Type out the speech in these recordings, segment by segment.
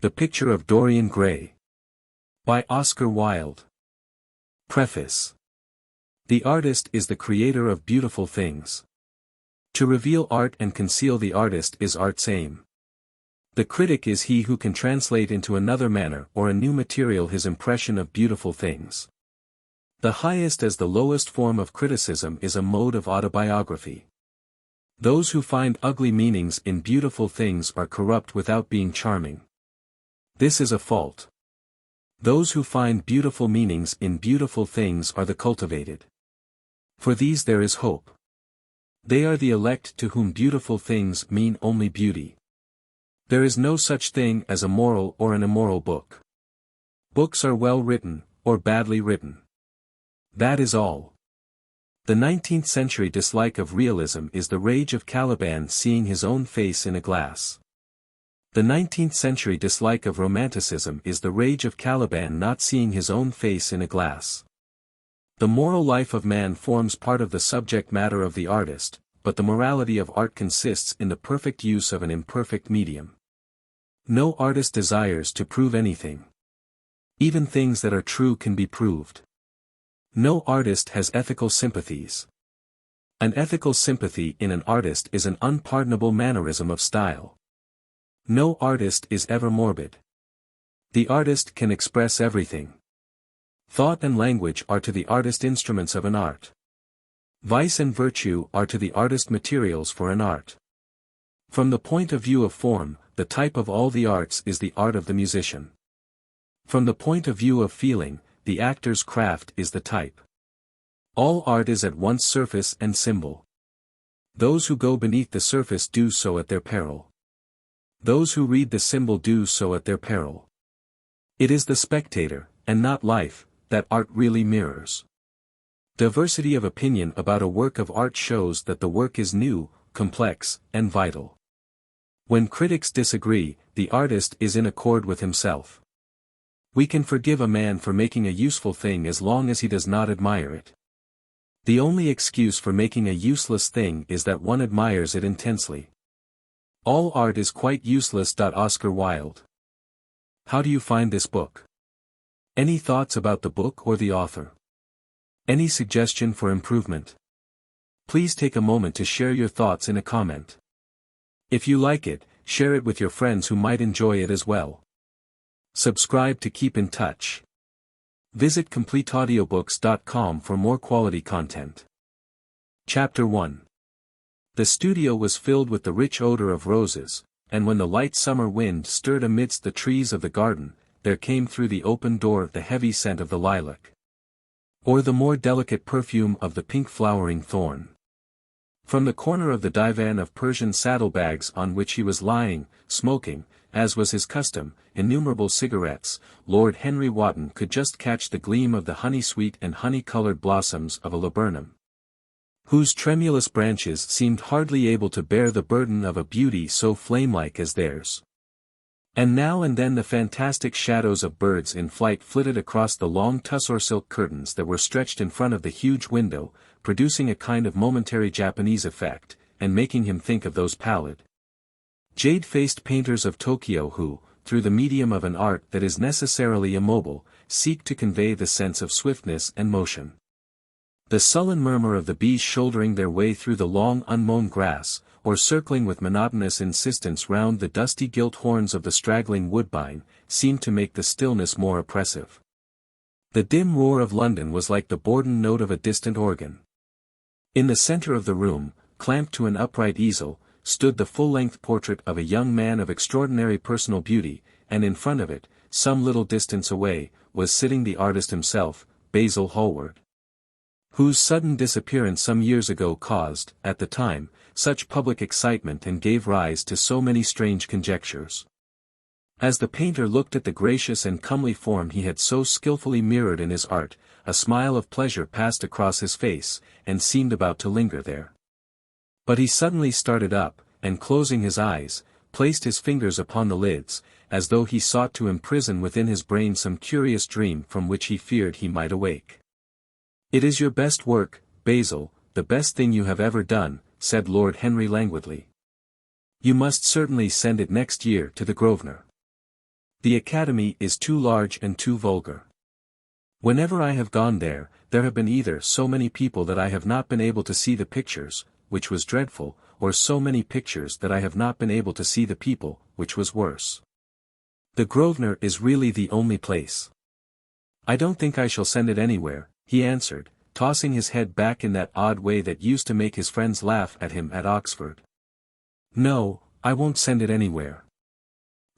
The Picture of Dorian Gray. By Oscar Wilde. Preface. The artist is the creator of beautiful things. To reveal art and conceal the artist is art's aim. The critic is he who can translate into another manner or a new material his impression of beautiful things. The highest as the lowest form of criticism is a mode of autobiography. Those who find ugly meanings in beautiful things are corrupt without being charming. This is a fault. Those who find beautiful meanings in beautiful things are the cultivated. For these there is hope. They are the elect to whom beautiful things mean only beauty. There is no such thing as a moral or an immoral book. Books are well written, or badly written. That is all. The 19th century dislike of realism is the rage of Caliban seeing his own face in a glass. The 19th century dislike of romanticism is the rage of Caliban not seeing his own face in a glass. The moral life of man forms part of the subject matter of the artist, but the morality of art consists in the perfect use of an imperfect medium. No artist desires to prove anything. Even things that are true can be proved. No artist has ethical sympathies. An ethical sympathy in an artist is an unpardonable mannerism of style. No artist is ever morbid. The artist can express everything. Thought and language are to the artist instruments of an art. Vice and virtue are to the artist materials for an art. From the point of view of form, the type of all the arts is the art of the musician. From the point of view of feeling, the actor's craft is the type. All art is at once surface and symbol. Those who go beneath the surface do so at their peril. Those who read the symbol do so at their peril. It is the spectator, and not life, that art really mirrors. Diversity of opinion about a work of art shows that the work is new, complex, and vital. When critics disagree, the artist is in accord with himself. We can forgive a man for making a useful thing as long as he does not admire it. The only excuse for making a useless thing is that one admires it intensely. All art is quite useless. Oscar Wilde. How do you find this book? Any thoughts about the book or the author? Any suggestion for improvement? Please take a moment to share your thoughts in a comment. If you like it, share it with your friends who might enjoy it as well. Subscribe to keep in touch. Visit CompleteAudiobooks.com for more quality content. Chapter 1. The studio was filled with the rich odor of roses, and when the light summer wind stirred amidst the trees of the garden, there came through the open door the heavy scent of the lilac. Or the more delicate perfume of the pink flowering thorn. From the corner of the divan of Persian saddlebags on which he was lying, smoking, as was his custom, innumerable cigarettes, Lord Henry Wotton could just catch the gleam of the honey-sweet and honey-colored blossoms of a laburnum, whose tremulous branches seemed hardly able to bear the burden of a beauty so flame-like as theirs. And now and then the fantastic shadows of birds in flight flitted across the long tussore silk curtains that were stretched in front of the huge window, producing a kind of momentary Japanese effect, and making him think of those pallid, jade-faced painters of Tokyo who, through the medium of an art that is necessarily immobile, seek to convey the sense of swiftness and motion. The sullen murmur of the bees shouldering their way through the long unmown grass, or circling with monotonous insistence round the dusty gilt horns of the straggling woodbine, seemed to make the stillness more oppressive. The dim roar of London was like the bourdon note of a distant organ. In the centre of the room, clamped to an upright easel, stood the full-length portrait of a young man of extraordinary personal beauty, and in front of it, some little distance away, was sitting the artist himself, Basil Hallward, whose sudden disappearance some years ago caused, at the time, such public excitement and gave rise to so many strange conjectures. As the painter looked at the gracious and comely form he had so skillfully mirrored in his art, a smile of pleasure passed across his face, and seemed about to linger there. But he suddenly started up, and closing his eyes, placed his fingers upon the lids, as though he sought to imprison within his brain some curious dream from which he feared he might awake. "It is your best work, Basil, the best thing you have ever done," said Lord Henry languidly. "You must certainly send it next year to the Grosvenor." The academy is too large and too vulgar. Whenever I have gone there, there have been either so many people that I have not been able to see the pictures, which was dreadful, or so many pictures that I have not been able to see the people, which was worse. The Grosvenor is really the only place. I don't think I shall send it anywhere, he answered, tossing his head back in that odd way that used to make his friends laugh at him at Oxford. No, I won't send it anywhere.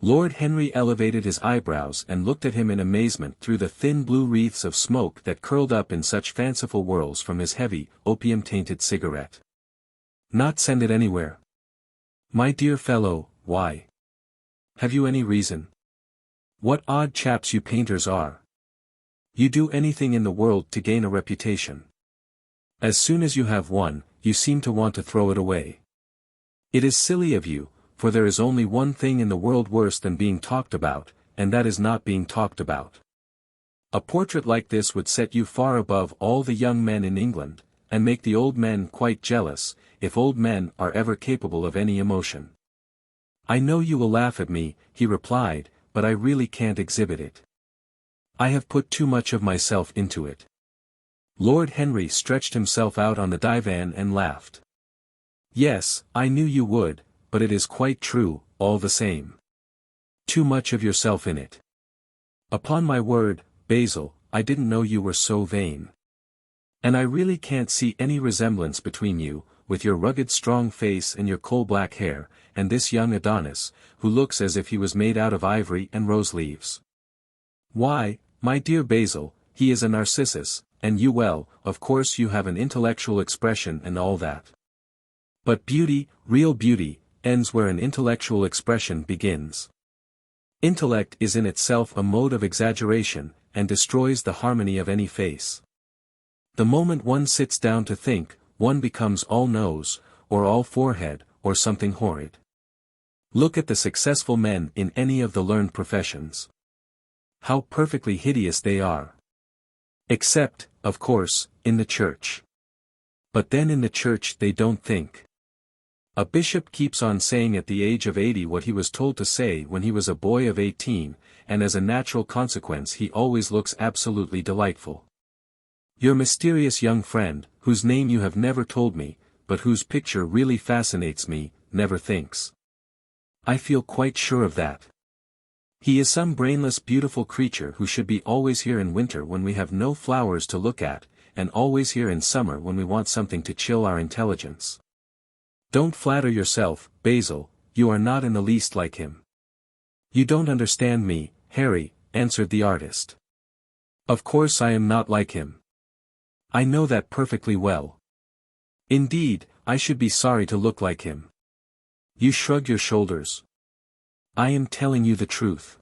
Lord Henry elevated his eyebrows and looked at him in amazement through the thin blue wreaths of smoke that curled up in such fanciful whirls from his heavy, opium-tainted cigarette. Not send it anywhere? My dear fellow, why? Have you any reason? What odd chaps you painters are. You do anything in the world to gain a reputation. As soon as you have one, you seem to want to throw it away. It is silly of you, for there is only one thing in the world worse than being talked about, and that is not being talked about. A portrait like this would set you far above all the young men in England, and make the old men quite jealous, if old men are ever capable of any emotion. I know you will laugh at me, he replied, but I really can't exhibit it. I have put too much of myself into it. Lord Henry stretched himself out on the divan and laughed. Yes, I knew you would, but it is quite true, all the same. Too much of yourself in it. Upon my word, Basil, I didn't know you were so vain. And I really can't see any resemblance between you, with your rugged strong face and your coal-black hair, and this young Adonis, who looks as if he was made out of ivory and rose-leaves. Why, my dear Basil, he is a Narcissus, and you well, of course you have an intellectual expression and all that. But beauty, real beauty, ends where an intellectual expression begins. Intellect is in itself a mode of exaggeration, and destroys the harmony of any face. The moment one sits down to think, one becomes all nose, or all forehead, or something horrid. Look at the successful men in any of the learned professions. How perfectly hideous they are. Except, of course, in the church. But then in the church they don't think. A bishop keeps on saying at the age of 80 what he was told to say when he was a boy of 18, and as a natural consequence he always looks absolutely delightful. Your mysterious young friend, whose name you have never told me, but whose picture really fascinates me, never thinks. I feel quite sure of that. He is some brainless beautiful creature who should be always here in winter when we have no flowers to look at, and always here in summer when we want something to chill our intelligence. Don't flatter yourself, Basil, you are not in the least like him. You don't understand me, Harry, answered the artist. Of course I am not like him. I know that perfectly well. Indeed, I should be sorry to look like him. You shrug your shoulders. I am telling you the truth.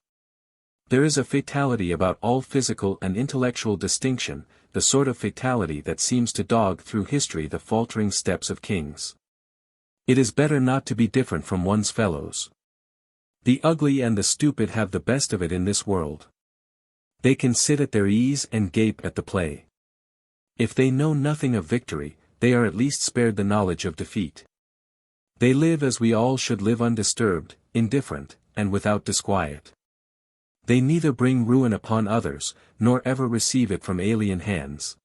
There is a fatality about all physical and intellectual distinction, the sort of fatality that seems to dog through history the faltering steps of kings. It is better not to be different from one's fellows. The ugly and the stupid have the best of it in this world. They can sit at their ease and gape at the play. If they know nothing of victory, they are at least spared the knowledge of defeat. They live as we all should live, undisturbed, indifferent, and without disquiet. They neither bring ruin upon others, nor ever receive it from alien hands.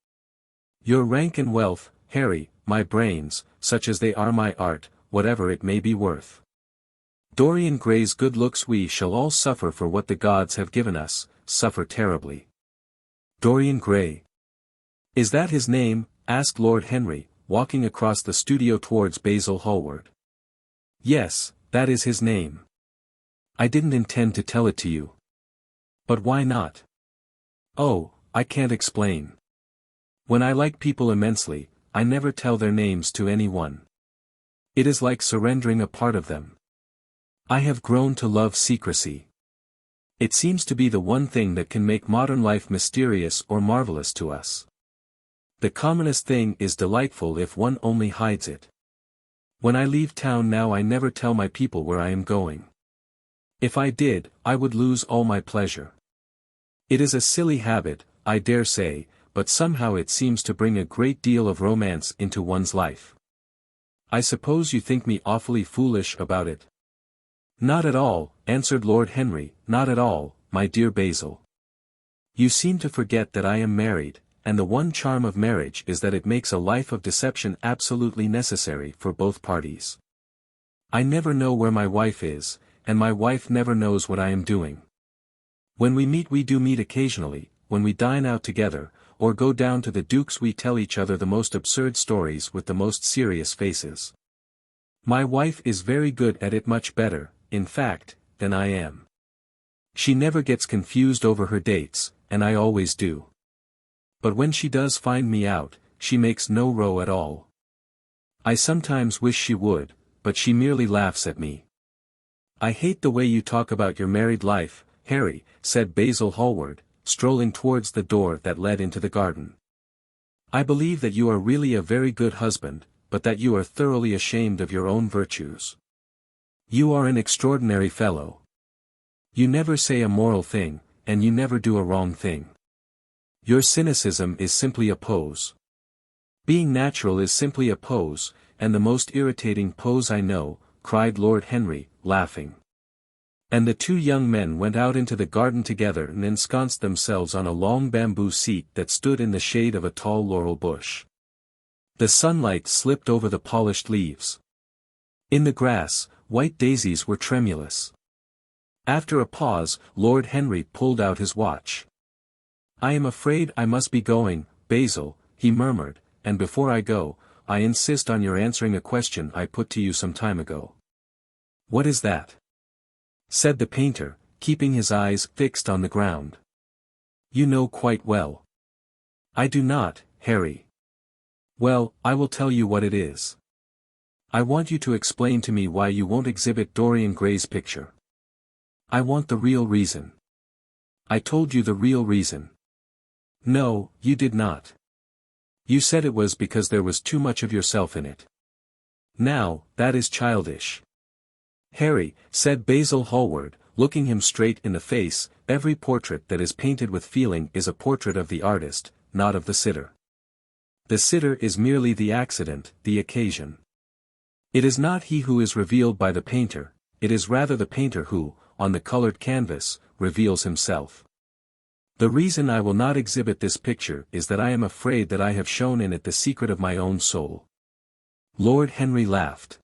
Your rank and wealth, Harry, my brains, such as they are my art, whatever it may be worth. Dorian Gray's good looks, we shall all suffer for what the gods have given us, suffer terribly. Dorian Gray. Is that his name? Asked Lord Henry, walking across the studio towards Basil Hallward. Yes, that is his name. I didn't intend to tell it to you. But why not? Oh, I can't explain. When I like people immensely, I never tell their names to anyone. It is like surrendering a part of them. I have grown to love secrecy. It seems to be the one thing that can make modern life mysterious or marvelous to us. The commonest thing is delightful if one only hides it. When I leave town now I never tell my people where I am going. If I did, I would lose all my pleasure. It is a silly habit, I dare say, but somehow it seems to bring a great deal of romance into one's life. I suppose you think me awfully foolish about it. Not at all, answered Lord Henry, not at all, my dear Basil. You seem to forget that I am married, and the one charm of marriage is that it makes a life of deception absolutely necessary for both parties. I never know where my wife is, and my wife never knows what I am doing. When we do meet occasionally, when we dine out together, or go down to the Duke's we tell each other the most absurd stories with the most serious faces. My wife is very good at it, much better, in fact, than I am. She never gets confused over her dates, and I always do. But when she does find me out, she makes no row at all. I sometimes wish she would, but she merely laughs at me. I hate the way you talk about your married life, Harry, said Basil Hallward, strolling towards the door that led into the garden. I believe that you are really a very good husband, but that you are thoroughly ashamed of your own virtues. You are an extraordinary fellow. You never say a moral thing, and you never do a wrong thing. Your cynicism is simply a pose. Being natural is simply a pose, and the most irritating pose I know, cried Lord Henry, laughing. And the two young men went out into the garden together and ensconced themselves on a long bamboo seat that stood in the shade of a tall laurel bush. The sunlight slipped over the polished leaves. In the grass, white daisies were tremulous. After a pause, Lord Henry pulled out his watch. I am afraid I must be going, Basil, he murmured, and before I go, I insist on your answering a question I put to you some time ago. What is that? Said the painter, keeping his eyes fixed on the ground. You know quite well. I do not, Harry. Well, I will tell you what it is. I want you to explain to me why you won't exhibit Dorian Gray's picture. I want the real reason. I told you the real reason. No, you did not. You said it was because there was too much of yourself in it. Now, that is childish. Harry, said Basil Hallward, looking him straight in the face, every portrait that is painted with feeling is a portrait of the artist, not of the sitter. The sitter is merely the accident, the occasion. It is not he who is revealed by the painter, it is rather the painter who, on the colored canvas, reveals himself. The reason I will not exhibit this picture is that I am afraid that I have shown in it the secret of my own soul. Lord Henry laughed.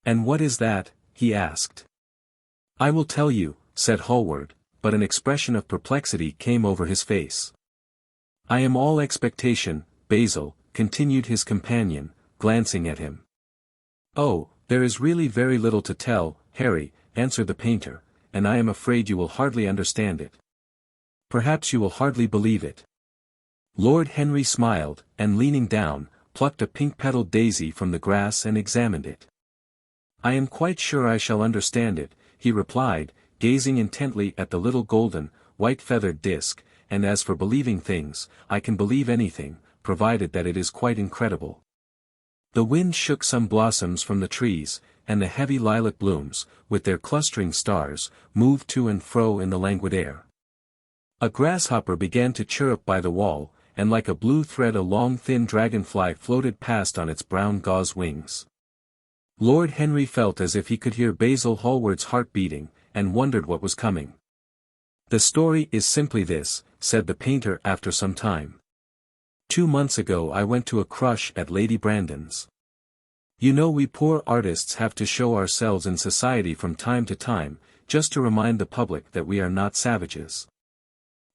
And what is that? He asked. I will tell you, said Hallward, but an expression of perplexity came over his face. I am all expectation, Basil, continued his companion, glancing at him. Oh, there is really very little to tell, Harry, answered the painter, and I am afraid you will hardly understand it. Perhaps you will hardly believe it. Lord Henry smiled, and leaning down, plucked a pink-petaled daisy from the grass and examined it. I am quite sure I shall understand it, he replied, gazing intently at the little golden, white-feathered disc, and as for believing things, I can believe anything, provided that it is quite incredible. The wind shook some blossoms from the trees, and the heavy lilac blooms, with their clustering stars, moved to and fro in the languid air. A grasshopper began to chirrup by the wall, and like a blue thread a long thin dragonfly floated past on its brown gauze wings. Lord Henry felt as if he could hear Basil Hallward's heart beating, and wondered what was coming. The story is simply this, said the painter after some time. 2 months ago I went to a crush at Lady Brandon's. You know we poor artists have to show ourselves in society from time to time, just to remind the public that we are not savages.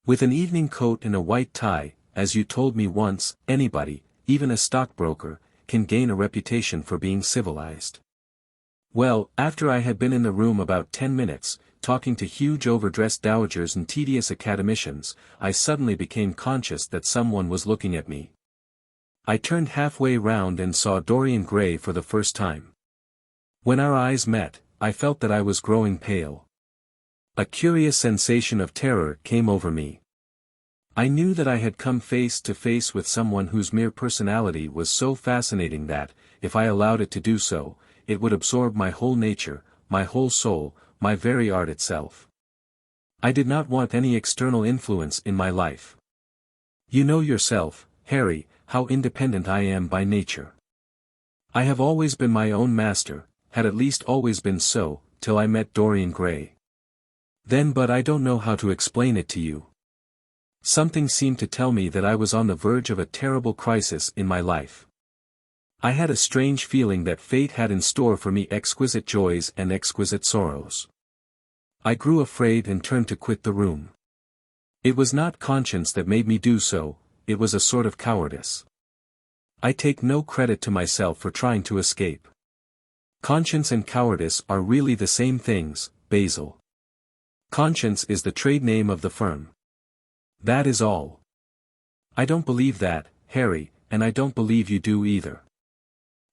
With an evening coat and a white tie, as you told me once, anybody, even a stockbroker, can gain a reputation for being civilized. Well, after I had been in the room about 10 minutes, talking to huge overdressed dowagers and tedious academicians, I suddenly became conscious that someone was looking at me. I turned halfway round and saw Dorian Gray for the first time. When our eyes met, I felt that I was growing pale. A curious sensation of terror came over me. I knew that I had come face to face with someone whose mere personality was so fascinating that, if I allowed it to do so, it would absorb my whole nature, my whole soul, my very art itself. I did not want any external influence in my life. You know yourself, Harry, how independent I am by nature. I have always been my own master, had at least always been so, till I met Dorian Gray. Then but I don't know how to explain it to you. Something seemed to tell me that I was on the verge of a terrible crisis in my life. I had a strange feeling that fate had in store for me exquisite joys and exquisite sorrows. I grew afraid and turned to quit the room. It was not conscience that made me do so, it was a sort of cowardice. I take no credit to myself for trying to escape. Conscience and cowardice are really the same things, Basil. Conscience is the trade name of the firm. That is all. I don't believe that, Harry, and I don't believe you do either.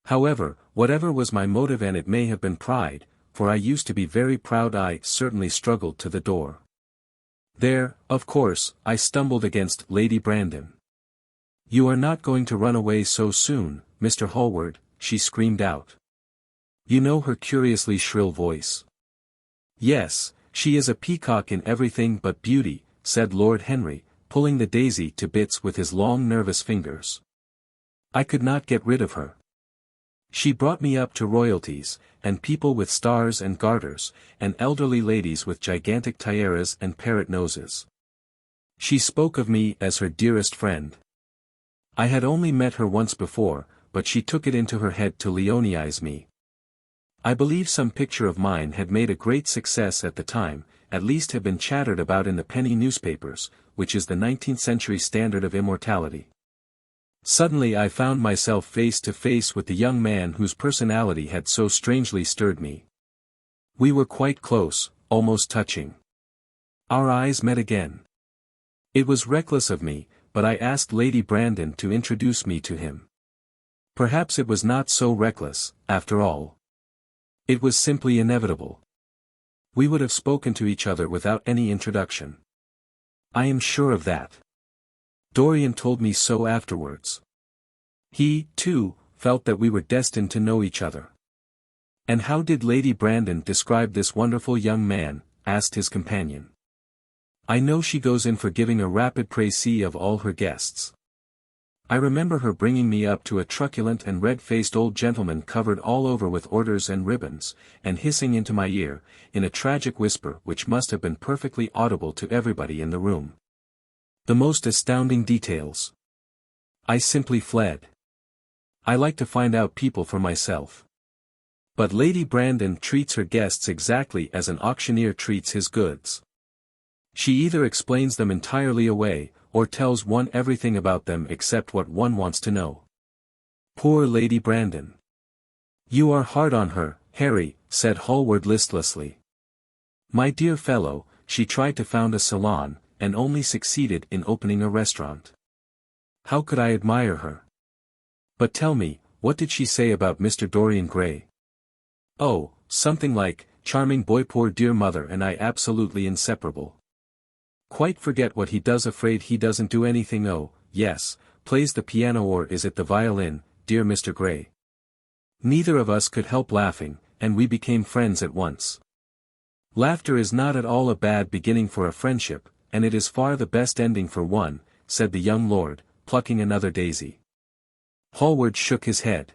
However, whatever was my motive, and it may have been pride, for I used to be very proud, I certainly struggled to the door. There, of course, I stumbled against Lady Brandon. "You are not going to run away so soon, Mr. Hallward," she screamed out. You know her curiously shrill voice. "Yes, she is a peacock in everything but beauty," said Lord Henry, pulling the daisy to bits with his long nervous fingers. "I could not get rid of her. She brought me up to royalties, and people with stars and garters, and elderly ladies with gigantic tiaras and parrot noses. She spoke of me as her dearest friend. I had only met her once before, but she took it into her head to Leonize me. I believe some picture of mine had made a great success at the time, at least had been chattered about in the penny newspapers, which is the 19th century standard of immortality. Suddenly I found myself face to face with the young man whose personality had so strangely stirred me. We were quite close, almost touching. Our eyes met again. It was reckless of me, but I asked Lady Brandon to introduce me to him. Perhaps it was not so reckless, after all. It was simply inevitable. We would have spoken to each other without any introduction. I am sure of that. Dorian told me so afterwards. He, too, felt that we were destined to know each other. "And how did Lady Brandon describe this wonderful young man?" asked his companion. "I know she goes in for giving a rapid précis of all her guests. I remember her bringing me up to a truculent and red-faced old gentleman covered all over with orders and ribbons, and hissing into my ear, in a tragic whisper which must have been perfectly audible to everybody in the room. The most astounding details. I simply fled. I like to find out people for myself. But Lady Brandon treats her guests exactly as an auctioneer treats his goods. She either explains them entirely away, or tells one everything about them except what one wants to know. Poor Lady Brandon. You are hard on her, Harry, said Hallward listlessly. My dear fellow, she tried to found a salon, and only succeeded in opening a restaurant. How could I admire her? But tell me, what did she say about Mr. Dorian Gray? Oh, something like, charming boy, poor dear mother, and I absolutely inseparable. Quite forget what he does, afraid he doesn't do anything. Oh, yes, plays the piano, or is it the violin, dear Mr. Gray. Neither of us could help laughing, and we became friends at once. Laughter is not at all a bad beginning for a friendship, and it is far the best ending for one, said the young lord, plucking another daisy. Hallward shook his head.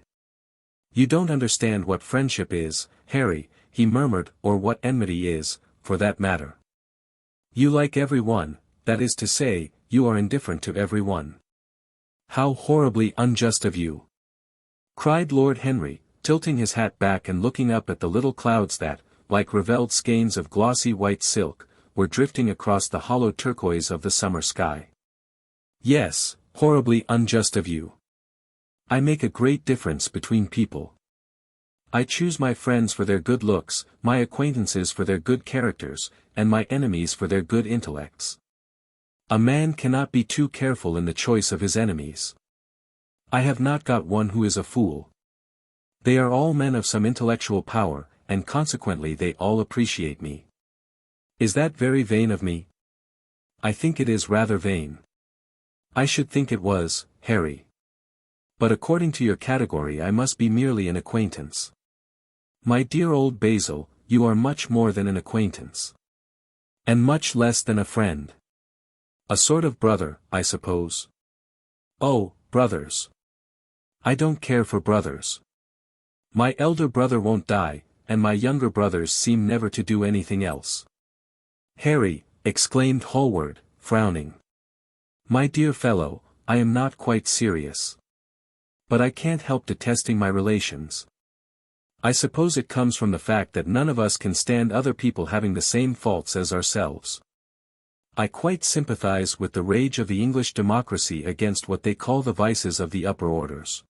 You don't understand what friendship is, Harry, he murmured, or what enmity is, for that matter. You like every one, that is to say, you are indifferent to every one. How horribly unjust of you! Cried Lord Henry, tilting his hat back and looking up at the little clouds that, like revolved skeins of glossy white silk, were drifting across the hollow turquoise of the summer sky. Yes, horribly unjust of you. I make a great difference between people. I choose my friends for their good looks, my acquaintances for their good characters, and my enemies for their good intellects. A man cannot be too careful in the choice of his enemies. I have not got one who is a fool. They are all men of some intellectual power, and consequently they all appreciate me. Is that very vain of me? I think it is rather vain. I should think it was, Harry. But according to your category I must be merely an acquaintance. My dear old Basil, you are much more than an acquaintance. And much less than a friend. A sort of brother, I suppose. Oh, brothers. I don't care for brothers. My elder brother won't die, and my younger brothers seem never to do anything else. Harry, exclaimed Hallward, frowning. My dear fellow, I am not quite serious. But I can't help detesting my relations. I suppose it comes from the fact that none of us can stand other people having the same faults as ourselves. I quite sympathize with the rage of the English democracy against what they call the vices of the upper orders.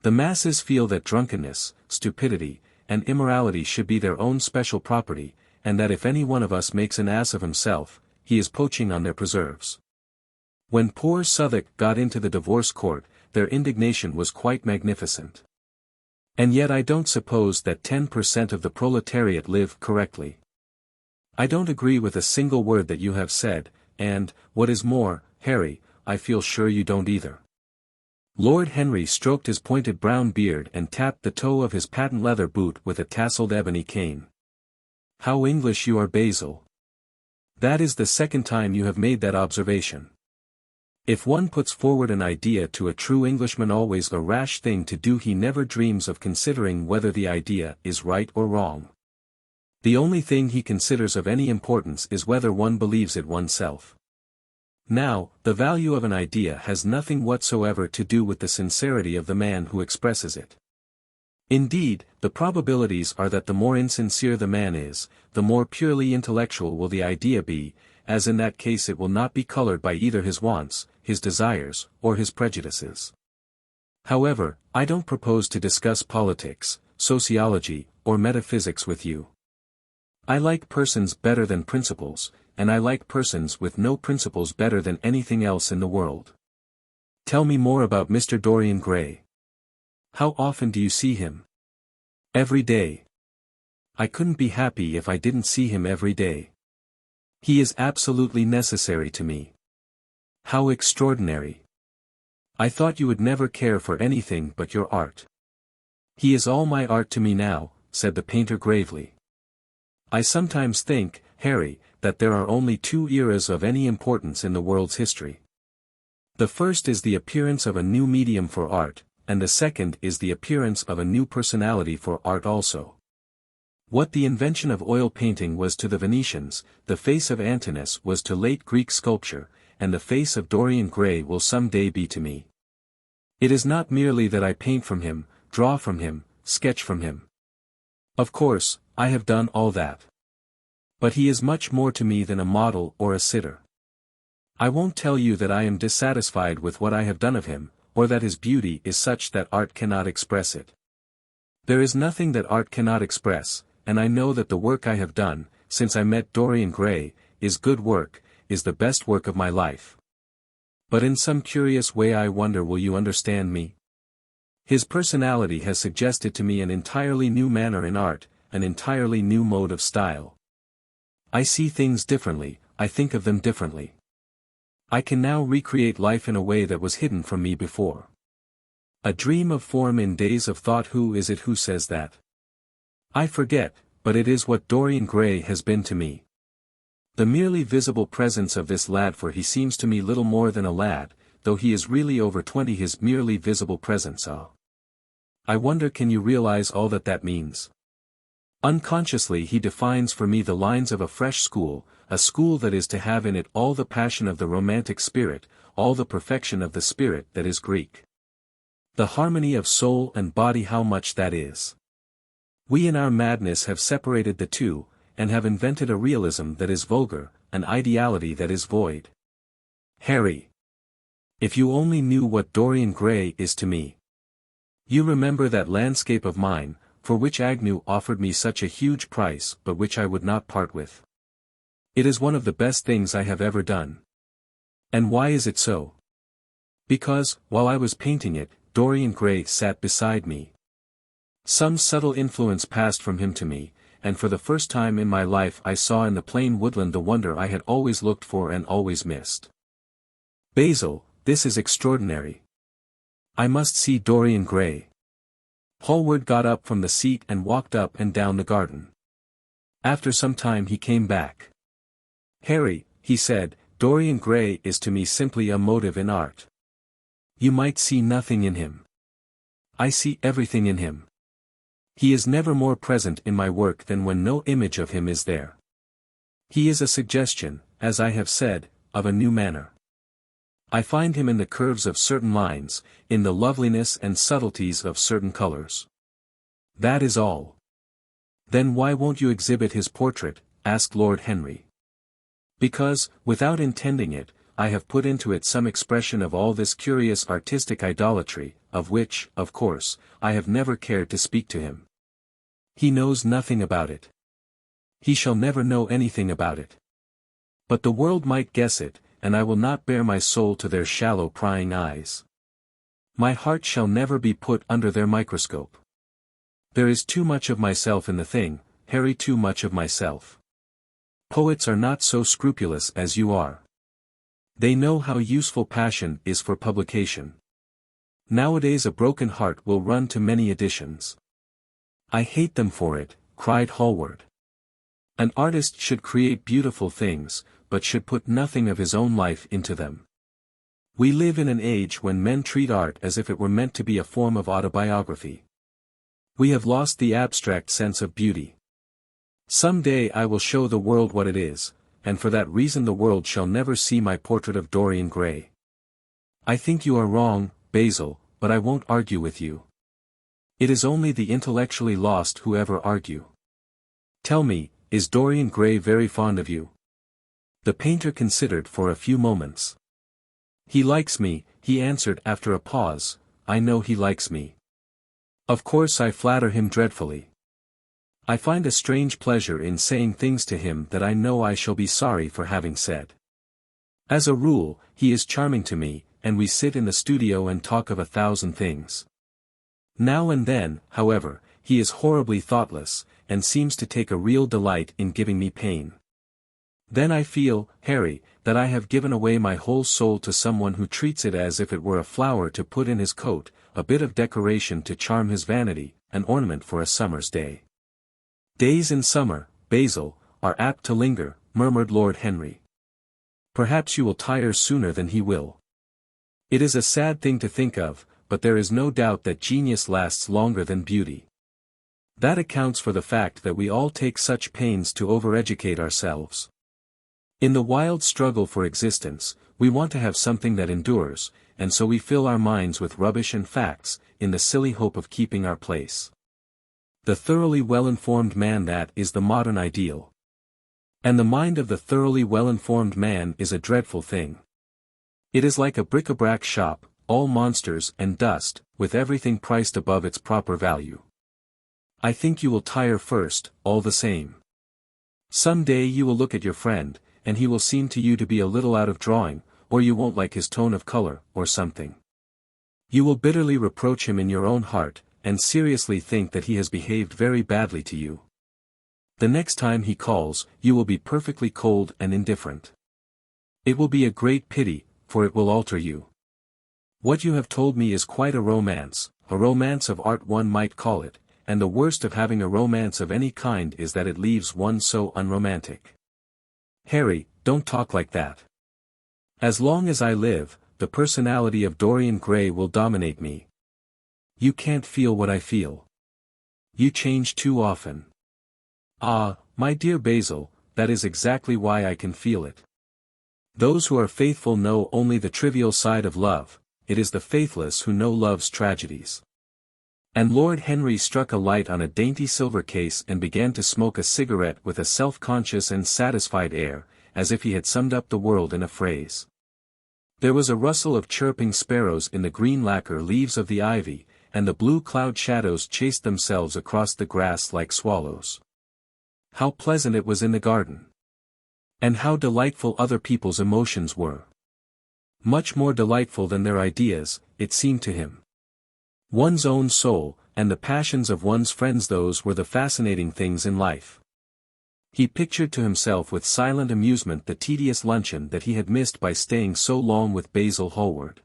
The masses feel that drunkenness, stupidity, and immorality should be their own special property, and that if any one of us makes an ass of himself, he is poaching on their preserves. When poor Southwark got into the divorce court, their indignation was quite magnificent. And yet I don't suppose that 10% of the proletariat live correctly. I don't agree with a single word that you have said, and, what is more, Harry, I feel sure you don't either. Lord Henry stroked his pointed brown beard and tapped the toe of his patent leather boot with a tasseled ebony cane. How English you are, Basil. That is the second time you have made that observation. If one puts forward an idea to a true Englishman, always a rash thing to do, he never dreams of considering whether the idea is right or wrong. The only thing he considers of any importance is whether one believes it oneself. Now, the value of an idea has nothing whatsoever to do with the sincerity of the man who expresses it. Indeed, the probabilities are that the more insincere the man is, the more purely intellectual will the idea be, as in that case it will not be colored by either his wants, his desires, or his prejudices. However, I don't propose to discuss politics, sociology, or metaphysics with you. I like persons better than principles, and I like persons with no principles better than anything else in the world. Tell me more about Mr. Dorian Gray. How often do you see him? Every day. I couldn't be happy if I didn't see him every day. He is absolutely necessary to me. How extraordinary. I thought you would never care for anything but your art. He is all my art to me now, said the painter gravely. I sometimes think, Harry, that there are only two eras of any importance in the world's history. The first is the appearance of a new medium for art, and the second is the appearance of a new personality for art also. What the invention of oil painting was to the Venetians, the face of Antinous was to late Greek sculpture, and the face of Dorian Gray will some day be to me. It is not merely that I paint from him, draw from him, sketch from him. Of course, I have done all that. But he is much more to me than a model or a sitter. I won't tell you that I am dissatisfied with what I have done of him, or that his beauty is such that art cannot express it. There is nothing that art cannot express, and I know that the work I have done, since I met Dorian Gray, is good work, is the best work of my life. But in some curious way I wonder, will you understand me? His personality has suggested to me an entirely new manner in art, an entirely new mode of style. I see things differently, I think of them differently. I can now recreate life in a way that was hidden from me before. A dream of form in days of thought. Who is it who says that? I forget, but it is what Dorian Gray has been to me. The merely visible presence of this lad, for he seems to me little more than a lad, though he is really over 20, his merely visible presence. I wonder, can you realize all that that means? Unconsciously he defines for me the lines of a fresh school, a school that is to have in it all the passion of the romantic spirit, all the perfection of the spirit that is Greek. The harmony of soul and body, how much that is. We in our madness have separated the two, and have invented a realism that is vulgar, an ideality that is void. Harry! If you only knew what Dorian Gray is to me. You remember that landscape of mine, for which Agnew offered me such a huge price but which I would not part with. It is one of the best things I have ever done. And why is it so? Because, while I was painting it, Dorian Gray sat beside me. Some subtle influence passed from him to me, and for the first time in my life I saw in the plain woodland the wonder I had always looked for and always missed. Basil, this is extraordinary. I must see Dorian Gray. Hallward got up from the seat and walked up and down the garden. After some time he came back. Harry, he said, Dorian Gray is to me simply a motive in art. You might see nothing in him. I see everything in him. He is never more present in my work than when no image of him is there. He is a suggestion, as I have said, of a new manner. I find him in the curves of certain lines, in the loveliness and subtleties of certain colors. That is all. Then why won't you exhibit his portrait? Asked Lord Henry. Because, without intending it, I have put into it some expression of all this curious artistic idolatry, of which, of course, I have never cared to speak to him. He knows nothing about it. He shall never know anything about it. But the world might guess it, and I will not bare my soul to their shallow prying eyes. My heart shall never be put under their microscope. There is too much of myself in the thing, Harry, too much of myself. Poets are not so scrupulous as you are. They know how useful passion is for publication. Nowadays a broken heart will run to many editions. I hate them for it, cried Hallward. An artist should create beautiful things, but should put nothing of his own life into them. We live in an age when men treat art as if it were meant to be a form of autobiography. We have lost the abstract sense of beauty. Some day I will show the world what it is, and for that reason the world shall never see my portrait of Dorian Gray. I think you are wrong, Basil, but I won't argue with you. It is only the intellectually lost who ever argue. Tell me, is Dorian Gray very fond of you? The painter considered for a few moments. He likes me, he answered after a pause. I know he likes me. Of course I flatter him dreadfully. I find a strange pleasure in saying things to him that I know I shall be sorry for having said. As a rule, he is charming to me, and we sit in the studio and talk of 1,000 things. Now and then, however, he is horribly thoughtless, and seems to take a real delight in giving me pain. Then I feel, Harry, that I have given away my whole soul to someone who treats it as if it were a flower to put in his coat, a bit of decoration to charm his vanity, an ornament for a summer's day. Days in summer, Basil, are apt to linger, murmured Lord Henry. Perhaps you will tire sooner than he will. It is a sad thing to think of, but there is no doubt that genius lasts longer than beauty. That accounts for the fact that we all take such pains to overeducate ourselves. In the wild struggle for existence, we want to have something that endures, and so we fill our minds with rubbish and facts, in the silly hope of keeping our place. The thoroughly well-informed man, that is the modern ideal. And the mind of the thoroughly well-informed man is a dreadful thing. It is like a bric-a-brac shop, all monsters and dust, with everything priced above its proper value. I think you will tire first, all the same. Some day you will look at your friend, and he will seem to you to be a little out of drawing, or you won't like his tone of color, or something. You will bitterly reproach him in your own heart, and seriously think that he has behaved very badly to you. The next time he calls, you will be perfectly cold and indifferent. It will be a great pity, for it will alter you. What you have told me is quite a romance of art one might call it, and the worst of having a romance of any kind is that it leaves one so unromantic. Harry, don't talk like that. As long as I live, the personality of Dorian Gray will dominate me. You can't feel what I feel. You change too often. Ah, my dear Basil, that is exactly why I can feel it. Those who are faithful know only the trivial side of love, it is the faithless who know love's tragedies. And Lord Henry struck a light on a dainty silver case and began to smoke a cigarette with a self-conscious and satisfied air, as if he had summed up the world in a phrase. There was a rustle of chirping sparrows in the green lacquer leaves of the ivy, and the blue cloud shadows chased themselves across the grass like swallows. How pleasant it was in the garden! And how delightful other people's emotions were! Much more delightful than their ideas, it seemed to him. One's own soul, and the passions of one's friends, those were the fascinating things in life. He pictured to himself with silent amusement the tedious luncheon that he had missed by staying so long with Basil Hallward.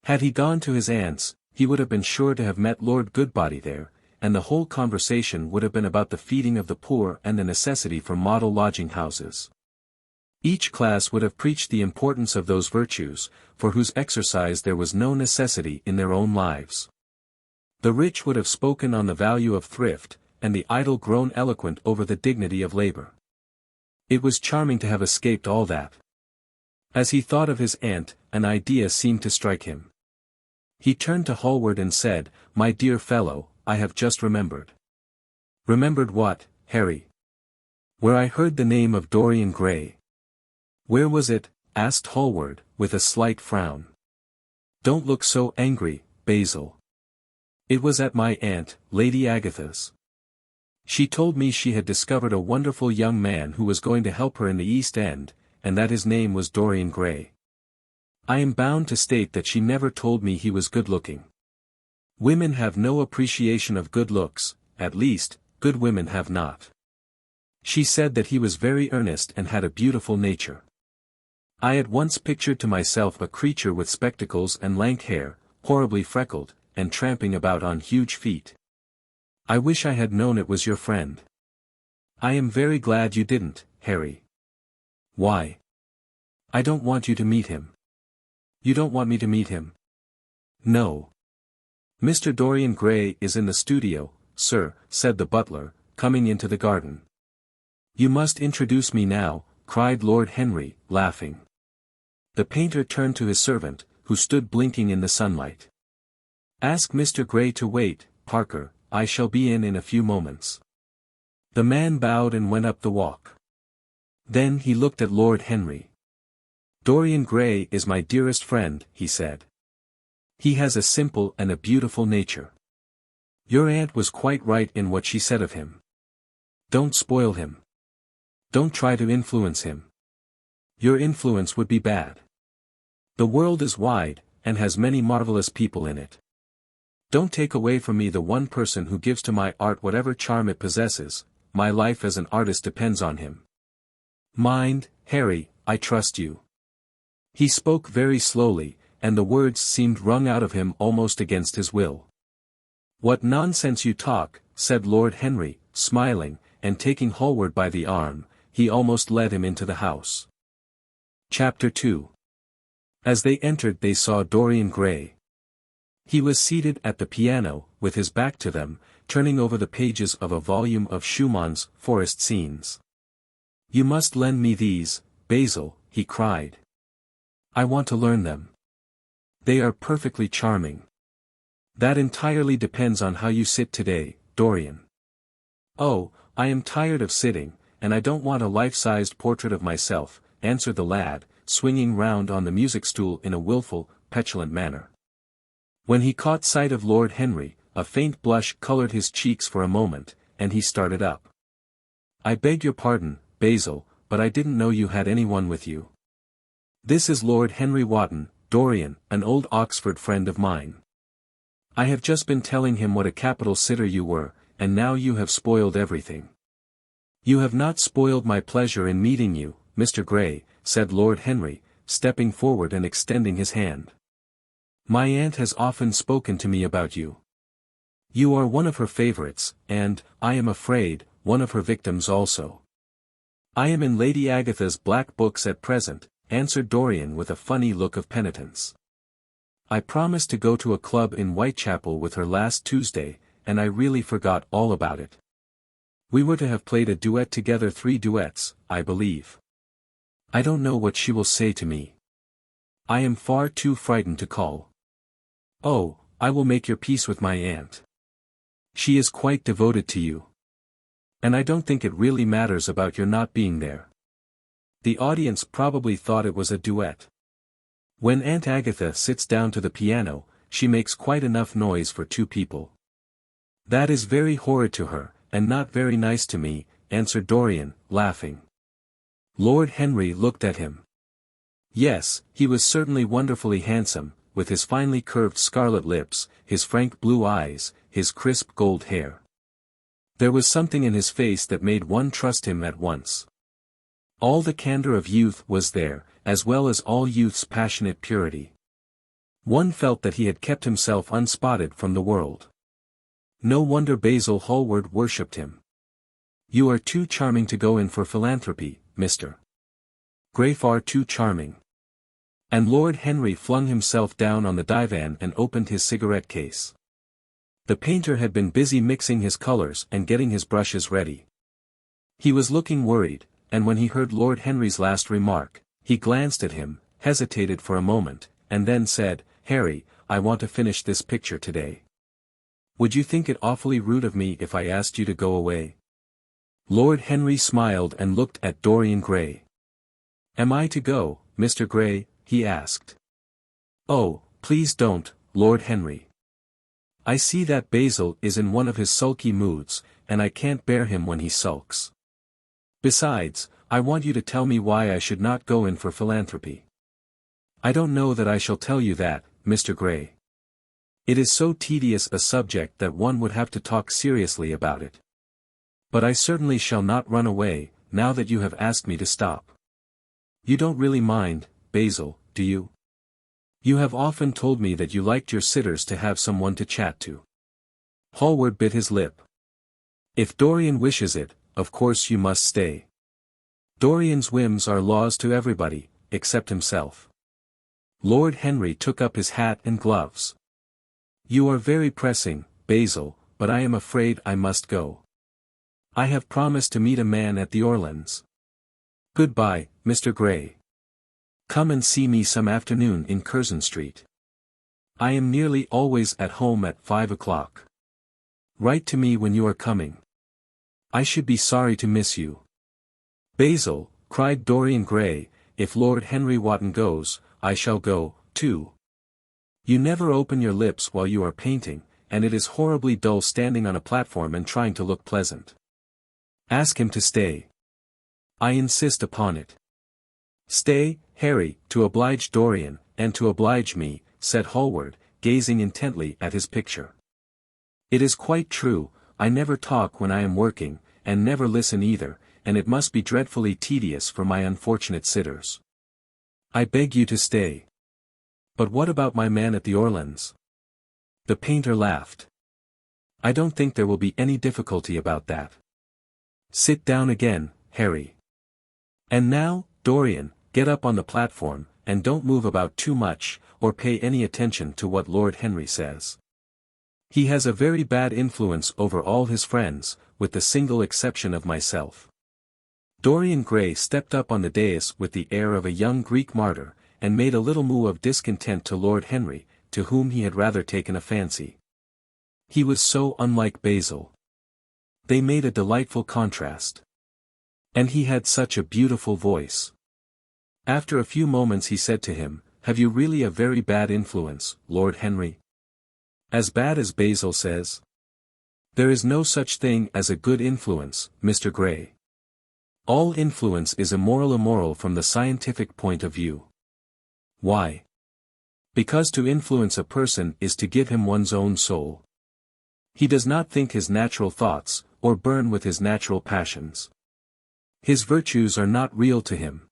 Had he gone to his aunt's, he would have been sure to have met Lord Goodbody there, and the whole conversation would have been about the feeding of the poor and the necessity for model lodging-houses. Each class would have preached the importance of those virtues, for whose exercise there was no necessity in their own lives. The rich would have spoken on the value of thrift, and the idle grown eloquent over the dignity of labor. It was charming to have escaped all that. As he thought of his aunt, an idea seemed to strike him. He turned to Hallward and said, "My dear fellow, I have just remembered." "Remembered what, Harry?" "Where I heard the name of Dorian Gray." "Where was it?" asked Hallward, with a slight frown. "Don't look so angry, Basil." "It was at my aunt, Lady Agatha's. She told me she had discovered a wonderful young man who was going to help her in the East End, and that his name was Dorian Gray. I am bound to state that she never told me he was good-looking. Women have no appreciation of good looks, at least, good women have not. She said that he was very earnest and had a beautiful nature. I at once pictured to myself a creature with spectacles and lank hair, horribly freckled, and tramping about on huge feet. I wish I had known it was your friend." "I am very glad you didn't, Harry." "Why?" "I don't want you to meet him." "You don't want me to meet him?" "No." "Mr. Dorian Gray is in the studio, sir," said the butler, coming into the garden. "You must introduce me now," cried Lord Henry, laughing. The painter turned to his servant, who stood blinking in the sunlight. "Ask Mr. Gray to wait, Parker, I shall be in a few moments." The man bowed and went up the walk. Then he looked at Lord Henry. "Dorian Gray is my dearest friend," he said. "He has a simple and a beautiful nature. Your aunt was quite right in what she said of him. Don't spoil him. Don't try to influence him. Your influence would be bad. The world is wide, and has many marvelous people in it. Don't take away from me the one person who gives to my art whatever charm it possesses. My life as an artist depends on him. Mind, Harry, I trust you." He spoke very slowly, and the words seemed wrung out of him almost against his will. "What nonsense you talk," said Lord Henry, smiling, and taking Hallward by the arm, he almost led him into the house. Chapter 2. As they entered they saw Dorian Gray. He was seated at the piano, with his back to them, turning over the pages of a volume of Schumann's Forest Scenes. "You must lend me these, Basil," he cried. "I want to learn them. They are perfectly charming." "That entirely depends on how you sit today, Dorian." "Oh, I am tired of sitting, and I don't want a life-sized portrait of myself," answered the lad, swinging round on the music-stool in a wilful, petulant manner. When he caught sight of Lord Henry, a faint blush colored his cheeks for a moment, and he started up. "I beg your pardon, Basil, but I didn't know you had anyone with you. This is Lord Henry Wotton, Dorian, an old Oxford friend of mine. I have just been telling him what a capital sitter you were, and now you have spoiled everything." "You have not spoiled my pleasure in meeting you, Mr. Gray," said Lord Henry, stepping forward and extending his hand. "My aunt has often spoken to me about you. You are one of her favorites, and, I am afraid, one of her victims also." "I am in Lady Agatha's black books at present," answered Dorian with a funny look of penitence. "I promised to go to a club in Whitechapel with her last Tuesday, and I really forgot all about it. We were to have played a duet together, 3 duets, I believe. I don't know what she will say to me. I am far too frightened to call." "Oh, I will make your peace with my aunt. She is quite devoted to you. And I don't think it really matters about your not being there. The audience probably thought it was a duet. When Aunt Agatha sits down to the piano, she makes quite enough noise for 2 people. That is very horrid to her, and not very nice to me," answered Dorian, laughing. Lord Henry looked at him. Yes, he was certainly wonderfully handsome, with his finely curved scarlet lips, his frank blue eyes, his crisp gold hair. There was something in his face that made one trust him at once. All the candor of youth was there, as well as all youth's passionate purity. One felt that he had kept himself unspotted from the world. No wonder Basil Hallward worshipped him. "You are too charming to go in for philanthropy, Mr. Gray, far too charming." And Lord Henry flung himself down on the divan and opened his cigarette case. The painter had been busy mixing his colors and getting his brushes ready. He was looking worried, and when he heard Lord Henry's last remark, he glanced at him, hesitated for a moment, and then said, "Harry, I want to finish this picture today. Would you think it awfully rude of me if I asked you to go away?" Lord Henry smiled and looked at Dorian Gray. "Am I to go, Mr. Gray?" he asked. "Oh, please don't, Lord Henry. I see that Basil is in one of his sulky moods, and I can't bear him when he sulks. Besides, I want you to tell me why I should not go in for philanthropy." "I don't know that I shall tell you that, Mr. Gray. It is so tedious a subject that one would have to talk seriously about it. But I certainly shall not run away, now that you have asked me to stop. You don't really mind, Basil, do you? You have often told me that you liked your sitters to have someone to chat to." Hallward bit his lip. "If Dorian wishes it, of course you must stay. Dorian's whims are laws to everybody, except himself." Lord Henry took up his hat and gloves. "You are very pressing, Basil, but I am afraid I must go. I have promised to meet a man at the Orleans. Goodbye, Mr. Gray. Come and see me some afternoon in Curzon Street. I am nearly always at home at 5 o'clock. Write to me when you are coming. I should be sorry to miss you." "Basil," cried Dorian Gray, "if Lord Henry Wotton goes, I shall go, too. You never open your lips while you are painting, and it is horribly dull standing on a platform and trying to look pleasant. Ask him to stay. I insist upon it." "Stay, Harry, to oblige Dorian, and to oblige me," said Hallward, gazing intently at his picture. "It is quite true, I never talk when I am working, and never listen either, and it must be dreadfully tedious for my unfortunate sitters. I beg you to stay. But what about my man at the Orleans?" The painter laughed. "I don't think there will be any difficulty about that. Sit down again, Harry. And now, Dorian, get up on the platform, and don't move about too much, or pay any attention to what Lord Henry says. He has a very bad influence over all his friends, with the single exception of myself." Dorian Gray stepped up on the dais with the air of a young Greek martyr, and made a little moue of discontent to Lord Henry, to whom he had rather taken a fancy. He was so unlike Basil. They made a delightful contrast. And he had such a beautiful voice. After a few moments he said to him, "Have you really a very bad influence, Lord Henry? As bad as Basil says?" "There is no such thing as a good influence, Mr. Gray. All influence is immoral from the scientific point of view." "Why?" "Because to influence a person is to give him one's own soul. He does not think his natural thoughts, or burn with his natural passions. His virtues are not real to him.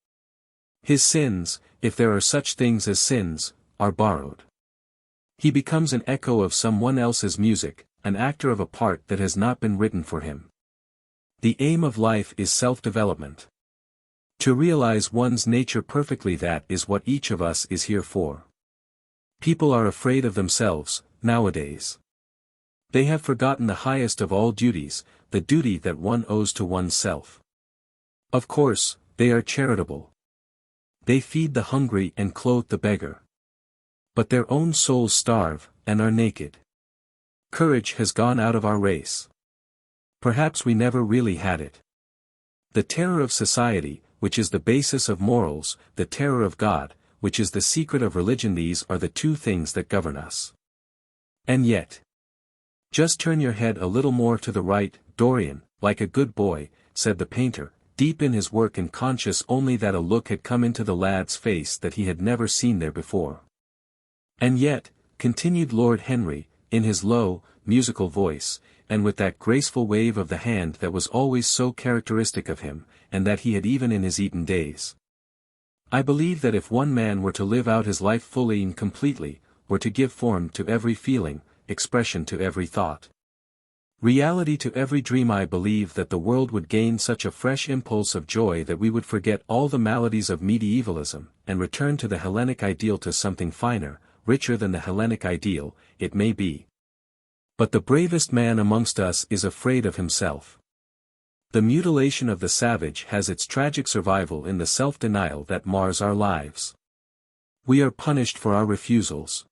His sins, if there are such things as sins, are borrowed. He becomes an echo of someone else's music, an actor of a part that has not been written for him. The aim of life is self-development. To realize one's nature perfectly, that is what each of us is here for. People are afraid of themselves, nowadays. They have forgotten the highest of all duties, the duty that one owes to oneself. Of course, they are charitable. They feed the hungry and clothe the beggar. But their own souls starve, and are naked. Courage has gone out of our race. Perhaps we never really had it. The terror of society, which is the basis of morals, the terror of God, which is the secret of religion, these are the two things that govern us. And yet, just turn your head a little more to the right, Dorian, like a good boy, said the painter, deep in his work and conscious only that a look had come into the lad's face that he had never seen there before. "And yet," continued Lord Henry, in his low, musical voice, and with that graceful wave of the hand that was always so characteristic of him, and that he had even in his Eton days, "I believe that if one man were to live out his life fully and completely, were to give form to every feeling, expression to every thought, reality to every dream, I believe that the world would gain such a fresh impulse of joy that we would forget all the maladies of medievalism, and return to the Hellenic ideal, to something finer, richer than the Hellenic ideal, it may be. But the bravest man amongst us is afraid of himself. The mutilation of the savage has its tragic survival in the self-denial that mars our lives. We are punished for our refusals.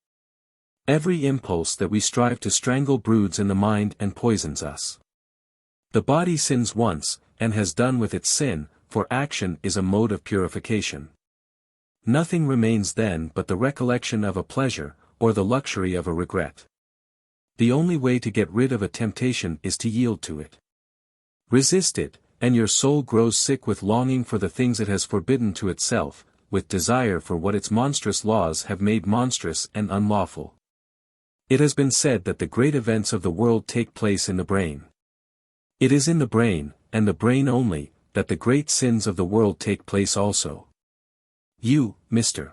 Every impulse that we strive to strangle broods in the mind and poisons us. The body sins once, and has done with its sin, for action is a mode of purification. Nothing remains then but the recollection of a pleasure, or the luxury of a regret. The only way to get rid of a temptation is to yield to it. Resist it, and your soul grows sick with longing for the things it has forbidden to itself, with desire for what its monstrous laws have made monstrous and unlawful. It has been said that the great events of the world take place in the brain. It is in the brain, and the brain only, that the great sins of the world take place also. You, Mr.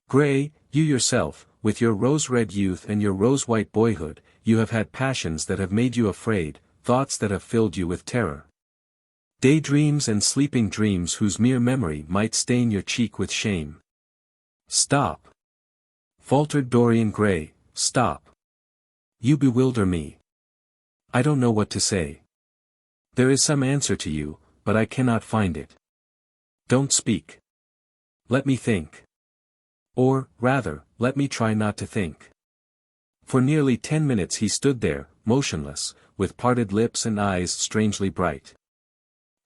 Gray, you yourself, with your rose-red youth and your rose-white boyhood, you have had passions that have made you afraid, thoughts that have filled you with terror. Daydreams and sleeping dreams whose mere memory might stain your cheek with shame. Stop! Faltered Dorian Gray, stop! You bewilder me. I don't know what to say. There is some answer to you, but I cannot find it. Don't speak. Let me think. Or, rather, let me try not to think. For nearly 10 minutes he stood there, motionless, with parted lips and eyes strangely bright.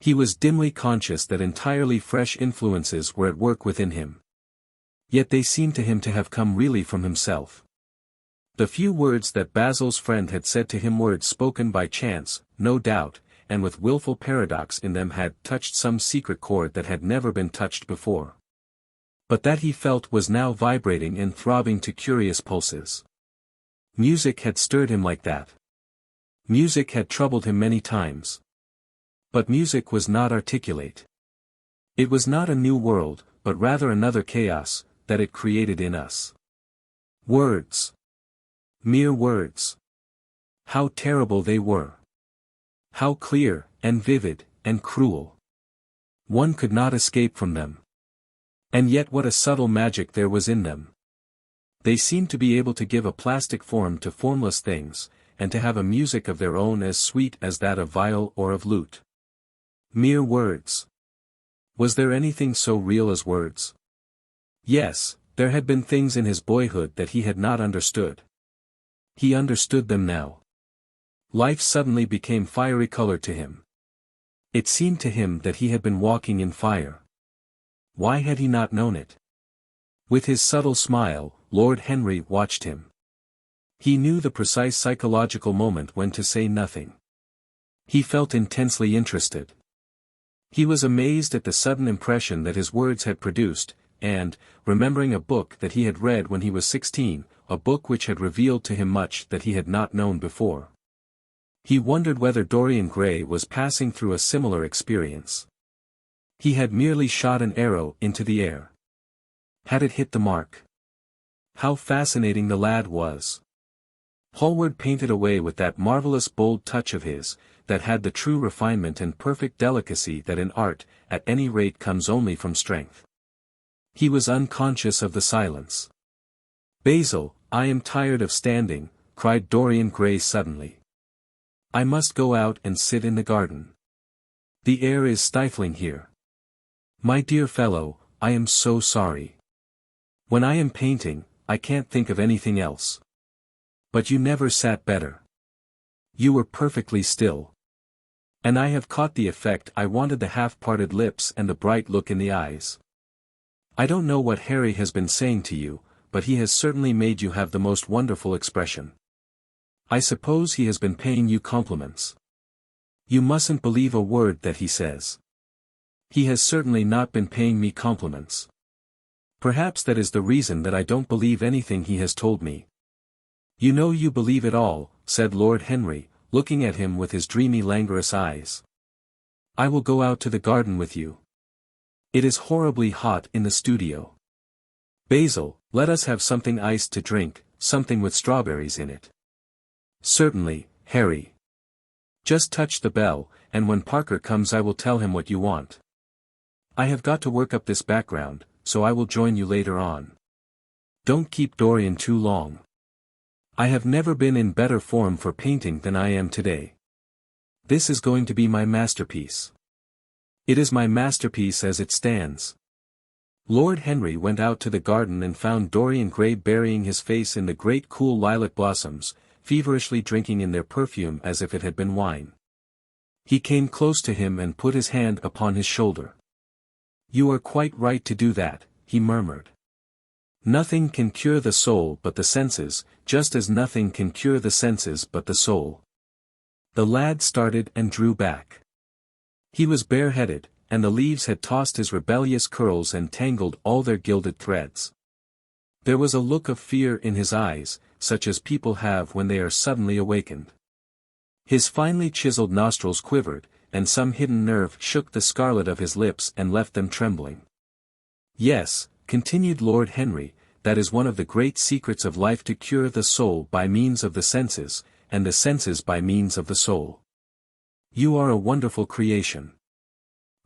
He was dimly conscious that entirely fresh influences were at work within him. Yet they seemed to him to have come really from himself. The few words that Basil's friend had said to him, words spoken by chance, no doubt, and with willful paradox in them, had touched some secret chord that had never been touched before. But that he felt was now vibrating and throbbing to curious pulses. Music had stirred him like that. Music had troubled him many times. But music was not articulate. It was not a new world, but rather another chaos, that it created in us. Words. Mere words. How terrible they were. How clear, and vivid, and cruel. One could not escape from them. And yet what a subtle magic there was in them. They seemed to be able to give a plastic form to formless things, and to have a music of their own as sweet as that of viol or of lute. Mere words. Was there anything so real as words? Yes, there had been things in his boyhood that he had not understood. He understood them now. Life suddenly became fiery-colored to him. It seemed to him that he had been walking in fire. Why had he not known it? With his subtle smile, Lord Henry watched him. He knew the precise psychological moment when to say nothing. He felt intensely interested. He was amazed at the sudden impression that his words had produced, and, remembering a book that he had read when he was 16, a book which had revealed to him much that he had not known before. He wondered whether Dorian Gray was passing through a similar experience. He had merely shot an arrow into the air. Had it hit the mark? How fascinating the lad was! Hallward painted away with that marvelous bold touch of his, that had the true refinement and perfect delicacy that in art, at any rate, comes only from strength. He was unconscious of the silence. "Basil, I am tired of standing," cried Dorian Gray suddenly. "I must go out and sit in the garden. The air is stifling here. My dear fellow, I am so sorry. When I am painting, I can't think of anything else. But you never sat better. You were perfectly still. And I have caught the effect I wanted, the half-parted lips and the bright look in the eyes. I don't know what Harry has been saying to you, but he has certainly made you have the most wonderful expression. I suppose he has been paying you compliments. You mustn't believe a word that he says. He has certainly not been paying me compliments. Perhaps that is the reason that I don't believe anything he has told me." "You know you believe it all," said Lord Henry, looking at him with his dreamy languorous eyes. "I will go out to the garden with you. It is horribly hot in the studio. Basil, let us have something iced to drink, something with strawberries in it." "Certainly, Harry. Just touch the bell, and when Parker comes I will tell him what you want. I have got to work up this background, so I will join you later on. Don't keep Dorian too long." I have never been in better form for painting than I am today. This is going to be my masterpiece. It is my masterpiece as it stands. Lord Henry went out to the garden and found Dorian Gray burying his face in the great cool lilac blossoms, feverishly drinking in their perfume as if it had been wine. He came close to him and put his hand upon his shoulder. "You are quite right to do that," he murmured. "Nothing can cure the soul but the senses, just as nothing can cure the senses but the soul." The lad started and drew back. He was bareheaded, and the leaves had tossed his rebellious curls and tangled all their gilded threads. There was a look of fear in his eyes, such as people have when they are suddenly awakened. His finely chiseled nostrils quivered, and some hidden nerve shook the scarlet of his lips and left them trembling. "Yes," continued Lord Henry, "that is one of the great secrets of life, to cure the soul by means of the senses, and the senses by means of the soul. You are a wonderful creation.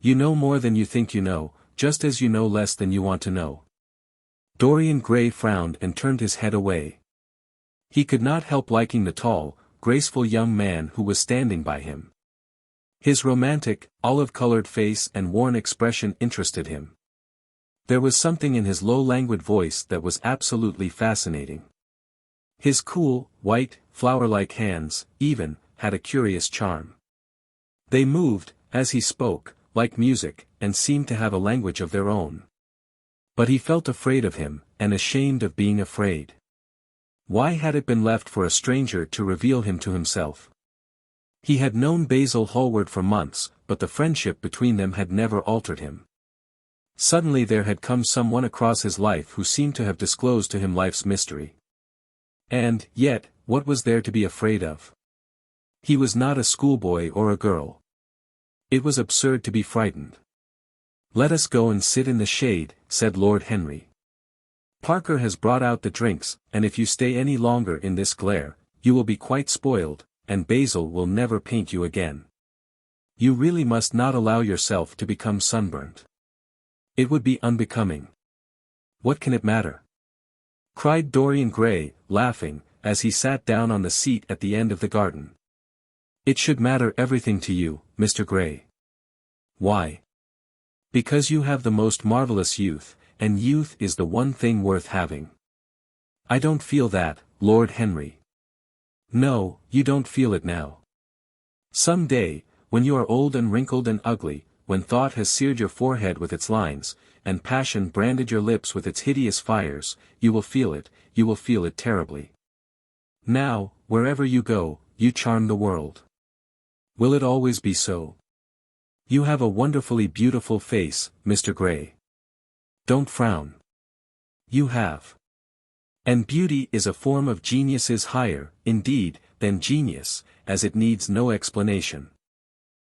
You know more than you think you know, just as you know less than you want to know." Dorian Gray frowned and turned his head away. He could not help liking the tall, graceful young man who was standing by him. His romantic, olive-colored face and worn expression interested him. There was something in his low languid voice that was absolutely fascinating. His cool, white, flower-like hands, even, had a curious charm. They moved, as he spoke, like music, and seemed to have a language of their own. But he felt afraid of him, and ashamed of being afraid. Why had it been left for a stranger to reveal him to himself? He had known Basil Hallward for months, but the friendship between them had never altered him. Suddenly there had come someone across his life who seemed to have disclosed to him life's mystery. And, yet, what was there to be afraid of? He was not a schoolboy or a girl. It was absurd to be frightened. "Let us go and sit in the shade," said Lord Henry. "Parker has brought out the drinks, and if you stay any longer in this glare, you will be quite spoiled, and Basil will never paint you again. You really must not allow yourself to become sunburnt. It would be unbecoming." "What can it matter?" cried Dorian Gray, laughing, as he sat down on the seat at the end of the garden. "It should matter everything to you, Mr. Gray." "Why?" "Because you have the most marvelous youth, and youth is the one thing worth having." "I don't feel that, Lord Henry." "No, you don't feel it now. Some day, when you are old and wrinkled and ugly, when thought has seared your forehead with its lines, and passion branded your lips with its hideous fires, you will feel it terribly. Now, wherever you go, you charm the world. Will it always be so? You have a wonderfully beautiful face, Mr. Gray. Don't frown. You have. And beauty is a form of genius, is higher, indeed, than genius, as it needs no explanation.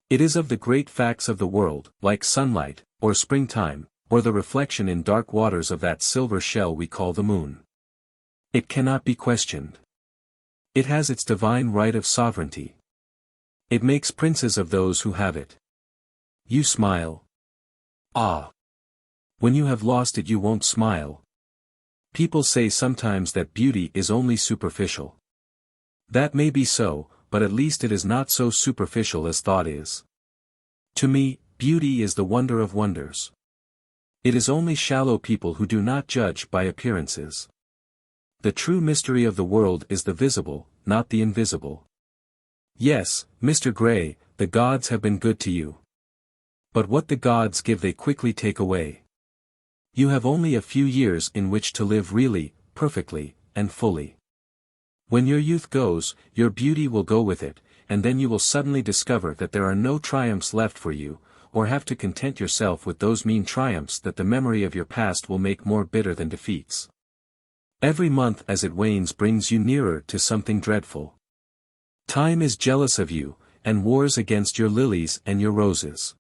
It is of the great facts of the world, like sunlight, or springtime, or the reflection in dark waters of that silver shell we call the moon. It cannot be questioned. It has its divine right of sovereignty. It makes princes of those who have it. You smile. Ah! When you have lost it you won't smile. People say sometimes that beauty is only superficial. That may be so, but at least it is not so superficial as thought is. To me, beauty is the wonder of wonders. It is only shallow people who do not judge by appearances. The true mystery of the world is the visible, not the invisible. Yes, Mr. Gray, the gods have been good to you. But what the gods give they quickly take away. You have only a few years in which to live really, perfectly, and fully. When your youth goes, your beauty will go with it, and then you will suddenly discover that there are no triumphs left for you, or have to content yourself with those mean triumphs that the memory of your past will make more bitter than defeats. Every month as it wanes brings you nearer to something dreadful. Time is jealous of you, and wars against your lilies and your roses.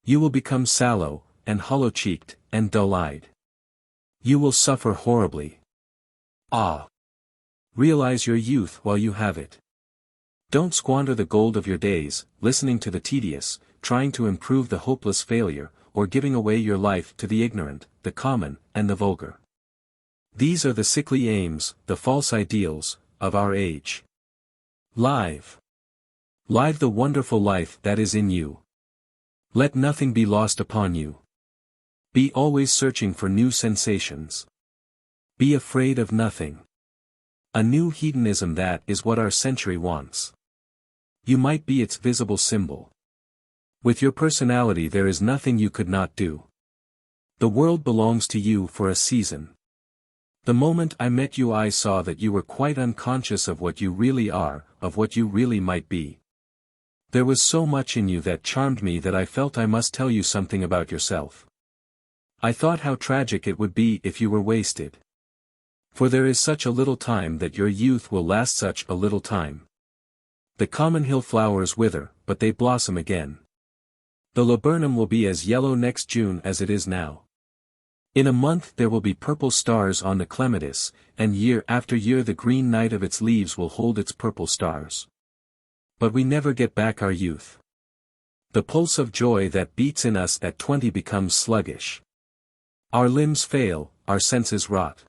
You will become sallow, and hollow-cheeked, and dull-eyed. You will suffer horribly. Ah! Realize your youth while you have it. Don't squander the gold of your days, listening to the tedious, trying to improve the hopeless failure, or giving away your life to the ignorant, the common, and the vulgar. These are the sickly aims, the false ideals, of our age. Live the wonderful life that is in you. Let nothing be lost upon you. Be always searching for new sensations. Be afraid of nothing. A new hedonism, that is what our century wants. You might be its visible symbol. With your personality there is nothing you could not do. The world belongs to you for a season. The moment I met you I saw that you were quite unconscious of what you really are, of what you really might be. There was so much in you that charmed me that I felt I must tell you something about yourself. I thought how tragic it would be if you were wasted. For there is such a little time that your youth will last, such a little time. The common hill flowers wither, but they blossom again. The laburnum will be as yellow next June as it is now. In a month there will be purple stars on the clematis, and year after year the green night of its leaves will hold its purple stars. But we never get back our youth. The pulse of joy that beats in us at 20 becomes sluggish. Our limbs fail, our senses rot.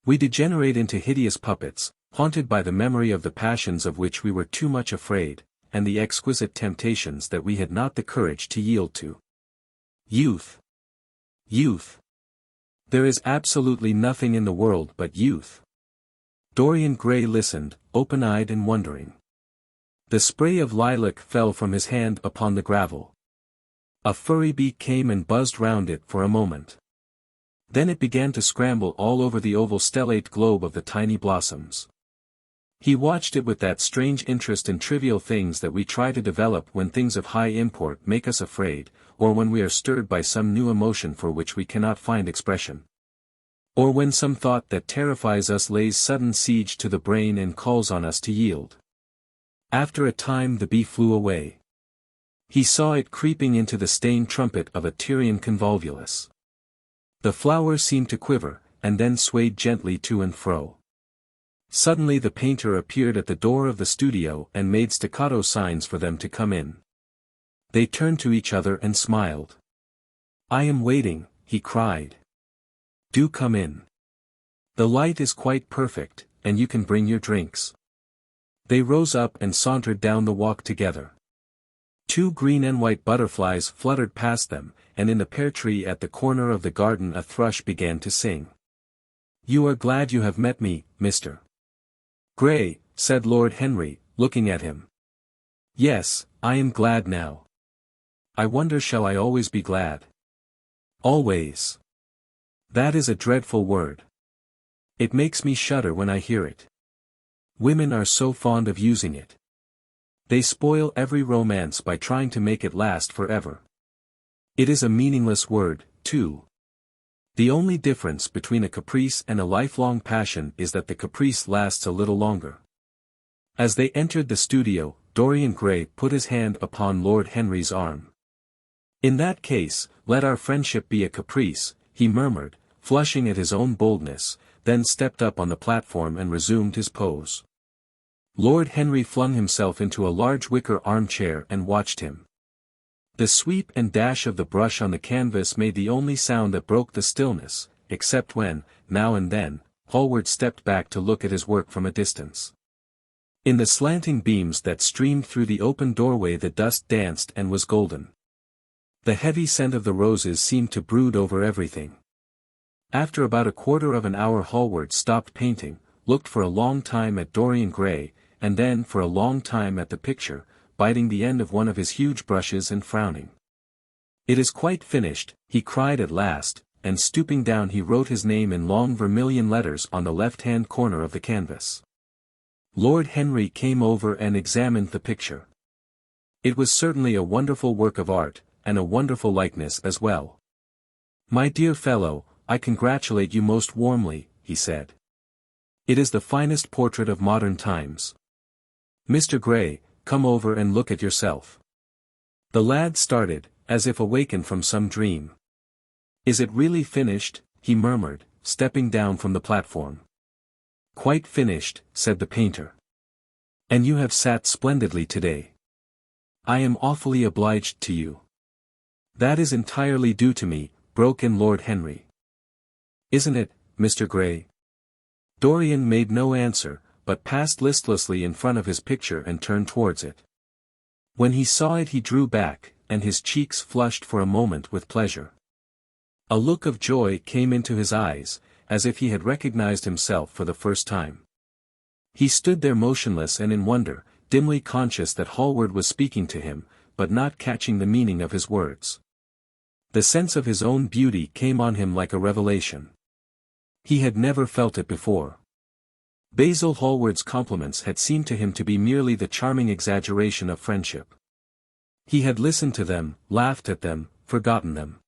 We degenerate into hideous puppets, haunted by the memory of the passions of which we were too much afraid, and the exquisite temptations that we had not the courage to yield to. Youth. Youth. There is absolutely nothing in the world but youth. Dorian Gray listened, open-eyed and wondering. The spray of lilac fell from his hand upon the gravel. A furry bee came and buzzed round it for a moment. Then it began to scramble all over the oval stellate globe of the tiny blossoms. He watched it with that strange interest in trivial things that we try to develop when things of high import make us afraid, or when we are stirred by some new emotion for which we cannot find expression. Or when some thought that terrifies us lays sudden siege to the brain and calls on us to yield. After a time the bee flew away. He saw it creeping into the stained trumpet of a Tyrian convolvulus. The flower seemed to quiver, and then swayed gently to and fro. Suddenly the painter appeared at the door of the studio and made staccato signs for them to come in. They turned to each other and smiled. "I am waiting," he cried. "Do come in. The light is quite perfect, and you can bring your drinks." They rose up and sauntered down the walk together. 2 green and white butterflies fluttered past them, and in the pear tree at the corner of the garden a thrush began to sing. "You are glad you have met me, Mr. Gray," said Lord Henry, looking at him. "Yes, I am glad now. I wonder, shall I always be glad?" "Always. That is a dreadful word. It makes me shudder when I hear it. Women are so fond of using it. They spoil every romance by trying to make it last forever. It is a meaningless word, too. The only difference between a caprice and a lifelong passion is that the caprice lasts a little longer." As they entered the studio, Dorian Gray put his hand upon Lord Henry's arm. "In that case, let our friendship be a caprice," he murmured, flushing at his own boldness, then stepped up on the platform and resumed his pose. Lord Henry flung himself into a large wicker armchair and watched him. The sweep and dash of the brush on the canvas made the only sound that broke the stillness, except when, now and then, Hallward stepped back to look at his work from a distance. In the slanting beams that streamed through the open doorway the dust danced and was golden. The heavy scent of the roses seemed to brood over everything. After about a quarter of an hour Hallward stopped painting, looked for a long time at Dorian Gray, and then for a long time at the picture, biting the end of one of his huge brushes and frowning. "It is quite finished," he cried at last, and stooping down he wrote his name in long vermilion letters on the left-hand corner of the canvas. Lord Henry came over and examined the picture. It was certainly a wonderful work of art, and a wonderful likeness as well. "My dear fellow, I congratulate you most warmly," he said. "It is the finest portrait of modern times. Mr. Gray, come over and look at yourself." The lad started, as if awakened from some dream. "Is it really finished?" he murmured, stepping down from the platform. "Quite finished," said the painter. "And you have sat splendidly today. I am awfully obliged to you." "That is entirely due to me," broke in Lord Henry. "Isn't it, Mr. Gray?" Dorian made no answer, but passed listlessly in front of his picture and turned towards it. When he saw it he drew back, and his cheeks flushed for a moment with pleasure. A look of joy came into his eyes, as if he had recognized himself for the first time. He stood there motionless and in wonder, dimly conscious that Hallward was speaking to him, but not catching the meaning of his words. The sense of his own beauty came on him like a revelation. He had never felt it before. Basil Hallward's compliments had seemed to him to be merely the charming exaggeration of friendship. He had listened to them, laughed at them, forgotten them.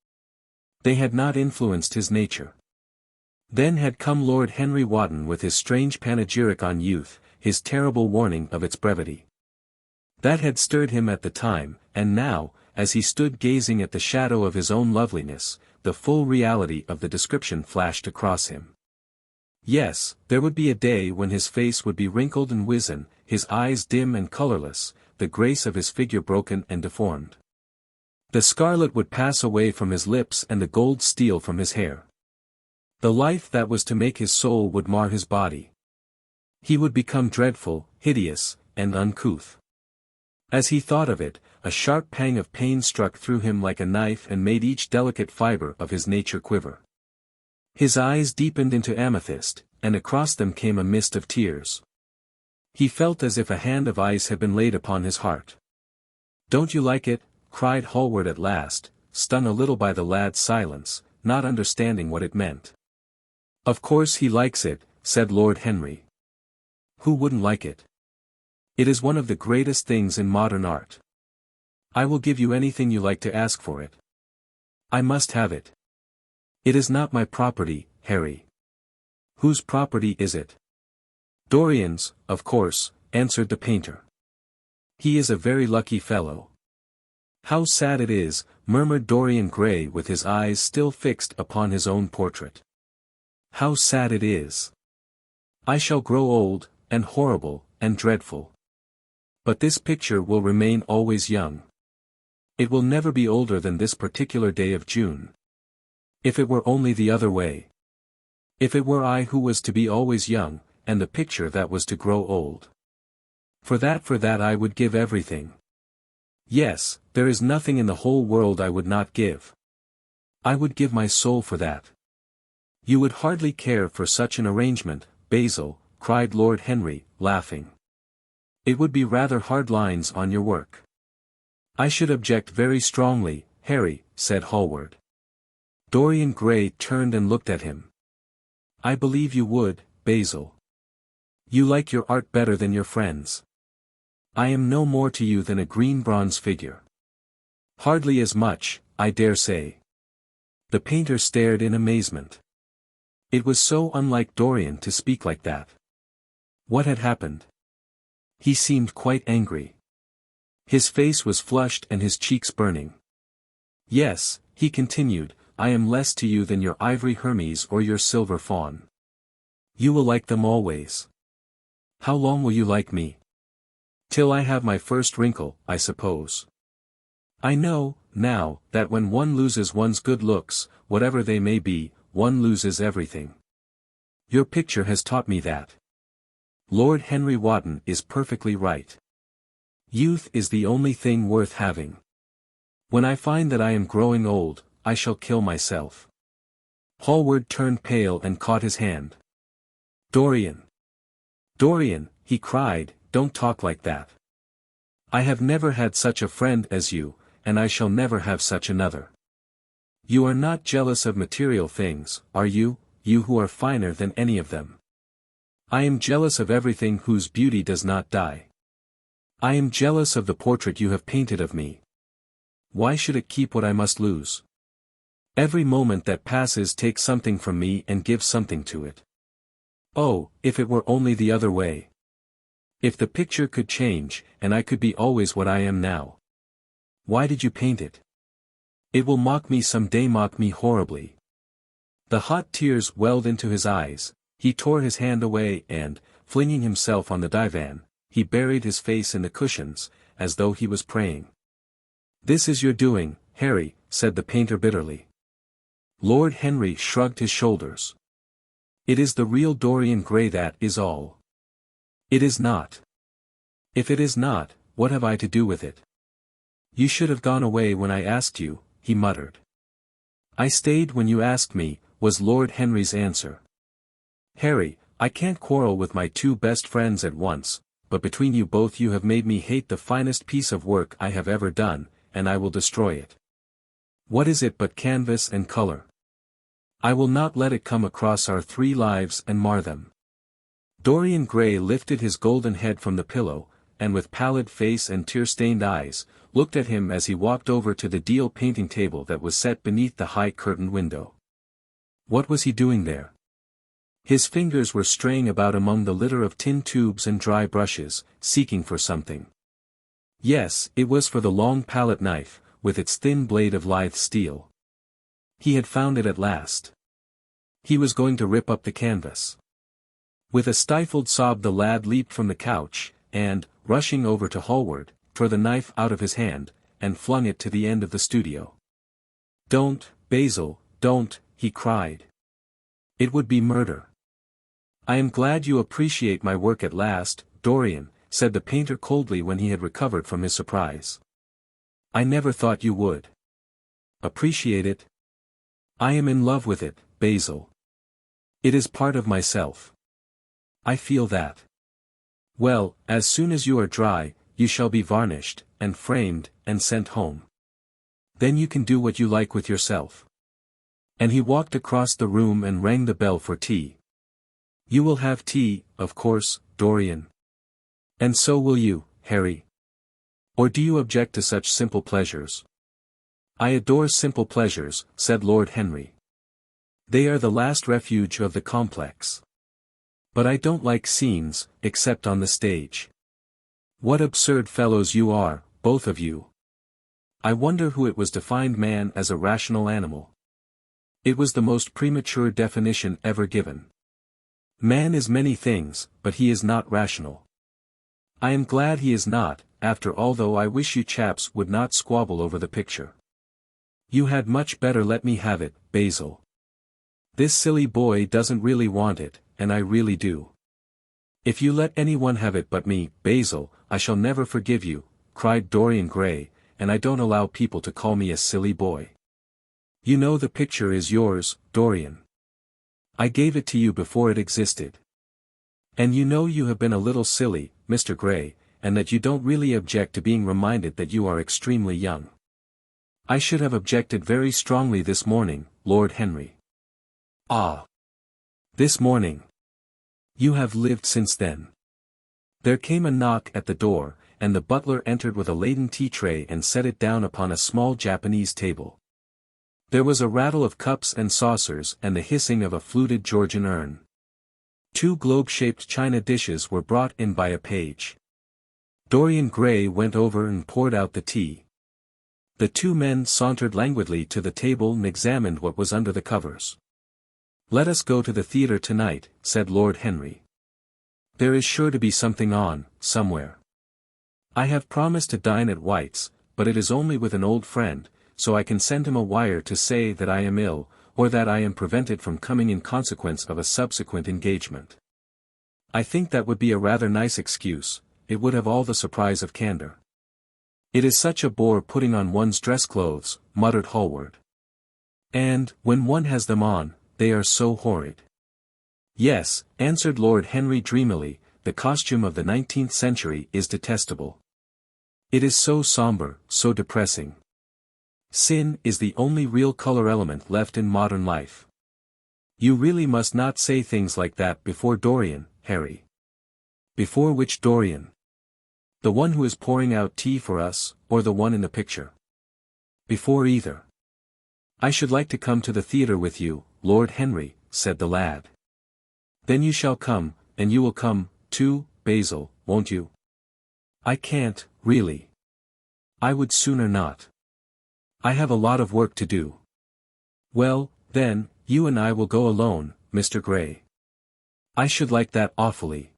They had not influenced his nature. Then had come Lord Henry Wotton with his strange panegyric on youth, his terrible warning of its brevity. That had stirred him at the time, and now, as he stood gazing at the shadow of his own loveliness, the full reality of the description flashed across him. Yes, there would be a day when his face would be wrinkled and wizen, his eyes dim and colorless, the grace of his figure broken and deformed. The scarlet would pass away from his lips and the gold steal from his hair. The life that was to make his soul would mar his body. He would become dreadful, hideous, and uncouth. As he thought of it, a sharp pang of pain struck through him like a knife and made each delicate fiber of his nature quiver. His eyes deepened into amethyst, and across them came a mist of tears. He felt as if a hand of ice had been laid upon his heart. "Don't you like it?" cried Hallward at last, stung a little by the lad's silence, not understanding what it meant. "Of course he likes it," said Lord Henry. "Who wouldn't like it? It is one of the greatest things in modern art. I will give you anything you like to ask for it. I must have it. It is not my property, Harry." "Whose property is it?" "Dorian's, of course," answered the painter. "He is a very lucky fellow." "How sad it is," murmured Dorian Gray with his eyes still fixed upon his own portrait. "How sad it is. I shall grow old, and horrible, and dreadful. But this picture will remain always young. It will never be older than this particular day of June. If it were only the other way. If it were I who was to be always young, and the picture that was to grow old. For that I would give everything. Yes, there is nothing in the whole world I would not give. I would give my soul for that." "You would hardly care for such an arrangement, Basil," cried Lord Henry, laughing. "It would be rather hard lines on your work." "I should object very strongly, Harry," said Hallward. Dorian Gray turned and looked at him. "I believe you would, Basil. You like your art better than your friends. I am no more to you than a green bronze figure." "Hardly as much, I dare say." The painter stared in amazement. It was so unlike Dorian to speak like that. What had happened? He seemed quite angry. His face was flushed and his cheeks burning. "Yes," he continued, "I am less to you than your ivory Hermes or your silver fawn. You will like them always. How long will you like me? Till I have my first wrinkle, I suppose. I know, now, that when one loses one's good looks, whatever they may be, one loses everything. Your picture has taught me that. Lord Henry Wotton is perfectly right. Youth is the only thing worth having. When I find that I am growing old, I shall kill myself." Hallward turned pale and caught his hand. "Dorian! Dorian," he cried, "don't talk like that. I have never had such a friend as you, and I shall never have such another. You are not jealous of material things, are you, you who are finer than any of them? I am jealous of everything whose beauty does not die. I am jealous of the portrait you have painted of me. Why should it keep what I must lose? Every moment that passes takes something from me and gives something to it. Oh, if it were only the other way! If the picture could change, and I could be always what I am now. Why did you paint it? It will mock me some day, mock me horribly." The hot tears welled into his eyes, he tore his hand away and, flinging himself on the divan, he buried his face in the cushions, as though he was praying. "This is your doing, Harry," said the painter bitterly. Lord Henry shrugged his shoulders. It is the real Dorian Gray, that is all. It is not. If it is not, what have I to do with it? You should have gone away when I asked you, he muttered. I stayed when you asked me, was Lord Henry's answer. Harry, I can't quarrel with my two best friends at once, but between you both you have made me hate the finest piece of work I have ever done, and I will destroy it. What is it but canvas and color? I will not let it come across our 3 lives and mar them. Dorian Gray lifted his golden head from the pillow, and with pallid face and tear-stained eyes, looked at him as he walked over to the deal painting table that was set beneath the high curtained window. What was he doing there? His fingers were straying about among the litter of tin tubes and dry brushes, seeking for something. Yes, it was for the long palette knife, with its thin blade of lithe steel. He had found it at last. He was going to rip up the canvas. With a stifled sob the lad leaped from the couch, and, rushing over to Hallward, tore the knife out of his hand, and flung it to the end of the studio. Don't, Basil, don't, he cried. It would be murder. I am glad you appreciate my work at last, Dorian, said the painter coldly when he had recovered from his surprise. I never thought you would. Appreciate it? I am in love with it, Basil. It is part of myself. I feel that. Well, as soon as you are dry, you shall be varnished, and framed, and sent home. Then you can do what you like with yourself. And he walked across the room and rang the bell for tea. You will have tea, of course, Dorian. And so will you, Harry. Or do you object to such simple pleasures? I adore simple pleasures, said Lord Henry. They are the last refuge of the complex. But I don't like scenes, except on the stage. What absurd fellows you are, both of you. I wonder who it was defined man as a rational animal. It was the most premature definition ever given. Man is many things, but he is not rational. I am glad he is not, after all, though I wish you chaps would not squabble over the picture. You had much better let me have it, Basil. This silly boy doesn't really want it, and I really do. If you let anyone have it but me, Basil, I shall never forgive you, cried Dorian Gray, and I don't allow people to call me a silly boy. You know the picture is yours, Dorian. I gave it to you before it existed. And you know you have been a little silly, Mr. Gray, and that you don't really object to being reminded that you are extremely young. I should have objected very strongly this morning, Lord Henry. Ah! This morning. You have lived since then. There came a knock at the door, and the butler entered with a laden tea tray and set it down upon a small Japanese table. There was a rattle of cups and saucers and the hissing of a fluted Georgian urn. 2 globe-shaped china dishes were brought in by a page. Dorian Gray went over and poured out the tea. The 2 men sauntered languidly to the table and examined what was under the covers. Let us go to the theatre tonight, said Lord Henry. There is sure to be something on, somewhere. I have promised to dine at White's, but it is only with an old friend, so I can send him a wire to say that I am ill, or that I am prevented from coming in consequence of a subsequent engagement. I think that would be a rather nice excuse, it would have all the surprise of candor. It is such a bore putting on one's dress clothes, muttered Hallward. And, when one has them on, they are so horrid. Yes, answered Lord Henry dreamily, the costume of the 19th century is detestable. It is so somber, so depressing. Sin is the only real color element left in modern life. You really must not say things like that before Dorian, Harry. Before which Dorian? The one who is pouring out tea for us, or the one in the picture? Before either. I should like to come to the theatre with you, Lord Henry, said the lad. Then you shall come, and you will come, too, Basil, won't you? I can't, really. I would sooner not. I have a lot of work to do. Well, then, you and I will go alone, Mr. Gray. I should like that awfully.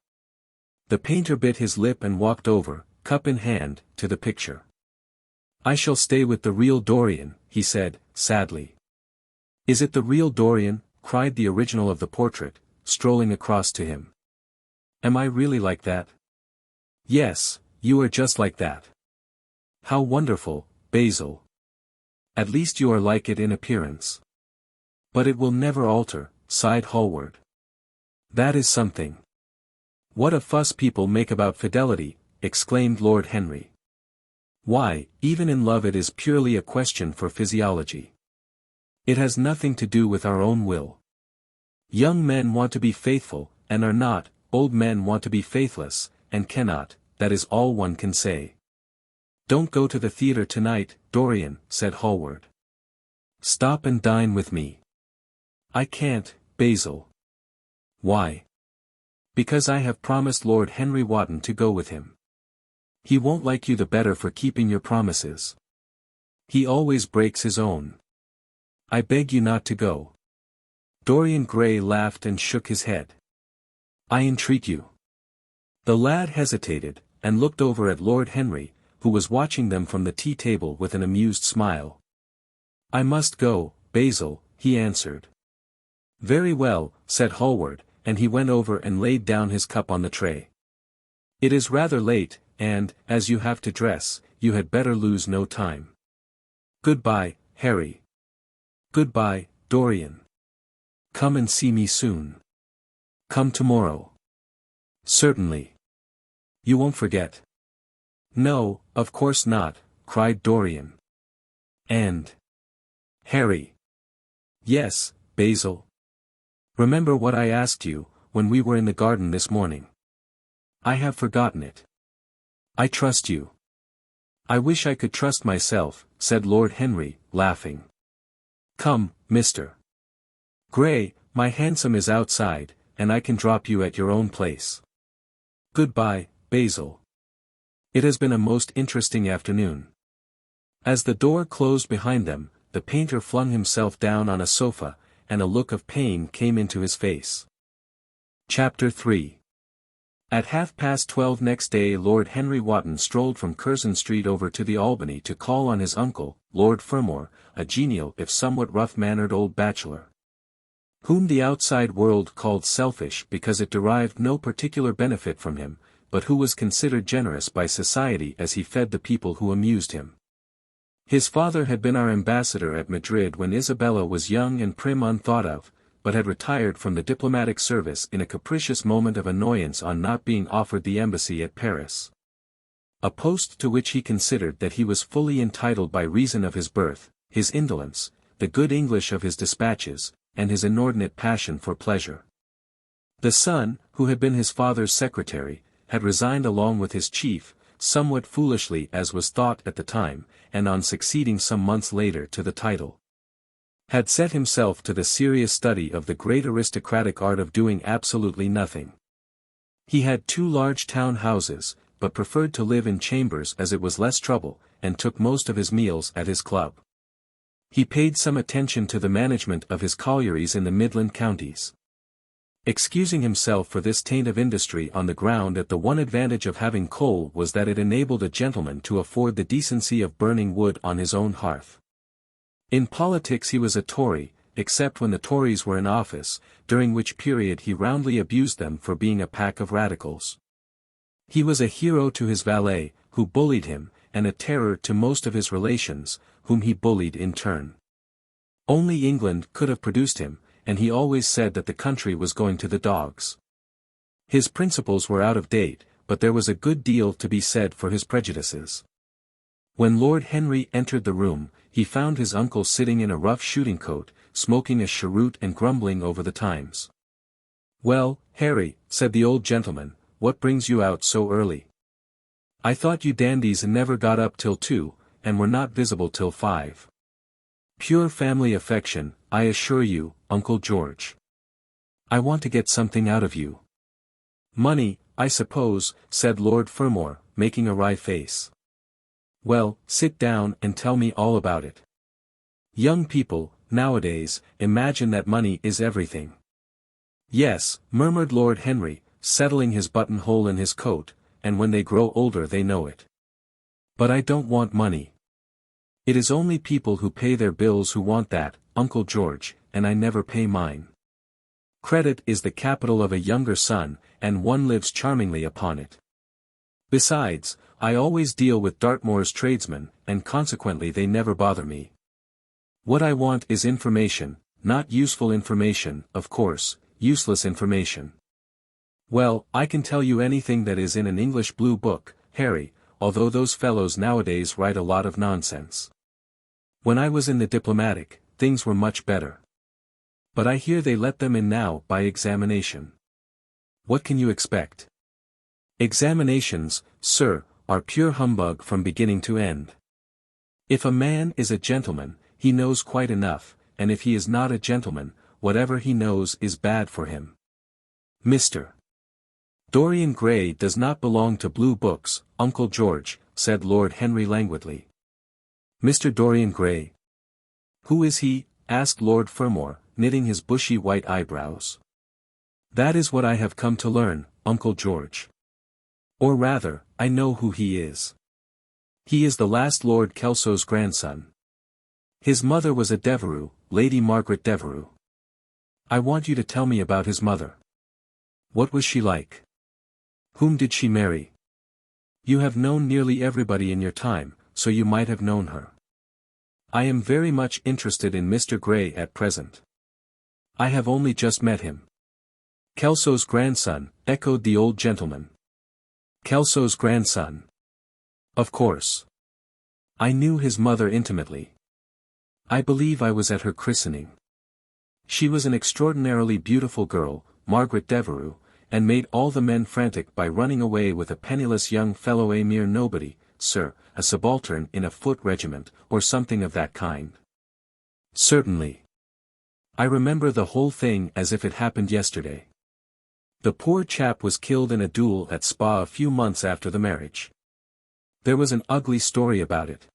The painter bit his lip and walked over, cup in hand, to the picture. I shall stay with the real Dorian, he said, sadly. Is it the real Dorian? Cried the original of the portrait, strolling across to him. Am I really like that? Yes, you are just like that. How wonderful, Basil. At least you are like it in appearance. But it will never alter, sighed Hallward. That is something. What a fuss people make about fidelity, exclaimed Lord Henry. Why, even in love it is purely a question for physiology. It has nothing to do with our own will. Young men want to be faithful, and are not, old men want to be faithless, and cannot, that is all one can say. Don't go to the theatre tonight, Dorian, said Hallward. Stop and dine with me. I can't, Basil. Why? Because I have promised Lord Henry Wotton to go with him. He won't like you the better for keeping your promises. He always breaks his own. I beg you not to go. Dorian Gray laughed and shook his head. I entreat you. The lad hesitated, and looked over at Lord Henry, who was watching them from the tea-table with an amused smile. I must go, Basil, he answered. Very well, said Hallward, and he went over and laid down his cup on the tray. It is rather late, and, as you have to dress, you had better lose no time. Goodbye, Harry. Goodbye, Dorian. Come and see me soon. Come tomorrow. Certainly. You won't forget. No, of course not, cried Dorian. And Harry. Yes, Basil. Remember what I asked you, when we were in the garden this morning. I have forgotten it. I trust you. I wish I could trust myself, said Lord Henry, laughing. Come, Mr. Gray, my hansom is outside, and I can drop you at your own place. Goodbye, Basil. It has been a most interesting afternoon. As the door closed behind them, the painter flung himself down on a sofa, and a look of pain came into his face. Chapter 3. At 12:30 next day Lord Henry Wotton strolled from Curzon Street over to the Albany to call on his uncle, Lord Fermor, a genial if somewhat rough-mannered old bachelor, whom the outside world called selfish because it derived no particular benefit from him, but who was considered generous by society as he fed the people who amused him. His father had been our ambassador at Madrid when Isabella was young and prim unthought of, but had retired from the diplomatic service in a capricious moment of annoyance on not being offered the embassy at Paris. A post to which he considered that he was fully entitled by reason of his birth, his indolence, the good English of his dispatches, and his inordinate passion for pleasure. The son, who had been his father's secretary, had resigned along with his chief, somewhat foolishly as was thought at the time, and on succeeding some months later to the title, had set himself to the serious study of the great aristocratic art of doing absolutely nothing. He had 2 large town houses, but preferred to live in chambers as it was less trouble, and took most of his meals at his club. He paid some attention to the management of his collieries in the Midland counties, excusing himself for this taint of industry on the ground that the one advantage of having coal was that it enabled a gentleman to afford the decency of burning wood on his own hearth. In politics he was a Tory, except when the Tories were in office, during which period he roundly abused them for being a pack of radicals. He was a hero to his valet, who bullied him, and a terror to most of his relations, whom he bullied in turn. Only England could have produced him, and he always said that the country was going to the dogs. His principles were out of date, but there was a good deal to be said for his prejudices. When Lord Henry entered the room, he found his uncle sitting in a rough shooting coat, smoking a cheroot and grumbling over the Times. Well, Harry, said the old gentleman, what brings you out so early? I thought you dandies never got up till 2, and were not visible till 5. Pure family affection, I assure you, Uncle George. I want to get something out of you. Money, I suppose, said Lord Fermor, making a wry face. Well, sit down and tell me all about it. Young people, nowadays, imagine that money is everything. Yes, murmured Lord Henry, settling his buttonhole in his coat, and when they grow older they know it. But I don't want money. It is only people who pay their bills who want that, Uncle George, and I never pay mine. Credit is the capital of a younger son, and one lives charmingly upon it. Besides, I always deal with Dartmoor's tradesmen, and consequently they never bother me. What I want is information, not useful information, of course, useless information. Well, I can tell you anything that is in an English blue book, Harry, although those fellows nowadays write a lot of nonsense. When I was in the diplomatic, things were much better. But I hear they let them in now by examination. What can you expect? Examinations, sir, are pure humbug from beginning to end. If a man is a gentleman, he knows quite enough, and if he is not a gentleman, whatever he knows is bad for him. Mr. Dorian Gray does not belong to blue books, Uncle George, said Lord Henry languidly. Mr. Dorian Gray? Who is he? Asked Lord Fermor, knitting his bushy white eyebrows. That is what I have come to learn, Uncle George. Or rather, I know who he is. He is the last Lord Kelso's grandson. His mother was a Devereux, Lady Margaret Devereux. I want you to tell me about his mother. What was she like? Whom did she marry? You have known nearly everybody in your time, so you might have known her. I am very much interested in Mr. Gray at present. I have only just met him. Kelso's grandson, echoed the old gentleman. Kelso's grandson. Of course. I knew his mother intimately. I believe I was at her christening. She was an extraordinarily beautiful girl, Margaret Devereux, and made all the men frantic by running away with a penniless young fellow, a mere nobody, sir, a subaltern in a foot regiment, or something of that kind. Certainly. I remember the whole thing as if it happened yesterday. The poor chap was killed in a duel at Spa a few months after the marriage. There was an ugly story about it.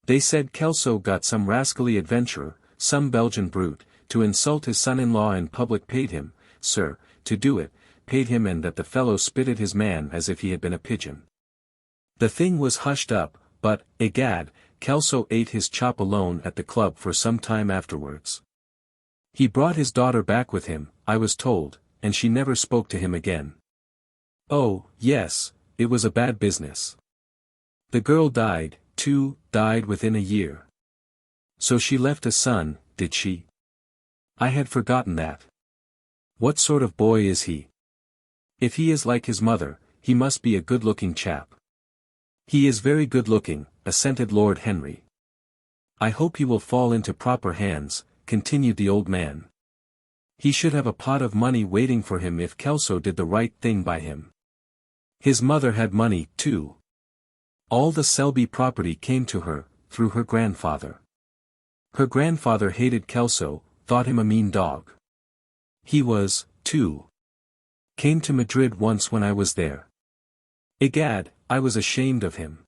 They said Kelso got some rascally adventurer, some Belgian brute, to insult his son-in-law in public, paid him, sir, to do it, paid him, and that the fellow spitted his man as if he had been a pigeon. The thing was hushed up, but, egad, Kelso ate his chop alone at the club for some time afterwards. He brought his daughter back with him, I was told, and she never spoke to him again. Oh, yes, it was a bad business. The girl died, too, died within a year. So she left a son, did she? I had forgotten that. What sort of boy is he? If he is like his mother, he must be a good-looking chap. He is very good-looking, assented Lord Henry. I hope he will fall into proper hands, continued the old man. He should have a pot of money waiting for him if Kelso did the right thing by him. His mother had money, too. All the Selby property came to her, through her grandfather. Her grandfather hated Kelso, thought him a mean dog. He was, too. Came to Madrid once when I was there. Egad, I was ashamed of him.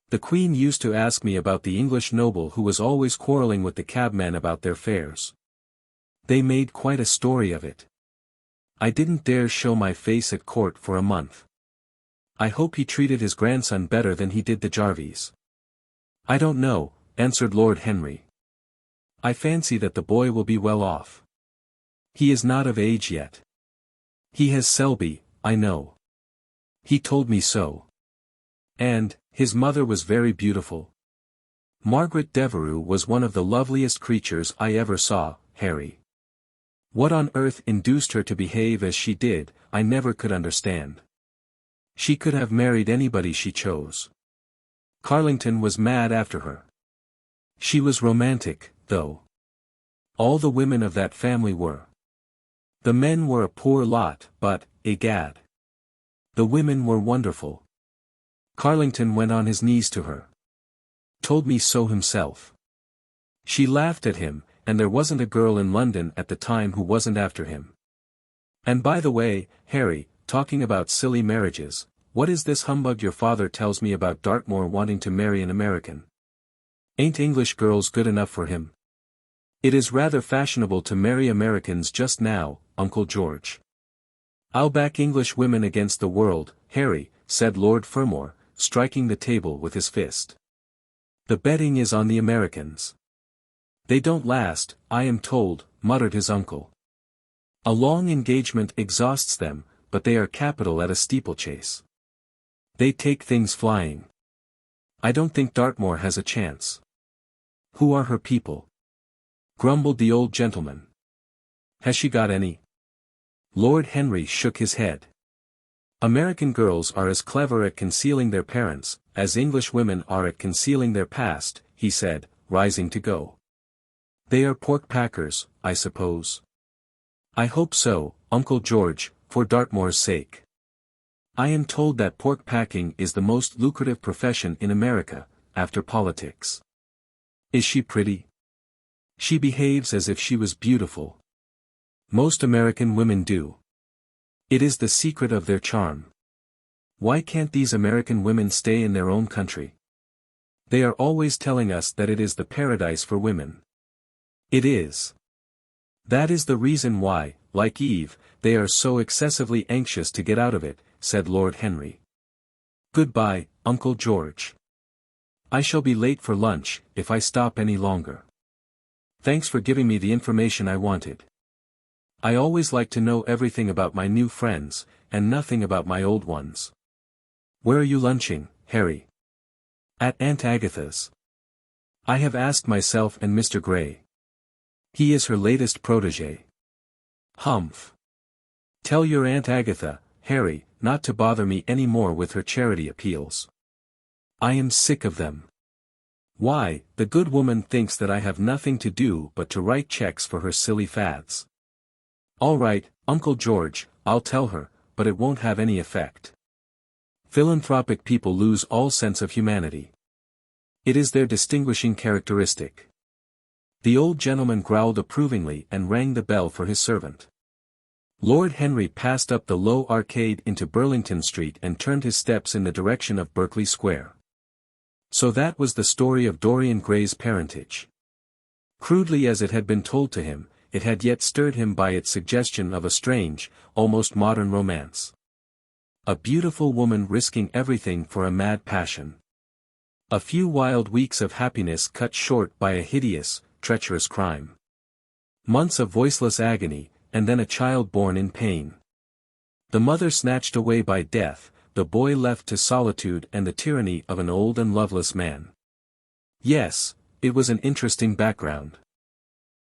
The Queen used to ask me about the English noble who was always quarrelling with the cabman about their fares. They made quite a story of it. I didn't dare show my face at court for a month. I hope he treated his grandson better than he did the Jarvies. I don't know, answered Lord Henry. I fancy that the boy will be well off. He is not of age yet. He has Selby, I know. He told me so. And, his mother was very beautiful. Margaret Devereux was one of the loveliest creatures I ever saw, Harry. What on earth induced her to behave as she did, I never could understand. She could have married anybody she chose. Carlington was mad after her. She was romantic, though. All the women of that family were. The men were a poor lot, but, egad. The women were wonderful. Carlington went on his knees to her. Told me so himself. She laughed at him, and there wasn't a girl in London at the time who wasn't after him. And by the way, Harry, talking about silly marriages, what is this humbug your father tells me about Dartmoor wanting to marry an American? Ain't English girls good enough for him? It is rather fashionable to marry Americans just now, Uncle George. I'll back English women against the world, Harry, said Lord Fermor, striking the table with his fist. The betting is on the Americans. They don't last, I am told, muttered his uncle. A long engagement exhausts them, but they are capital at a steeplechase. They take things flying. I don't think Dartmoor has a chance. Who are her people? Grumbled the old gentleman. Has she got any? Lord Henry shook his head. American girls are as clever at concealing their parents, as English women are at concealing their past, he said, rising to go. They are pork packers, I suppose. I hope so, Uncle George, for Dartmoor's sake. I am told that pork packing is the most lucrative profession in America, after politics. Is she pretty? She behaves as if she was beautiful. Most American women do. It is the secret of their charm. Why can't these American women stay in their own country? They are always telling us that it is the paradise for women. It is. That is the reason why, like Eve, they are so excessively anxious to get out of it, said Lord Henry. Goodbye, Uncle George. I shall be late for lunch, if I stop any longer. Thanks for giving me the information I wanted. I always like to know everything about my new friends, and nothing about my old ones. Where are you lunching, Harry? At Aunt Agatha's. I have asked myself and Mr. Gray. He is her latest protégé. Humph. Tell your Aunt Agatha, Harry, not to bother me any more with her charity appeals. I am sick of them. Why, the good woman thinks that I have nothing to do but to write checks for her silly fads. All right, Uncle George, I'll tell her, but it won't have any effect. Philanthropic people lose all sense of humanity. It is their distinguishing characteristic. The old gentleman growled approvingly and rang the bell for his servant. Lord Henry passed up the low arcade into Burlington Street and turned his steps in the direction of Berkeley Square. So that was the story of Dorian Gray's parentage. Crudely as it had been told to him, it had yet stirred him by its suggestion of a strange, almost modern romance. A beautiful woman risking everything for a mad passion. A few wild weeks of happiness cut short by a hideous, treacherous crime. Months of voiceless agony, and then a child born in pain. The mother snatched away by death, the boy left to solitude and the tyranny of an old and loveless man. Yes, it was an interesting background.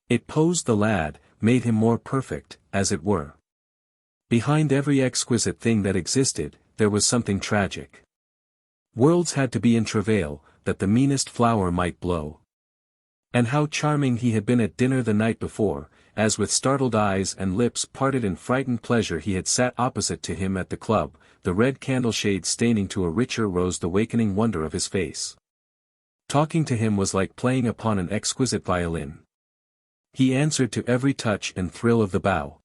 It posed the lad, made him more perfect, as it were. Behind every exquisite thing that existed, there was something tragic. Worlds had to be in travail, that the meanest flower might blow. And how charming he had been at dinner the night before, as with startled eyes and lips parted in frightened pleasure he had sat opposite to him at the club, the red candle shade staining to a richer rose the wakening wonder of his face. Talking to him was like playing upon an exquisite violin. He answered to every touch and thrill of the bow.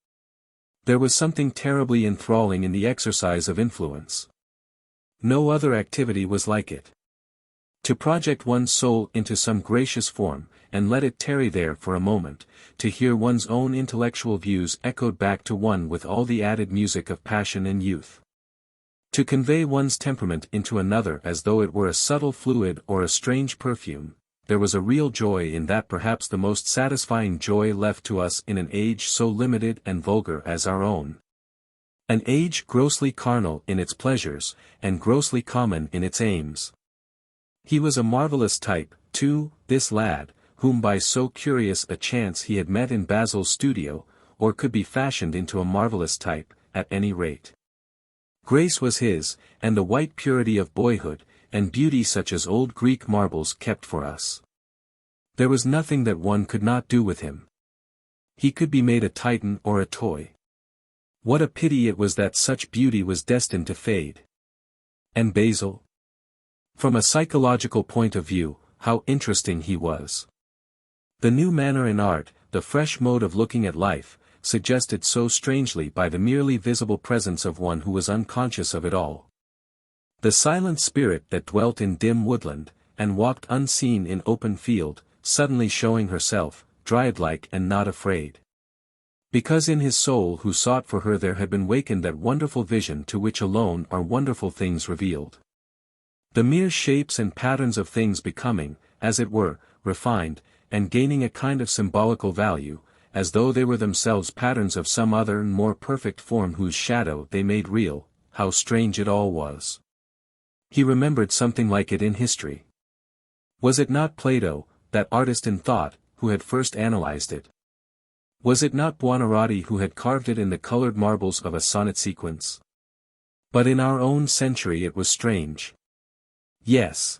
There was something terribly enthralling in the exercise of influence. No other activity was like it. To project one's soul into some gracious form, and let it tarry there for a moment, to hear one's own intellectual views echoed back to one with all the added music of passion and youth. To convey one's temperament into another as though it were a subtle fluid or a strange perfume, there was a real joy in that, perhaps the most satisfying joy left to us in an age so limited and vulgar as our own. An age grossly carnal in its pleasures, and grossly common in its aims. He was a marvelous type, too, this lad, whom by so curious a chance he had met in Basil's studio, or could be fashioned into a marvelous type, at any rate. Grace was his, and the white purity of boyhood, and beauty such as old Greek marbles kept for us. There was nothing that one could not do with him. He could be made a Titan or a toy. What a pity it was that such beauty was destined to fade. And Basil? From a psychological point of view, how interesting he was. The new manner in art, the fresh mode of looking at life, suggested so strangely by the merely visible presence of one who was unconscious of it all. The silent spirit that dwelt in dim woodland, and walked unseen in open field, suddenly showing herself, dryad-like and not afraid. Because in his soul who sought for her there had been wakened that wonderful vision to which alone are wonderful things revealed. The mere shapes and patterns of things becoming, as it were, refined, and gaining a kind of symbolical value, as though they were themselves patterns of some other and more perfect form whose shadow they made real. How strange it all was. He remembered something like it in history. Was it not Plato, that artist in thought, who had first analyzed it? Was it not Buonarroti who had carved it in the colored marbles of a sonnet sequence? But in our own century it was strange. Yes.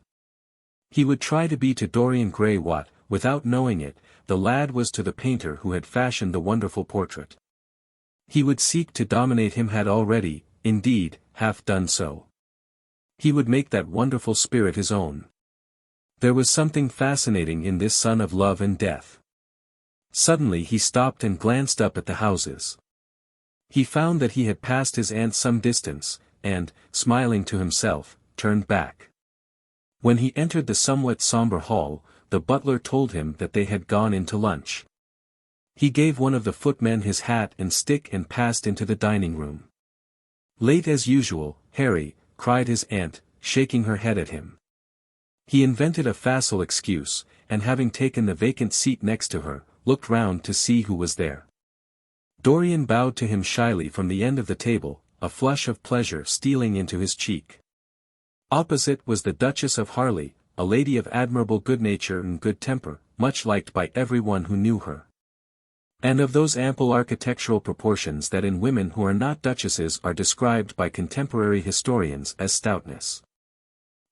He would try to be to Dorian Gray what, without knowing it, the lad was to the painter who had fashioned the wonderful portrait. He would seek to dominate him, had already, indeed, half done so. He would make that wonderful spirit his own. There was something fascinating in this son of love and death. Suddenly he stopped and glanced up at the houses. He found that he had passed his aunt some distance, and, smiling to himself, turned back. When he entered the somewhat somber hall, the butler told him that they had gone in to lunch. He gave one of the footmen his hat and stick and passed into the dining room. "Late as usual, Harry," cried his aunt, shaking her head at him. He invented a facile excuse, and having taken the vacant seat next to her, looked round to see who was there. Dorian bowed to him shyly from the end of the table, a flush of pleasure stealing into his cheek. Opposite was the Duchess of Harley, a lady of admirable good nature and good temper, much liked by everyone who knew her. And of those ample architectural proportions that in women who are not duchesses are described by contemporary historians as stoutness.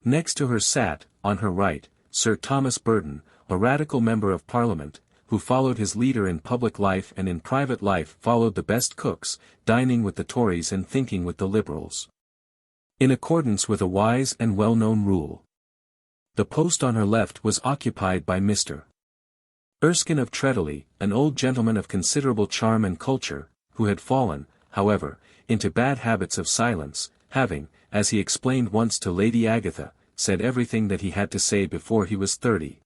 Next to her sat, on her right, Sir Thomas Burton, a radical member of Parliament, who followed his leader in public life and in private life followed the best cooks, dining with the Tories and thinking with the Liberals. In accordance with a wise and well-known rule. The post on her left was occupied by Mr. Erskine of Treadley, an old gentleman of considerable charm and culture, who had fallen, however, into bad habits of silence, having, as he explained once to Lady Agatha, said everything that he had to say before he was 30.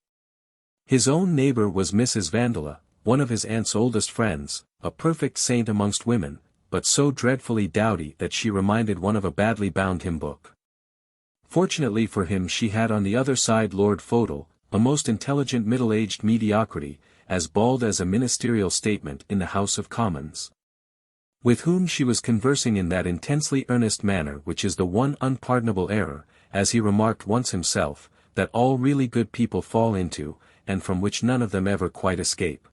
His own neighbour was Mrs. Vandeleur, one of his aunt's oldest friends, a perfect saint amongst women, but so dreadfully dowdy that she reminded one of a badly bound hymn book. Fortunately for him she had on the other side Lord Fodle, a most intelligent middle-aged mediocrity, as bald as a ministerial statement in the House of Commons. With whom she was conversing in that intensely earnest manner which is the one unpardonable error, as he remarked once himself, that all really good people fall into, and from which none of them ever quite escape.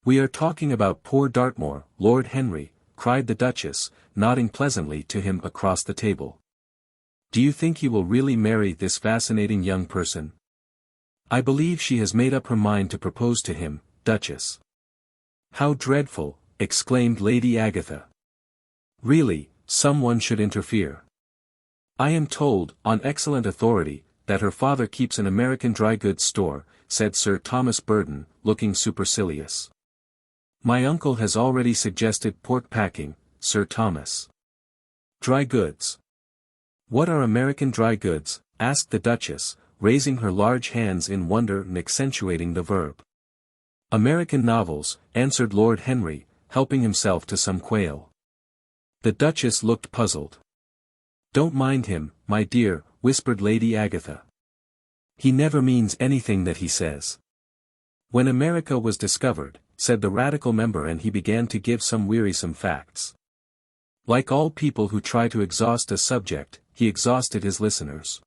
"We are talking about poor Dartmoor, Lord Henry," cried the Duchess, nodding pleasantly to him across the table. "Do you think he will really marry this fascinating young person?" "I believe she has made up her mind to propose to him, Duchess." "How dreadful!" exclaimed Lady Agatha. "Really, some one should interfere. I am told, on excellent authority, that her father keeps an American dry goods store," said Sir Thomas Burton, looking supercilious. "My uncle has already suggested pork packing, Sir Thomas." "Dry goods. What are American dry goods?" asked the Duchess, raising her large hands in wonder and accentuating the verb. "American novels," answered Lord Henry, helping himself to some quail. The Duchess looked puzzled. "Don't mind him, my dear," whispered Lady Agatha. "He never means anything that he says." "When America was discovered," said the radical member, and he began to give some wearisome facts. Like all people who try to exhaust a subject, he exhausted his listeners.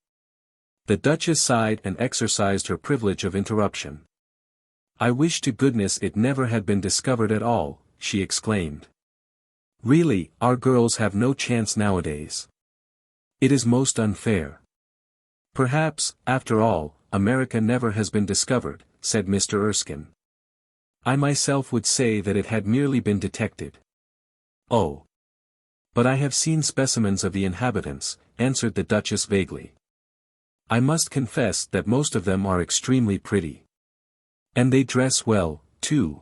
The Duchess sighed and exercised her privilege of interruption. "I wish to goodness it never had been discovered at all," she exclaimed. "Really, our girls have no chance nowadays. It is most unfair." "Perhaps, after all, America never has been discovered," said Mr. Erskine. "I myself would say that it had merely been detected." "Oh. But I have seen specimens of the inhabitants," answered the Duchess vaguely. "I must confess that most of them are extremely pretty. And they dress well, too.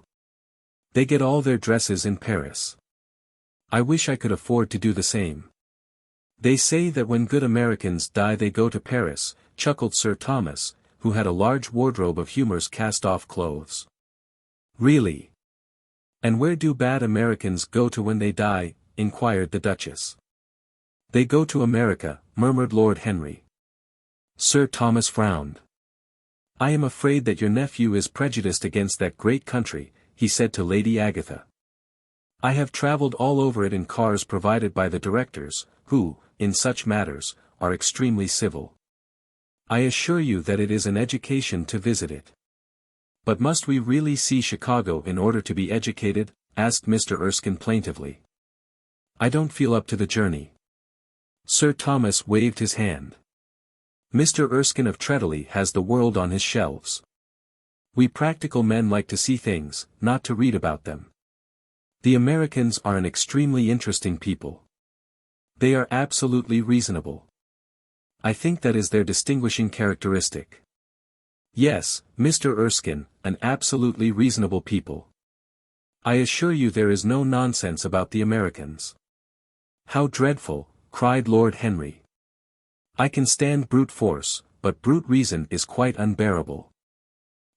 They get all their dresses in Paris. I wish I could afford to do the same." "They say that when good Americans die they go to Paris," chuckled Sir Thomas, who had a large wardrobe of Humour's cast-off clothes. "Really? And where do bad Americans go to when they die?" inquired the Duchess. "They go to America," murmured Lord Henry. Sir Thomas frowned. "I am afraid that your nephew is prejudiced against that great country," he said to Lady Agatha. I have travelled all over it in cars provided by the directors, who, in such matters, are extremely civil. I assure you that it is an education to visit it. But must we really see Chicago in order to be educated? Asked Mr. Erskine plaintively. I don't feel up to the journey. Sir Thomas waved his hand. Mr. Erskine of Treadley has the world on his shelves. We practical men like to see things, not to read about them. The Americans are an extremely interesting people. They are absolutely reasonable. I think that is their distinguishing characteristic. Yes, Mr. Erskine, an absolutely reasonable people. I assure you there is no nonsense about the Americans. How dreadful, cried Lord Henry. I can stand brute force, but brute reason is quite unbearable.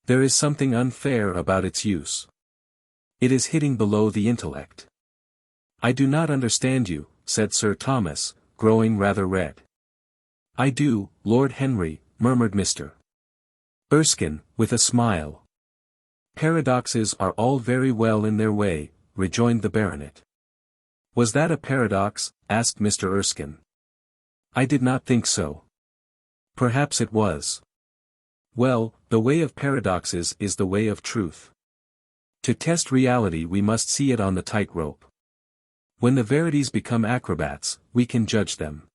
There is something unfair about its use. It is hitting below the intellect. I do not understand you, said Sir Thomas, growing rather red. I do, Lord Henry, murmured Mr. Erskine, with a smile. Paradoxes are all very well in their way, rejoined the baronet. Was that a paradox? Asked Mr. Erskine. I did not think so. Perhaps it was. Well, the way of paradoxes is the way of truth. To test reality we must see it on the tightrope. When the verities become acrobats, we can judge them.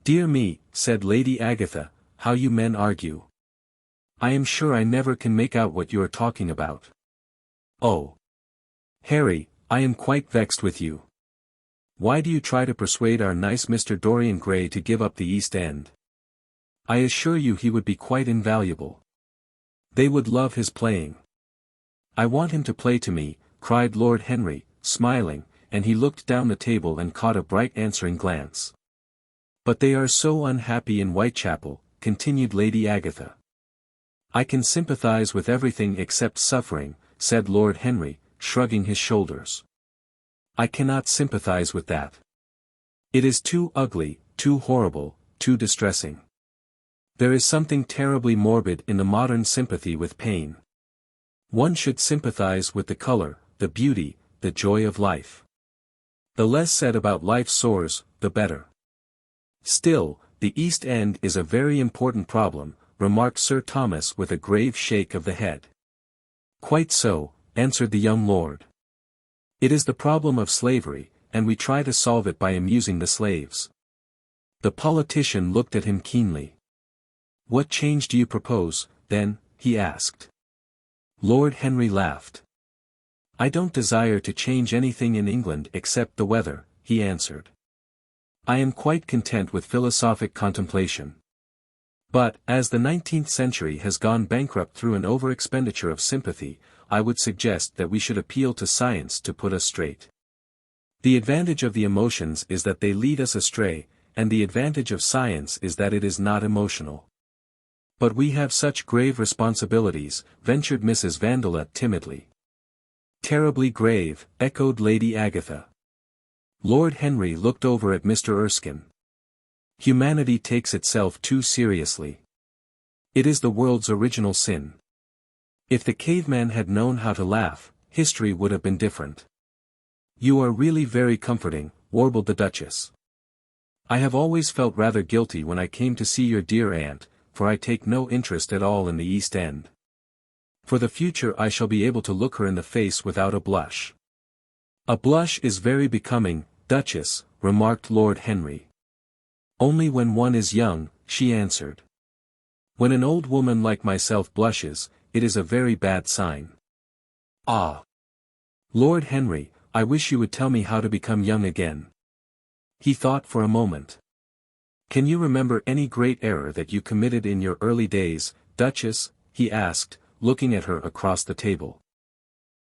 Dear me, said Lady Agatha, how you men argue. I am sure I never can make out what you are talking about. Oh. Harry, I am quite vexed with you. Why do you try to persuade our nice Mr. Dorian Gray to give up the East End? I assure you he would be quite invaluable. They would love his playing. I want him to play to me, cried Lord Henry, smiling, and he looked down the table and caught a bright answering glance. But they are so unhappy in Whitechapel, continued Lady Agatha. I can sympathize with everything except suffering, said Lord Henry, shrugging his shoulders. I cannot sympathize with that. It is too ugly, too horrible, too distressing. There is something terribly morbid in the modern sympathy with pain. One should sympathize with the color, the beauty, the joy of life. The less said about life's sores, the better. Still, the East End is a very important problem, remarked Sir Thomas with a grave shake of the head. Quite so, answered the young lord. It is the problem of slavery, and we try to solve it by amusing the slaves. The politician looked at him keenly. What change do you propose, then? He asked. Lord Henry laughed. I don't desire to change anything in England except the weather, he answered. I am quite content with philosophic contemplation. But, as the 19th century has gone bankrupt through an over-expenditure of sympathy, I would suggest that we should appeal to science to put us straight. The advantage of the emotions is that they lead us astray, and the advantage of science is that it is not emotional. But we have such grave responsibilities, ventured Mrs. Vandeleur timidly. Terribly grave, echoed Lady Agatha. Lord Henry looked over at Mr. Erskine. Humanity takes itself too seriously. It is the world's original sin. If the caveman had known how to laugh, history would have been different. You are really very comforting, warbled the Duchess. I have always felt rather guilty when I came to see your dear aunt, for I take no interest at all in the East End. For the future I shall be able to look her in the face without a blush. A blush is very becoming, Duchess, remarked Lord Henry. Only when one is young, she answered. When an old woman like myself blushes, it is a very bad sign. Ah! Lord Henry, I wish you would tell me how to become young again. He thought for a moment. Can you remember any great error that you committed in your early days, Duchess? He asked, looking at her across the table.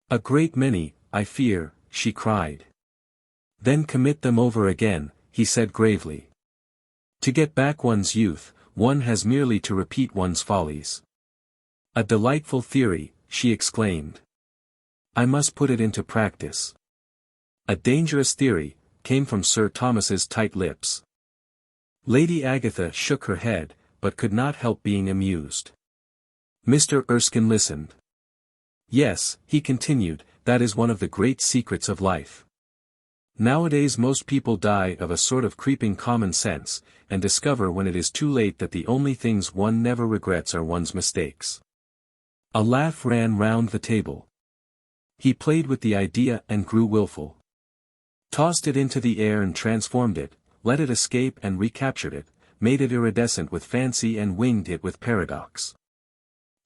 A great many, I fear, she cried. Then commit them over again, he said gravely. To get back one's youth, one has merely to repeat one's follies. A delightful theory, she exclaimed. I must put it into practice. A dangerous theory, came from Sir Thomas's tight lips. Lady Agatha shook her head, but could not help being amused. Mr. Erskine listened. Yes, he continued, that is one of the great secrets of life. Nowadays most people die of a sort of creeping common sense, and discover when it is too late that the only things one never regrets are one's mistakes. A laugh ran round the table. He played with the idea and grew willful. Tossed it into the air and transformed it, let it escape and recaptured it, made it iridescent with fancy and winged it with paradox.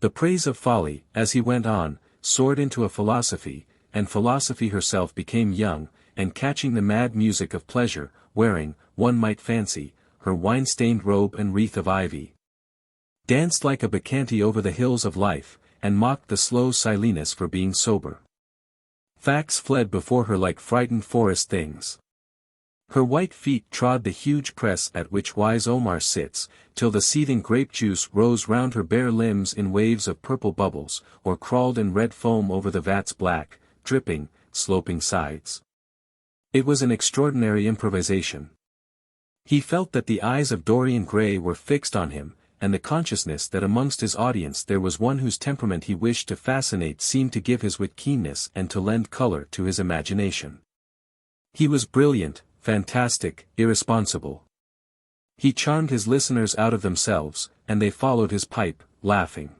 The praise of folly, as he went on, soared into a philosophy, and philosophy herself became young, and catching the mad music of pleasure, wearing, one might fancy, her wine-stained robe and wreath of ivy, danced like a bacchante over the hills of life, and mocked the slow Silenus for being sober. Facts fled before her like frightened forest things. Her white feet trod the huge press at which wise Omar sits, till the seething grape juice rose round her bare limbs in waves of purple bubbles, or crawled in red foam over the vat's black, dripping, sloping sides. It was an extraordinary improvisation. He felt that the eyes of Dorian Gray were fixed on him, and the consciousness that amongst his audience there was one whose temperament he wished to fascinate seemed to give his wit keenness and to lend color to his imagination. He was brilliant, fantastic, irresponsible. He charmed his listeners out of themselves, and they followed his pipe, laughing.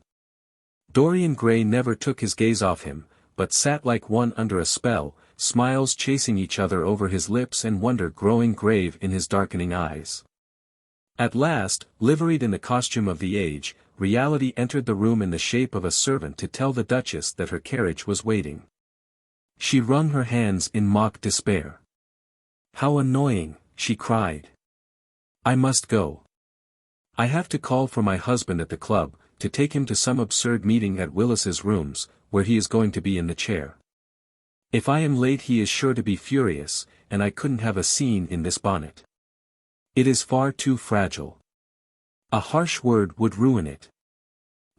Dorian Gray never took his gaze off him, but sat like one under a spell, smiles chasing each other over his lips and wonder growing grave in his darkening eyes. At last, liveried in the costume of the age, reality entered the room in the shape of a servant to tell the Duchess that her carriage was waiting. She wrung her hands in mock despair. "How annoying," she cried. "I must go. I have to call for my husband at the club, to take him to some absurd meeting at Willis's rooms, where he is going to be in the chair. If I am late he is sure to be furious, and I couldn't have a scene in this bonnet. It is far too fragile. A harsh word would ruin it.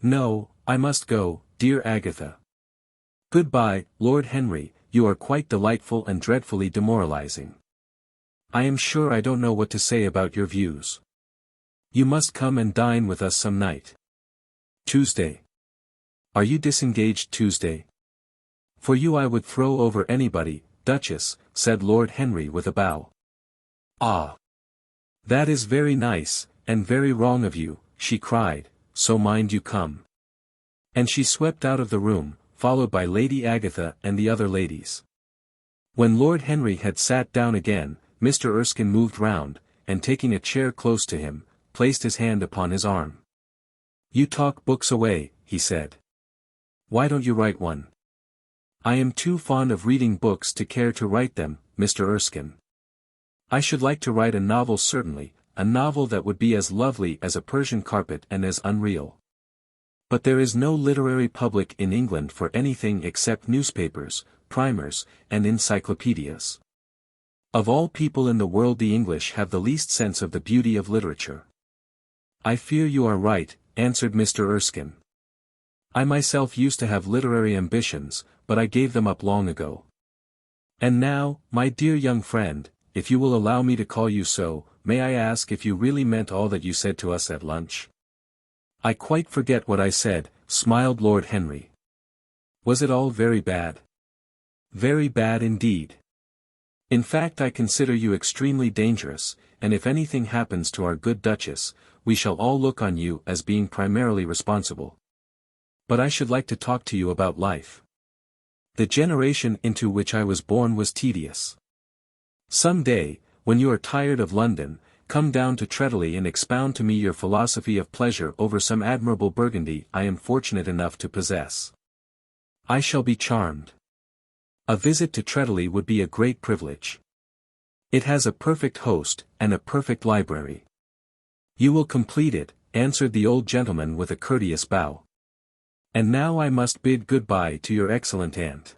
No, I must go, dear Agatha. Goodbye, Lord Henry, you are quite delightful and dreadfully demoralizing. I am sure I don't know what to say about your views. You must come and dine with us some night. Tuesday. Are you disengaged Tuesday? For you I would throw over anybody, Duchess, said Lord Henry with a bow. Ah! That is very nice, and very wrong of you, she cried, so mind you come. And she swept out of the room, followed by Lady Agatha and the other ladies. When Lord Henry had sat down again, Mr. Erskine moved round, and taking a chair close to him, placed his hand upon his arm. You talk books away, he said. Why don't you write one? I am too fond of reading books to care to write them, Mr. Erskine. I should like to write a novel certainly, a novel that would be as lovely as a Persian carpet and as unreal. But there is no literary public in England for anything except newspapers, primers, and encyclopedias. Of all people in the world the English have the least sense of the beauty of literature. I fear you are right, answered Mr. Erskine. I myself used to have literary ambitions, but I gave them up long ago. And now, my dear young friend, if you will allow me to call you so, may I ask if you really meant all that you said to us at lunch? I quite forget what I said, smiled Lord Henry. Was it all very bad? Very bad indeed. In fact I consider you extremely dangerous, and if anything happens to our good Duchess, we shall all look on you as being primarily responsible. But I should like to talk to you about life. The generation into which I was born was tedious. Some day, when you are tired of London, come down to Treadley and expound to me your philosophy of pleasure over some admirable Burgundy I am fortunate enough to possess. I shall be charmed. A visit to Treadley would be a great privilege. It has a perfect host, and a perfect library. You will complete it, answered the old gentleman with a courteous bow. And now I must bid good-bye to your excellent aunt.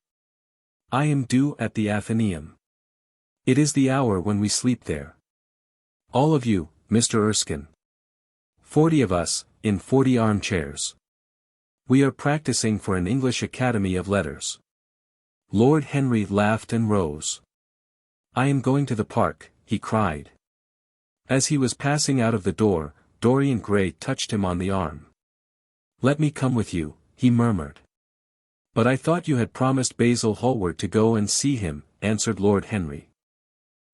I am due at the Athenaeum. It is the hour when we sleep there. All of you, Mr. Erskine. 40 of us, in 40 armchairs. We are practicing for an English Academy of Letters. Lord Henry laughed and rose. I am going to the park, he cried. As he was passing out of the door, Dorian Gray touched him on the arm. Let me come with you, he murmured. But I thought you had promised Basil Hallward to go and see him, answered Lord Henry.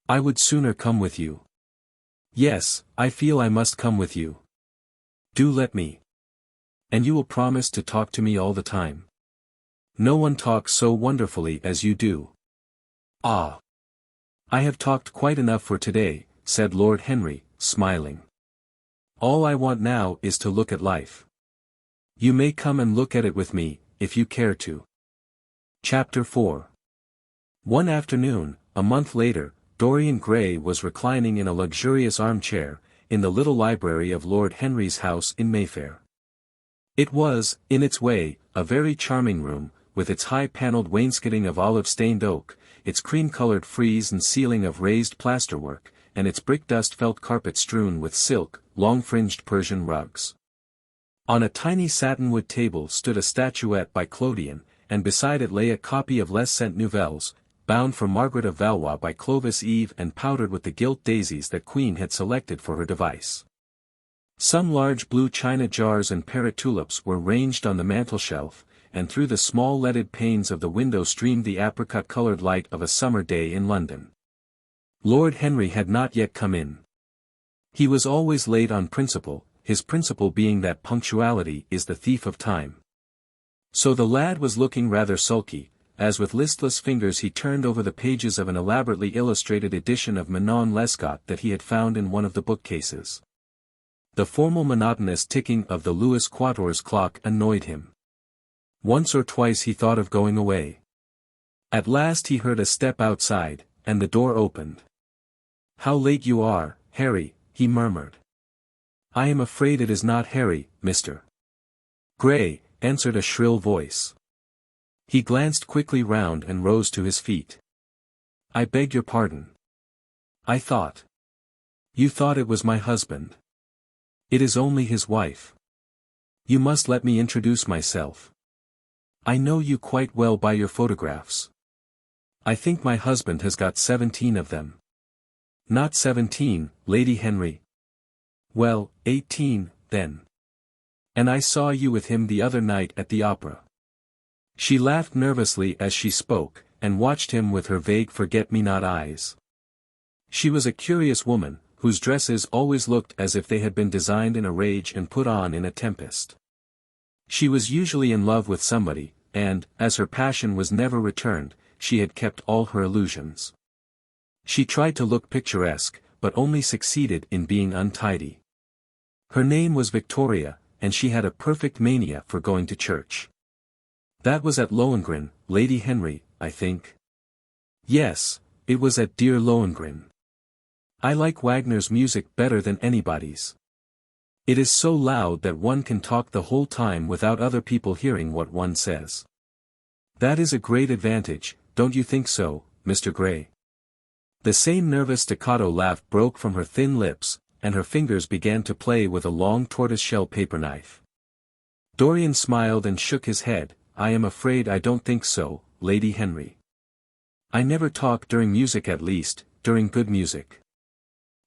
I would sooner come with you. Yes, I feel I must come with you. Do let me. And you will promise to talk to me all the time. No one talks so wonderfully as you do. Ah. I have talked quite enough for today, said Lord Henry, smiling. All I want now is to look at life. You may come and look at it with me, if you care to. Chapter 4. One afternoon, a month later, Dorian Gray was reclining in a luxurious armchair, in the little library of Lord Henry's house in Mayfair. It was, in its way, a very charming room, with its high-panelled wainscoting of olive-stained oak, its cream-coloured frieze and ceiling of raised plasterwork, and its brick-dust felt carpet strewn with silk, long-fringed Persian rugs. On a tiny satinwood table stood a statuette by Clodion, and beside it lay a copy of Les Cent Nouvelles, bound for Margaret of Valois by Clovis Eve and powdered with the gilt daisies that Queen had selected for her device. Some large blue china jars and parrot tulips were ranged on the mantelshelf, and through the small leaded panes of the window streamed the apricot-coloured light of a summer day in London. Lord Henry had not yet come in. He was always late on principle, his principle being that punctuality is the thief of time. So the lad was looking rather sulky, as with listless fingers he turned over the pages of an elaborately illustrated edition of Manon Lescaut that he had found in one of the bookcases. The formal monotonous ticking of the Louis Quatorze clock annoyed him. Once or twice he thought of going away. At last he heard a step outside, and the door opened. "How late you are, Harry," he murmured. "I am afraid it is not Harry, Mr. Gray," answered a shrill voice. He glanced quickly round and rose to his feet. "I beg your pardon. I thought. You thought it was my husband. It is only his wife. You must let me introduce myself. I know you quite well by your photographs. I think my husband has got 17 of them." "Not 17, Lady Henry." "Well, 18, then. And I saw you with him the other night at the opera." She laughed nervously as she spoke, and watched him with her vague forget-me-not eyes. She was a curious woman, whose dresses always looked as if they had been designed in a rage and put on in a tempest. She was usually in love with somebody, and, as her passion was never returned, she had kept all her illusions. She tried to look picturesque, but only succeeded in being untidy. Her name was Victoria, and she had a perfect mania for going to church. That was at Lohengrin, Lady Henry, I think. Yes, it was at dear Lohengrin. I like Wagner's music better than anybody's. It is so loud that one can talk the whole time without other people hearing what one says. That is a great advantage, don't you think so, Mr. Gray? The same nervous staccato laugh broke from her thin lips, and her fingers began to play with a long tortoise-shell paper knife. Dorian smiled and shook his head. "I am afraid I don't think so, Lady Henry. I never talk during music, at least, during good music.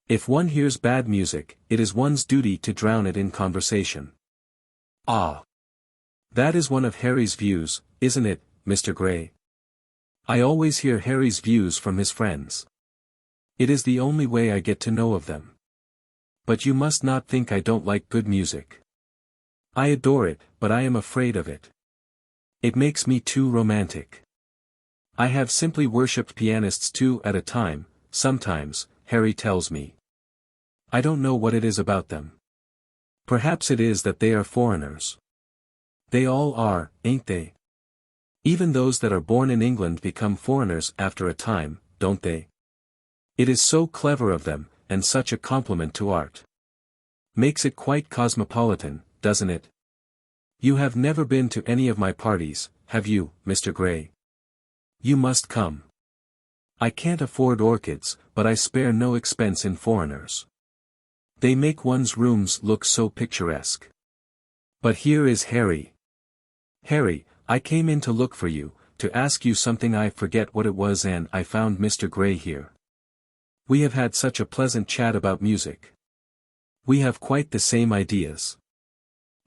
If one hears bad music, it is one's duty to drown it in conversation." "Ah. That is one of Harry's views, isn't it, Mr. Gray? I always hear Harry's views from his friends. It is the only way I get to know of them. But you must not think I don't like good music. I adore it, but I am afraid of it. It makes me too romantic. I have simply worshipped pianists 2 at a time, sometimes, Harry tells me. I don't know what it is about them. Perhaps it is that they are foreigners. They all are, ain't they? Even those that are born in England become foreigners after a time, don't they? It is so clever of them, and such a compliment to art. Makes it quite cosmopolitan, doesn't it? You have never been to any of my parties, have you, Mr. Gray? You must come. I can't afford orchids, but I spare no expense in foreigners. They make one's rooms look so picturesque. But here is Harry. Harry, I came in to look for you, to ask you something. I forget what it was, and I found Mr. Gray here. We have had such a pleasant chat about music. We have quite the same ideas.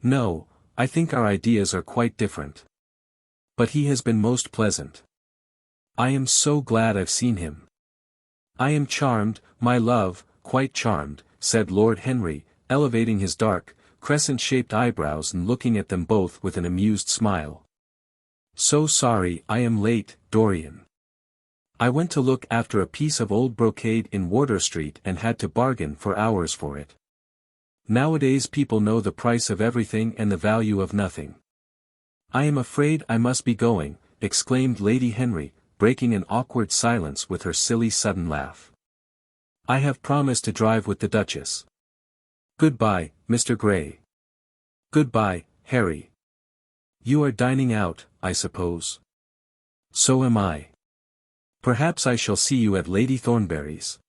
No, I think our ideas are quite different. But he has been most pleasant. I am so glad I've seen him. I am charmed, my love, quite charmed, said Lord Henry, elevating his dark, crescent-shaped eyebrows and looking at them both with an amused smile. So sorry I am late, Dorian. I went to look after a piece of old brocade in Wardour Street and had to bargain for hours for it. Nowadays people know the price of everything and the value of nothing. I am afraid I must be going, exclaimed Lady Henry, breaking an awkward silence with her silly sudden laugh. I have promised to drive with the Duchess. Goodbye, Mr. Gray. Goodbye, Harry. You are dining out, I suppose. So am I. Perhaps I shall see you at Lady Thornberry's.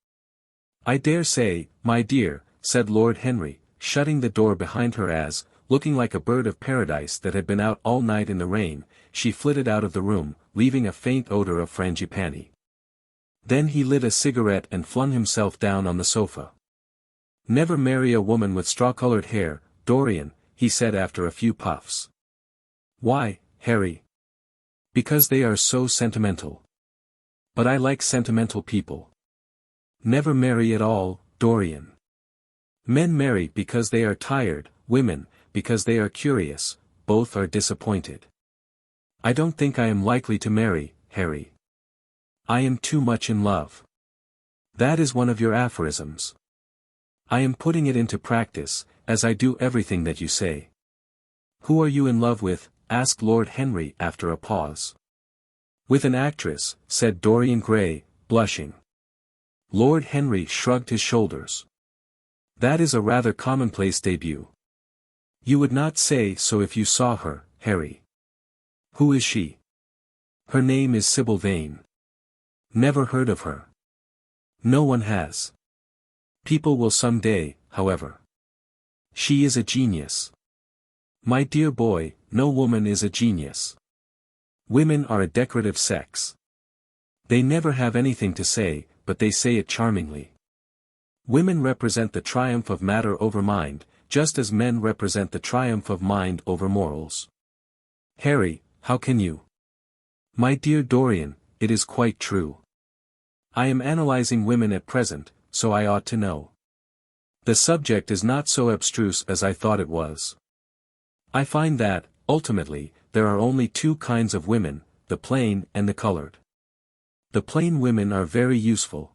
I dare say, my dear, said Lord Henry, shutting the door behind her as, looking like a bird of paradise that had been out all night in the rain, she flitted out of the room, leaving a faint odor of frangipani. Then he lit a cigarette and flung himself down on the sofa. Never marry a woman with straw-colored hair, Dorian, he said after a few puffs. Why, Harry? Because they are so sentimental. But I like sentimental people. Never marry at all, Dorian. Men marry because they are tired, women, because they are curious, both are disappointed. I don't think I am likely to marry, Harry. I am too much in love. That is one of your aphorisms. I am putting it into practice, as I do everything that you say. Who are you in love with? Asked Lord Henry after a pause. With an actress, said Dorian Gray, blushing. Lord Henry shrugged his shoulders. That is a rather commonplace debut. You would not say so if you saw her, Harry. Who is she? Her name is Sybil Vane. Never heard of her. No one has. People will some day, however. She is a genius. My dear boy, no woman is a genius. Women are a decorative sex. They never have anything to say, but they say it charmingly. Women represent the triumph of matter over mind, just as men represent the triumph of mind over morals. Harry, how can you? My dear Dorian, it is quite true. I am analyzing women at present, so I ought to know. The subject is not so abstruse as I thought it was. I find that, ultimately, there are only two kinds of women, the plain and the colored. The plain women are very useful.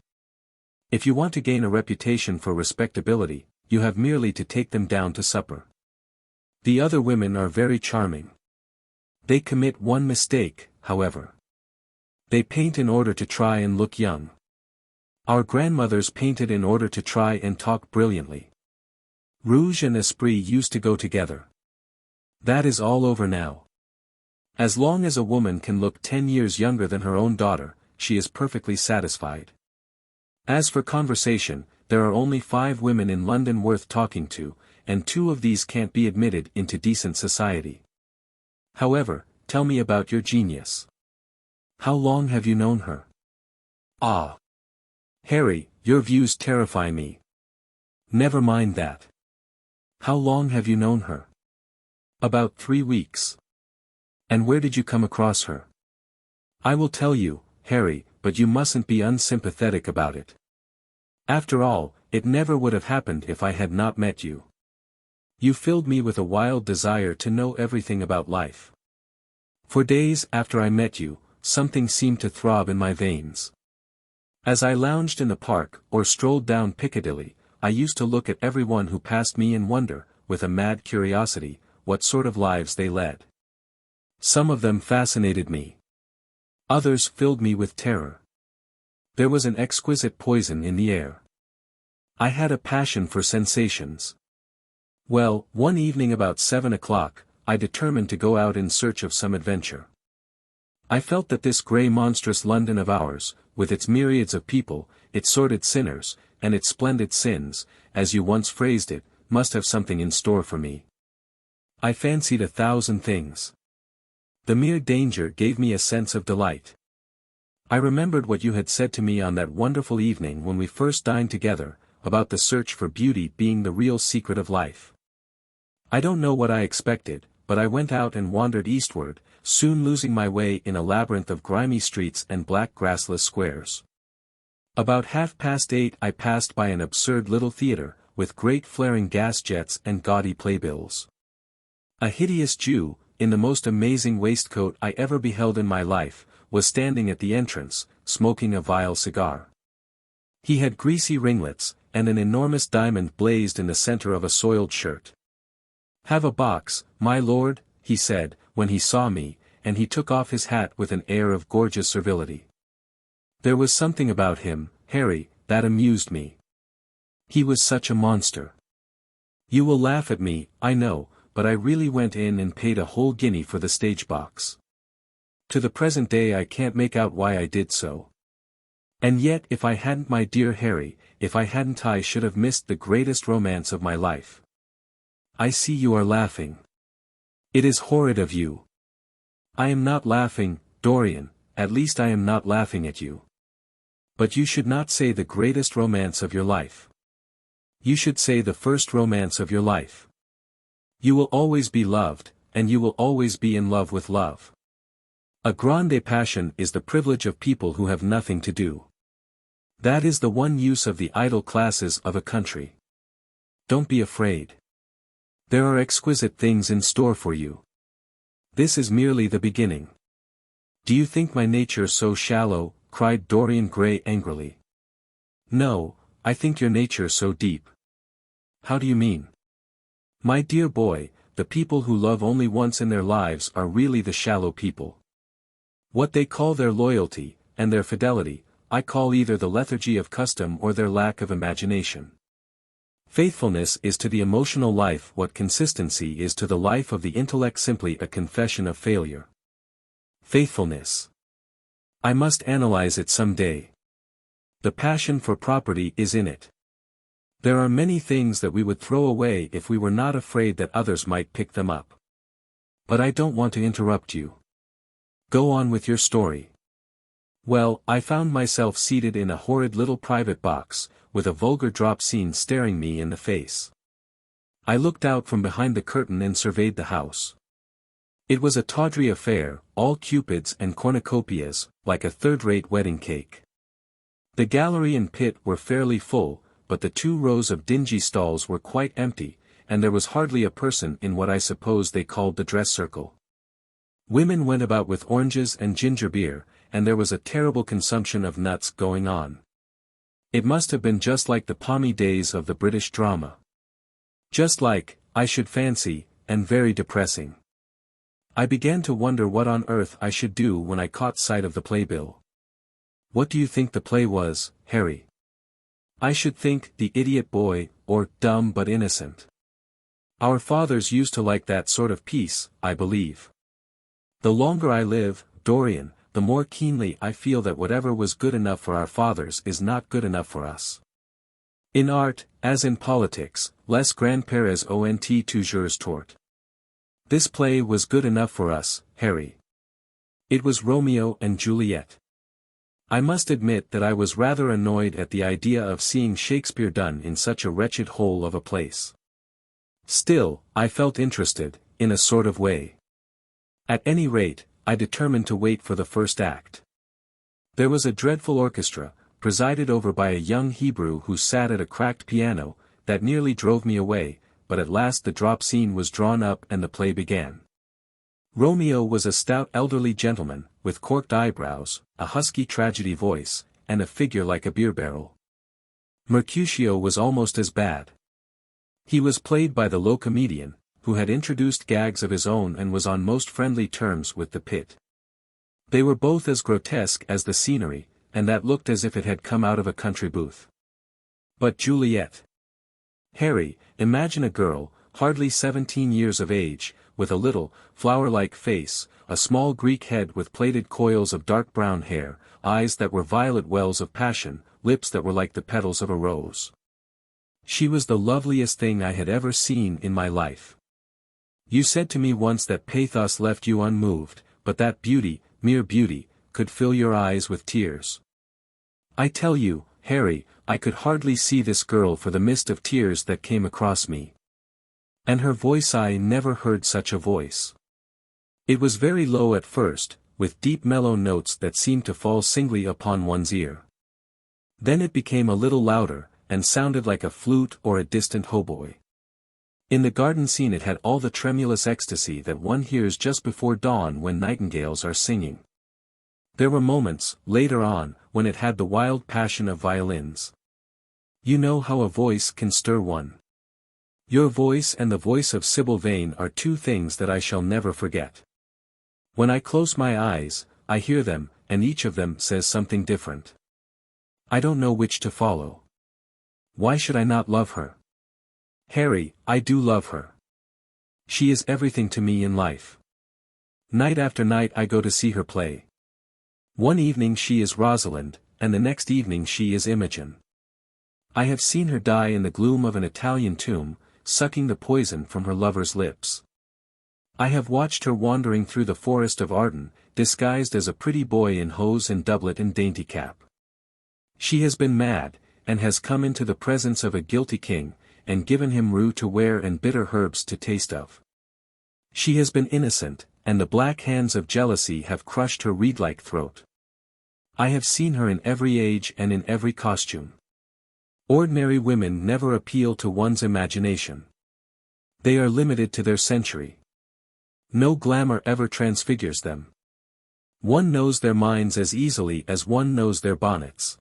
If you want to gain a reputation for respectability, you have merely to take them down to supper. The other women are very charming. They commit one mistake, however. They paint in order to try and look young. Our grandmothers painted in order to try and talk brilliantly. Rouge and esprit used to go together. That is all over now. As long as a woman can look 10 years younger than her own daughter, she is perfectly satisfied. As for conversation, there are only 5 women in London worth talking to, and 2 of these can't be admitted into decent society. However, tell me about your genius. How long have you known her? Ah! Harry, your views terrify me. Never mind that. How long have you known her? About 3 weeks. And where did you come across her? I will tell you, Harry, but you mustn't be unsympathetic about it. After all, it never would have happened if I had not met you. You filled me with a wild desire to know everything about life. For days after I met you, something seemed to throb in my veins. As I lounged in the park or strolled down Piccadilly, I used to look at everyone who passed me and wonder, with a mad curiosity, what sort of lives they led. Some of them fascinated me. Others filled me with terror. There was an exquisite poison in the air. I had a passion for sensations. Well, one evening about 7 o'clock, I determined to go out in search of some adventure. I felt that this grey monstrous London of ours, with its myriads of people, its sordid sinners, and its splendid sins, as you once phrased it, must have something in store for me. I fancied 1,000 things. The mere danger gave me a sense of delight. I remembered what you had said to me on that wonderful evening when we first dined together, about the search for beauty being the real secret of life. I don't know what I expected, but I went out and wandered eastward, soon losing my way in a labyrinth of grimy streets and black grassless squares. About 8:30 I passed by an absurd little theatre, with great flaring gas jets and gaudy playbills. A hideous Jew, in the most amazing waistcoat I ever beheld in my life, was standing at the entrance, smoking a vile cigar. He had greasy ringlets, and an enormous diamond blazed in the center of a soiled shirt. "Have a box, my lord," he said, when he saw me, and he took off his hat with an air of gorgeous servility. There was something about him, Harry, that amused me. He was such a monster. You will laugh at me, I know, but I really went in and paid a whole guinea for the stage box. To the present day I can't make out why I did so. And yet if I hadn't, my dear Harry, if I hadn't, I should have missed the greatest romance of my life. I see you are laughing. It is horrid of you. I am not laughing, Dorian, at least I am not laughing at you. But you should not say the greatest romance of your life. You should say the first romance of your life. You will always be loved, and you will always be in love with love. A grande passion is the privilege of people who have nothing to do. That is the one use of the idle classes of a country. Don't be afraid. There are exquisite things in store for you. This is merely the beginning. Do you think my nature so shallow? Cried Dorian Gray angrily. No, I think your nature so deep. How do you mean? My dear boy, the people who love only once in their lives are really the shallow people. What they call their loyalty, and their fidelity, I call either the lethargy of custom or their lack of imagination. Faithfulness is to the emotional life what consistency is to the life of the intellect, simply a confession of failure. Faithfulness. I must analyze it some day. The passion for property is in it. There are many things that we would throw away if we were not afraid that others might pick them up. But I don't want to interrupt you. Go on with your story. Well, I found myself seated in a horrid little private box, with a vulgar drop scene staring me in the face. I looked out from behind the curtain and surveyed the house. It was a tawdry affair, all cupids and cornucopias, like a third-rate wedding cake. The gallery and pit were fairly full, but the 2 rows of dingy stalls were quite empty, and there was hardly a person in what I suppose they called the dress circle. Women went about with oranges and ginger beer, and there was a terrible consumption of nuts going on. It must have been just like the palmy days of the British drama. Just like, I should fancy, and very depressing. I began to wonder what on earth I should do when I caught sight of the playbill. What do you think the play was, Harry? I should think The Idiot Boy, or Dumb but Innocent. Our fathers used to like that sort of piece, I believe. The longer I live, Dorian, the more keenly I feel that whatever was good enough for our fathers is not good enough for us. In art, as in politics, les grands-pères ont toujours tort. This play was good enough for us, Harry. It was Romeo and Juliet. I must admit that I was rather annoyed at the idea of seeing Shakespeare done in such a wretched hole of a place. Still, I felt interested, in a sort of way. At any rate, I determined to wait for the first act. There was a dreadful orchestra, presided over by a young Hebrew who sat at a cracked piano, that nearly drove me away, but at last the drop scene was drawn up and the play began. Romeo was a stout elderly gentleman, with corked eyebrows, a husky tragedy voice, and a figure like a beer barrel. Mercutio was almost as bad. He was played by the low comedian, who had introduced gags of his own and was on most friendly terms with the pit. They were both as grotesque as the scenery, and that looked as if it had come out of a country booth. But Juliet. Harry, imagine a girl, hardly 17 years of age, with a little, flower-like face, a small Greek head with plaited coils of dark brown hair, eyes that were violet wells of passion, lips that were like the petals of a rose. She was the loveliest thing I had ever seen in my life. You said to me once that pathos left you unmoved, but that beauty, mere beauty, could fill your eyes with tears. I tell you, Harry, I could hardly see this girl for the mist of tears that came across me. And her voice, I never heard such a voice. It was very low at first, with deep mellow notes that seemed to fall singly upon one's ear. Then it became a little louder, and sounded like a flute or a distant hautboy. In the garden scene it had all the tremulous ecstasy that one hears just before dawn when nightingales are singing. There were moments, later on, when it had the wild passion of violins. You know how a voice can stir one. Your voice and the voice of Sybil Vane are two things that I shall never forget. When I close my eyes, I hear them, and each of them says something different. I don't know which to follow. Why should I not love her? Harry, I do love her. She is everything to me in life. Night after night I go to see her play. One evening she is Rosalind, and the next evening she is Imogen. I have seen her die in the gloom of an Italian tomb, sucking the poison from her lover's lips. I have watched her wandering through the forest of Arden, disguised as a pretty boy in hose and doublet and dainty cap. She has been mad, and has come into the presence of a guilty king, and given him rue to wear and bitter herbs to taste of. She has been innocent, and the black hands of jealousy have crushed her reed-like throat. I have seen her in every age and in every costume. Ordinary women never appeal to one's imagination. They are limited to their century. No glamour ever transfigures them. One knows their minds as easily as one knows their bonnets.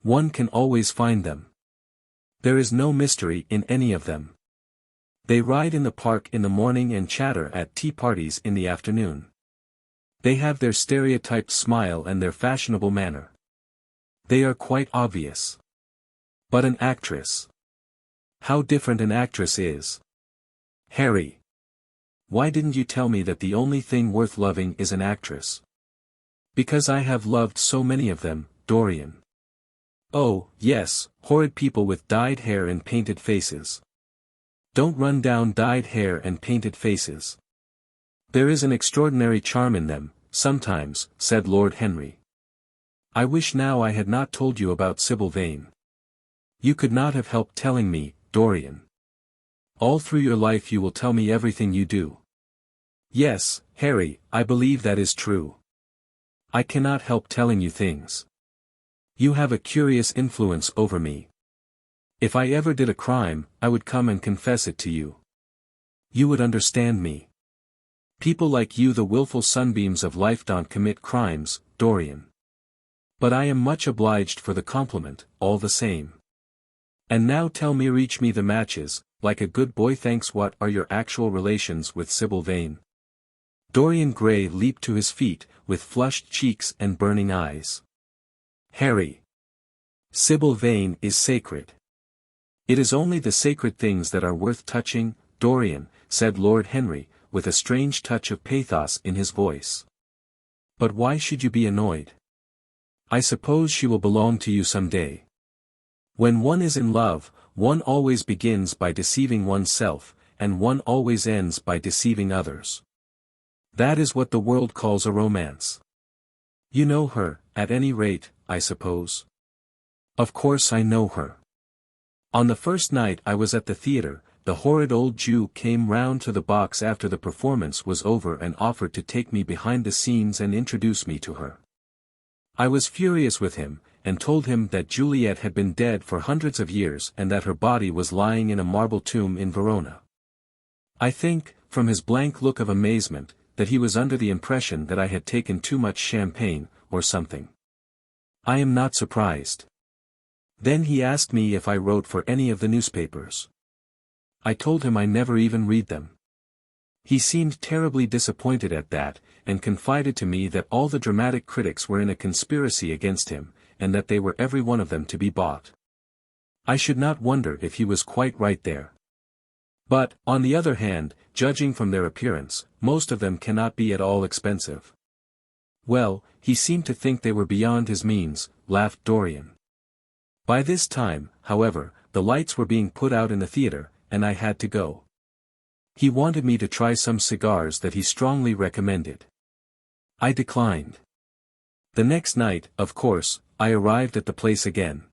One can always find them. There is no mystery in any of them. They ride in the park in the morning and chatter at tea parties in the afternoon. They have their stereotyped smile and their fashionable manner. They are quite obvious. But an actress. How different an actress is. Harry. Why didn't you tell me that the only thing worth loving is an actress? Because I have loved so many of them, Dorian. Oh, yes, horrid people with dyed hair and painted faces. Don't run down dyed hair and painted faces. There is an extraordinary charm in them, sometimes, said Lord Henry. I wish now I had not told you about Sybil Vane. You could not have helped telling me, Dorian. All through your life you will tell me everything you do. Yes, Harry, I believe that is true. I cannot help telling you things. You have a curious influence over me. If I ever did a crime, I would come and confess it to you. You would understand me. People like you, the willful sunbeams of life, don't commit crimes, Dorian. But I am much obliged for the compliment, all the same. And now tell me, reach me the matches, like a good boy. Thanks. What are your actual relations with Sybil Vane? Dorian Gray leaped to his feet, with flushed cheeks and burning eyes. Harry. Sybil Vane is sacred. It is only the sacred things that are worth touching, Dorian, said Lord Henry, with a strange touch of pathos in his voice. But why should you be annoyed? I suppose she will belong to you some day. When one is in love, one always begins by deceiving oneself, and one always ends by deceiving others. That is what the world calls a romance. You know her, at any rate, I suppose. Of course I know her. On the first night I was at the theatre, the horrid old Jew came round to the box after the performance was over and offered to take me behind the scenes and introduce me to her. I was furious with him, and told him that Juliet had been dead for hundreds of years and that her body was lying in a marble tomb in Verona. I think, from his blank look of amazement, that he was under the impression that I had taken too much champagne, or something. I am not surprised. Then he asked me if I wrote for any of the newspapers. I told him I never even read them. He seemed terribly disappointed at that, and confided to me that all the dramatic critics were in a conspiracy against him, and that they were every one of them to be bought. I should not wonder if he was quite right there. But, on the other hand, judging from their appearance, most of them cannot be at all expensive. Well, he seemed to think they were beyond his means, laughed Dorian. By this time, however, the lights were being put out in the theatre, and I had to go. He wanted me to try some cigars that he strongly recommended. I declined. The next night, of course, I arrived at the place again.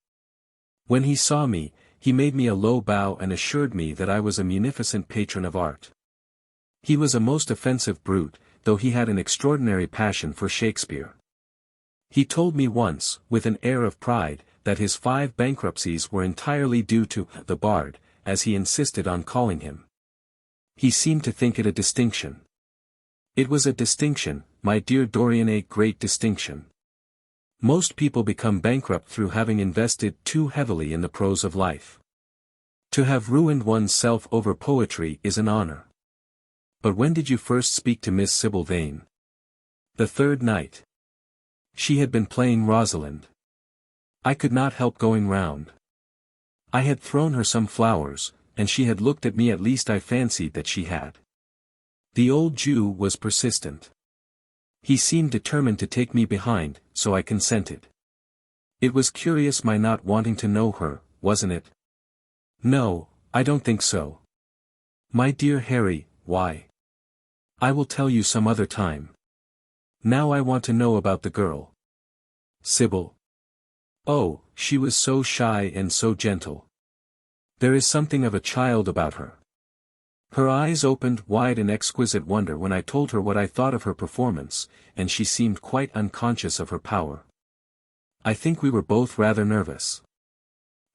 When he saw me, he made me a low bow and assured me that I was a munificent patron of art. He was a most offensive brute, though he had an extraordinary passion for Shakespeare. He told me once, with an air of pride, that his 5 bankruptcies were entirely due to the bard, as he insisted on calling him. He seemed to think it a distinction. It was a distinction, my dear Dorian, a great distinction. Most people become bankrupt through having invested too heavily in the prose of life. To have ruined one's self over poetry is an honor. But when did you first speak to Miss Sybil Vane? The 3rd night. She had been playing Rosalind. I could not help going round. I had thrown her some flowers, and she had looked at me, at least I fancied that she had. The old Jew was persistent. He seemed determined to take me behind, so I consented. It was curious my not wanting to know her, wasn't it? No, I don't think so. My dear Harry, why? I will tell you some other time. Now I want to know about the girl. Sybil. Oh, she was so shy and so gentle. There is something of a child about her. Her eyes opened wide in exquisite wonder when I told her what I thought of her performance, and she seemed quite unconscious of her power. I think we were both rather nervous.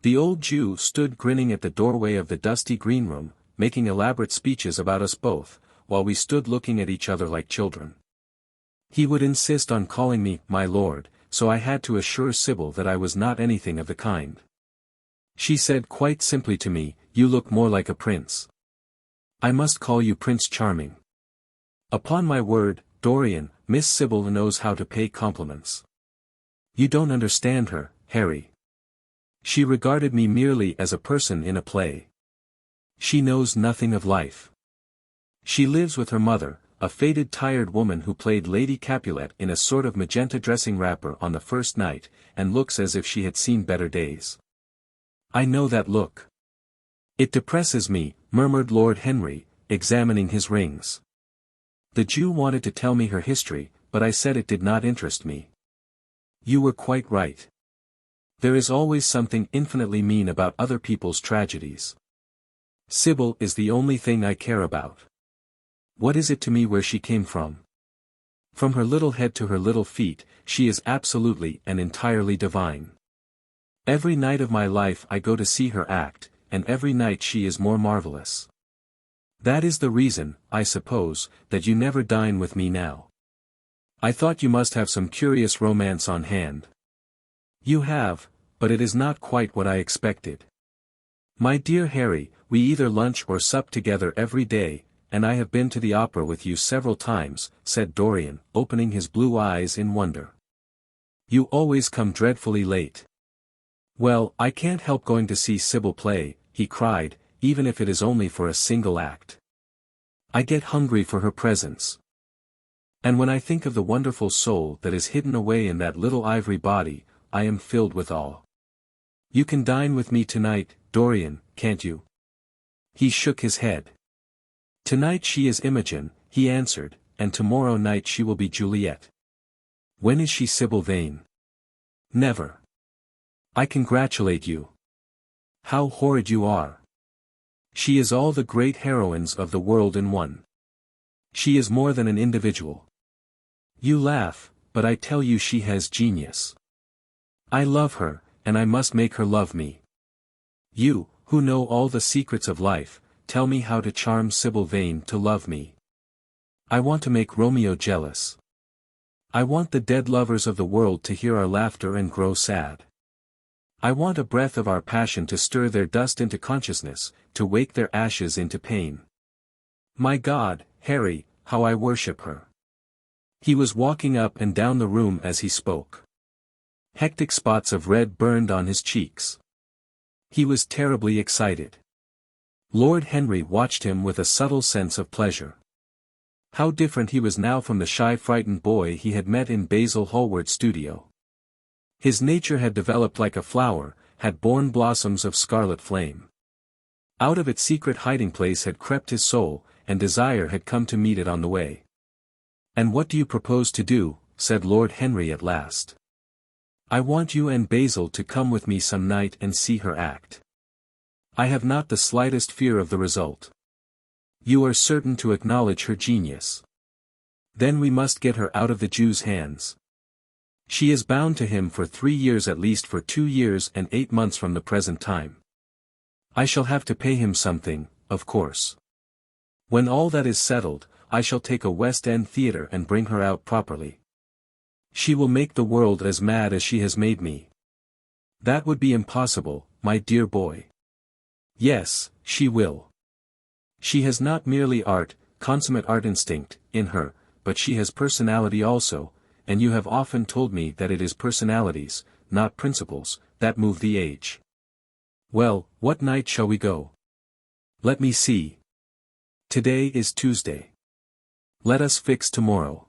The old Jew stood grinning at the doorway of the dusty green room, making elaborate speeches about us both, while we stood looking at each other like children. He would insist on calling me my lord, so I had to assure Sybil that I was not anything of the kind. She said quite simply to me, "You look more like a prince." I must call you Prince Charming. Upon my word, Dorian, Miss Sybil knows how to pay compliments. You don't understand her, Harry. She regarded me merely as a person in a play. She knows nothing of life. She lives with her mother, a faded tired woman who played Lady Capulet in a sort of magenta dressing wrapper on the first night, and looks as if she had seen better days. I know that look. It depresses me, murmured Lord Henry, examining his rings. The Jew wanted to tell me her history, but I said it did not interest me. You were quite right. There is always something infinitely mean about other people's tragedies. Sybil is the only thing I care about. What is it to me where she came from? From her little head to her little feet, she is absolutely and entirely divine. Every night of my life I go to see her act, and every night she is more marvelous. That is the reason, I suppose, that you never dine with me now. I thought you must have some curious romance on hand. You have, but it is not quite what I expected. My dear Harry, we either lunch or sup together every day, and I have been to the opera with you several times, said Dorian, opening his blue eyes in wonder. You always come dreadfully late. Well, I can't help going to see Sybil play, he cried, even if it is only for a single act. I get hungry for her presence. And when I think of the wonderful soul that is hidden away in that little ivory body, I am filled with awe. You can dine with me tonight, Dorian, can't you? He shook his head. Tonight she is Imogen, he answered, and tomorrow night she will be Juliet. When is she Sybil Vane? Never. I congratulate you. How horrid you are. She is all the great heroines of the world in one. She is more than an individual. You laugh, but I tell you she has genius. I love her, and I must make her love me. You, who know all the secrets of life, tell me how to charm Sybil Vane to love me. I want to make Romeo jealous. I want the dead lovers of the world to hear our laughter and grow sad. I want a breath of our passion to stir their dust into consciousness, to wake their ashes into pain. My God, Harry, how I worship her. He was walking up and down the room as he spoke. Hectic spots of red burned on his cheeks. He was terribly excited. Lord Henry watched him with a subtle sense of pleasure. How different he was now from the shy frightened boy he had met in Basil Hallward's studio. His nature had developed like a flower, had borne blossoms of scarlet flame. Out of its secret hiding place had crept his soul, and desire had come to meet it on the way. And what do you propose to do? Said Lord Henry at last. I want you and Basil to come with me some night and see her act. I have not the slightest fear of the result. You are certain to acknowledge her genius. Then we must get her out of the Jew's hands. She is bound to him for 3 years, at least for 2 years and 8 months from the present time. I shall have to pay him something, of course. When all that is settled, I shall take a West End theatre and bring her out properly. She will make the world as mad as she has made me. That would be impossible, my dear boy. Yes, she will. She has not merely consummate art instinct, in her, but she has personality also, and you have often told me that it is personalities, not principles, that move the age. Well, what night shall we go? Let me see. Today is Tuesday. Let us fix tomorrow.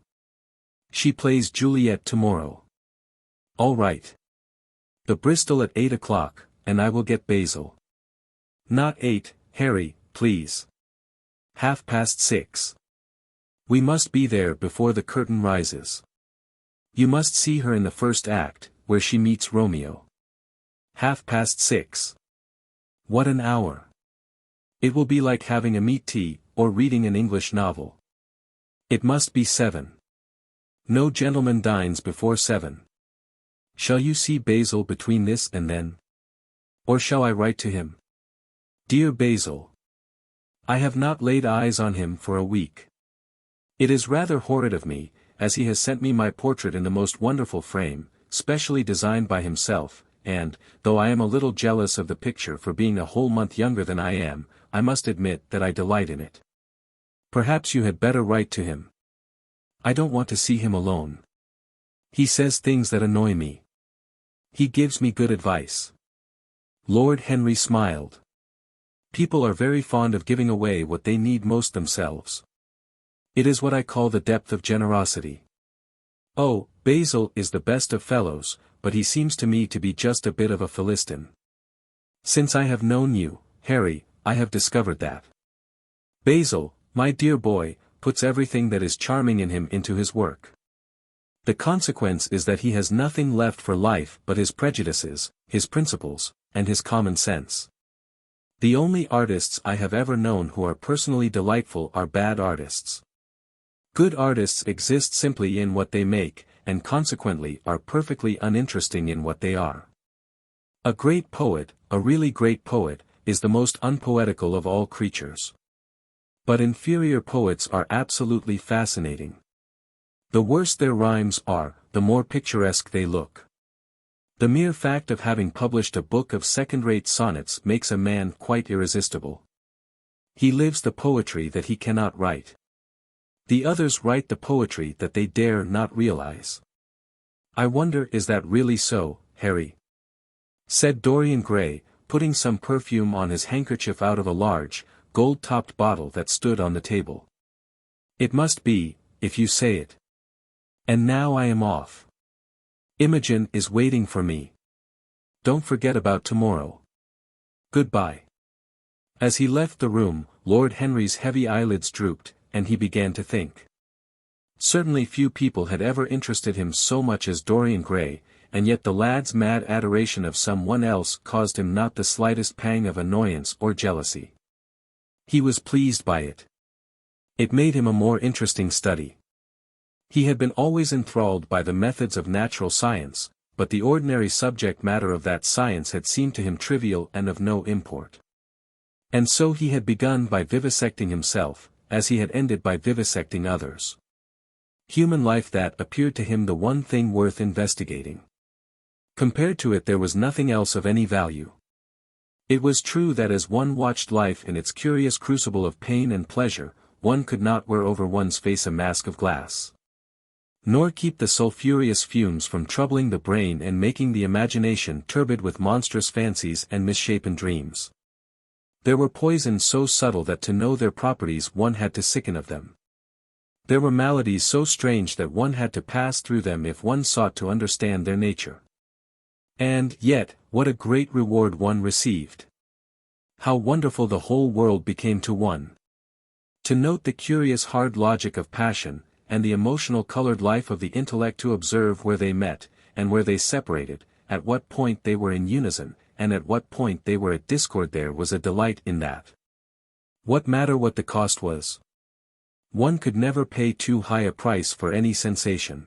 She plays Juliet tomorrow. All right. The Bristol at 8 o'clock, and I will get Basil. Not 8, Harry, please. 6:30. We must be there before the curtain rises. You must see her in the first act, where she meets Romeo. 6:30. What an hour! It will be like having a meat tea, or reading an English novel. It must be 7. No gentleman dines before 7. Shall you see Basil between this and then? Or shall I write to him? Dear Basil. I have not laid eyes on him for a week. It is rather horrid of me, as he has sent me my portrait in the most wonderful frame, specially designed by himself, and, though I am a little jealous of the picture for being a whole month younger than I am, I must admit that I delight in it. Perhaps you had better write to him. I don't want to see him alone. He says things that annoy me. He gives me good advice. Lord Henry smiled. People are very fond of giving away what they need most themselves. It is what I call the depth of generosity. Oh, Basil is the best of fellows, but he seems to me to be just a bit of a Philistine. Since I have known you, Harry, I have discovered that. Basil, my dear boy, puts everything that is charming in him into his work. The consequence is that he has nothing left for life but his prejudices, his principles, and his common sense. The only artists I have ever known who are personally delightful are bad artists. Good artists exist simply in what they make, and consequently are perfectly uninteresting in what they are. A great poet, a really great poet, is the most unpoetical of all creatures. But inferior poets are absolutely fascinating. The worse their rhymes are, the more picturesque they look. The mere fact of having published a book of second-rate sonnets makes a man quite irresistible. He lives the poetry that he cannot write. The others write the poetry that they dare not realize. I wonder, is that really so, Harry? Said Dorian Gray, putting some perfume on his handkerchief out of a large, gold-topped bottle that stood on the table. It must be, if you say it. And now I am off. Imogen is waiting for me. Don't forget about tomorrow. Goodbye. As he left the room, Lord Henry's heavy eyelids drooped, and he began to think. Certainly few people had ever interested him so much as Dorian Gray, and yet the lad's mad adoration of someone else caused him not the slightest pang of annoyance or jealousy. He was pleased by it. It made him a more interesting study. He had been always enthralled by the methods of natural science, but the ordinary subject matter of that science had seemed to him trivial and of no import. And so he had begun by vivisecting himself, as he had ended by vivisecting others. Human life, that appeared to him the one thing worth investigating. Compared to it there was nothing else of any value. It was true that as one watched life in its curious crucible of pain and pleasure, one could not wear over one's face a mask of glass. Nor keep the sulphurous fumes from troubling the brain and making the imagination turbid with monstrous fancies and misshapen dreams. There were poisons so subtle that to know their properties one had to sicken of them. There were maladies so strange that one had to pass through them if one sought to understand their nature. And yet, what a great reward one received! How wonderful the whole world became to one! To note the curious hard logic of passion, and the emotional colored life of the intellect, to observe where they met, and where they separated, at what point they were in unison, and at what point they were at discord, there was a delight in that. What matter what the cost was? One could never pay too high a price for any sensation.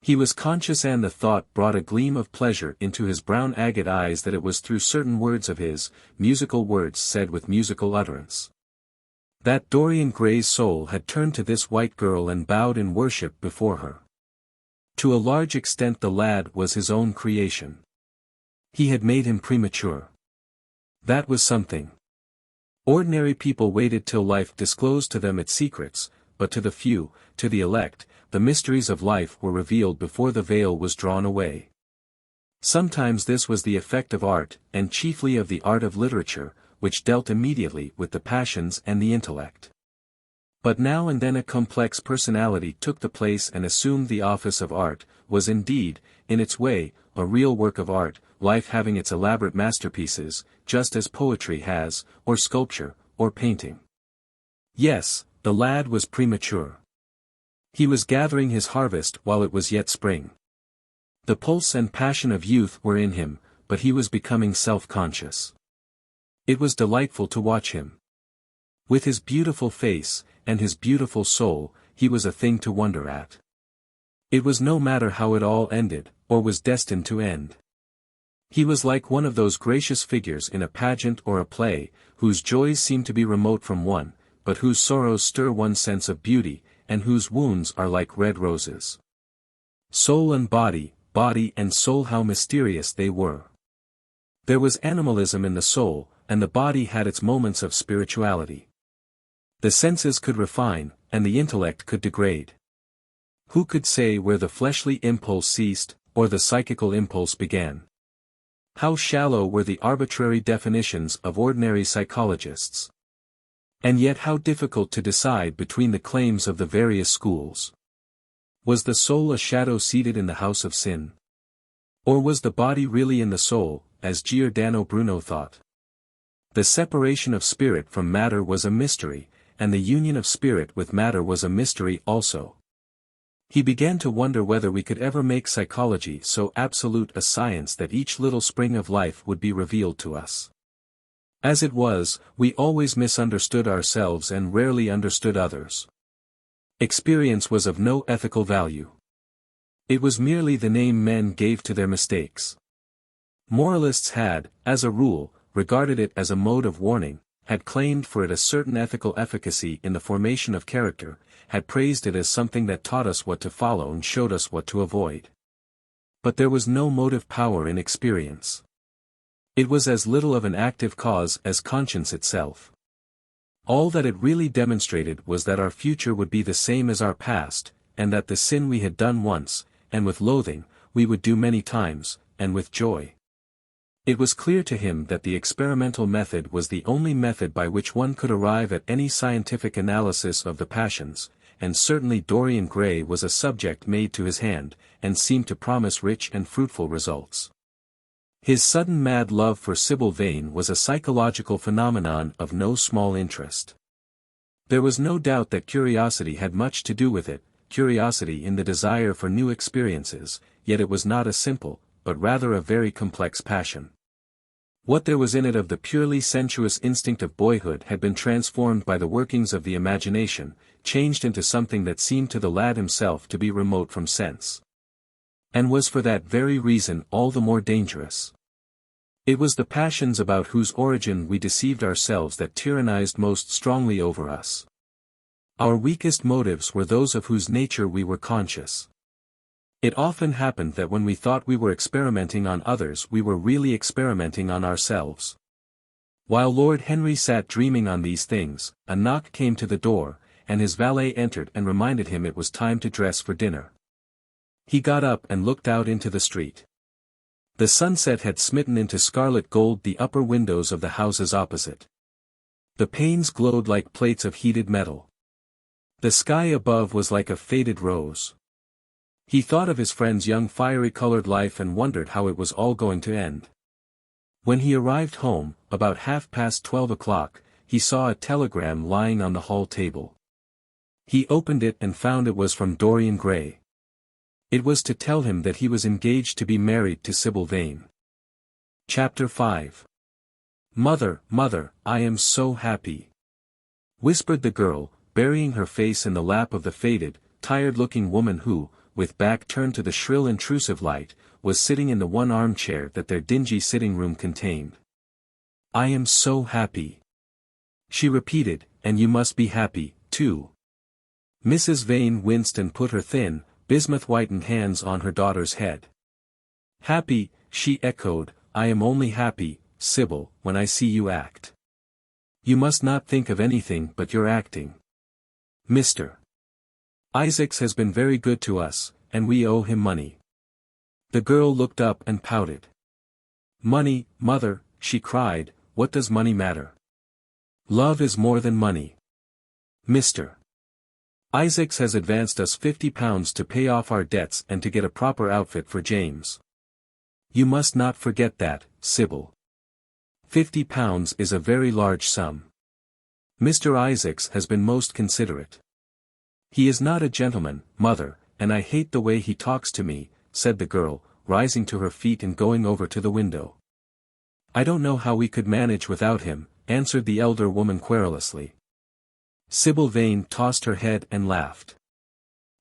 He was conscious, and the thought brought a gleam of pleasure into his brown agate eyes, that it was through certain words of his, musical words said with musical utterance, that Dorian Gray's soul had turned to this white girl and bowed in worship before her. To a large extent the lad was his own creation. He had made him premature. That was something. Ordinary people waited till life disclosed to them its secrets, but to the few, to the elect, the mysteries of life were revealed before the veil was drawn away. Sometimes this was the effect of art, and chiefly of the art of literature, which dealt immediately with the passions and the intellect. But now and then a complex personality took the place and assumed the office of art, was indeed, in its way, a real work of art, life having its elaborate masterpieces, just as poetry has, or sculpture, or painting. Yes, the lad was premature. He was gathering his harvest while it was yet spring. The pulse and passion of youth were in him, but he was becoming self-conscious. It was delightful to watch him. With his beautiful face, and his beautiful soul, he was a thing to wonder at. It was no matter how it all ended, or was destined to end. He was like one of those gracious figures in a pageant or a play, whose joys seem to be remote from one, but whose sorrows stir one's sense of beauty, and whose wounds are like red roses. Soul and body, body and soul, how mysterious they were. There was animalism in the soul, and the body had its moments of spirituality. The senses could refine, and the intellect could degrade. Who could say where the fleshly impulse ceased, or the psychical impulse began? How shallow were the arbitrary definitions of ordinary psychologists! And yet how difficult to decide between the claims of the various schools. Was the soul a shadow seated in the house of sin? Or was the body really in the soul, as Giordano Bruno thought? The separation of spirit from matter was a mystery, and the union of spirit with matter was a mystery also. He began to wonder whether we could ever make psychology so absolute a science that each little spring of life would be revealed to us. As it was, we always misunderstood ourselves and rarely understood others. Experience was of no ethical value. It was merely the name men gave to their mistakes. Moralists had, as a rule, regarded it as a mode of warning, had claimed for it a certain ethical efficacy in the formation of character, had praised it as something that taught us what to follow and showed us what to avoid. But there was no motive power in experience. It was as little of an active cause as conscience itself. All that it really demonstrated was that our future would be the same as our past, and that the sin we had done once, and with loathing, we would do many times, and with joy. It was clear to him that the experimental method was the only method by which one could arrive at any scientific analysis of the passions, and certainly Dorian Gray was a subject made to his hand, and seemed to promise rich and fruitful results. His sudden mad love for Sybil Vane was a psychological phenomenon of no small interest. There was no doubt that curiosity had much to do with it, curiosity in the desire for new experiences, yet it was not a simple, but rather a very complex passion. What there was in it of the purely sensuous instinct of boyhood had been transformed by the workings of the imagination, changed into something that seemed to the lad himself to be remote from sense. And was for that very reason all the more dangerous. It was the passions about whose origin we deceived ourselves that tyrannized most strongly over us. Our weakest motives were those of whose nature we were conscious. It often happened that when we thought we were experimenting on others we were really experimenting on ourselves. While Lord Henry sat dreaming on these things, a knock came to the door, and his valet entered and reminded him it was time to dress for dinner. He got up and looked out into the street. The sunset had smitten into scarlet gold the upper windows of the houses opposite. The panes glowed like plates of heated metal. The sky above was like a faded rose. He thought of his friend's young fiery-colored life and wondered how it was all going to end. When he arrived home, about 12:30, he saw a telegram lying on the hall table. He opened it and found it was from Dorian Gray. It was to tell him that he was engaged to be married to Sybil Vane. Chapter 5. Mother, mother, I am so happy, whispered the girl, burying her face in the lap of the faded, tired-looking woman who, with back turned to the shrill intrusive light, was sitting in the one armchair that their dingy sitting room contained. "I am so happy," she repeated, "and you must be happy, too." Mrs. Vane winced and put her thin, bismuth-whitened hands on her daughter's head. "Happy," she echoed, "I am only happy, Sybil, when I see you act. You must not think of anything but your acting. Mr. Isaacs has been very good to us, and we owe him money." The girl looked up and pouted. "Money, mother," she cried, "what does money matter? Love is more than money. Mr. Isaacs has advanced us £50 to pay off our debts and to get a proper outfit for James. You must not forget that, Sybil. £50 is a very large sum. Mr. Isaacs has been most considerate. He is not a gentleman, mother, and I hate the way he talks to me," said the girl, rising to her feet and going over to the window. "I don't know how we could manage without him," answered the elder woman querulously. Sybil Vane tossed her head and laughed.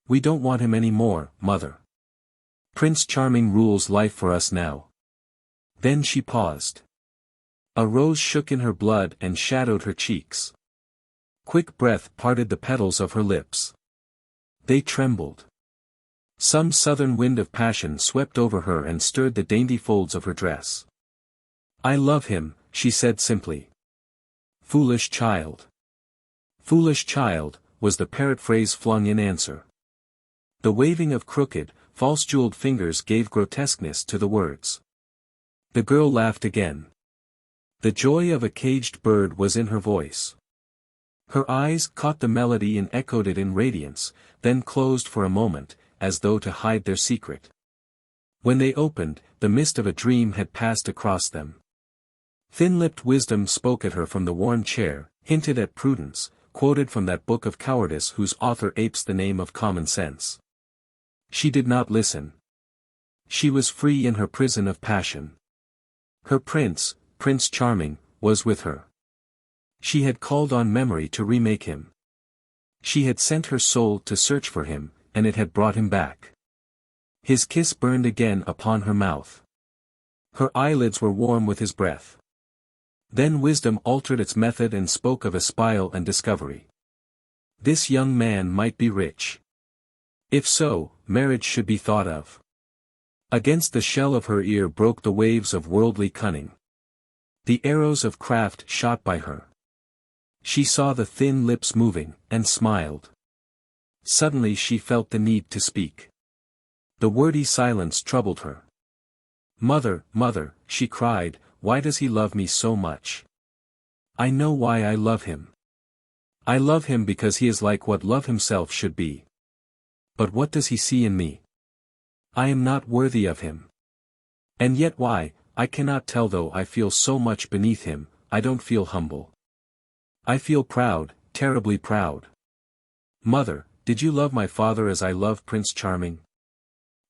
"We don't want him any more, mother. Prince Charming rules life for us now." Then she paused. A rose shook in her blood and shadowed her cheeks. Quick breath parted the petals of her lips. They trembled. Some southern wind of passion swept over her and stirred the dainty folds of her dress. "I love him," she said simply. "Foolish child." "Foolish child," was the parrot phrase flung in answer. The waving of crooked, false-jeweled fingers gave grotesqueness to the words. The girl laughed again. The joy of a caged bird was in her voice. Her eyes caught the melody and echoed it in radiance, then closed for a moment, as though to hide their secret. When they opened, the mist of a dream had passed across them. Thin-lipped wisdom spoke at her from the worn chair, hinted at prudence, quoted from that book of cowardice whose author apes the name of common sense. She did not listen. She was free in her prison of passion. Her prince, Prince Charming, was with her. She had called on memory to remake him. She had sent her soul to search for him, and it had brought him back. His kiss burned again upon her mouth. Her eyelids were warm with his breath. Then wisdom altered its method and spoke of espial and discovery. This young man might be rich. If so, marriage should be thought of. Against the shell of her ear broke the waves of worldly cunning. The arrows of craft shot by her. She saw the thin lips moving, and smiled. Suddenly she felt the need to speak. The wordy silence troubled her. "Mother, mother," she cried, "why does he love me so much? I know why I love him. I love him because he is like what love himself should be. But what does he see in me? I am not worthy of him. And yet why, I cannot tell, though I feel so much beneath him, I don't feel humble. I feel proud, terribly proud. Mother, did you love my father as I love Prince Charming?"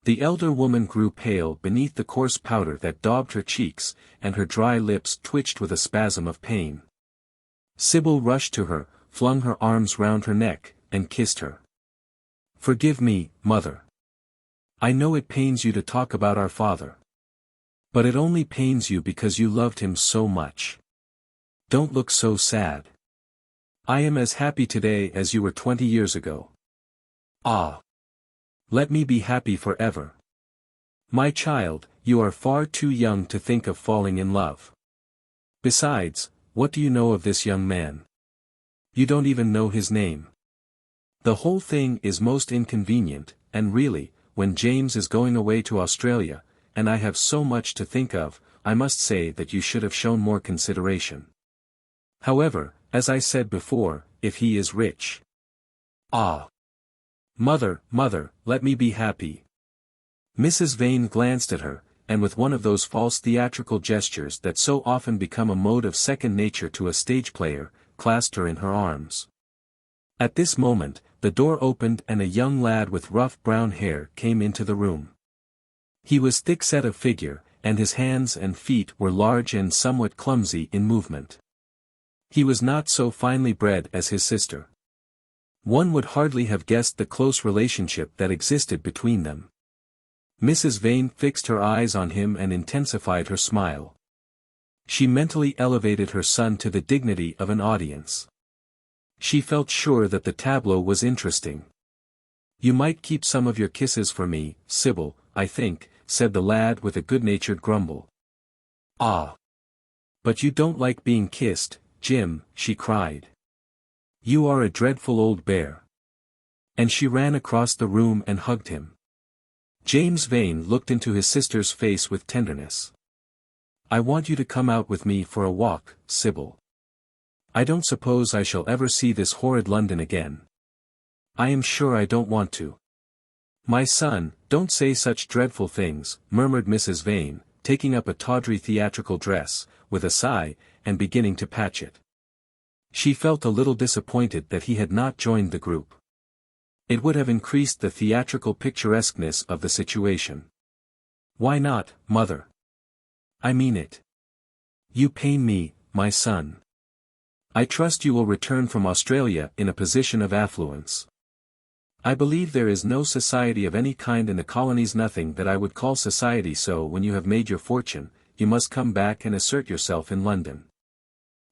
The elder woman grew pale beneath the coarse powder that daubed her cheeks, and her dry lips twitched with a spasm of pain. Sybil rushed to her, flung her arms round her neck, and kissed her. "Forgive me, mother. I know it pains you to talk about our father. But it only pains you because you loved him so much. Don't look so sad. I am as happy today as you were 20 years ago. Ah! Let me be happy forever. My child, you are far too young to think of falling in love. Besides, what do you know of this young man? You don't even know his name. The whole thing is most inconvenient, and really, when James is going away to Australia, and I have so much to think of, I must say that you should have shown more consideration. However, as I said before, if he is rich. Ah! Mother, mother, let me be happy." Mrs. Vane glanced at her, and with one of those false theatrical gestures that so often become a mode of second nature to a stage player, clasped her in her arms. At this moment, the door opened and a young lad with rough brown hair came into the room. He was thick-set of figure, and his hands and feet were large and somewhat clumsy in movement. He was not so finely bred as his sister. One would hardly have guessed the close relationship that existed between them. Mrs. Vane fixed her eyes on him and intensified her smile. She mentally elevated her son to the dignity of an audience. She felt sure that the tableau was interesting. "You might keep some of your kisses for me, Sybil, I think," said the lad with a good-natured grumble. "Ah! But you don't like being kissed, Jim," she cried. "You are a dreadful old bear." And she ran across the room and hugged him. James Vane looked into his sister's face with tenderness. "I want you to come out with me for a walk, Sybil. I don't suppose I shall ever see this horrid London again. I am sure I don't want to." "My son, don't say such dreadful things," murmured Mrs. Vane, taking up a tawdry theatrical dress, with a sigh, and beginning to patch it. She felt a little disappointed that he had not joined the group. It would have increased the theatrical picturesqueness of the situation. "Why not, mother? I mean it. You pain me, my son. I trust you will return from Australia in a position of affluence. I believe there is no society of any kind in the colonies, nothing that I would call society, so when you have made your fortune, you must come back and assert yourself in London."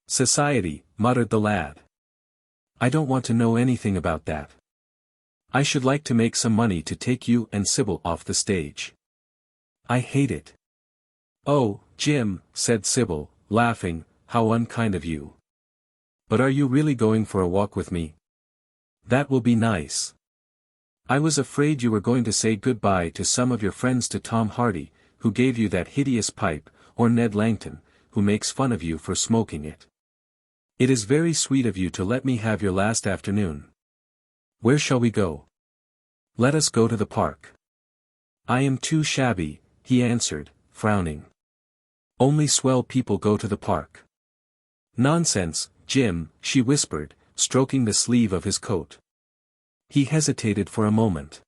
"Society," muttered the lad. "I don't want to know anything about that. I should like to make some money to take you and Sybil off the stage. I hate it." "Oh, Jim," said Sybil, laughing, "how unkind of you. But are you really going for a walk with me? That will be nice. I was afraid you were going to say good-bye to some of your friends, to Tom Hardy, who gave you that hideous pipe, or Ned Langton, who makes fun of you for smoking it. It is very sweet of you to let me have your last afternoon. Where shall we go?" "Let us go to the park." "I am too shabby," he answered, frowning. "Only swell people go to the park." "Nonsense, Jim," she whispered, stroking the sleeve of his coat. He hesitated for a moment.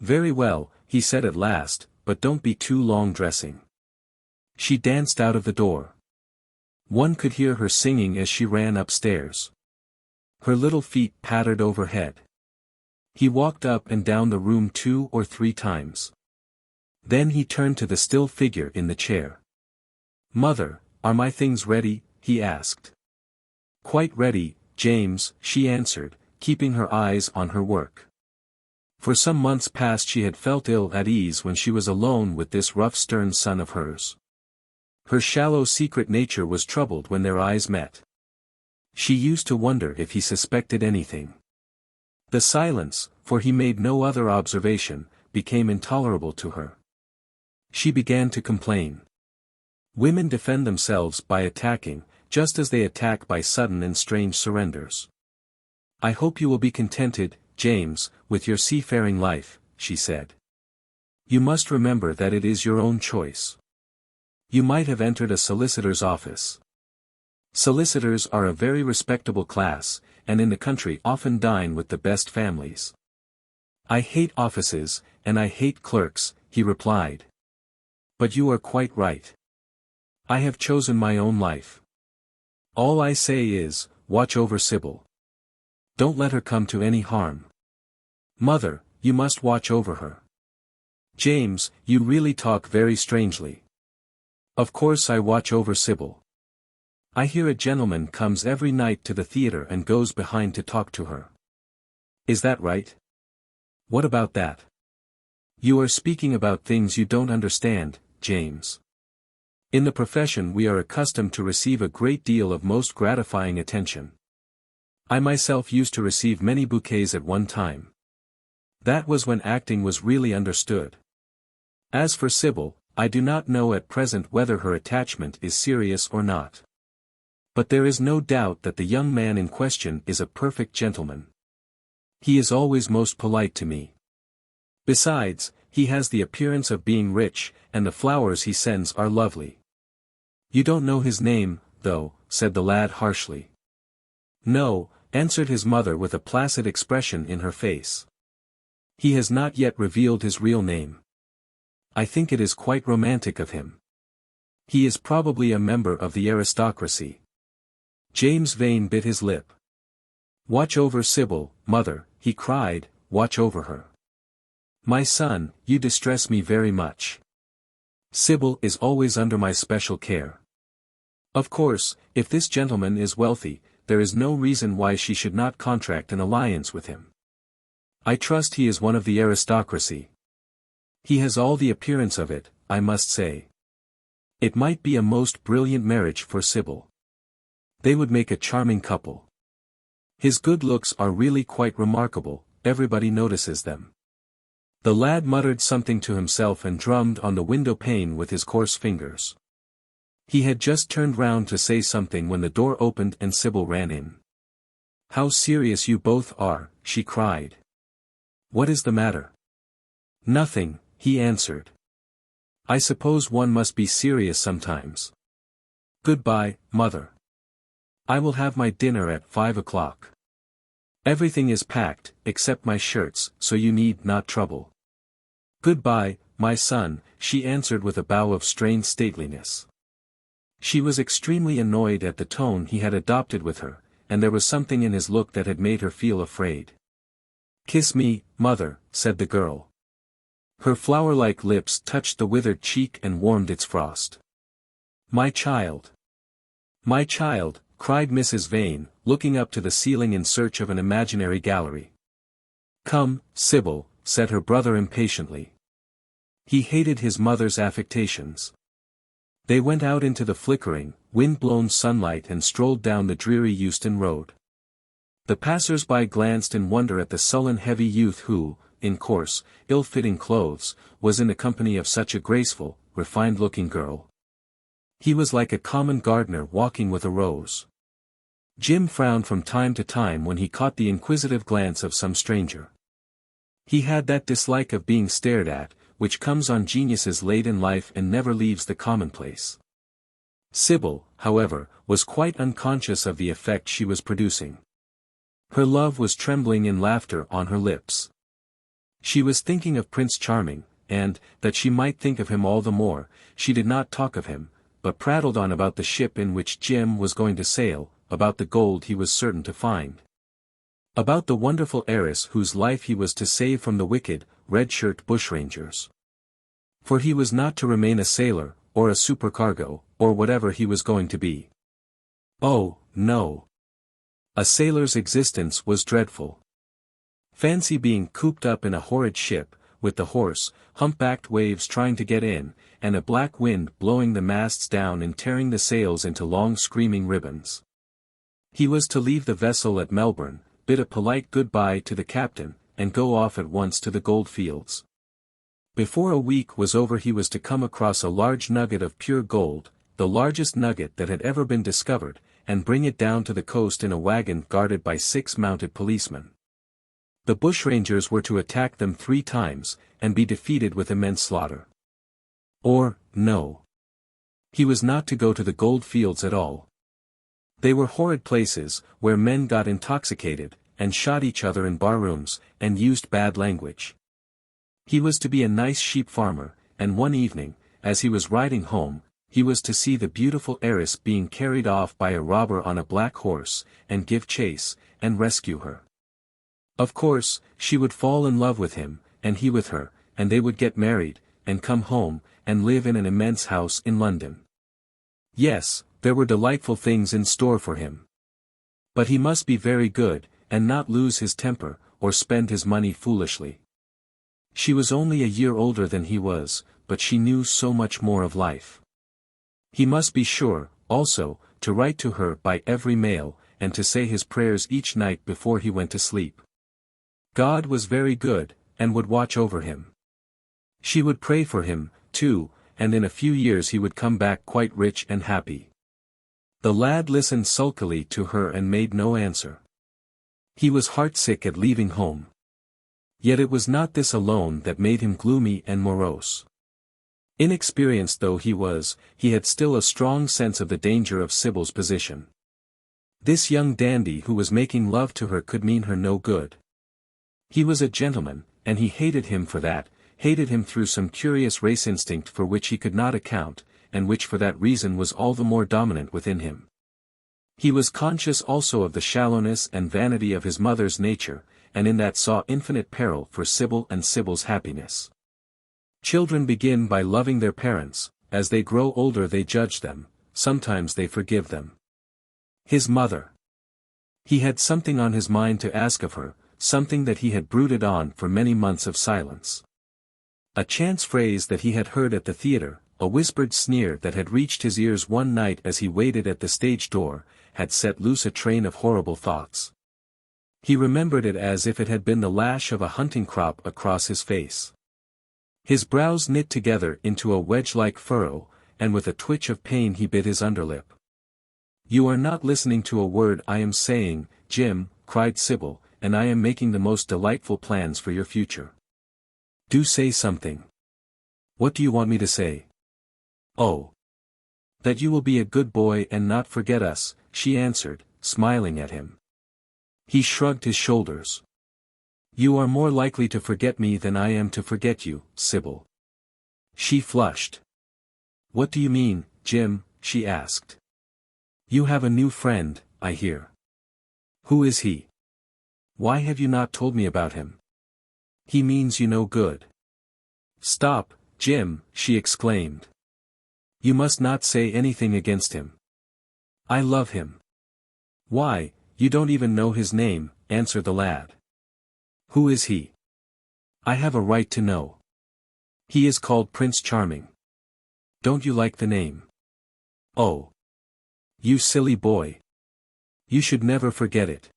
"Very well," he said at last, "but don't be too long dressing." She danced out of the door. One could hear her singing as she ran upstairs. Her little feet pattered overhead. He walked up and down the room 2 or 3 times. Then he turned to the still figure in the chair. "Mother, are my things ready?" he asked. "Quite ready, James," she answered, keeping her eyes on her work. For some months past she had felt ill at ease when she was alone with this rough, stern son of hers. Her shallow, secret nature was troubled when their eyes met. She used to wonder if he suspected anything. The silence, for he made no other observation, became intolerable to her. She began to complain. Women defend themselves by attacking, just as they attack by sudden and strange surrenders. "I hope you will be contented, James, with your seafaring life," she said. "You must remember that it is your own choice. You might have entered a solicitor's office. Solicitors are a very respectable class, and in the country often dine with the best families." "I hate offices, and I hate clerks," he replied. "But you are quite right. I have chosen my own life. All I say is, watch over Sybil. Don't let her come to any harm. Mother, you must watch over her. James, you really talk very strangely." "Of course I watch over Sybil. I hear a gentleman comes every night to the theatre and goes behind to talk to her." "Is that right?" "What about that?" "You are speaking about things you don't understand, James. In the profession we are accustomed to receive a great deal of most gratifying attention. I myself used to receive many bouquets at one time. That was when acting was really understood. As for Sybil, I do not know at present whether her attachment is serious or not. But there is no doubt that the young man in question is a perfect gentleman. He is always most polite to me. Besides, he has the appearance of being rich, and the flowers he sends are lovely." "You don't know his name, though," said the lad harshly. "No," answered his mother with a placid expression in her face. "He has not yet revealed his real name. I think it is quite romantic of him. He is probably a member of the aristocracy." James Vane bit his lip. "Watch over Sybil, mother," he cried, "watch over her. My son, you distress me very much. Sybil is always under my special care. Of course, if this gentleman is wealthy, there is no reason why she should not contract an alliance with him. I trust he is one of the aristocracy. He has all the appearance of it, I must say. It might be a most brilliant marriage for Sybil. They would make a charming couple. His good looks are really quite remarkable, everybody notices them." The lad muttered something to himself and drummed on the window pane with his coarse fingers. He had just turned round to say something when the door opened and Sybil ran in. "How serious you both are," she cried. "What is the matter?" "Nothing," he answered. "I suppose one must be serious sometimes. Goodbye, mother. I will have my dinner at 5 o'clock. Everything is packed, except my shirts, so you need not trouble." "Goodbye, my son," she answered with a bow of strained stateliness. She was extremely annoyed at the tone he had adopted with her, and there was something in his look that had made her feel afraid. "Kiss me, mother," said the girl. Her flower-like lips touched the withered cheek and warmed its frost. "My child! My child!" cried Mrs. Vane, looking up to the ceiling in search of an imaginary gallery. "Come, Sybil," said her brother impatiently. He hated his mother's affectations. They went out into the flickering, wind-blown sunlight and strolled down the dreary Euston Road. The passers-by glanced in wonder at the sullen heavy youth who, in coarse, ill-fitting clothes, was in the company of such a graceful, refined-looking girl. He was like a common gardener walking with a rose. Jim frowned from time to time when he caught the inquisitive glance of some stranger. He had that dislike of being stared at, which comes on geniuses late in life and never leaves the commonplace. Sybil, however, was quite unconscious of the effect she was producing. Her love was trembling in laughter on her lips. She was thinking of Prince Charming, and, that she might think of him all the more, she did not talk of him, but prattled on about the ship in which Jim was going to sail, about the gold he was certain to find. About the wonderful heiress whose life he was to save from the wicked, red-shirt bushrangers. For he was not to remain a sailor, or a supercargo, or whatever he was going to be. Oh, no. A sailor's existence was dreadful. Fancy being cooped up in a horrid ship, with the hoarse, humpbacked waves trying to get in, and a black wind blowing the masts down and tearing the sails into long screaming ribbons. He was to leave the vessel at Melbourne, bid a polite good-bye to the captain, and go off at once to the gold fields. Before a week was over he was to come across a large nugget of pure gold, the largest nugget that had ever been discovered, and bring it down to the coast in a wagon guarded by 6 mounted policemen. The bushrangers were to attack them 3 times, and be defeated with immense slaughter. Or, no. He was not to go to the gold fields at all. They were horrid places, where men got intoxicated, and shot each other in barrooms, and used bad language. He was to be a nice sheep farmer, and one evening, as he was riding home, he was to see the beautiful heiress being carried off by a robber on a black horse, and give chase, and rescue her. Of course, she would fall in love with him, and he with her, and they would get married, and come home, and live in an immense house in London. Yes, there were delightful things in store for him. But he must be very good, and not lose his temper, or spend his money foolishly. She was only a year older than he was, but she knew so much more of life. He must be sure, also, to write to her by every mail, and to say his prayers each night before he went to sleep. God was very good, and would watch over him. She would pray for him, too, and in a few years he would come back quite rich and happy. The lad listened sulkily to her and made no answer. He was heartsick at leaving home. Yet it was not this alone that made him gloomy and morose. Inexperienced though he was, he had still a strong sense of the danger of Sybil's position. This young dandy who was making love to her could mean her no good. He was a gentleman, and he hated him for that, hated him through some curious race instinct for which he could not account, and which for that reason was all the more dominant within him. He was conscious also of the shallowness and vanity of his mother's nature, and in that saw infinite peril for Sybil and Sybil's happiness. Children begin by loving their parents, as they grow older they judge them, sometimes they forgive them. His mother. He had something on his mind to ask of her, something that he had brooded on for many months of silence. A chance phrase that he had heard at the theatre, a whispered sneer that had reached his ears one night as he waited at the stage door, had set loose a train of horrible thoughts. He remembered it as if it had been the lash of a hunting crop across his face. His brows knit together into a wedge-like furrow, and with a twitch of pain he bit his underlip. "You are not listening to a word I am saying, Jim," cried Sybil, "and I am making the most delightful plans for your future." "Do say something." "What do you want me to say?" "Oh. That you will be a good boy and not forget us," she answered, smiling at him. He shrugged his shoulders. "You are more likely to forget me than I am to forget you, Sybil." She flushed. "What do you mean, Jim?" she asked. "You have a new friend, I hear. Who is he? Why have you not told me about him? He means you no good." "Stop, Jim," she exclaimed. "You must not say anything against him. I love him." "Why, you don't even know his name," answered the lad. "Who is he?" "I have a right to know." "He is called Prince Charming." "Don't you like the name?" "Oh. You silly boy. You should never forget it.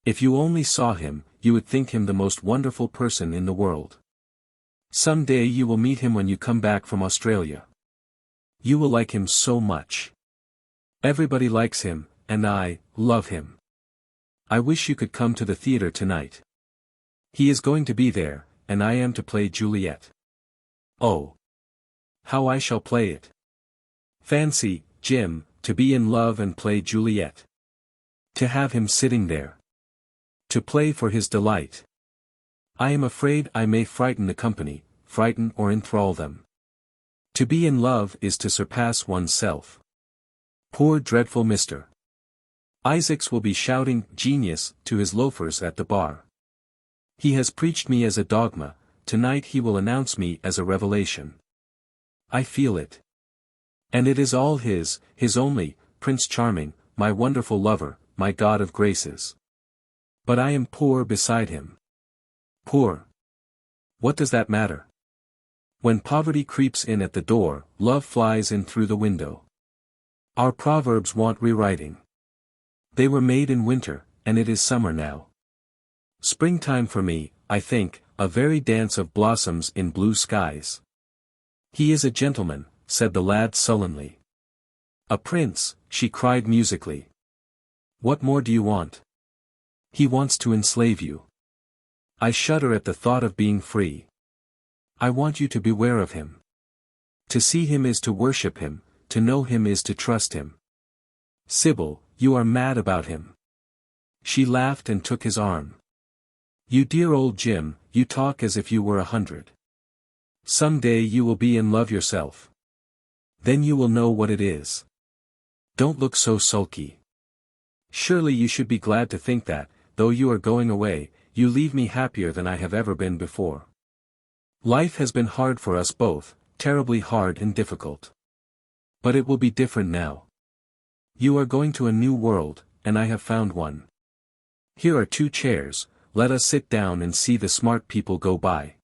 If you only saw him, you would think him the most wonderful person in the world. Some day you will meet him when you come back from Australia. You will like him so much. Everybody likes him, and I love him. I wish you could come to the theatre tonight. He is going to be there, and I am to play Juliet. Oh. How I shall play it. Fancy, Jim, to be in love and play Juliet. To have him sitting there. To play for his delight. I am afraid I may frighten the company, frighten or enthrall them. To be in love is to surpass oneself. Poor dreadful Mr. Isaacs will be shouting "genius" to his loafers at the bar. He has preached me as a dogma, tonight he will announce me as a revelation. I feel it. And it is all his only, Prince Charming, my wonderful lover, my god of graces. But I am poor beside him. Poor. What does that matter? When poverty creeps in at the door, love flies in through the window. Our proverbs want rewriting. They were made in winter, and it is summer now. Springtime for me, I think, a very dance of blossoms in blue skies. He is a gentleman, said the lad sullenly. A prince, she cried musically. What more do you want? He wants to enslave you. I shudder at the thought of being free. I want you to beware of him. To see him is to worship him, to know him is to trust him. Sybil, you are mad about him. She laughed and took his arm. You dear old Jim, you talk as if you were 100. Some day you will be in love yourself. Then you will know what it is. Don't look so sulky. Surely you should be glad to think that, though you are going away, you leave me happier than I have ever been before. Life has been hard for us both, terribly hard and difficult. But it will be different now. You are going to a new world, and I have found one. Here are 2 chairs, let us sit down and see the smart people go by.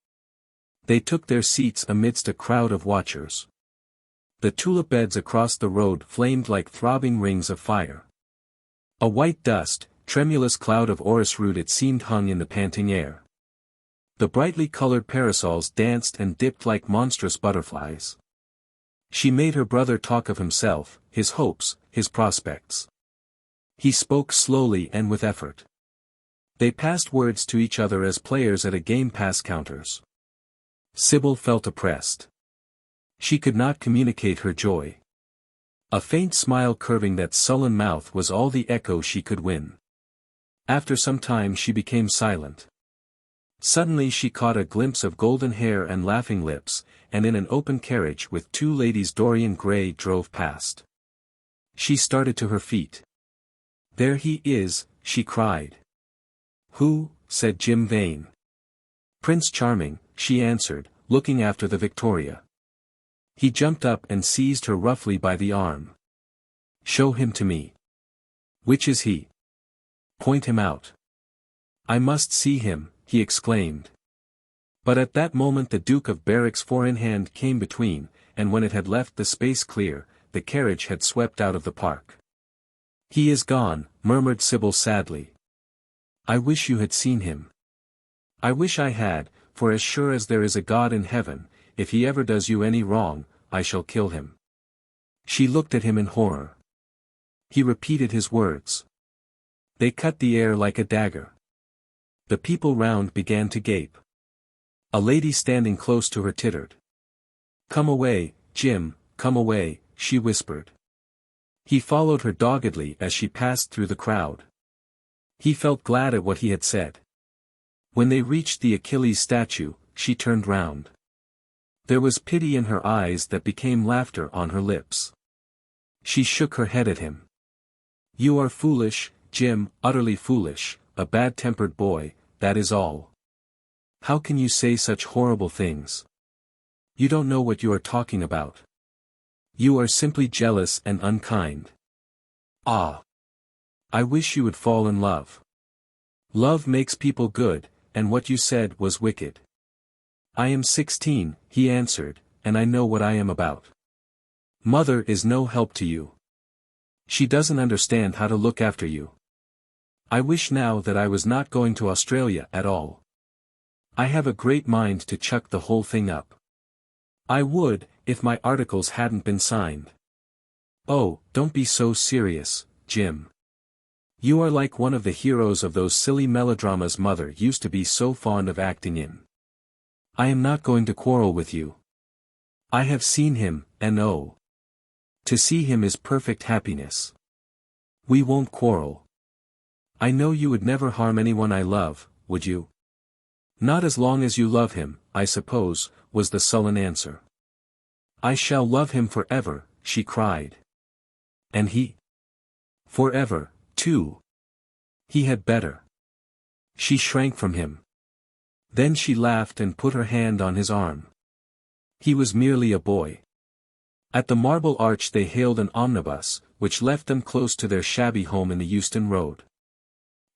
They took their seats amidst a crowd of watchers. The tulip beds across the road flamed like throbbing rings of fire. A white dust, tremulous cloud of orris root it seemed hung in the panting air. The brightly colored parasols danced and dipped like monstrous butterflies. She made her brother talk of himself, his hopes, his prospects. He spoke slowly and with effort. They passed words to each other as players at a game pass counters. Sybil felt oppressed. She could not communicate her joy. A faint smile curving that sullen mouth was all the echo she could win. After some time she became silent. Suddenly she caught a glimpse of golden hair and laughing lips, and in an open carriage with 2 ladies Dorian Gray drove past. She started to her feet. "There he is," she cried. "Who?" said Jim Vane. "Prince Charming," she answered, looking after the Victoria. He jumped up and seized her roughly by the arm. "Show him to me." "Which is he?" "Point him out." "I must see him," he exclaimed. But at that moment the Duke of Berwick's four-in hand came between, and when it had left the space clear, the carriage had swept out of the park. "He is gone," murmured Sybil sadly. "I wish you had seen him." "I wish I had, for as sure as there is a God in heaven, if he ever does you any wrong, I shall kill him." She looked at him in horror. He repeated his words. They cut the air like a dagger. The people round began to gape. A lady standing close to her tittered. "Come away, Jim, come away," she whispered. He followed her doggedly as she passed through the crowd. He felt glad at what he had said. When they reached the Achilles statue, she turned round. There was pity in her eyes that became laughter on her lips. She shook her head at him. "You are foolish, Jim, utterly foolish, a bad-tempered boy, that is all. How can you say such horrible things? You don't know what you are talking about. You are simply jealous and unkind. Ah! I wish you would fall in love. Love makes people good, and what you said was wicked." "I am 16, he answered, "and I know what I am about. Mother is no help to you. She doesn't understand how to look after you. I wish now that I was not going to Australia at all. I have a great mind to chuck the whole thing up. I would, if my articles hadn't been signed." "Oh, don't be so serious, Jim. You are like one of the heroes of those silly melodramas Mother used to be so fond of acting in. I am not going to quarrel with you. I have seen him, and oh! To see him is perfect happiness. We won't quarrel. I know you would never harm anyone I love, would you?" "Not as long as you love him, I suppose," was the sullen answer. "I shall love him forever," she cried. "And he?" "Forever, too. He had better." She shrank from him. Then she laughed and put her hand on his arm. He was merely a boy. At the Marble Arch they hailed an omnibus, which left them close to their shabby home in the Euston Road.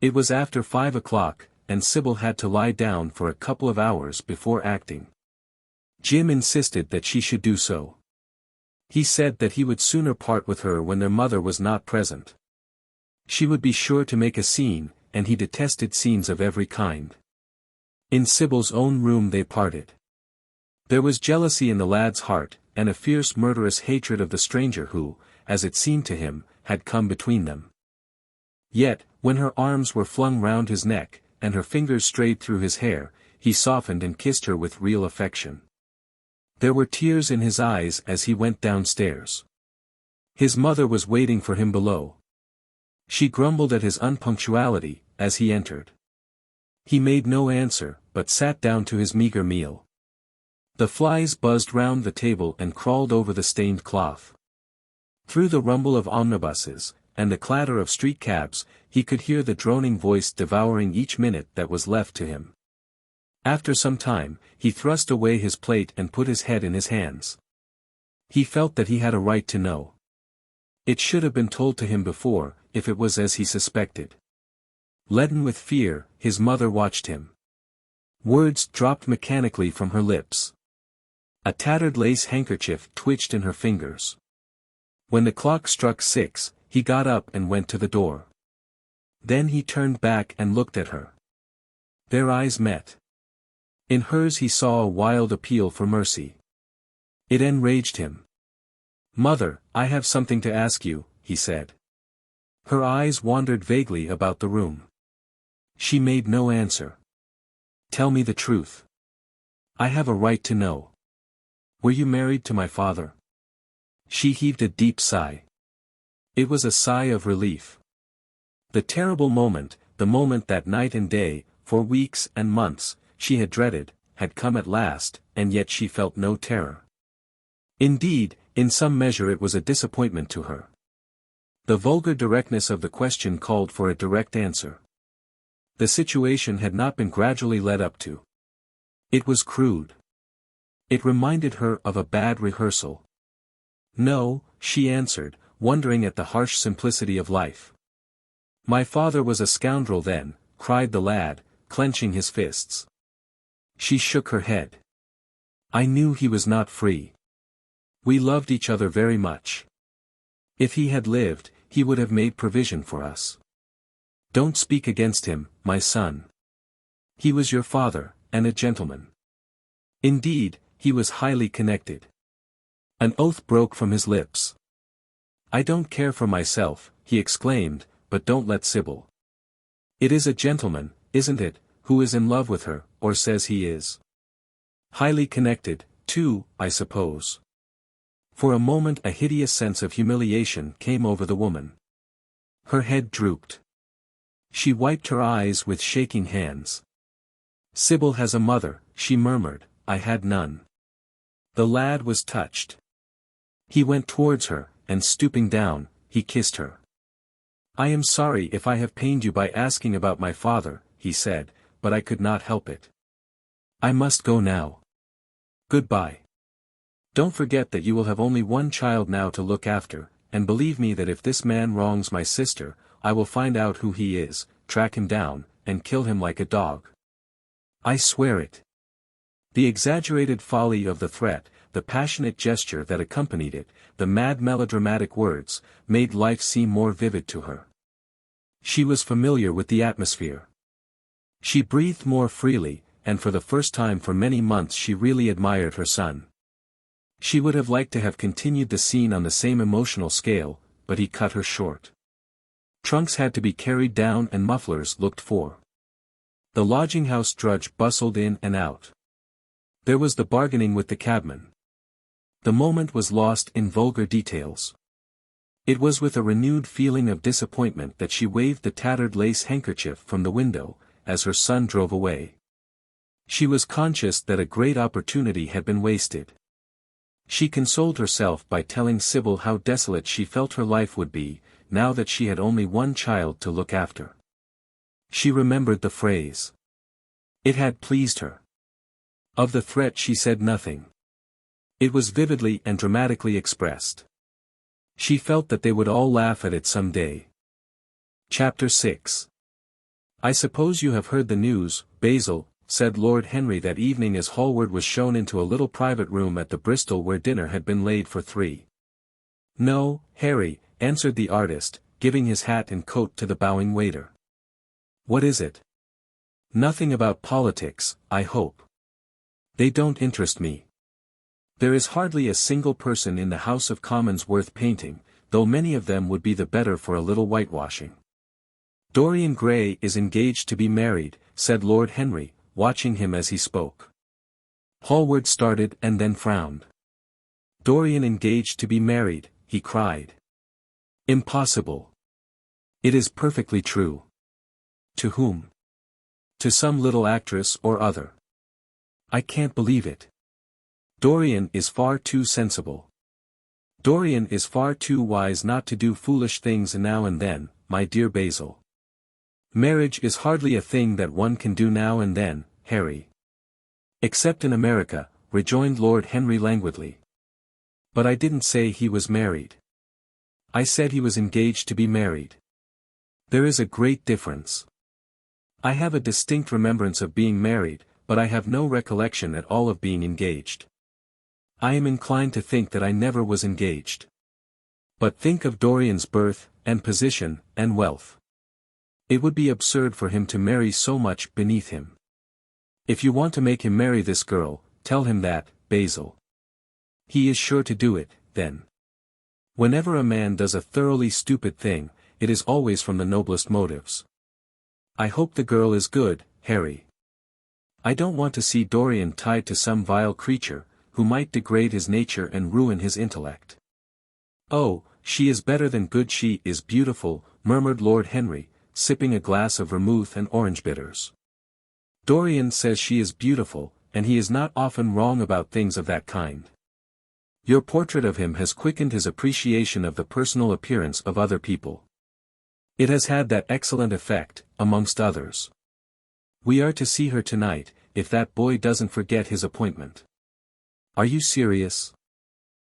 It was after 5 o'clock, and Sybil had to lie down for a couple of hours before acting. Jim insisted that she should do so. He said that he would sooner part with her when their mother was not present. She would be sure to make a scene, and he detested scenes of every kind. In Sybil's own room they parted. There was jealousy in the lad's heart, and a fierce murderous hatred of the stranger who, as it seemed to him, had come between them. Yet, when her arms were flung round his neck, and her fingers strayed through his hair, he softened and kissed her with real affection. There were tears in his eyes as he went downstairs. His mother was waiting for him below. She grumbled at his unpunctuality, as he entered. He made no answer, but sat down to his meager meal. The flies buzzed round the table and crawled over the stained cloth. Through the rumble of omnibuses, and the clatter of street cabs, he could hear the droning voice devouring each minute that was left to him. After some time, he thrust away his plate and put his head in his hands. He felt that he had a right to know. It should have been told to him before, if it was as he suspected. Leaden with fear, his mother watched him. Words dropped mechanically from her lips. A tattered lace handkerchief twitched in her fingers. When the clock struck 6, he got up and went to the door. Then he turned back and looked at her. Their eyes met. In hers he saw a wild appeal for mercy. It enraged him. "Mother, I have something to ask you," he said. Her eyes wandered vaguely about the room. She made no answer. "Tell me the truth. I have a right to know. Were you married to my father?" She heaved a deep sigh. It was a sigh of relief. The terrible moment, the moment that night and day, for weeks and months, she had dreaded, had come at last, and yet she felt no terror. Indeed, in some measure it was a disappointment to her. The vulgar directness of the question called for a direct answer. The situation had not been gradually led up to. It was crude. It reminded her of a bad rehearsal. No, she answered, wondering at the harsh simplicity of life. My father was a scoundrel then, cried the lad, clenching his fists. She shook her head. I knew he was not free. We loved each other very much. If he had lived, he would have made provision for us. Don't speak against him, my son. He was your father, and a gentleman. Indeed, he was highly connected. An oath broke from his lips. I don't care for myself, he exclaimed, but don't let Sybil. It is a gentleman, isn't it, who is in love with her, or says he is. Highly connected, too, I suppose. For a moment a hideous sense of humiliation came over the woman. Her head drooped. She wiped her eyes with shaking hands. Sybil has a mother, she murmured, I had none. The lad was touched. He went towards her, and stooping down, he kissed her. I am sorry if I have pained you by asking about my father, he said, but I could not help it. I must go now. Goodbye. Don't forget that you will have only one child now to look after, and believe me that if this man wrongs my sister, I will find out who he is, track him down, and kill him like a dog. I swear it. The exaggerated folly of the threat, the passionate gesture that accompanied it, the mad melodramatic words, made life seem more vivid to her. She was familiar with the atmosphere. She breathed more freely, and for the first time for many months she really admired her son. She would have liked to have continued the scene on the same emotional scale, but he cut her short. Trunks had to be carried down and mufflers looked for. The lodging-house drudge bustled in and out. There was the bargaining with the cabman. The moment was lost in vulgar details. It was with a renewed feeling of disappointment that she waved the tattered lace handkerchief from the window, as her son drove away. She was conscious that a great opportunity had been wasted. She consoled herself by telling Sybil how desolate she felt her life would be, now that she had only one child to look after. She remembered the phrase. It had pleased her. Of the threat she said nothing. It was vividly and dramatically expressed. She felt that they would all laugh at it some day. Chapter 6. I suppose you have heard the news, Basil, said Lord Henry that evening as Hallward was shown into a little private room at the Bristol where dinner had been laid for three. No, Harry, answered the artist, giving his hat and coat to the bowing waiter. What is it? Nothing about politics, I hope. They don't interest me. There is hardly a single person in the House of Commons worth painting, though many of them would be the better for a little whitewashing. Dorian Gray is engaged to be married, said Lord Henry, watching him as he spoke. Hallward started and then frowned. Dorian engaged to be married, he cried. Impossible. It is perfectly true. To whom? To some little actress or other. I can't believe it. Dorian is far too sensible. Dorian is far too wise not to do foolish things now and then, my dear Basil. Marriage is hardly a thing that one can do now and then, Harry. Except in America, rejoined Lord Henry languidly. But I didn't say he was married. I said he was engaged to be married. There is a great difference. I have a distinct remembrance of being married, but I have no recollection at all of being engaged. I am inclined to think that I never was engaged. But think of Dorian's birth, and position, and wealth. It would be absurd for him to marry so much beneath him. If you want to make him marry this girl, tell him that, Basil. He is sure to do it, then. Whenever a man does a thoroughly stupid thing, it is always from the noblest motives. I hope the girl is good, Harry. I don't want to see Dorian tied to some vile creature, who might degrade his nature and ruin his intellect. Oh, she is better than good, she is beautiful, murmured Lord Henry, sipping a glass of vermouth and orange bitters. Dorian says she is beautiful, and he is not often wrong about things of that kind. Your portrait of him has quickened his appreciation of the personal appearance of other people. It has had that excellent effect, amongst others. We are to see her tonight, if that boy doesn't forget his appointment. Are you serious?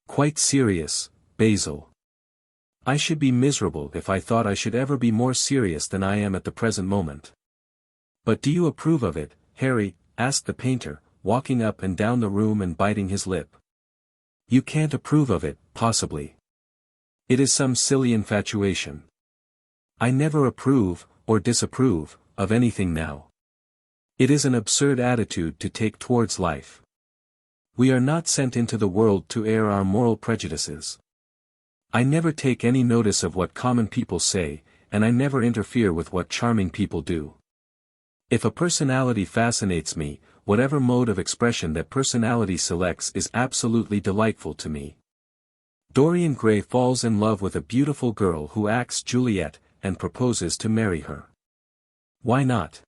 Quite serious, Basil. I should be miserable if I thought I should ever be more serious than I am at the present moment. But do you approve of it, Harry? Asked the painter, walking up and down the room and biting his lip. You can't approve of it, possibly. It is some silly infatuation. I never approve, or disapprove, of anything now. It is an absurd attitude to take towards life. We are not sent into the world to air our moral prejudices. I never take any notice of what common people say, and I never interfere with what charming people do. If a personality fascinates me, whatever mode of expression that personality selects is absolutely delightful to me. Dorian Gray falls in love with a beautiful girl who acts Juliet, and proposes to marry her. Why not?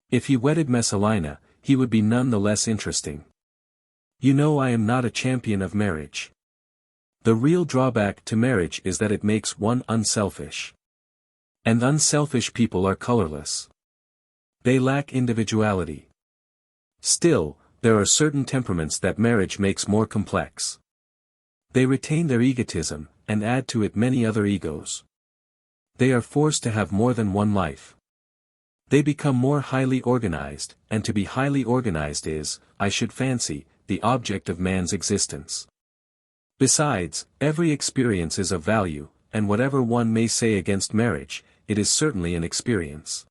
If he wedded Messalina, he would be none the less interesting. You know I am not a champion of marriage. The real drawback to marriage is that it makes one unselfish. And unselfish people are colorless. They lack individuality. Still, there are certain temperaments that marriage makes more complex. They retain their egotism, and add to it many other egos. They are forced to have more than one life. They become more highly organized, and to be highly organized is, I should fancy, the object of man's existence. Besides, every experience is of value, and whatever one may say against marriage, it is certainly an experience.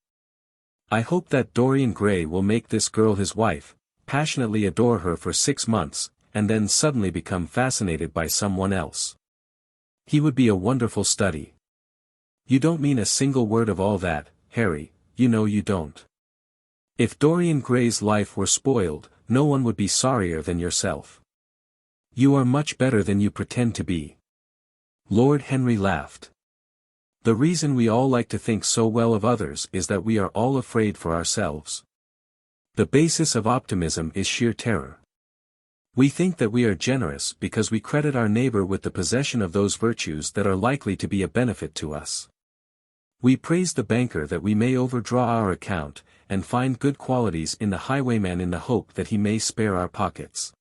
I hope that Dorian Gray will make this girl his wife, passionately adore her for 6 months, and then suddenly become fascinated by someone else. He would be a wonderful study. You don't mean a single word of all that, Harry, you know you don't. If Dorian Gray's life were spoiled, no one would be sorrier than yourself. You are much better than you pretend to be. Lord Henry laughed. The reason we all like to think so well of others is that we are all afraid for ourselves. The basis of optimism is sheer terror. We think that we are generous because we credit our neighbor with the possession of those virtues that are likely to be a benefit to us. We praise the banker that we may overdraw our account, and find good qualities in the highwayman in the hope that he may spare our pockets.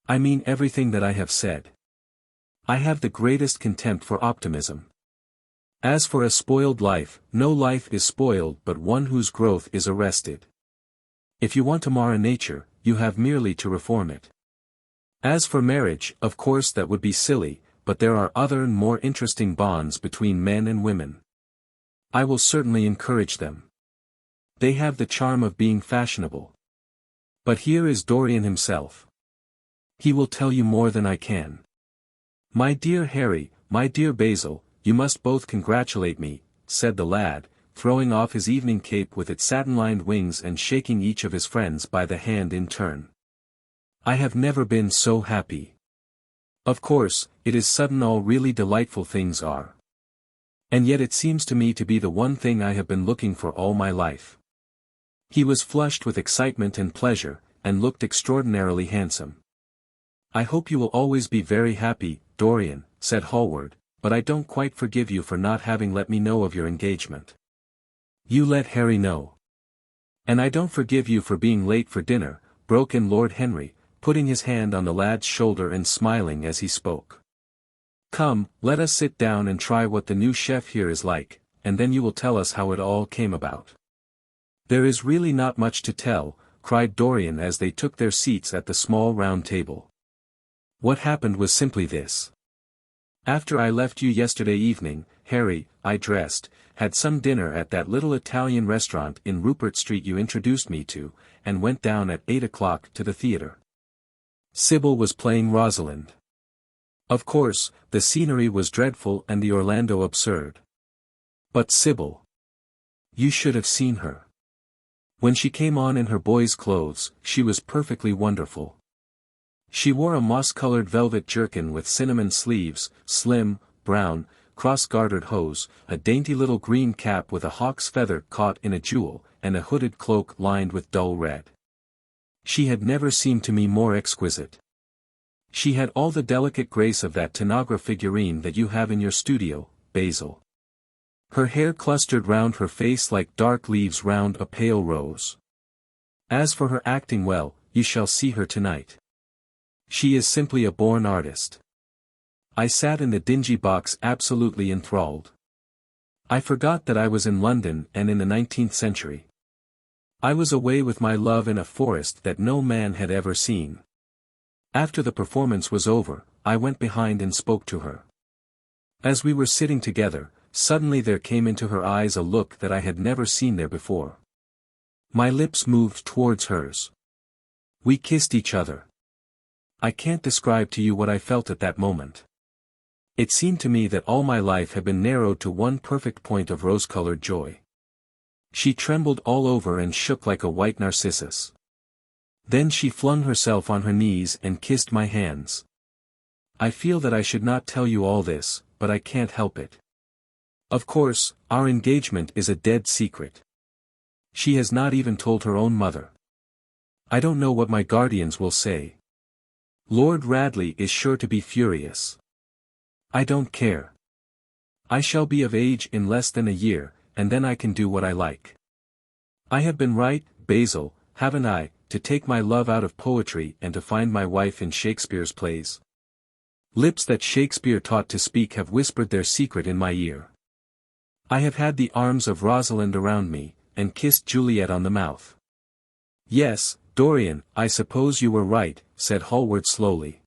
I mean everything that I have said. I have the greatest contempt for optimism. As for a spoiled life, no life is spoiled but one whose growth is arrested. If you want to mar a nature, you have merely to reform it. As for marriage, of course that would be silly, but there are other and more interesting bonds between men and women. I will certainly encourage them. They have the charm of being fashionable. But here is Dorian himself. He will tell you more than I can. My dear Harry, my dear Basil, you must both congratulate me, said the lad, throwing off his evening cape with its satin-lined wings and shaking each of his friends by the hand in turn. I have never been so happy. Of course, it is sudden all really delightful things are. And yet it seems to me to be the one thing I have been looking for all my life. He was flushed with excitement and pleasure, and looked extraordinarily handsome. I hope you will always be very happy, Dorian, said Hallward, but I don't quite forgive you for not having let me know of your engagement. You let Harry know. And I don't forgive you for being late for dinner, broke in Lord Henry, putting his hand on the lad's shoulder and smiling as he spoke. Come, let us sit down and try what the new chef here is like, and then you will tell us how it all came about. There is really not much to tell, cried Dorian as they took their seats at the small round table. What happened was simply this. After I left you yesterday evening, Harry, I dressed, had some dinner at that little Italian restaurant in Rupert Street you introduced me to, and went down at 8 o'clock to the theatre. Sybil was playing Rosalind. Of course, the scenery was dreadful and the Orlando absurd. But Sybil. You should have seen her. When she came on in her boy's clothes, she was perfectly wonderful. She wore a moss-colored velvet jerkin with cinnamon sleeves, slim, brown, cross-gartered hose, a dainty little green cap with a hawk's feather caught in a jewel, and a hooded cloak lined with dull red. She had never seemed to me more exquisite. She had all the delicate grace of that Tanagra figurine that you have in your studio, Basil. Her hair clustered round her face like dark leaves round a pale rose. As for her acting, well, you shall see her tonight. She is simply a born artist. I sat in the dingy box absolutely enthralled. I forgot that I was in London and in the 19th century. I was away with my love in a forest that no man had ever seen. After the performance was over, I went behind and spoke to her. As we were sitting together, suddenly there came into her eyes a look that I had never seen there before. My lips moved towards hers. We kissed each other. I can't describe to you what I felt at that moment. It seemed to me that all my life had been narrowed to one perfect point of rose-colored joy. She trembled all over and shook like a white narcissus. Then she flung herself on her knees and kissed my hands. I feel that I should not tell you all this, but I can't help it. Of course, our engagement is a dead secret. She has not even told her own mother. I don't know what my guardians will say. Lord Radley is sure to be furious. I don't care. I shall be of age in less than a year, and then I can do what I like. I have been right, Basil, haven't I, to take my love out of poetry and to find my wife in Shakespeare's plays? Lips that Shakespeare taught to speak have whispered their secret in my ear. I have had the arms of Rosalind around me, and kissed Juliet on the mouth. Yes, Dorian, I suppose you were right, said Hallward slowly.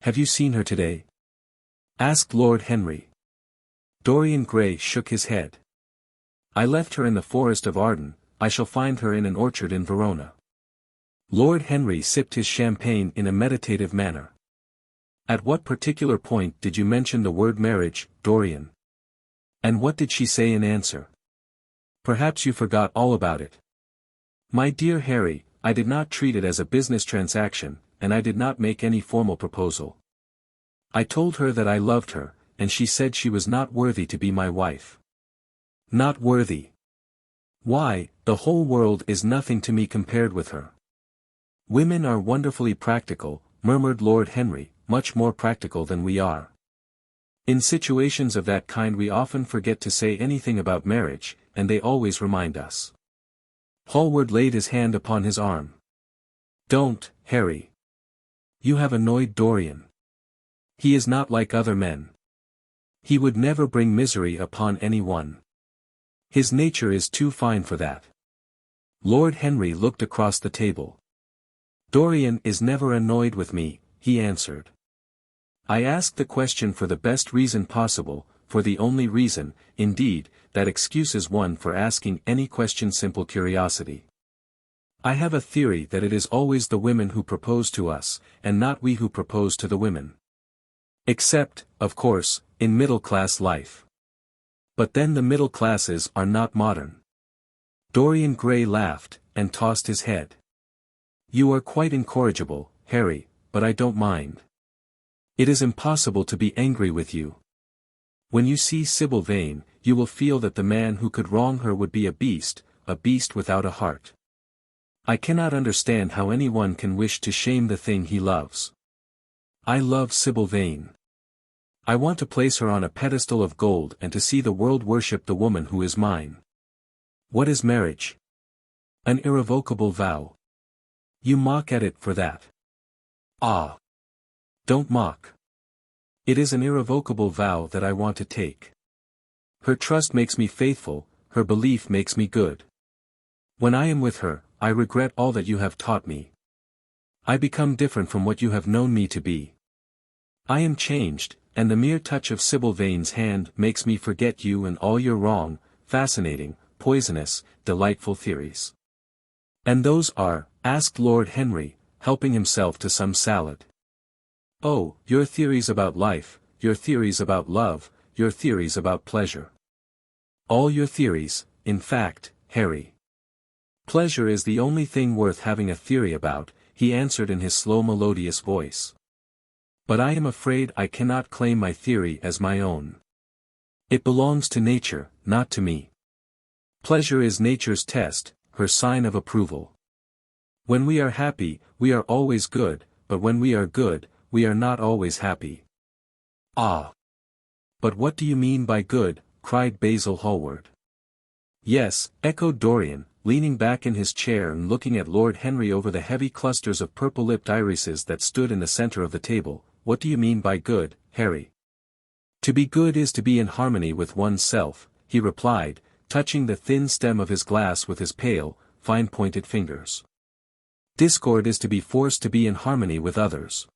Have you seen her today? Asked Lord Henry. Dorian Gray shook his head. I left her in the forest of Arden, I shall find her in an orchard in Verona. Lord Henry sipped his champagne in a meditative manner. At what particular point did you mention the word marriage, Dorian? And what did she say in answer? Perhaps you forgot all about it. My dear Harry, I did not treat it as a business transaction, and I did not make any formal proposal. I told her that I loved her, and she said she was not worthy to be my wife. Not worthy. Why, the whole world is nothing to me compared with her. Women are wonderfully practical, murmured Lord Henry, much more practical than we are. In situations of that kind we often forget to say anything about marriage, and they always remind us. Hallward laid his hand upon his arm. Don't, Harry. You have annoyed Dorian. He is not like other men. He would never bring misery upon anyone. His nature is too fine for that. Lord Henry looked across the table. Dorian is never annoyed with me, he answered. I asked the question for the best reason possible, for the only reason, indeed, that excuses one for asking any question, simple curiosity. I have a theory that it is always the women who propose to us, and not we who propose to the women. Except, of course, in middle-class life. But then the middle classes are not modern. Dorian Gray laughed, and tossed his head. You are quite incorrigible, Harry, but I don't mind. It is impossible to be angry with you. When you see Sybil Vane, you will feel that the man who could wrong her would be a beast without a heart. I cannot understand how anyone can wish to shame the thing he loves. I love Sybil Vane. I want to place her on a pedestal of gold and to see the world worship the woman who is mine. What is marriage? An irrevocable vow. You mock at it for that. Ah! Don't mock. It is an irrevocable vow that I want to take. Her trust makes me faithful, her belief makes me good. When I am with her, I regret all that you have taught me. I become different from what you have known me to be. I am changed, and the mere touch of Sybil Vane's hand makes me forget you and all your wrong, fascinating, poisonous, delightful theories. And those are, asked Lord Henry, helping himself to some salad. Oh, your theories about life, your theories about love, your theories about pleasure. All your theories, in fact, Harry. Pleasure is the only thing worth having a theory about, he answered in his slow melodious voice. But I am afraid I cannot claim my theory as my own. It belongs to nature, not to me. Pleasure is nature's test, her sign of approval. When we are happy, we are always good, but when we are good, we are not always happy. Ah! But what do you mean by good? Cried Basil Hallward. Yes, echoed Dorian, leaning back in his chair and looking at Lord Henry over the heavy clusters of purple-lipped irises that stood in the center of the table. What do you mean by good, Harry? To be good is to be in harmony with one's self, he replied, touching the thin stem of his glass with his pale, fine-pointed fingers. Discord is to be forced to be in harmony with others.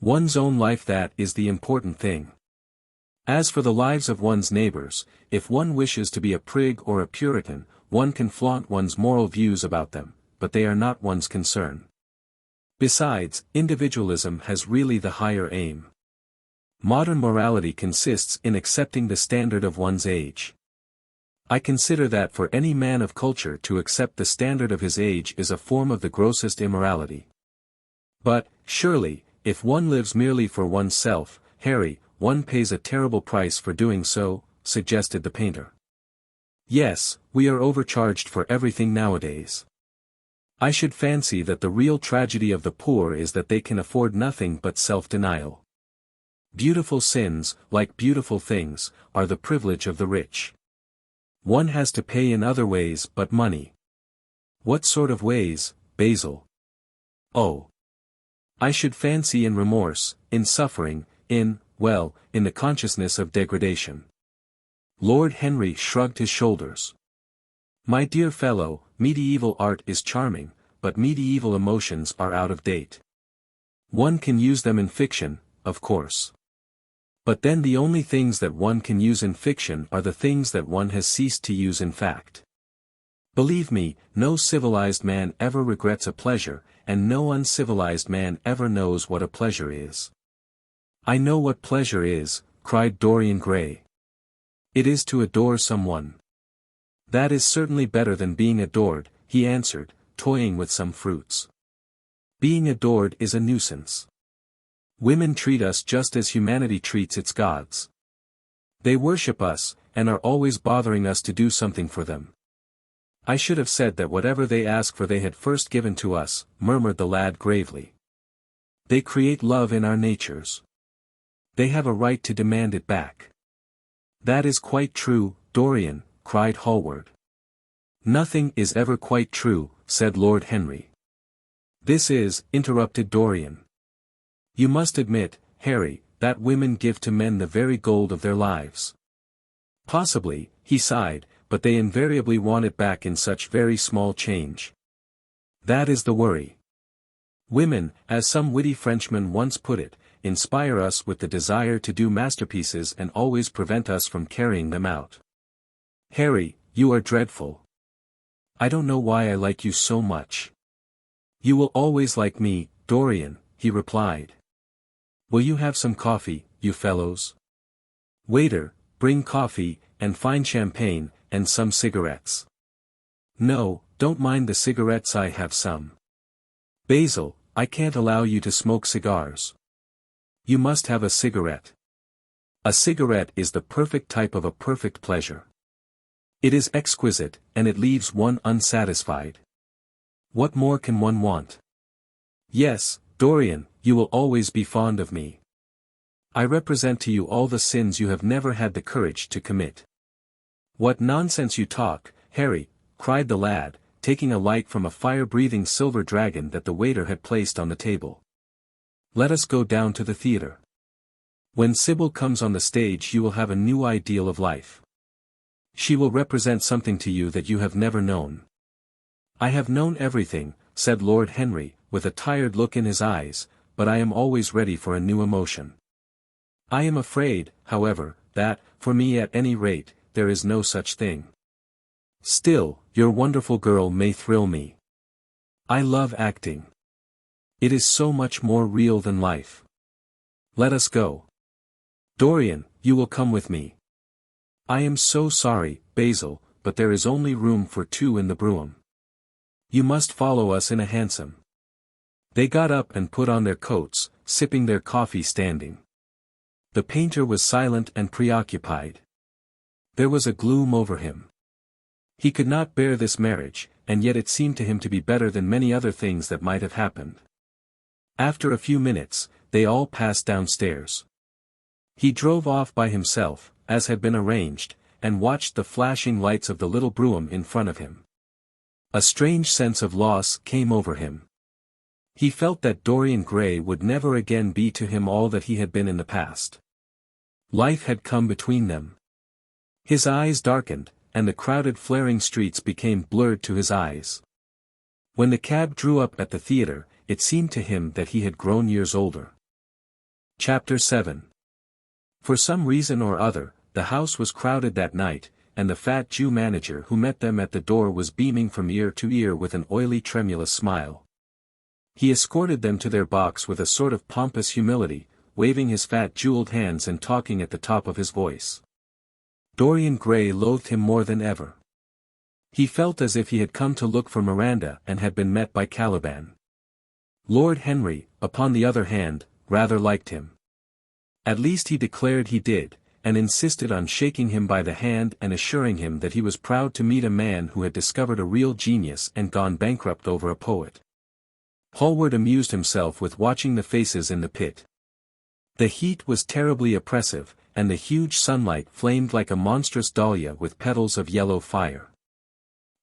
One's own life, that is the important thing. As for the lives of one's neighbors, if one wishes to be a prig or a Puritan, one can flaunt one's moral views about them, but they are not one's concern. Besides, individualism has really the higher aim. Modern morality consists in accepting the standard of one's age. I consider that for any man of culture to accept the standard of his age is a form of the grossest immorality. But, surely, if one lives merely for oneself, Harry, one pays a terrible price for doing so, suggested the painter. Yes, we are overcharged for everything nowadays. I should fancy that the real tragedy of the poor is that they can afford nothing but self-denial. Beautiful sins, like beautiful things, are the privilege of the rich. One has to pay in other ways but money. What sort of ways, Basil? Oh! I should fancy in remorse, in suffering, in the consciousness of degradation. Lord Henry shrugged his shoulders. My dear fellow, medieval art is charming, but medieval emotions are out of date. One can use them in fiction, of course. But then the only things that one can use in fiction are the things that one has ceased to use in fact. Believe me, no civilized man ever regrets a pleasure, and no uncivilized man ever knows what a pleasure is. I know what pleasure is, cried Dorian Gray. It is to adore someone. That is certainly better than being adored, he answered, toying with some fruits. Being adored is a nuisance. Women treat us just as humanity treats its gods. They worship us, and are always bothering us to do something for them. I should have said that whatever they ask for they had first given to us, murmured the lad gravely. They create love in our natures. They have a right to demand it back. That is quite true, Dorian, cried Hallward. Nothing is ever quite true, said Lord Henry. This is, interrupted Dorian. You must admit, Harry, that women give to men the very gold of their lives. Possibly, he sighed, but they invariably want it back in such very small change. That is the worry. Women, as some witty Frenchman once put it, inspire us with the desire to do masterpieces and always prevent us from carrying them out. Harry, you are dreadful. I don't know why I like you so much. You will always like me, Dorian, he replied. Will you have some coffee, you fellows? Waiter, bring coffee, and fine champagne, and some cigarettes. No, don't mind the cigarettes, I have some. Basil, I can't allow you to smoke cigars. You must have a cigarette. A cigarette is the perfect type of a perfect pleasure. It is exquisite, and it leaves one unsatisfied. What more can one want? Yes, Dorian, you will always be fond of me. I represent to you all the sins you have never had the courage to commit. What nonsense you talk, Harry, cried the lad, taking a light from a fire-breathing silver dragon that the waiter had placed on the table. Let us go down to the theatre. When Sybil comes on the stage you will have a new ideal of life. She will represent something to you that you have never known. I have known everything, said Lord Henry, with a tired look in his eyes, but I am always ready for a new emotion. I am afraid, however, that, for me at any rate, there is no such thing. Still, your wonderful girl may thrill me. I love acting. It is so much more real than life. Let us go. Dorian, you will come with me. I am so sorry, Basil, but there is only room for two in the brougham. You must follow us in a hansom. They got up and put on their coats, sipping their coffee standing. The painter was silent and preoccupied. There was a gloom over him. He could not bear this marriage, and yet it seemed to him to be better than many other things that might have happened. After a few minutes, they all passed downstairs. He drove off by himself, as had been arranged, and watched the flashing lights of the little brougham in front of him. A strange sense of loss came over him. He felt that Dorian Gray would never again be to him all that he had been in the past. Life had come between them. His eyes darkened, and the crowded flaring streets became blurred to his eyes. When the cab drew up at the theatre, it seemed to him that he had grown years older. Chapter 7. For some reason or other, the house was crowded that night, and the fat Jew manager who met them at the door was beaming from ear to ear with an oily tremulous smile. He escorted them to their box with a sort of pompous humility, waving his fat jeweled hands and talking at the top of his voice. Dorian Gray loathed him more than ever. He felt as if he had come to look for Miranda and had been met by Caliban. Lord Henry, upon the other hand, rather liked him. At least he declared he did, and insisted on shaking him by the hand and assuring him that he was proud to meet a man who had discovered a real genius and gone bankrupt over a poet. Hallward amused himself with watching the faces in the pit. The heat was terribly oppressive, and the huge sunlight flamed like a monstrous dahlia with petals of yellow fire.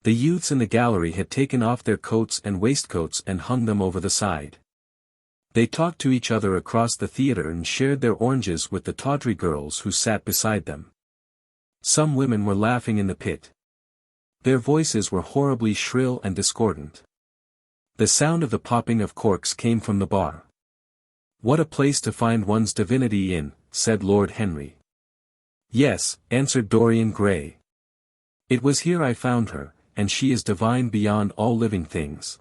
The youths in the gallery had taken off their coats and waistcoats and hung them over the side. They talked to each other across the theatre and shared their oranges with the tawdry girls who sat beside them. Some women were laughing in the pit. Their voices were horribly shrill and discordant. The sound of the popping of corks came from the bar. "What a place to find one's divinity in," said Lord Henry. "Yes," answered Dorian Gray. "It was here I found her, and she is divine beyond all living things.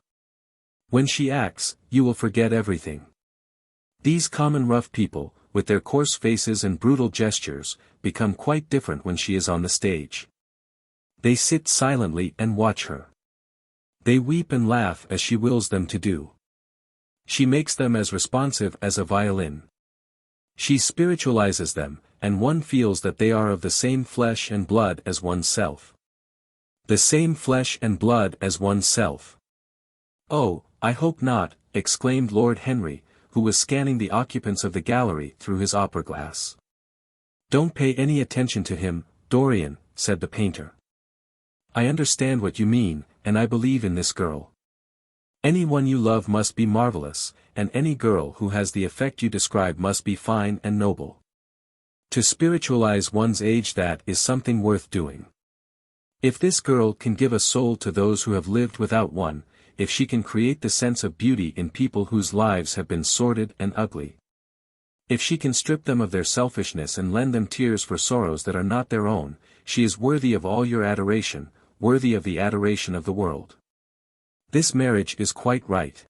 When she acts, you will forget everything. These common rough people, with their coarse faces and brutal gestures, become quite different when she is on the stage. They sit silently and watch her. They weep and laugh as she wills them to do. She makes them as responsive as a violin. She spiritualizes them, and one feels that they are of the same flesh and blood as oneself. The same flesh and blood as oneself." "Oh, I hope not," exclaimed Lord Henry, who was scanning the occupants of the gallery through his opera glass. "Don't pay any attention to him, Dorian," said the painter. "I understand what you mean, and I believe in this girl. Anyone you love must be marvelous, and any girl who has the effect you describe must be fine and noble. To spiritualize one's age, that is something worth doing. If this girl can give a soul to those who have lived without one, if she can create the sense of beauty in people whose lives have been sordid and ugly. If she can strip them of their selfishness and lend them tears for sorrows that are not their own, she is worthy of all your adoration, worthy of the adoration of the world. This marriage is quite right.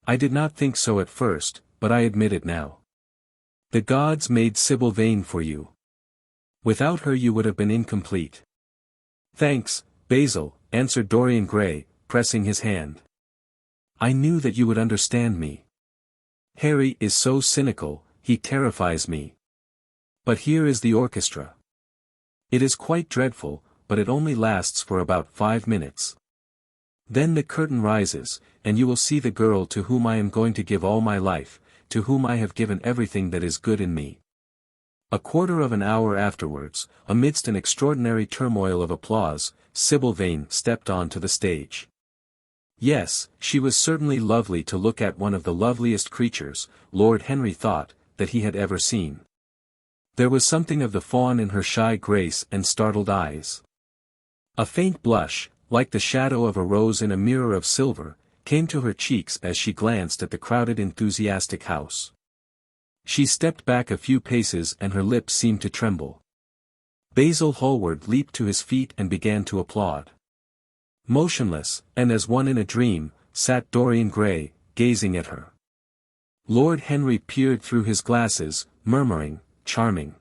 I did not think so at first, but I admit it now. The gods made Sybil Vane for you. Without her you would have been incomplete." "Thanks, Basil," answered Dorian Gray, pressing his hand. "I knew that you would understand me. Harry is so cynical, he terrifies me. But here is the orchestra. It is quite dreadful, but it only lasts for about 5 minutes. Then the curtain rises, and you will see the girl to whom I am going to give all my life, to whom I have given everything that is good in me." A quarter of an hour afterwards, amidst an extraordinary turmoil of applause, Sybil Vane stepped on to the stage. Yes, she was certainly lovely to look at, one of the loveliest creatures, Lord Henry thought, that he had ever seen. There was something of the fawn in her shy grace and startled eyes. A faint blush, like the shadow of a rose in a mirror of silver, came to her cheeks as she glanced at the crowded enthusiastic house. She stepped back a few paces and her lips seemed to tremble. Basil Hallward leaped to his feet and began to applaud. Motionless, and as one in a dream, sat Dorian Gray, gazing at her. Lord Henry peered through his glasses, murmuring, "Charming.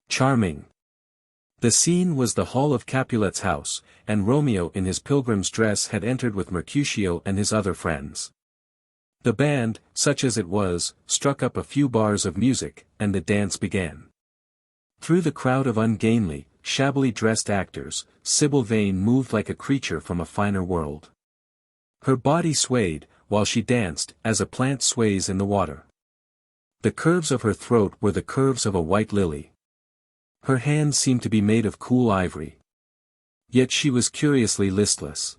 Charming." The scene was the hall of Capulet's house, and Romeo in his pilgrim's dress had entered with Mercutio and his other friends. The band, such as it was, struck up a few bars of music, and the dance began. Through the crowd of ungainly, shabbily dressed actors, Sybil Vane moved like a creature from a finer world. Her body swayed, while she danced, as a plant sways in the water. The curves of her throat were the curves of a white lily. Her hands seemed to be made of cool ivory. Yet she was curiously listless.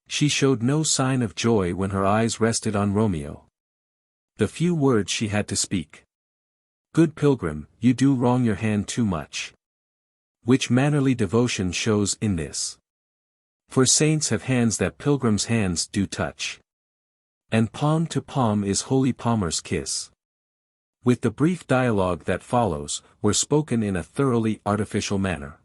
She showed no sign of joy when her eyes rested on Romeo. The few words she had to speak. "Good pilgrim, you do wrong your hand too much. Which mannerly devotion shows in this. For saints have hands that pilgrims' hands do touch. And palm to palm is holy palmer's kiss." With the brief dialogue that follows, were spoken in a thoroughly artificial manner.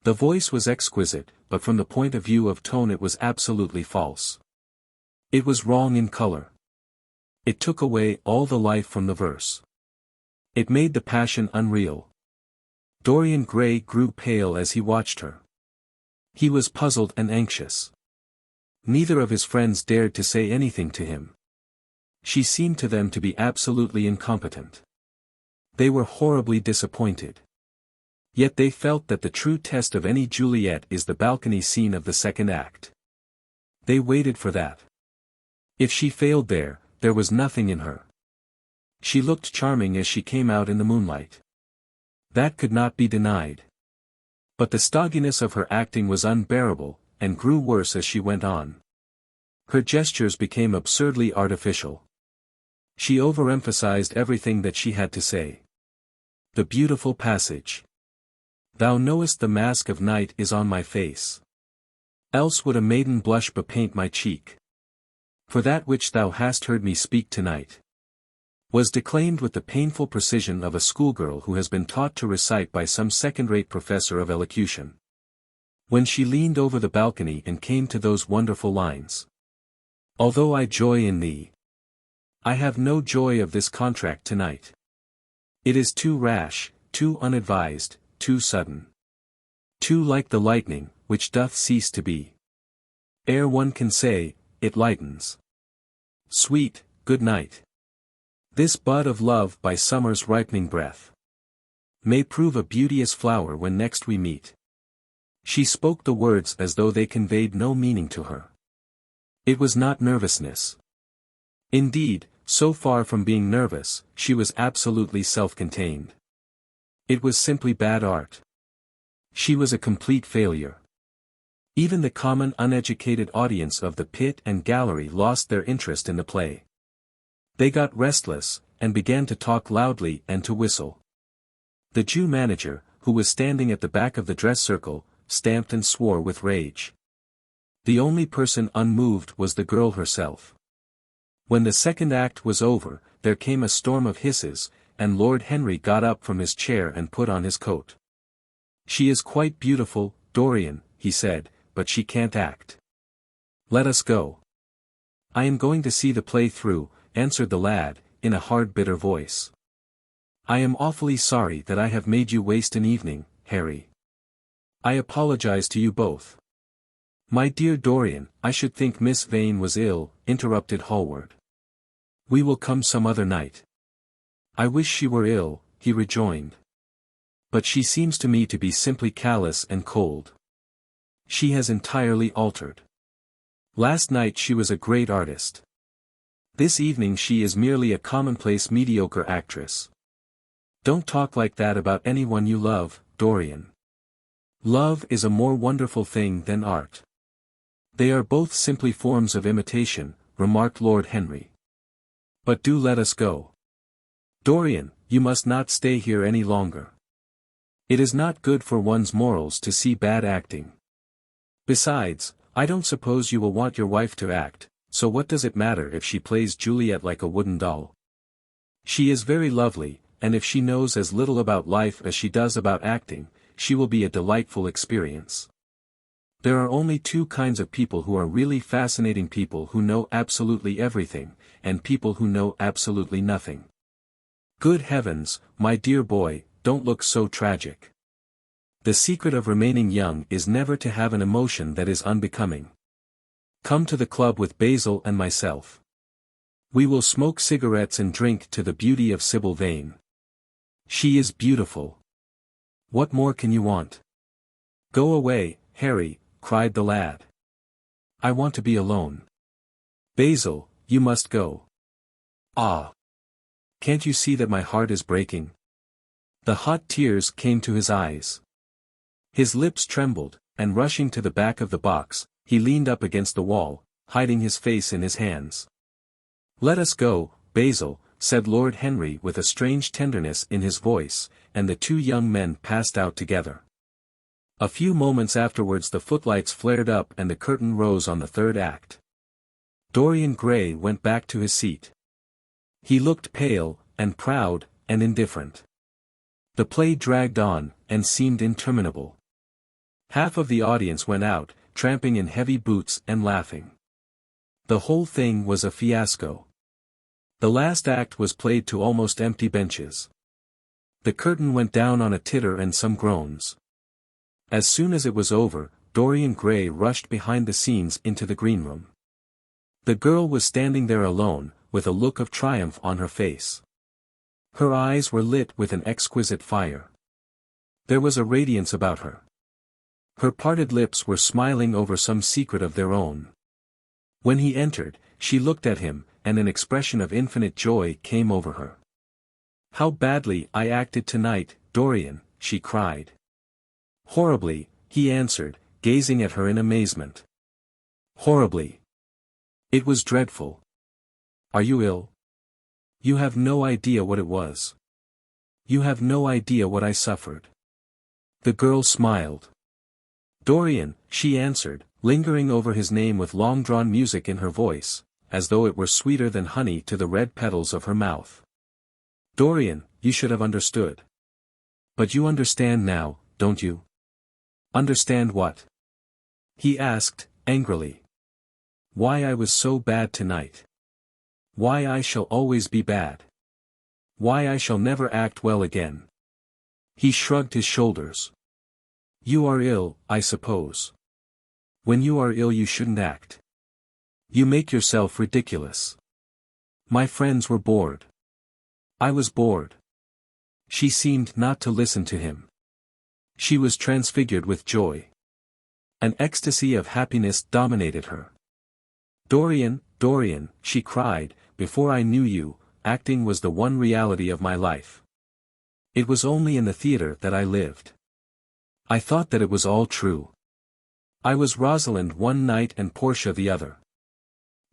The voice was exquisite, but from the point of view of tone it was absolutely false. It was wrong in color. It took away all the life from the verse. It made the passion unreal. Dorian Gray grew pale as he watched her. He was puzzled and anxious. Neither of his friends dared to say anything to him. She seemed to them to be absolutely incompetent. They were horribly disappointed. Yet they felt that the true test of any Juliet is the balcony scene of the second act. They waited for that. If she failed there was nothing in her. She looked charming as she came out in the moonlight. That could not be denied. But the stodginess of her acting was unbearable, and grew worse as she went on. Her gestures became absurdly artificial. She overemphasized everything that she had to say. The beautiful passage. "Thou knowest the mask of night is on my face. Else would a maiden blush bepaint my cheek. For that which thou hast heard me speak tonight," was declaimed with the painful precision of a schoolgirl who has been taught to recite by some second-rate professor of elocution. When she leaned over the balcony and came to those wonderful lines. "Although I joy in thee, I have no joy of this contract tonight. It is too rash, too unadvised, too sudden. Too like the lightning, which doth cease to be. Ere one can say, it lightens. Sweet, good night. This bud of love by summer's ripening breath may prove a beauteous flower when next we meet." She spoke the words as though they conveyed no meaning to her. It was not nervousness. Indeed, so far from being nervous, she was absolutely self-contained. It was simply bad art. She was a complete failure. Even the common uneducated audience of the pit and gallery lost their interest in the play. They got restless, and began to talk loudly and to whistle. The Jew manager, who was standing at the back of the dress circle, stamped and swore with rage. The only person unmoved was the girl herself. When the second act was over, there came a storm of hisses, and Lord Henry got up from his chair and put on his coat. "She is quite beautiful, Dorian," he said, "but she can't act. Let us go." "I am going to see the play through," answered the lad, in a hard bitter voice. "I am awfully sorry that I have made you waste an evening, Harry. I apologize to you both." "My dear Dorian, I should think Miss Vane was ill," interrupted Hallward. "We will come some other night." "I wish she were ill," he rejoined. "But she seems to me to be simply callous and cold. She has entirely altered. Last night she was a great artist. This evening she is merely a commonplace mediocre actress. Don't talk like that about anyone you love, Dorian. Love is a more wonderful thing than art." "They are both simply forms of imitation," remarked Lord Henry. "But do let us go. Dorian, you must not stay here any longer. It is not good for one's morals to see bad acting. Besides, I don't suppose you will want your wife to act, so what does it matter if she plays Juliet like a wooden doll? She is very lovely, and if she knows as little about life as she does about acting, she will be a delightful experience. There are only two kinds of people who are really fascinating: people who know absolutely everything, and people who know absolutely nothing. Good heavens, my dear boy, don't look so tragic. The secret of remaining young is never to have an emotion that is unbecoming. Come to the club with Basil and myself. We will smoke cigarettes and drink to the beauty of Sybil Vane. She is beautiful. What more can you want?" "Go away, Harry," cried the lad. "I want to be alone." Basil, you must go. Ah! Can't you see that my heart is breaking? The hot tears came to his eyes. His lips trembled, and rushing to the back of the box, he leaned up against the wall, hiding his face in his hands. "Let us go, Basil," said Lord Henry with a strange tenderness in his voice, and the two young men passed out together. A few moments afterwards the footlights flared up and the curtain rose on the third act. Dorian Gray went back to his seat. He looked pale, and proud, and indifferent. The play dragged on, and seemed interminable. Half of the audience went out, tramping in heavy boots and laughing. The whole thing was a fiasco. The last act was played to almost empty benches. The curtain went down on a titter and some groans. As soon as it was over, Dorian Gray rushed behind the scenes into the green room. The girl was standing there alone, with a look of triumph on her face. Her eyes were lit with an exquisite fire. There was a radiance about her. Her parted lips were smiling over some secret of their own. When he entered, she looked at him, and an expression of infinite joy came over her. "How badly I acted tonight, Dorian," she cried. "Horribly," he answered, gazing at her in amazement. "Horribly. It was dreadful. Are you ill? You have no idea what it was. You have no idea what I suffered." The girl smiled. "Dorian," she answered, lingering over his name with long-drawn music in her voice, as though it were sweeter than honey to the red petals of her mouth. "Dorian, you should have understood. But you understand now, don't you?" "Understand what?" he asked, angrily. "Why I was so bad tonight. Why I shall always be bad. Why I shall never act well again." He shrugged his shoulders. "You are ill, I suppose. When you are ill you shouldn't act. You make yourself ridiculous. My friends were bored. I was bored." She seemed not to listen to him. She was transfigured with joy. An ecstasy of happiness dominated her. "Dorian, Dorian," she cried, "before I knew you, acting was the one reality of my life. It was only in the theater that I lived. I thought that it was all true. I was Rosalind one night and Portia the other.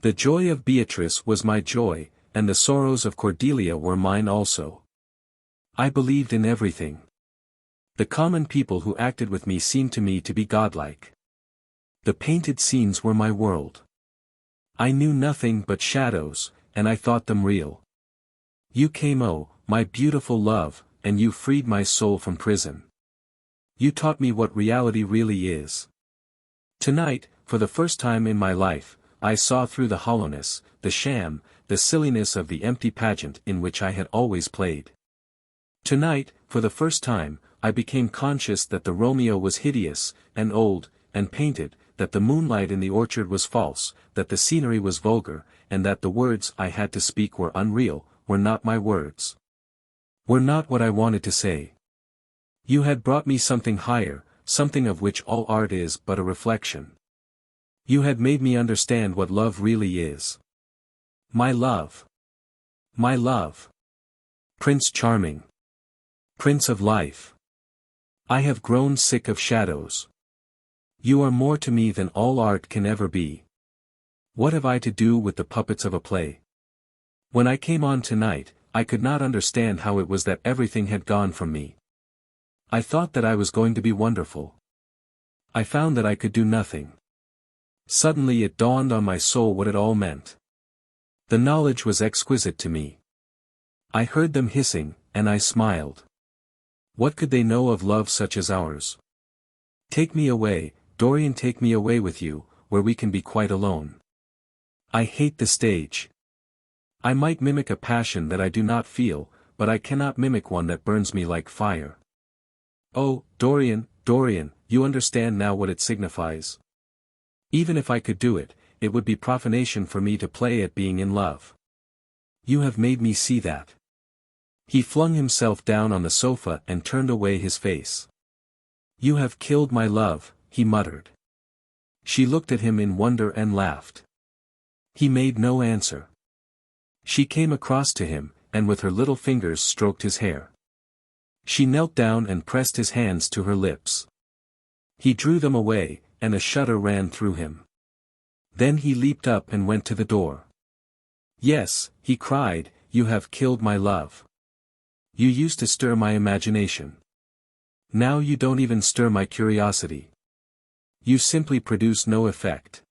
The joy of Beatrice was my joy, and the sorrows of Cordelia were mine also. I believed in everything. The common people who acted with me seemed to me to be godlike. The painted scenes were my world. I knew nothing but shadows, and I thought them real. You came, oh, my beautiful love, and you freed my soul from prison. You taught me what reality really is. Tonight, for the first time in my life, I saw through the hollowness, the sham, the silliness of the empty pageant in which I had always played. Tonight, for the first time, I became conscious that the Romeo was hideous, and old, and painted, that the moonlight in the orchard was false, that the scenery was vulgar, and that the words I had to speak were unreal, were not my words. Were not what I wanted to say. You had brought me something higher, something of which all art is but a reflection. You had made me understand what love really is. My love. My love. Prince Charming. Prince of life. I have grown sick of shadows. You are more to me than all art can ever be. What have I to do with the puppets of a play? When I came on tonight, I could not understand how it was that everything had gone from me. I thought that I was going to be wonderful. I found that I could do nothing. Suddenly it dawned on my soul what it all meant. The knowledge was exquisite to me. I heard them hissing, and I smiled. What could they know of love such as ours? Take me away, Dorian, take me away with you, where we can be quite alone. I hate the stage. I might mimic a passion that I do not feel, but I cannot mimic one that burns me like fire. Oh, Dorian, Dorian, you understand now what it signifies. Even if I could do it, it would be profanation for me to play at being in love. You have made me see that. He flung himself down on the sofa and turned away his face. You have killed my love, he muttered. She looked at him in wonder and laughed. He made no answer. She came across to him, and with her little fingers stroked his hair. She knelt down and pressed his hands to her lips. He drew them away, and a shudder ran through him. Then he leaped up and went to the door. "Yes," he cried, "you have killed my love. You used to stir my imagination. Now you don't even stir my curiosity. You simply produce no effect.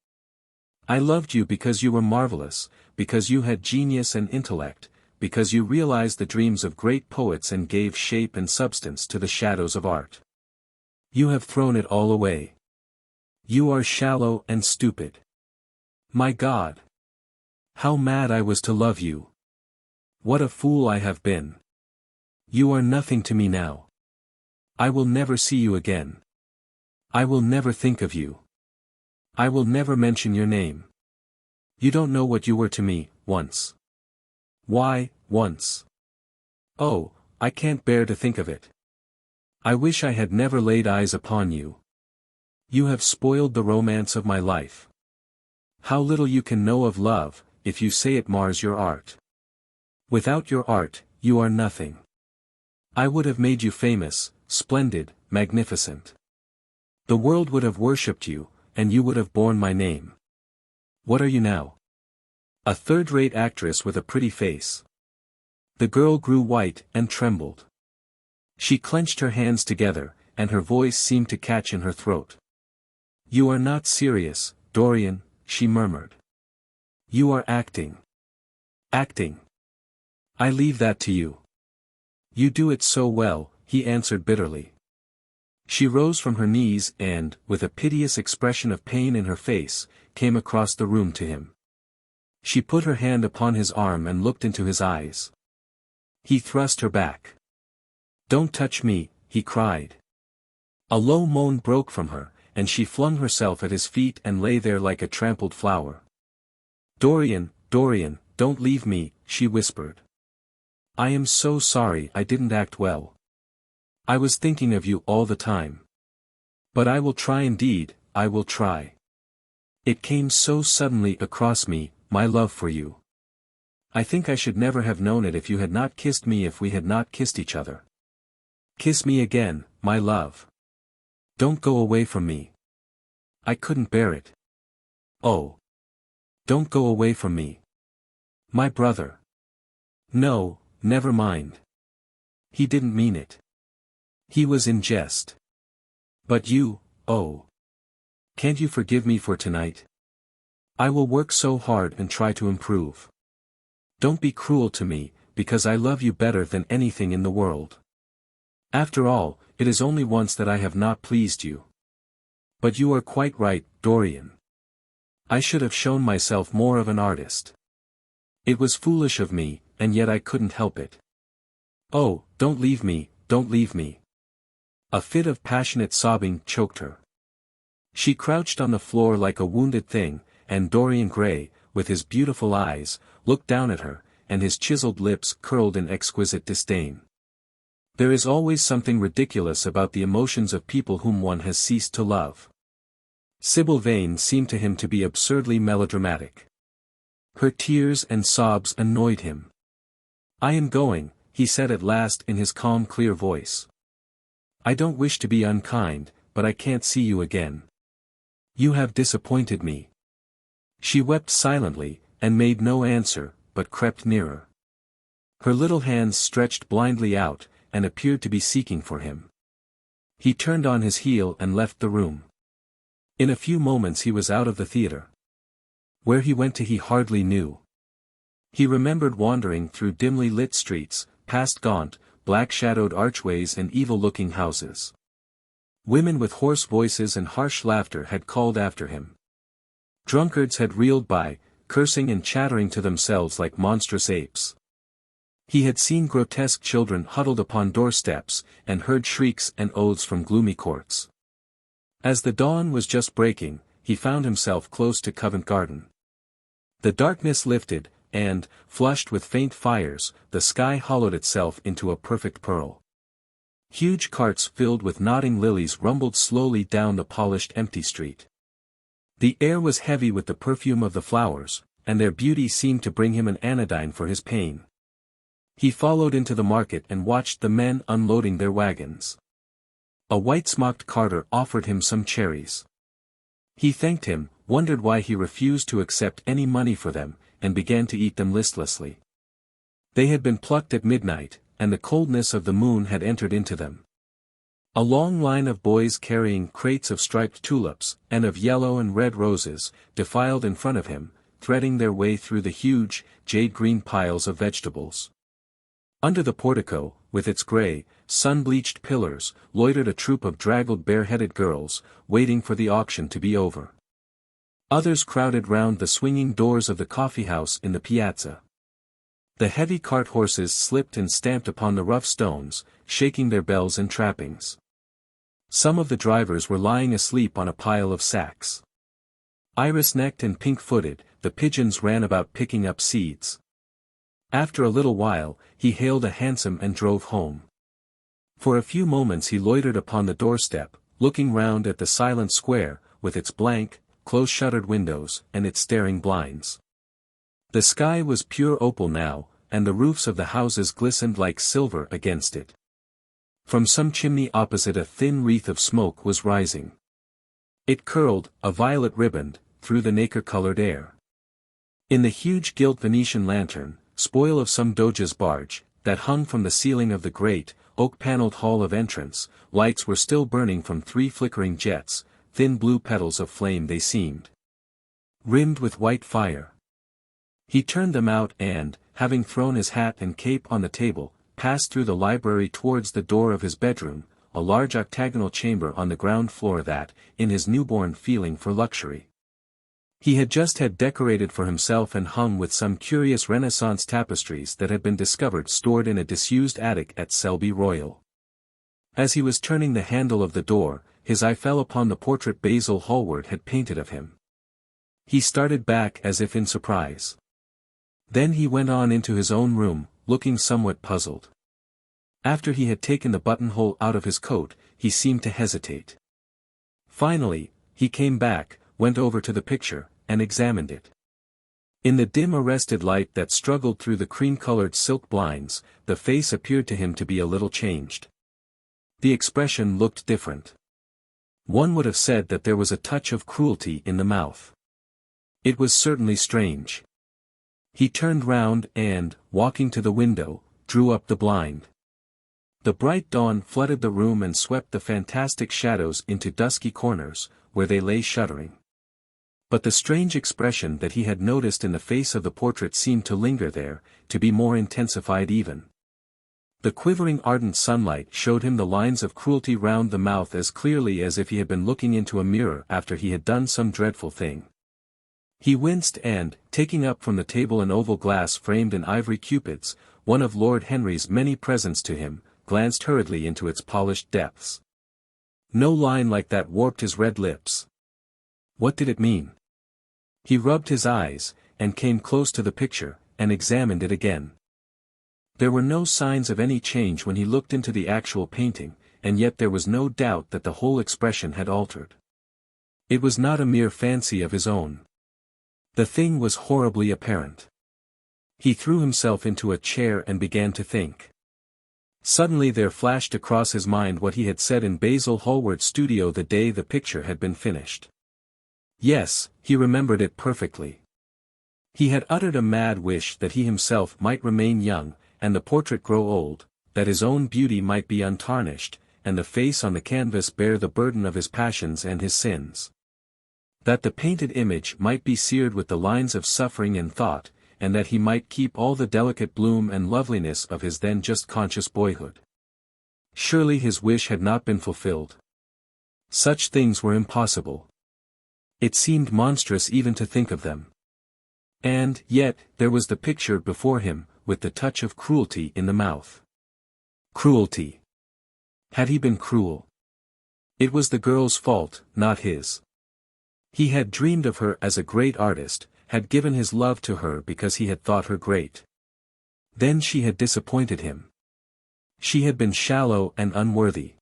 I loved you because you were marvelous, because you had genius and intellect, because you realized the dreams of great poets and gave shape and substance to the shadows of art. You have thrown it all away. You are shallow and stupid. My God! How mad I was to love you! What a fool I have been! You are nothing to me now. I will never see you again. I will never think of you. I will never mention your name. You don't know what you were to me, once. Why, once. Oh, I can't bear to think of it. I wish I had never laid eyes upon you. You have spoiled the romance of my life. How little you can know of love, if you say it mars your art. Without your art, you are nothing. I would have made you famous, splendid, magnificent. The world would have worshipped you, and you would have borne my name. What are you now? A third-rate actress with a pretty face. The girl grew white and trembled. She clenched her hands together, and her voice seemed to catch in her throat. You are not serious, Dorian, she murmured. You are acting. Acting. I leave that to you. You do it so well, he answered bitterly. She rose from her knees and, with a piteous expression of pain in her face, came across the room to him. She put her hand upon his arm and looked into his eyes. He thrust her back. Don't touch me, he cried. A low moan broke from her, and she flung herself at his feet and lay there like a trampled flower. Dorian, Dorian, don't leave me, she whispered. I am so sorry I didn't act well. I was thinking of you all the time. But I will try indeed, I will try. It came so suddenly across me, my love for you. I think I should never have known it if you had not kissed me, if we had not kissed each other. Kiss me again, my love. Don't go away from me. I couldn't bear it. Oh. Don't go away from me. My brother. No, never mind. He didn't mean it. He was in jest. But you, oh. Can't you forgive me for tonight? I will work so hard and try to improve. Don't be cruel to me, because I love you better than anything in the world. After all, it is only once that I have not pleased you. But you are quite right, Dorian. I should have shown myself more of an artist. It was foolish of me, and yet I couldn't help it. Oh, don't leave me, don't leave me. A fit of passionate sobbing choked her. She crouched on the floor like a wounded thing, and Dorian Gray, with his beautiful eyes, looked down at her, and his chiseled lips curled in exquisite disdain. There is always something ridiculous about the emotions of people whom one has ceased to love. Sybil Vane seemed to him to be absurdly melodramatic. Her tears and sobs annoyed him. I am going, he said at last in his calm clear voice. I don't wish to be unkind, but I can't see you again. You have disappointed me. She wept silently, and made no answer, but crept nearer. Her little hands stretched blindly out, and appeared to be seeking for him. He turned on his heel and left the room. In a few moments he was out of the theatre. Where he went to he hardly knew. He remembered wandering through dimly lit streets, past gaunt, black-shadowed archways and evil-looking houses. Women with hoarse voices and harsh laughter had called after him. Drunkards had reeled by, cursing and chattering to themselves like monstrous apes. He had seen grotesque children huddled upon doorsteps, and heard shrieks and oaths from gloomy courts. As the dawn was just breaking, he found himself close to Covent Garden. The darkness lifted, and, flushed with faint fires, the sky hollowed itself into a perfect pearl. Huge carts filled with nodding lilies rumbled slowly down the polished empty street. The air was heavy with the perfume of the flowers, and their beauty seemed to bring him an anodyne for his pain. He followed into the market and watched the men unloading their wagons. A white-smocked carter offered him some cherries. He thanked him, wondered why he refused to accept any money for them, and began to eat them listlessly. They had been plucked at midnight, and the coldness of the moon had entered into them. A long line of boys carrying crates of striped tulips, and of yellow and red roses, defiled in front of him, threading their way through the huge, jade-green piles of vegetables. Under the portico, with its grey, sun-bleached pillars, loitered a troop of draggled bare-headed girls, waiting for the auction to be over. Others crowded round the swinging doors of the coffee-house in the piazza. The heavy cart horses slipped and stamped upon the rough stones, shaking their bells and trappings. Some of the drivers were lying asleep on a pile of sacks. Iris-necked and pink-footed, the pigeons ran about picking up seeds. After a little while, he hailed a hansom and drove home. For a few moments he loitered upon the doorstep, looking round at the silent square, with its blank, close-shuttered windows, and its staring blinds. The sky was pure opal now, and the roofs of the houses glistened like silver against it. From some chimney opposite a thin wreath of smoke was rising. It curled, a violet riband, through the nacre-colored air. In the huge gilt Venetian lantern, spoil of some doge's barge, that hung from the ceiling of the great, oak-panelled hall of entrance, lights were still burning from 3 flickering jets, thin blue petals of flame they seemed. Rimmed with white fire. He turned them out and, having thrown his hat and cape on the table, passed through the library towards the door of his bedroom, a large octagonal chamber on the ground floor that, in his newborn feeling for luxury, he had just had decorated for himself and hung with some curious Renaissance tapestries that had been discovered stored in a disused attic at Selby Royal. As he was turning the handle of the door, his eye fell upon the portrait Basil Hallward had painted of him. He started back as if in surprise. Then he went on into his own room, looking somewhat puzzled. After he had taken the buttonhole out of his coat, he seemed to hesitate. Finally, he came back, went over to the picture, and examined it. In the dim arrested light that struggled through the cream-colored silk blinds, the face appeared to him to be a little changed. The expression looked different. One would have said that there was a touch of cruelty in the mouth. It was certainly strange. He turned round and, walking to the window, drew up the blind. The bright dawn flooded the room and swept the fantastic shadows into dusky corners, where they lay shuddering. But the strange expression that he had noticed in the face of the portrait seemed to linger there, to be more intensified even. The quivering ardent sunlight showed him the lines of cruelty round the mouth as clearly as if he had been looking into a mirror after he had done some dreadful thing. He winced and, taking up from the table an oval glass framed in ivory cupids, one of Lord Henry's many presents to him, glanced hurriedly into its polished depths. No line like that warped his red lips. What did it mean? He rubbed his eyes, and came close to the picture, and examined it again. There were no signs of any change when he looked into the actual painting, and yet there was no doubt that the whole expression had altered. It was not a mere fancy of his own. The thing was horribly apparent. He threw himself into a chair and began to think. Suddenly there flashed across his mind what he had said in Basil Hallward's studio the day the picture had been finished. Yes, he remembered it perfectly. He had uttered a mad wish that he himself might remain young, and the portrait grow old, that his own beauty might be untarnished, and the face on the canvas bear the burden of his passions and his sins. That the painted image might be seared with the lines of suffering and thought, and that he might keep all the delicate bloom and loveliness of his then just conscious boyhood. Surely his wish had not been fulfilled. Such things were impossible. It seemed monstrous even to think of them. And, yet, there was the picture before him, with the touch of cruelty in the mouth. Cruelty. Had he been cruel? It was the girl's fault, not his. He had dreamed of her as a great artist, had given his love to her because he had thought her great. Then she had disappointed him. She had been shallow and unworthy.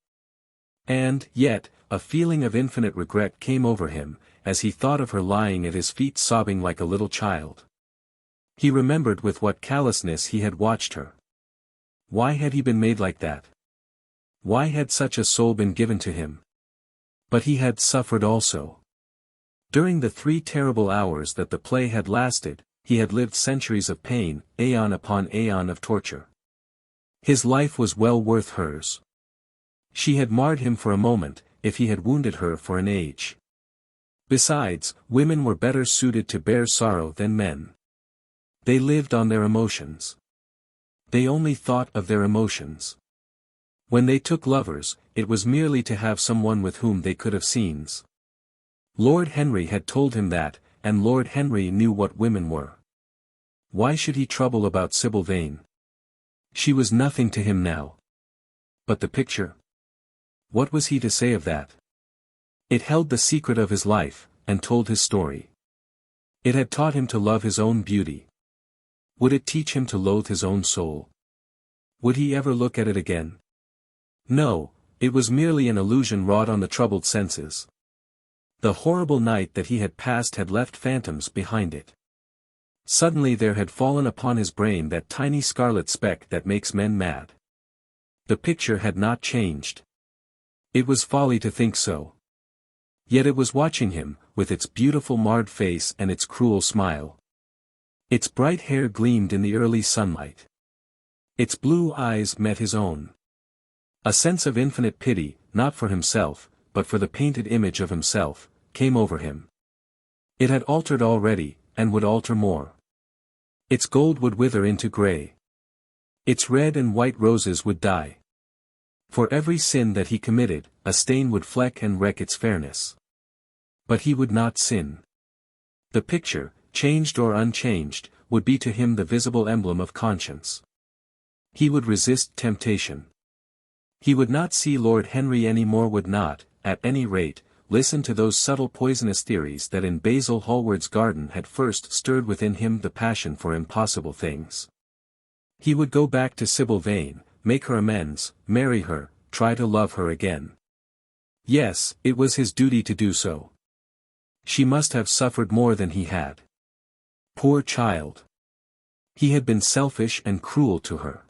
And, yet, a feeling of infinite regret came over him, as he thought of her lying at his feet sobbing like a little child. He remembered with what callousness he had watched her. Why had he been made like that? Why had such a soul been given to him? But he had suffered also. During the 3 terrible hours that the play had lasted, he had lived centuries of pain, aeon upon aeon of torture. His life was well worth hers. She had marred him for a moment, if he had wounded her for an age. Besides, women were better suited to bear sorrow than men. They lived on their emotions. They only thought of their emotions. When they took lovers, it was merely to have someone with whom they could have scenes. Lord Henry had told him that, and Lord Henry knew what women were. Why should he trouble about Sybil Vane? She was nothing to him now. But the picture? What was he to say of that? It held the secret of his life, and told his story. It had taught him to love his own beauty. Would it teach him to loathe his own soul? Would he ever look at it again? No, it was merely an illusion wrought on the troubled senses. The horrible night that he had passed had left phantoms behind it. Suddenly there had fallen upon his brain that tiny scarlet speck that makes men mad. The picture had not changed. It was folly to think so. Yet it was watching him, with its beautiful marred face and its cruel smile. Its bright hair gleamed in the early sunlight. Its blue eyes met his own. A sense of infinite pity, not for himself, but for the painted image of himself, came over him. It had altered already, and would alter more. Its gold would wither into grey. Its red and white roses would die. For every sin that he committed, a stain would fleck and wreck its fairness. But he would not sin. The picture, changed or unchanged, would be to him the visible emblem of conscience. He would resist temptation. He would not see Lord Henry any more, would not, at any rate, listen to those subtle poisonous theories that in Basil Hallward's garden had first stirred within him the passion for impossible things. He would go back to Sybil Vane, make her amends, marry her, try to love her again. Yes, it was his duty to do so. She must have suffered more than he had. Poor child. He had been selfish and cruel to her.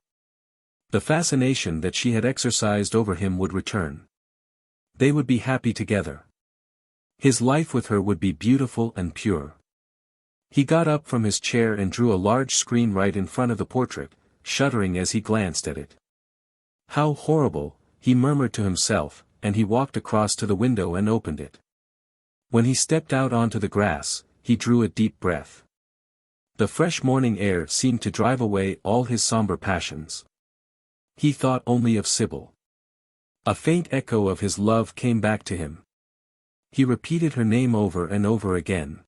The fascination that she had exercised over him would return. They would be happy together. His life with her would be beautiful and pure. He got up from his chair and drew a large screen right in front of the portrait, shuddering as he glanced at it. How horrible, he murmured to himself, and he walked across to the window and opened it. When he stepped out onto the grass, he drew a deep breath. The fresh morning air seemed to drive away all his somber passions. He thought only of Sybil. A faint echo of his love came back to him. He repeated her name over and over again.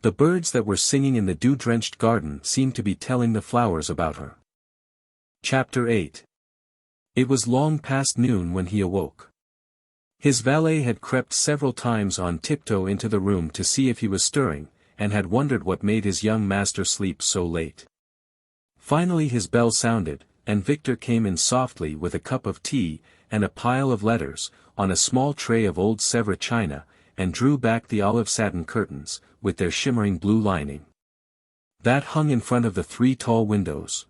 The birds that were singing in the dew-drenched garden seemed to be telling the flowers about her. Chapter 8. It was long past noon when he awoke. His valet had crept several times on tiptoe into the room to see if he was stirring, and had wondered what made his young master sleep so late. Finally his bell sounded, and Victor came in softly with a cup of tea, and a pile of letters, on a small tray of old Sèvres china, and drew back the olive satin curtains, with their shimmering blue lining. That hung in front of the 3 tall windows.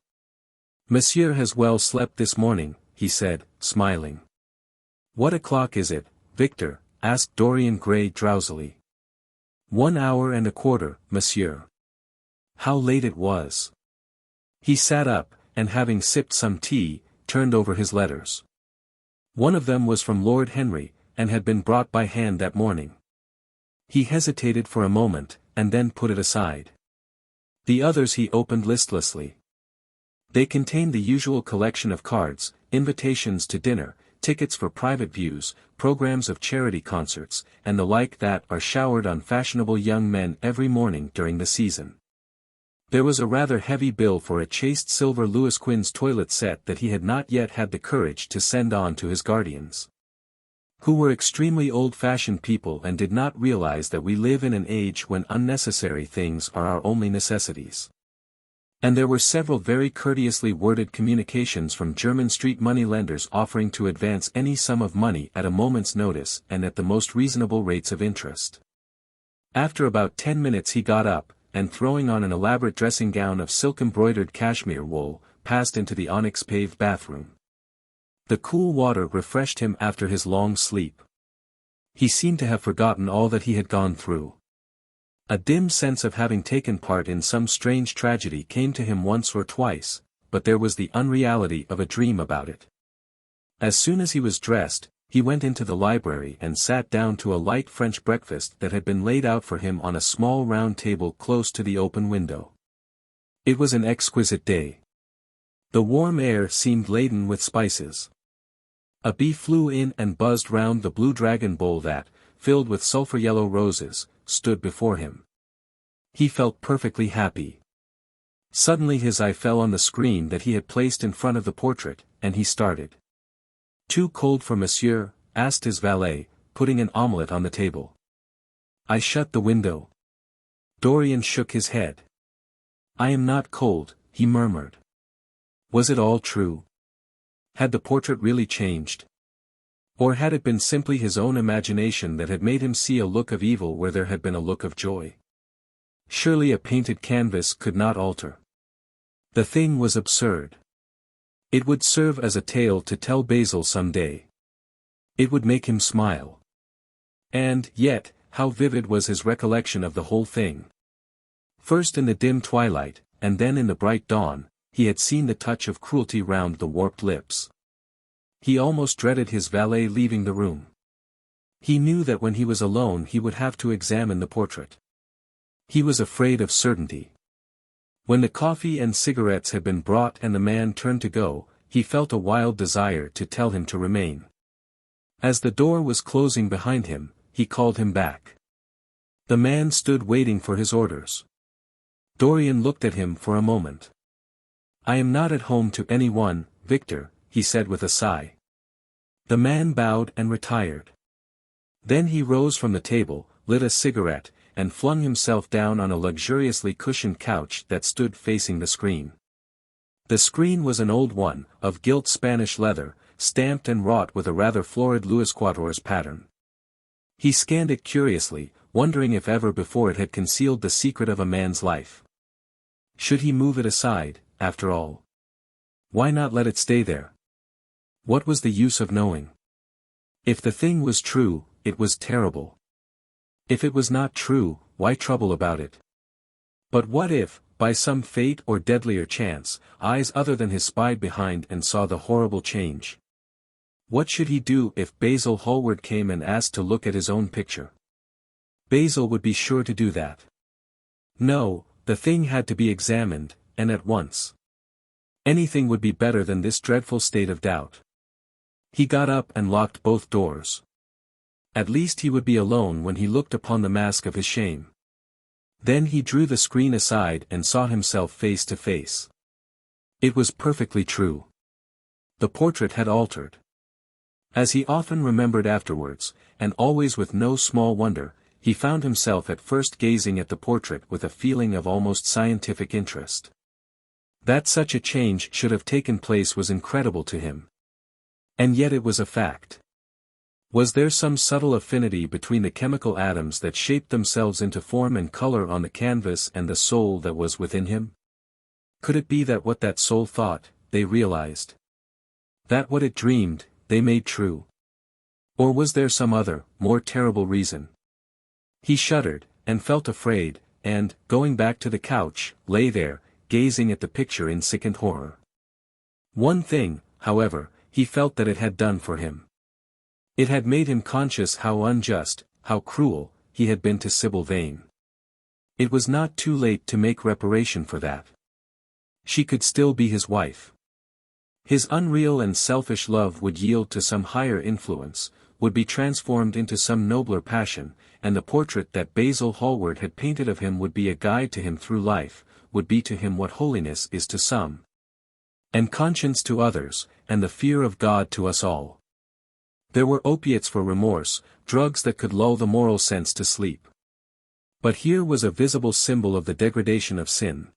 "Monsieur has well slept this morning," he said, smiling. "What o'clock is it, Victor?" asked Dorian Gray drowsily. 1 hour and a quarter, monsieur." How late it was. He sat up, and having sipped some tea, turned over his letters. One of them was from Lord Henry, and had been brought by hand that morning. He hesitated for a moment, and then put it aside. The others he opened listlessly. They contained the usual collection of cards, invitations to dinner, tickets for private views, programs of charity concerts, and the like that are showered on fashionable young men every morning during the season. There was a rather heavy bill for a chased silver Louis Quinze toilet set that he had not yet had the courage to send on to his guardians, who were extremely old-fashioned people and did not realize that we live in an age when unnecessary things are our only necessities. And there were several very courteously worded communications from German street money-lenders offering to advance any sum of money at a moment's notice and at the most reasonable rates of interest. After about 10 minutes he got up, and throwing on an elaborate dressing gown of silk-embroidered cashmere wool, passed into the onyx-paved bathroom. The cool water refreshed him after his long sleep. He seemed to have forgotten all that he had gone through. A dim sense of having taken part in some strange tragedy came to him once or twice, but there was the unreality of a dream about it. As soon as he was dressed, he went into the library and sat down to a light French breakfast that had been laid out for him on a small round table close to the open window. It was an exquisite day. The warm air seemed laden with spices. A bee flew in and buzzed round the blue dragon bowl that, filled with sulphur-yellow roses, stood before him. He felt perfectly happy. Suddenly his eye fell on the screen that he had placed in front of the portrait, and he started. "Too cold for monsieur?" asked his valet, putting an omelette on the table. "I shut the window." Dorian shook his head. "I am not cold," he murmured. Was it all true? Had the portrait really changed? Or had it been simply his own imagination that had made him see a look of evil where there had been a look of joy? Surely a painted canvas could not alter. The thing was absurd. It would serve as a tale to tell Basil some day. It would make him smile. And, yet, how vivid was his recollection of the whole thing. First in the dim twilight, and then in the bright dawn, he had seen the touch of cruelty round the warped lips. He almost dreaded his valet leaving the room. He knew that when he was alone he would have to examine the portrait. He was afraid of certainty. When the coffee and cigarettes had been brought and the man turned to go, he felt a wild desire to tell him to remain. As the door was closing behind him, he called him back. The man stood waiting for his orders. Dorian looked at him for a moment. "I am not at home to anyone, Victor," he said with a sigh. The man bowed and retired. Then he rose from the table, lit a cigarette, and flung himself down on a luxuriously cushioned couch that stood facing the screen. The screen was an old one, of gilt Spanish leather, stamped and wrought with a rather florid Louis XIV pattern. He scanned it curiously, wondering if ever before it had concealed the secret of a man's life. Should he move it aside, after all? Why not let it stay there? What was the use of knowing? If the thing was true, it was terrible. If it was not true, why trouble about it? But what if, by some fate or deadlier chance, eyes other than his spied behind and saw the horrible change? What should he do if Basil Hallward came and asked to look at his own picture? Basil would be sure to do that. No, the thing had to be examined, and at once. Anything would be better than this dreadful state of doubt. He got up and locked both doors. At least he would be alone when he looked upon the mask of his shame. Then he drew the screen aside and saw himself face to face. It was perfectly true. The portrait had altered. As he often remembered afterwards, and always with no small wonder, he found himself at first gazing at the portrait with a feeling of almost scientific interest. That such a change should have taken place was incredible to him. And yet it was a fact. Was there some subtle affinity between the chemical atoms that shaped themselves into form and color on the canvas and the soul that was within him? Could it be that what that soul thought, they realized? That what it dreamed, they made true? Or was there some other, more terrible reason? He shuddered, and felt afraid, and, going back to the couch, lay there, gazing at the picture in sickened horror. One thing, however, he felt that it had done for him. It had made him conscious how unjust, how cruel, he had been to Sybil Vane. It was not too late to make reparation for that. She could still be his wife. His unreal and selfish love would yield to some higher influence, would be transformed into some nobler passion, and the portrait that Basil Hallward had painted of him would be a guide to him through life, would be to him what holiness is to some, and conscience to others, and the fear of God to us all. There were opiates for remorse, drugs that could lull the moral sense to sleep. But here was a visible symbol of the degradation of sin.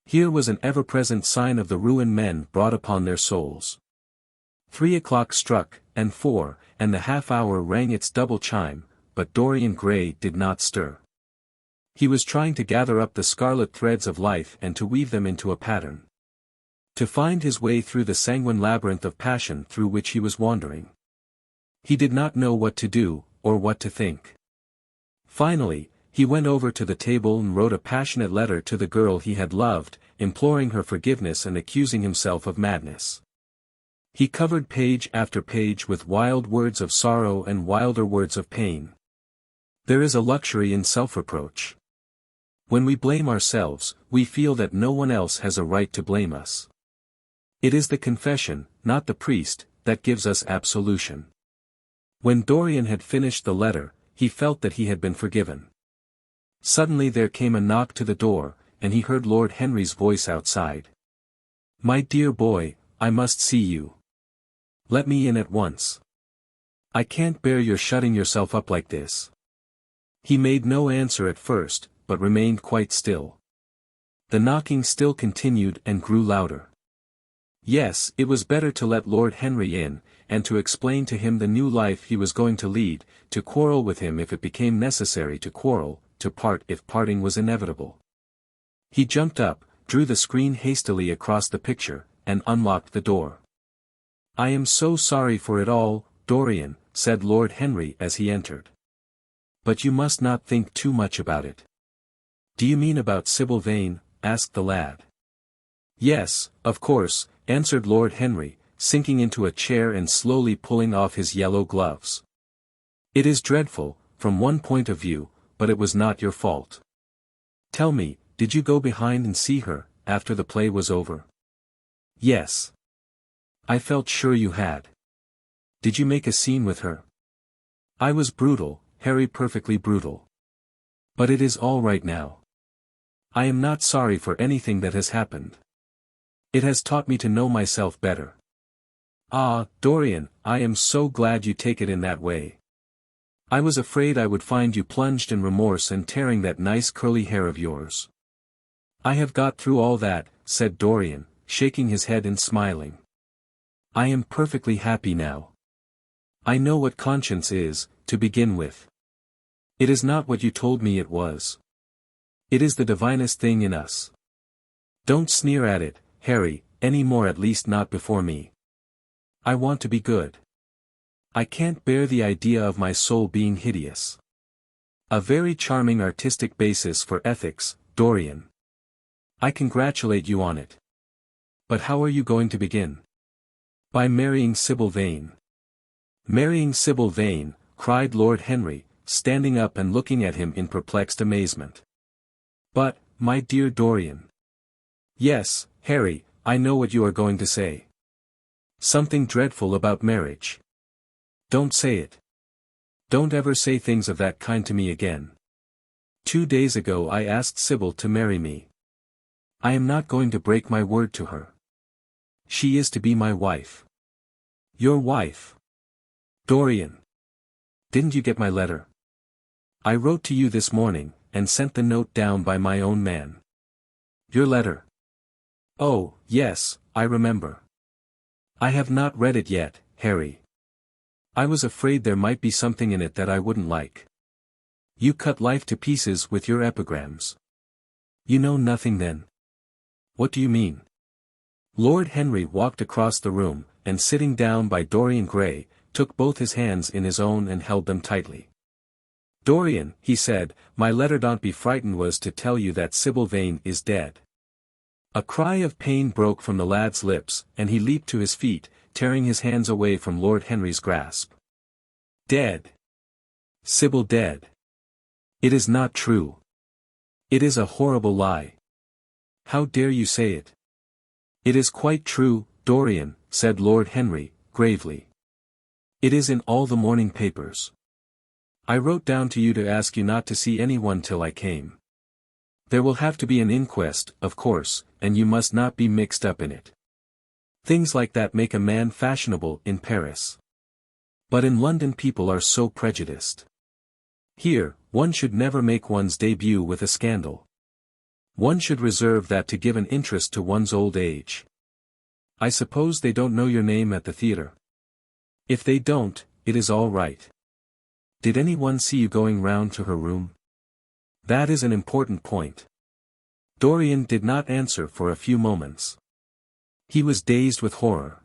Here was an ever-present sign of the ruin men brought upon their souls. 3 o'clock struck, and 4, and the half-hour rang its double chime, but Dorian Gray did not stir. He was trying to gather up the scarlet threads of life and to weave them into a pattern. To find his way through the sanguine labyrinth of passion through which he was wandering. He did not know what to do, or what to think. Finally, he went over to the table and wrote a passionate letter to the girl he had loved, imploring her forgiveness and accusing himself of madness. He covered page after page with wild words of sorrow and wilder words of pain. There is a luxury in self-reproach. When we blame ourselves, we feel that no one else has a right to blame us. It is the confession, not the priest, that gives us absolution. When Dorian had finished the letter, he felt that he had been forgiven. Suddenly there came a knock to the door, and he heard Lord Henry's voice outside. "My dear boy, I must see you. Let me in at once. I can't bear your shutting yourself up like this." He made no answer at first, but remained quite still. The knocking still continued and grew louder. Yes, it was better to let Lord Henry in, and to explain to him the new life he was going to lead, to quarrel with him if it became necessary to quarrel, to part if parting was inevitable. He jumped up, drew the screen hastily across the picture, and unlocked the door. "I am so sorry for it all, Dorian," said Lord Henry as he entered. "But you must not think too much about it." "Do you mean about Sybil Vane?" asked the lad. "Yes, of course," answered Lord Henry, sinking into a chair and slowly pulling off his yellow gloves. "It is dreadful, from one point of view, but it was not your fault. Tell me, did you go behind and see her, after the play was over?" "Yes. I felt sure you had. Did you make a scene with her?" "I was brutal, Harry, perfectly brutal. But it is all right now. I am not sorry for anything that has happened. It has taught me to know myself better." "Ah, Dorian, I am so glad you take it in that way. I was afraid I would find you plunged in remorse and tearing that nice curly hair of yours." "I have got through all that," said Dorian, shaking his head and smiling. "I am perfectly happy now. I know what conscience is, to begin with. It is not what you told me it was. It is the divinest thing in us. Don't sneer at it, Harry, any more, at least not before me. I want to be good. I can't bear the idea of my soul being hideous. A very charming artistic basis for ethics, Dorian. I congratulate you on it. But how are you going to begin?" "By marrying Sybil Vane." "Marrying Sybil Vane," cried Lord Henry, standing up and looking at him in perplexed amazement. "But, my dear Dorian." "Yes, Harry, I know what you are going to say. Something dreadful about marriage. Don't say it. Don't ever say things of that kind to me again. 2 days ago I asked Sybil to marry me. I am not going to break my word to her. She is to be my wife." "Your wife? Dorian. Didn't you get my letter? I wrote to you this morning, and sent the note down by my own man." "Your letter? Oh, yes, I remember. I have not read it yet, Harry. I was afraid there might be something in it that I wouldn't like. You cut life to pieces with your epigrams. You know nothing then." "What do you mean?" Lord Henry walked across the room, and sitting down by Dorian Gray, took both his hands in his own and held them tightly. "Dorian," he said, "my letter, don't be frightened, was to tell you that Sybil Vane is dead." A cry of pain broke from the lad's lips, and he leaped to his feet, tearing his hands away from Lord Henry's grasp. "Dead? Sybil dead? It is not true. It is a horrible lie. How dare you say it?" "It is quite true, Dorian," said Lord Henry, gravely. "It is in all the morning papers. I wrote down to you to ask you not to see anyone till I came. There will have to be an inquest, of course, and you must not be mixed up in it. Things like that make a man fashionable in Paris. But in London people are so prejudiced. Here, one should never make one's debut with a scandal. One should reserve that to give an interest to one's old age. I suppose they don't know your name at the theatre. If they don't, it is all right. Did anyone see you going round to her room?" That is an important point. Dorian did not answer for a few moments. He was dazed with horror.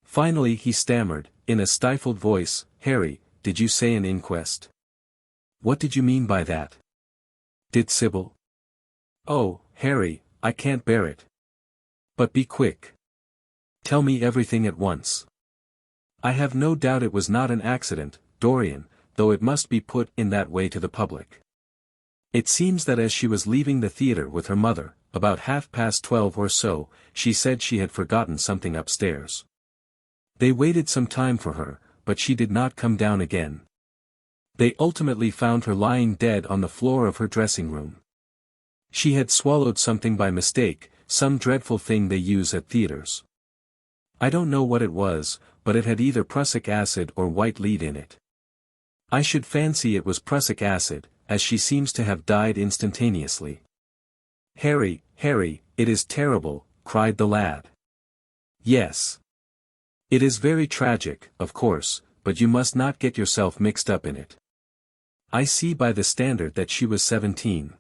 Finally he stammered, in a stifled voice, "Harry, did you say an inquest? What did you mean by that? Did Sybil?" "Oh, Harry, I can't bear it. But be quick. Tell me everything at once." "I have no doubt it was not an accident, Dorian, though it must be put in that way to the public. It seems that as she was leaving the theatre with her mother, about 12:30 or so, she said she had forgotten something upstairs. They waited some time for her, but she did not come down again. They ultimately found her lying dead on the floor of her dressing room. She had swallowed something by mistake, some dreadful thing they use at theatres. I don't know what it was, but it had either prussic acid or white lead in it. I should fancy it was prussic acid, as she seems to have died instantaneously." "Harry, Harry, it is terrible," cried the lad. "Yes. It is very tragic, of course, but you must not get yourself mixed up in it. I see by the standard that she was 17.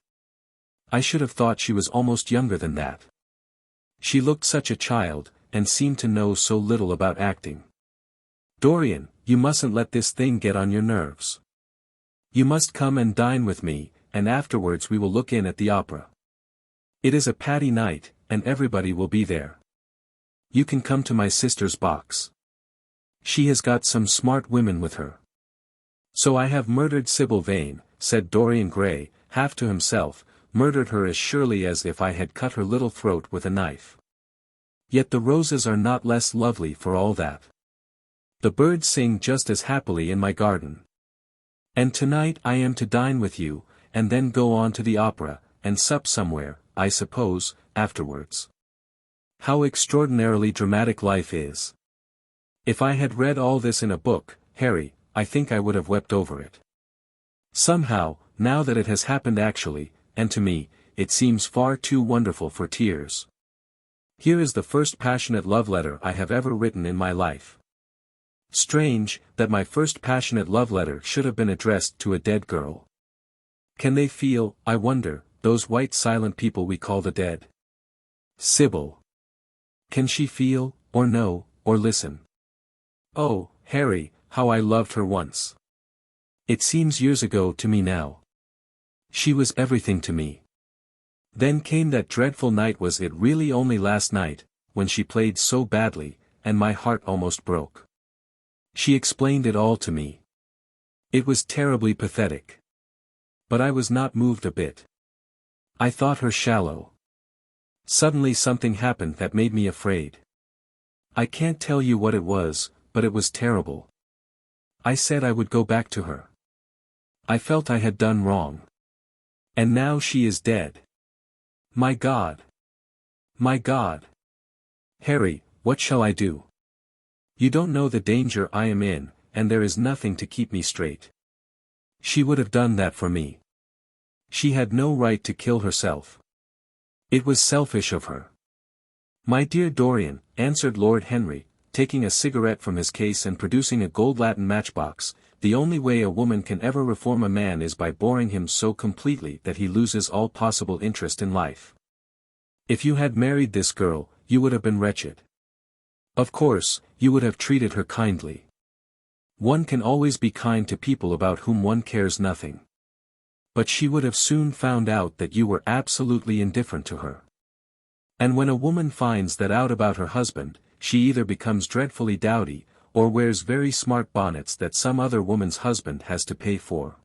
I should have thought she was almost younger than that. She looked such a child, and seemed to know so little about acting. Dorian, you mustn't let this thing get on your nerves. You must come and dine with me, and afterwards we will look in at the opera. It is a Patty night, and everybody will be there. You can come to my sister's box. She has got some smart women with her." "So I have murdered Sybil Vane," said Dorian Gray, half to himself, "murdered her as surely as if I had cut her little throat with a knife. Yet the roses are not less lovely for all that. The birds sing just as happily in my garden. And tonight I am to dine with you, and then go on to the opera, and sup somewhere, I suppose, afterwards. How extraordinarily dramatic life is. If I had read all this in a book, Harry, I think I would have wept over it. Somehow, now that it has happened actually, and to me, it seems far too wonderful for tears. Here is the first passionate love letter I have ever written in my life. Strange, that my first passionate love letter should have been addressed to a dead girl. Can they feel, I wonder, those white silent people we call the dead? Sybil. Can she feel, or know, or listen? Oh, Harry, how I loved her once. It seems years ago to me now. She was everything to me. Then came that dreadful night, was it really only last night, when she played so badly, and my heart almost broke. She explained it all to me. It was terribly pathetic. But I was not moved a bit. I thought her shallow. Suddenly something happened that made me afraid. I can't tell you what it was, but it was terrible. I said I would go back to her. I felt I had done wrong. And now she is dead. My God! My God! Harry, what shall I do? You don't know the danger I am in, and there is nothing to keep me straight. She would have done that for me. She had no right to kill herself. It was selfish of her. My dear Dorian, answered Lord Henry, taking a cigarette from his case and producing a gold latten matchbox, the only way a woman can ever reform a man is by boring him so completely that he loses all possible interest in life. If you had married this girl, you would have been wretched. Of course, you would have treated her kindly. One can always be kind to people about whom one cares nothing. But she would have soon found out that you were absolutely indifferent to her. And when a woman finds that out about her husband, she either becomes dreadfully dowdy, or wears very smart bonnets that some other woman's husband has to pay for.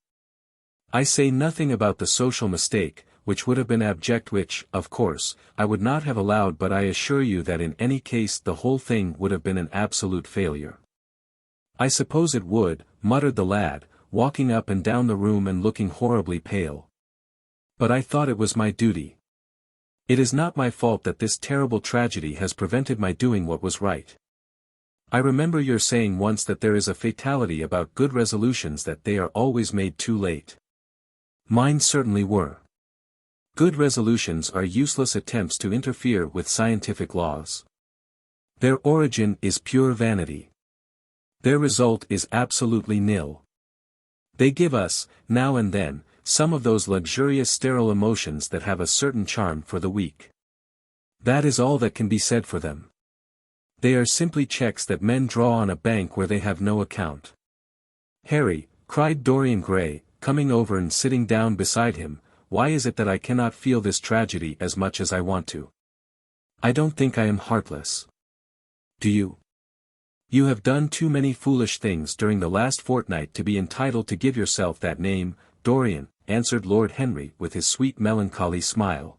I say nothing about the social mistake, which would have been abject, which, of course, I would not have allowed, but I assure you that in any case the whole thing would have been an absolute failure. I suppose it would, muttered the lad, walking up and down the room and looking horribly pale. But I thought it was my duty. It is not my fault that this terrible tragedy has prevented my doing what was right. I remember your saying once that there is a fatality about good resolutions, that they are always made too late. Mine certainly were. Good resolutions are useless attempts to interfere with scientific laws. Their origin is pure vanity. Their result is absolutely nil. They give us, now and then, some of those luxurious sterile emotions that have a certain charm for the weak. That is all that can be said for them. They are simply checks that men draw on a bank where they have no account. Harry, cried Dorian Gray, coming over and sitting down beside him, why is it that I cannot feel this tragedy as much as I want to? I don't think I am heartless. Do you? You have done too many foolish things during the last fortnight to be entitled to give yourself that name, Dorian, answered Lord Henry with his sweet melancholy smile.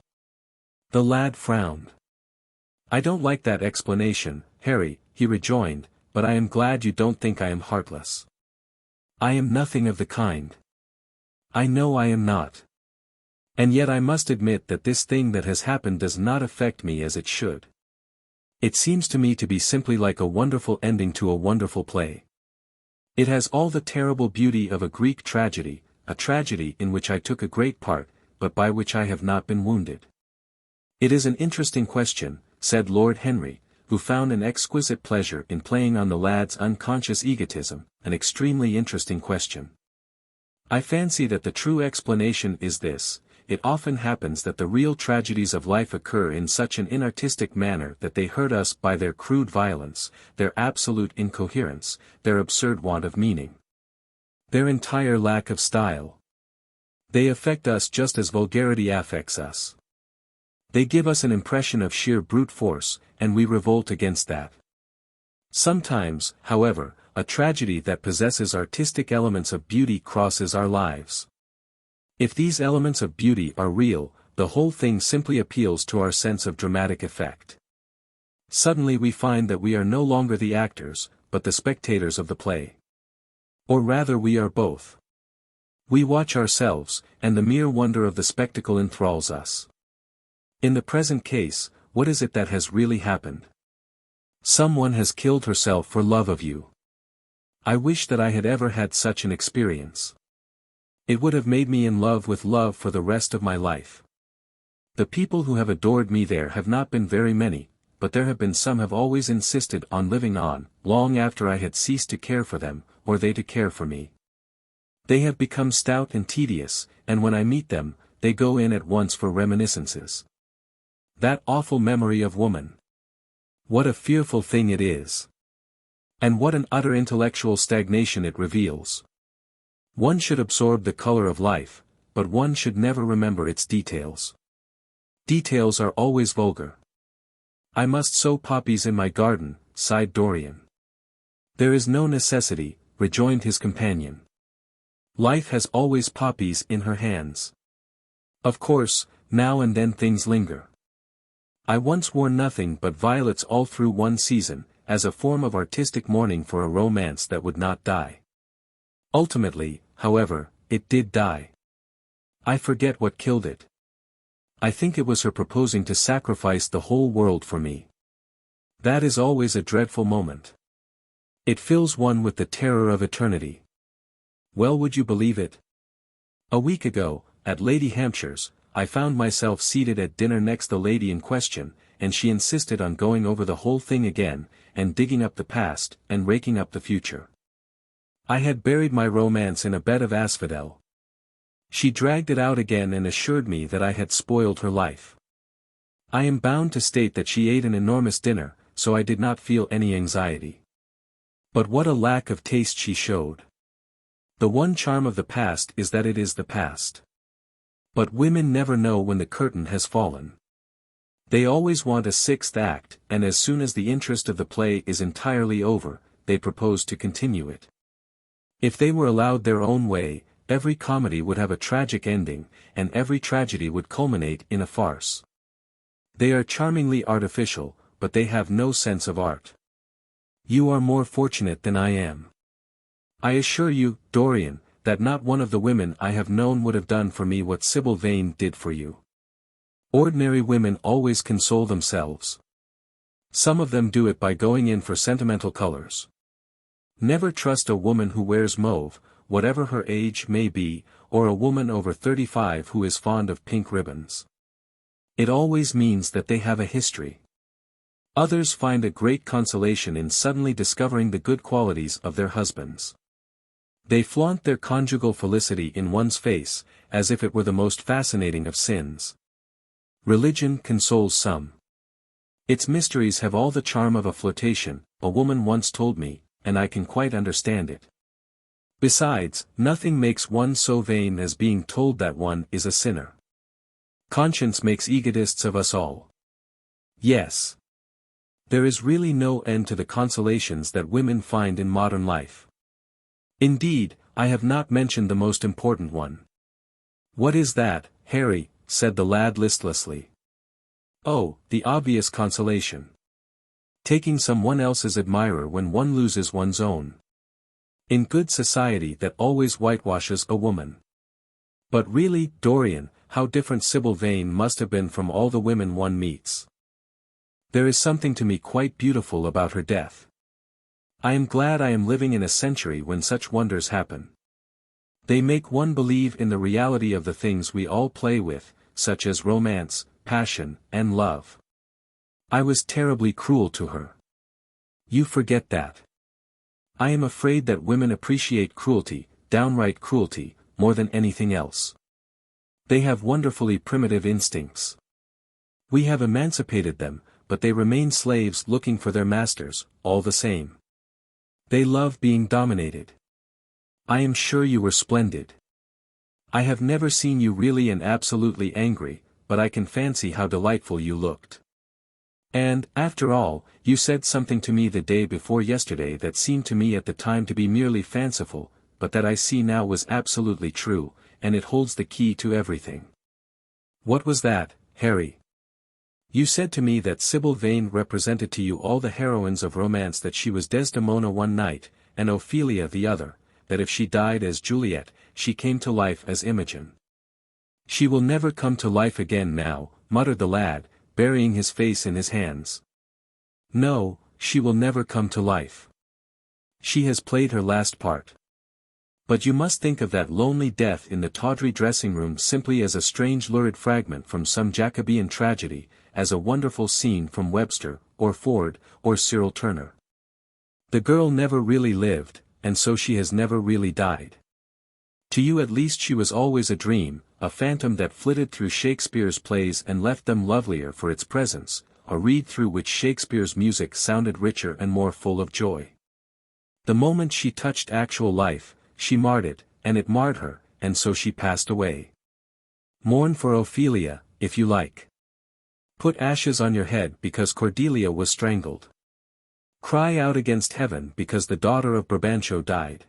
The lad frowned. I don't like that explanation, Harry, he rejoined, but I am glad you don't think I am heartless. I am nothing of the kind. I know I am not. And yet I must admit that this thing that has happened does not affect me as it should. It seems to me to be simply like a wonderful ending to a wonderful play. It has all the terrible beauty of a Greek tragedy, a tragedy in which I took a great part, but by which I have not been wounded. It is an interesting question, said Lord Henry, who found an exquisite pleasure in playing on the lad's unconscious egotism, an extremely interesting question. I fancy that the true explanation is this: it often happens that the real tragedies of life occur in such an inartistic manner that they hurt us by their crude violence, their absolute incoherence, their absurd want of meaning, their entire lack of style. They affect us just as vulgarity affects us. They give us an impression of sheer brute force, and we revolt against that. Sometimes, however, a tragedy that possesses artistic elements of beauty crosses our lives. If these elements of beauty are real, the whole thing simply appeals to our sense of dramatic effect. Suddenly we find that we are no longer the actors, but the spectators of the play. Or rather we are both. We watch ourselves, and the mere wonder of the spectacle enthralls us. In the present case, what is it that has really happened? Someone has killed herself for love of you. I wish that I had ever had such an experience. It would have made me in love with love for the rest of my life. The people who have adored me there have not been very many, but there have been some have always insisted on living on, long after I had ceased to care for them, or they to care for me. They have become stout and tedious, and when I meet them, they go in at once for reminiscences. That awful memory of woman. What a fearful thing it is. And what an utter intellectual stagnation it reveals. One should absorb the color of life, but one should never remember its details. Details are always vulgar. I must sow poppies in my garden, sighed Dorian. There is no necessity, rejoined his companion. Life has always poppies in her hands. Of course, now and then things linger. I once wore nothing but violets all through one season, as a form of artistic mourning for a romance that would not die. Ultimately, however, it did die. I forget what killed it. I think it was her proposing to sacrifice the whole world for me. That is always a dreadful moment. It fills one with the terror of eternity. Well, would you believe it? A week ago, at Lady Hampshire's, I found myself seated at dinner next the lady in question, and she insisted on going over the whole thing again, and digging up the past, and raking up the future. I had buried my romance in a bed of asphodel. She dragged it out again and assured me that I had spoiled her life. I am bound to state that she ate an enormous dinner, so I did not feel any anxiety. But what a lack of taste she showed. The one charm of the past is that it is the past. But women never know when the curtain has fallen. They always want a sixth act, and as soon as the interest of the play is entirely over, they propose to continue it. If they were allowed their own way, every comedy would have a tragic ending, and every tragedy would culminate in a farce. They are charmingly artificial, but they have no sense of art. You are more fortunate than I am. I assure you, Dorian, that not one of the women I have known would have done for me what Sybil Vane did for you. Ordinary women always console themselves. Some of them do it by going in for sentimental colors. Never trust a woman who wears mauve, whatever her age may be, or a woman over 35 who is fond of pink ribbons. It always means that they have a history. Others find a great consolation in suddenly discovering the good qualities of their husbands. They flaunt their conjugal felicity in one's face, as if it were the most fascinating of sins. Religion consoles some. Its mysteries have all the charm of a flirtation, a woman once told me, and I can quite understand it. Besides, nothing makes one so vain as being told that one is a sinner. Conscience makes egotists of us all. Yes. There is really no end to the consolations that women find in modern life. Indeed, I have not mentioned the most important one. What is that, Harry? Said the lad listlessly. Oh, the obvious consolation. Taking someone else's admirer when one loses one's own. In good society that always whitewashes a woman. But really, Dorian, how different Sybil Vane must have been from all the women one meets. There is something to me quite beautiful about her death. I am glad I am living in a century when such wonders happen. They make one believe in the reality of the things we all play with, such as romance, passion, and love. I was terribly cruel to her. You forget that. I am afraid that women appreciate cruelty, downright cruelty, more than anything else. They have wonderfully primitive instincts. We have emancipated them, but they remain slaves looking for their masters, all the same. They love being dominated. I am sure you were splendid. I have never seen you really and absolutely angry, but I can fancy how delightful you looked. And, after all, you said something to me the day before yesterday that seemed to me at the time to be merely fanciful, but that I see now was absolutely true, and it holds the key to everything. What was that, Harry? You said to me that Sybil Vane represented to you all the heroines of romance, that she was Desdemona one night, and Ophelia the other, that if she died as Juliet, she came to life as Imogen. She will never come to life again now, muttered the lad, burying his face in his hands. No, she will never come to life. She has played her last part. But you must think of that lonely death in the tawdry dressing-room simply as a strange lurid fragment from some Jacobean tragedy, as a wonderful scene from Webster, or Ford, or Cyril Turner. The girl never really lived, and so she has never really died. To you at least she was always a dream, a phantom that flitted through Shakespeare's plays and left them lovelier for its presence, a reed through which Shakespeare's music sounded richer and more full of joy. The moment she touched actual life, she marred it, and it marred her, and so she passed away. Mourn for Ophelia, if you like. Put ashes on your head because Cordelia was strangled. Cry out against heaven because the daughter of Brabantio died.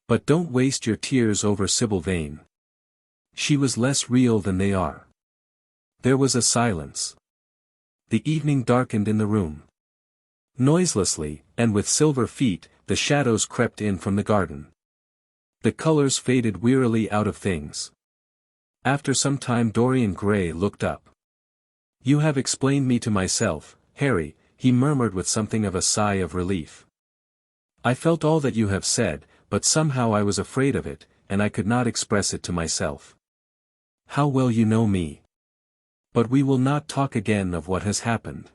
But don't waste your tears over Sybil Vane. She was less real than they are. There was a silence. The evening darkened in the room. Noiselessly, and with silver feet, the shadows crept in from the garden. The colors faded wearily out of things. After some time Dorian Gray looked up. You have explained me to myself, Harry, he murmured with something of a sigh of relief. I felt all that you have said, but somehow I was afraid of it, and I could not express it to myself. How well you know me. But we will not talk again of what has happened.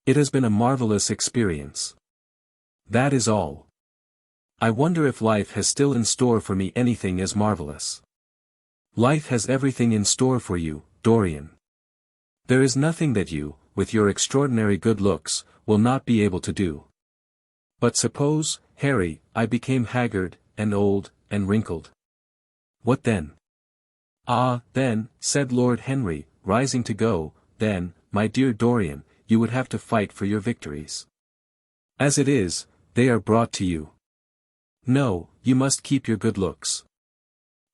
It has been a marvelous experience. That is all. I wonder if life has still in store for me anything as marvelous. Life has everything in store for you, Dorian. There is nothing that you, with your extraordinary good looks, will not be able to do. But suppose, Harry, I became haggard, and old, and wrinkled. What then? Ah, then, said Lord Henry, rising to go, then, my dear Dorian, you would have to fight for your victories. As it is, they are brought to you. No, you must keep your good looks.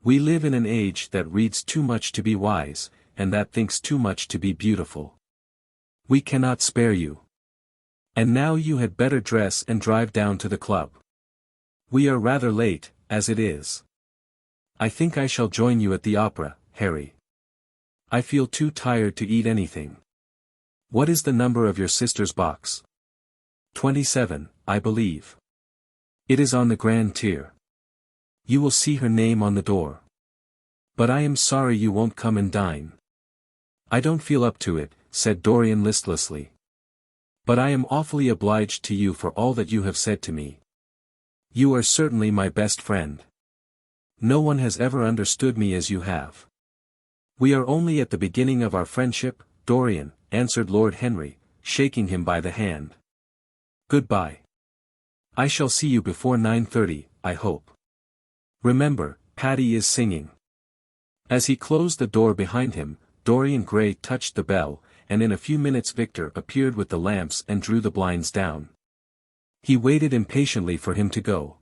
We live in an age that reads too much to be wise, and that thinks too much to be beautiful. We cannot spare you. And now you had better dress and drive down to the club. We are rather late, as it is. I think I shall join you at the opera, Harry. I feel too tired to eat anything. What is the number of your sister's box? 27, I believe. It is on the grand tier. You will see her name on the door. But I am sorry you won't come and dine. I don't feel up to it, said Dorian listlessly. But I am awfully obliged to you for all that you have said to me. You are certainly my best friend. No one has ever understood me as you have. We are only at the beginning of our friendship, Dorian, answered Lord Henry, shaking him by the hand. Goodbye. I shall see you before 9:30, I hope. Remember, Patty is singing. As he closed the door behind him, Dorian Gray touched the bell, and in a few minutes Victor appeared with the lamps and drew the blinds down. He waited impatiently for him to go.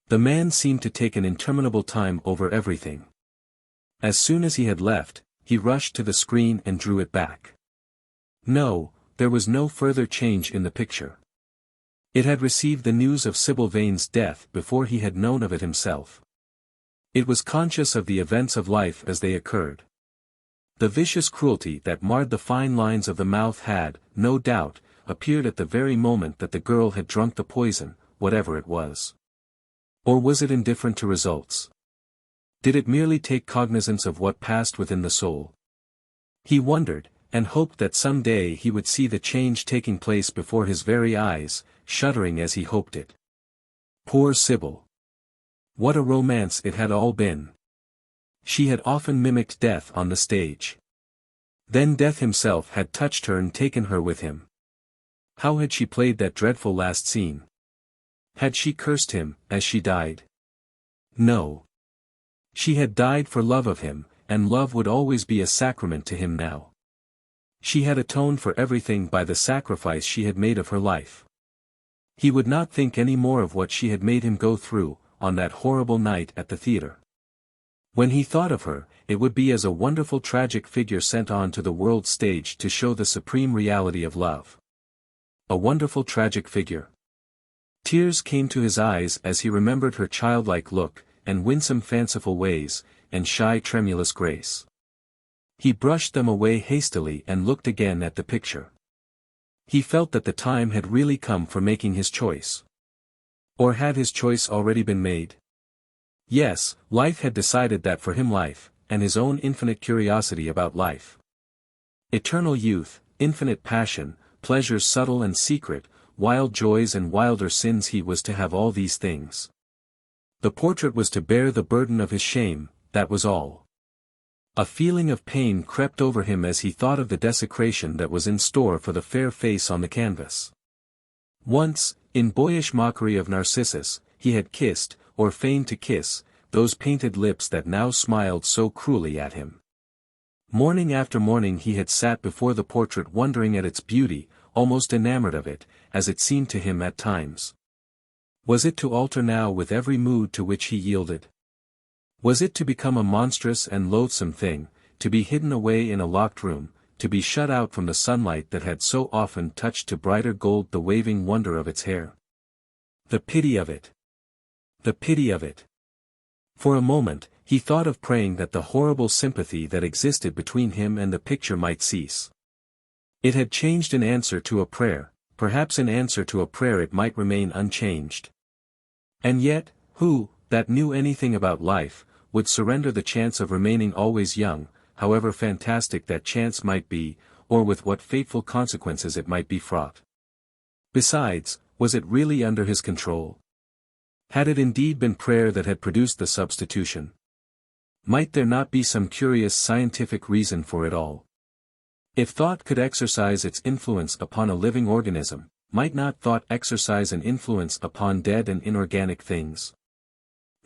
The man seemed to take an interminable time over everything. As soon as he had left, he rushed to the screen and drew it back. No, there was no further change in the picture. It had received the news of Sybil Vane's death before he had known of it himself. It was conscious of the events of life as they occurred. The vicious cruelty that marred the fine lines of the mouth had, no doubt, appeared at the very moment that the girl had drunk the poison, whatever it was. Or was it indifferent to results? Did it merely take cognizance of what passed within the soul? He wondered, and hoped that some day he would see the change taking place before his very eyes, shuddering as he hoped it. Poor Sybil! What a romance it had all been! She had often mimicked death on the stage. Then death himself had touched her and taken her with him. How had she played that dreadful last scene? Had she cursed him, as she died? No. She had died for love of him, and love would always be a sacrament to him now. She had atoned for everything by the sacrifice she had made of her life. He would not think any more of what she had made him go through, on that horrible night at the theatre. When he thought of her, it would be as a wonderful tragic figure sent on to the world's stage to show the supreme reality of love. A wonderful tragic figure. Tears came to his eyes as he remembered her childlike look, and winsome fanciful ways, and shy tremulous grace. He brushed them away hastily and looked again at the picture. He felt that the time had really come for making his choice. Or had his choice already been made? Yes, life had decided that for him life, and his own infinite curiosity about life. Eternal youth, infinite passion, pleasures subtle and secret, wild joys and wilder sins, he was to have all these things. The portrait was to bear the burden of his shame, that was all. A feeling of pain crept over him as he thought of the desecration that was in store for the fair face on the canvas. Once, in boyish mockery of Narcissus, he had kissed, or feigned to kiss, those painted lips that now smiled so cruelly at him. Morning after morning he had sat before the portrait wondering at its beauty, almost enamored of it, as it seemed to him at times. Was it to alter now with every mood to which he yielded? Was it to become a monstrous and loathsome thing, to be hidden away in a locked room, to be shut out from the sunlight that had so often touched to brighter gold the waving wonder of its hair? The pity of it! The pity of it! For a moment, he thought of praying that the horrible sympathy that existed between him and the picture might cease. It had changed in answer to a prayer, perhaps in answer to a prayer it might remain unchanged. And yet, who, that knew anything about life, would surrender the chance of remaining always young, however fantastic that chance might be, or with what fateful consequences it might be fraught? Besides, was it really under his control? Had it indeed been prayer that had produced the substitution? Might there not be some curious scientific reason for it all? If thought could exercise its influence upon a living organism, might not thought exercise an influence upon dead and inorganic things?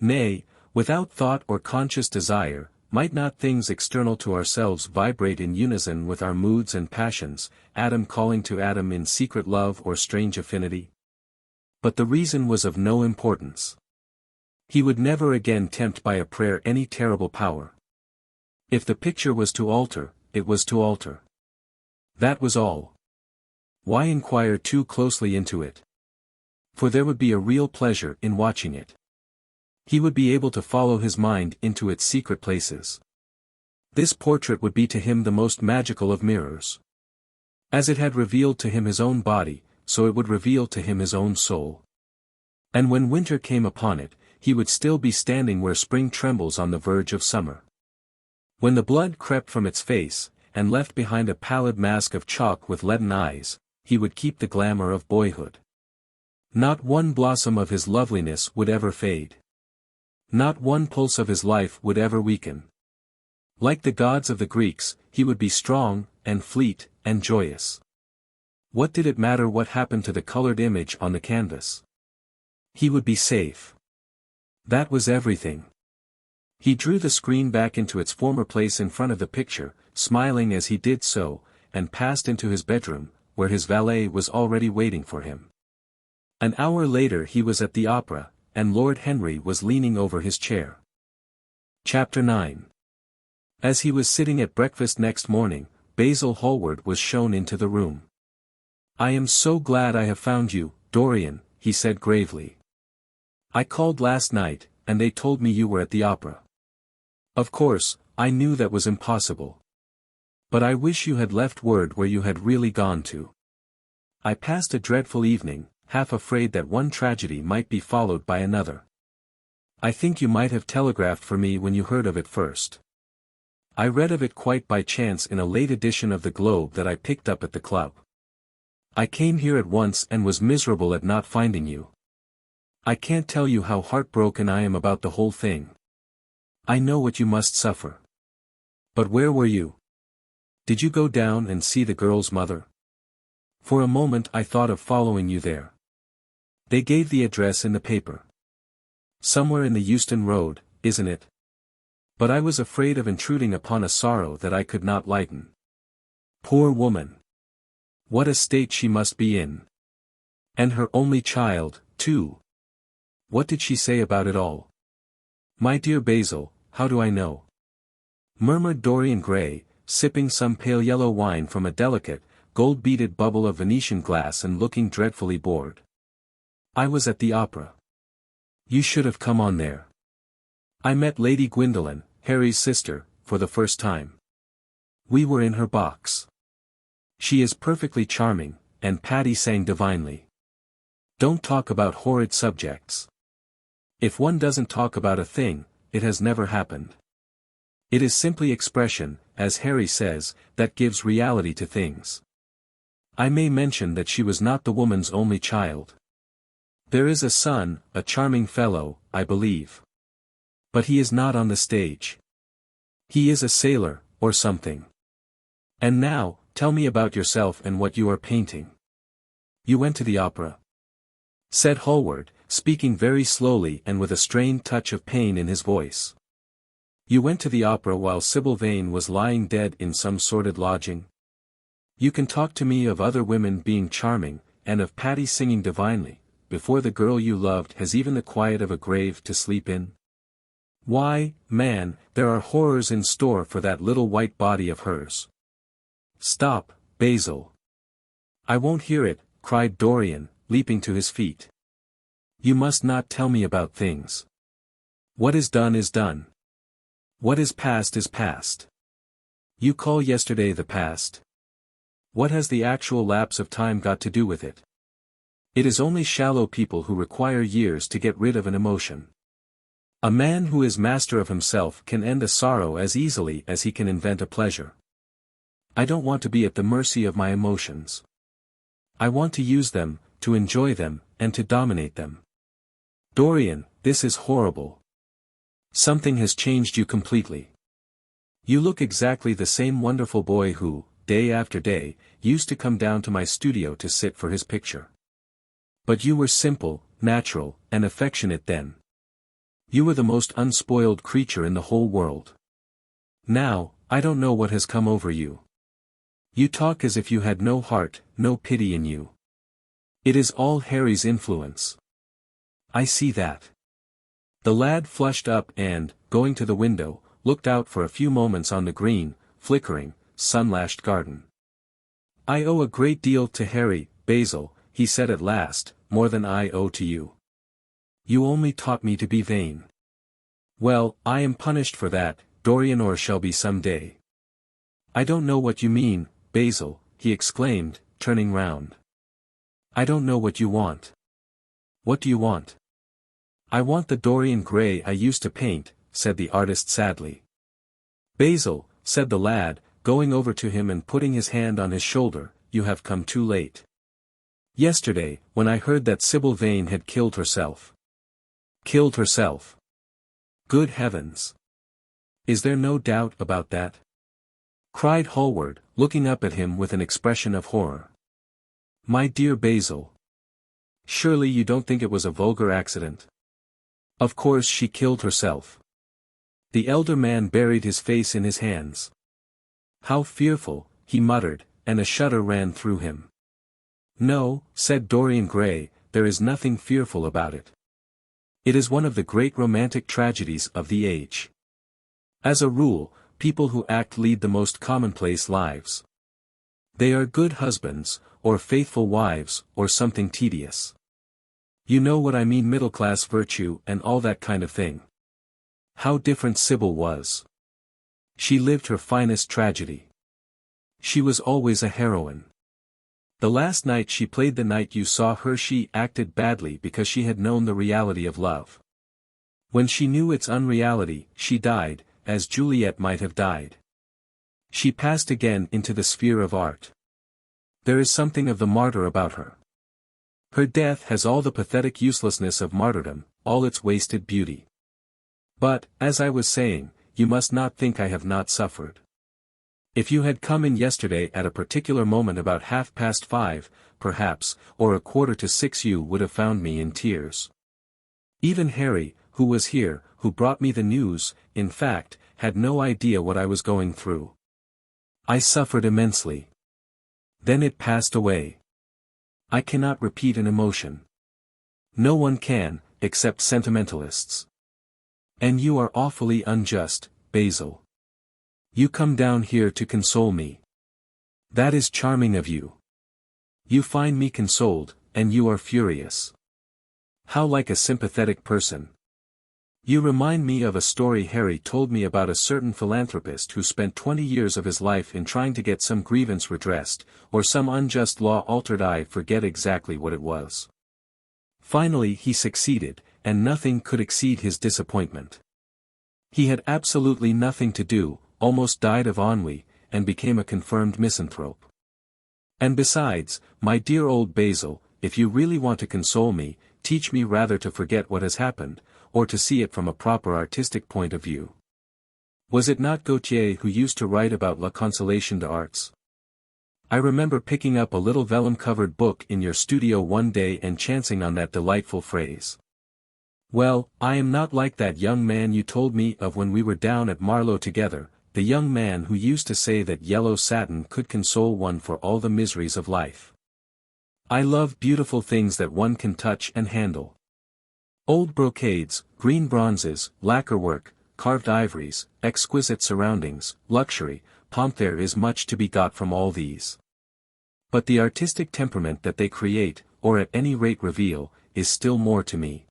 Nay, without thought or conscious desire, might not things external to ourselves vibrate in unison with our moods and passions, atom calling to atom in secret love or strange affinity? But the reason was of no importance. He would never again tempt by a prayer any terrible power. If the picture was to alter, it was to alter. That was all. Why inquire too closely into it? For there would be a real pleasure in watching it. He would be able to follow his mind into its secret places. This portrait would be to him the most magical of mirrors. As it had revealed to him his own body, so it would reveal to him his own soul. And when winter came upon it, he would still be standing where spring trembles on the verge of summer. When the blood crept from its face, and left behind a pallid mask of chalk with leaden eyes, he would keep the glamour of boyhood. Not one blossom of his loveliness would ever fade. Not one pulse of his life would ever weaken. Like the gods of the Greeks, he would be strong, and fleet, and joyous. What did it matter what happened to the colored image on the canvas? He would be safe. That was everything. He drew the screen back into its former place in front of the picture, smiling as he did so, and passed into his bedroom, where his valet was already waiting for him. An hour later he was at the opera, and Lord Henry was leaning over his chair. Chapter 9. As he was sitting at breakfast next morning, Basil Hallward was shown into the room. "I am so glad I have found you, Dorian," he said gravely. "I called last night, and they told me you were at the opera. Of course, I knew that was impossible. But I wish you had left word where you had really gone to. I passed a dreadful evening, half afraid that one tragedy might be followed by another. I think you might have telegraphed for me when you heard of it first. I read of it quite by chance in a late edition of the Globe that I picked up at the club. I came here at once and was miserable at not finding you. I can't tell you how heartbroken I am about the whole thing. I know what you must suffer. But where were you? Did you go down and see the girl's mother? For a moment I thought of following you there. They gave the address in the paper. Somewhere in the Euston Road, isn't it? But I was afraid of intruding upon a sorrow that I could not lighten. Poor woman! What a state she must be in. And her only child, too. What did she say about it all?" "My dear Basil, how do I know?" murmured Dorian Gray, sipping some pale yellow wine from a delicate, gold-beaded bubble of Venetian glass and looking dreadfully bored. "I was at the opera. You should have come on there. I met Lady Gwendolen, Harry's sister, for the first time. We were in her box. She is perfectly charming, and Patty sang divinely. Don't talk about horrid subjects. If one doesn't talk about a thing, it has never happened. It is simply expression, as Harry says, that gives reality to things. I may mention that she was not the woman's only child. There is a son, a charming fellow, I believe. But he is not on the stage. He is a sailor, or something. And now, tell me about yourself and what you are painting." "You went to the opera?" said Hallward, speaking very slowly and with a strained touch of pain in his voice. "You went to the opera while Sybil Vane was lying dead in some sordid lodging? You can talk to me of other women being charming, and of Patty singing divinely, before the girl you loved has even the quiet of a grave to sleep in? Why, man, there are horrors in store for that little white body of hers." "Stop, Basil. I won't hear it," cried Dorian, leaping to his feet. "You must not tell me about things. What is done is done. What is past is past. You call yesterday the past. What has the actual lapse of time got to do with it? It is only shallow people who require years to get rid of an emotion. A man who is master of himself can end a sorrow as easily as he can invent a pleasure. I don't want to be at the mercy of my emotions. I want to use them, to enjoy them, and to dominate them. Dorian, this is horrible. Something has changed you completely. You look exactly the same wonderful boy who, day after day, used to come down to my studio to sit for his picture. But you were simple, natural, and affectionate then. You were the most unspoiled creature in the whole world. Now, I don't know what has come over you. You talk as if you had no heart, no pity in you. It is all Harry's influence. I see that." The lad flushed up and, going to the window, looked out for a few moments on the green, flickering, sun-lashed garden. "I owe a great deal to Harry, Basil," he said at last, "more than I owe to you. You only taught me to be vain. Well, I am punished for that, Dorian, or shall be some day." "I don't know what you mean, Basil," he exclaimed, turning round. "I don't know what you want." "What do you want?" "I want the Dorian Gray I used to paint," said the artist sadly. "Basil," said the lad, going over to him and putting his hand on his shoulder, "you have come too late. Yesterday, when I heard that Sybil Vane had killed herself. Killed herself. Good heavens! Is there no doubt about that? Cried Hallward, looking up at him with an expression of horror. My dear Basil. Surely you don't think it was a vulgar accident? Of course she killed herself. The elder man buried his face in his hands. How fearful, he muttered, and a shudder ran through him. No, said Dorian Gray, there is nothing fearful about it. It is one of the great romantic tragedies of the age. As a rule, people who act lead the most commonplace lives. They are good husbands, or faithful wives, or something tedious. You know what I mean, middle-class virtue and all that kind of thing. How different Sybil was. She lived her finest tragedy. She was always a heroine. The last night she played the night you saw her, she acted badly because she had known the reality of love. When she knew its unreality, she died, as Juliet might have died. She passed again into the sphere of art. There is something of the martyr about her. Her death has all the pathetic uselessness of martyrdom, all its wasted beauty. But, as I was saying, you must not think I have not suffered. If you had come in yesterday at a particular moment about 5:30, perhaps, or 5:45, you would have found me in tears. Even Harry, who was here, who brought me the news, in fact, had no idea what I was going through. I suffered immensely. Then it passed away. I cannot repeat an emotion. No one can, except sentimentalists. And you are awfully unjust, Basil. You come down here to console me. That is charming of you. You find me consoled, and you are furious. How like a sympathetic person. You remind me of a story Harry told me about a certain philanthropist who spent 20 years of his life in trying to get some grievance redressed, or some unjust law altered. I forget exactly what it was. Finally he succeeded, and nothing could exceed his disappointment. He had absolutely nothing to do, almost died of ennui, and became a confirmed misanthrope. And besides, my dear old Basil, if you really want to console me, teach me rather to forget what has happened, or to see it from a proper artistic point of view. Was it not Gautier who used to write about La Consolation d'Arts? I remember picking up a little vellum-covered book in your studio one day and chancing on that delightful phrase. Well, I am not like that young man you told me of when we were down at Marlow together, the young man who used to say that yellow satin could console one for all the miseries of life. I love beautiful things that one can touch and handle. Old brocades, green bronzes, lacquerwork, carved ivories, exquisite surroundings, luxury, pomp, there is much to be got from all these. But the artistic temperament that they create, or at any rate reveal, is still more to me.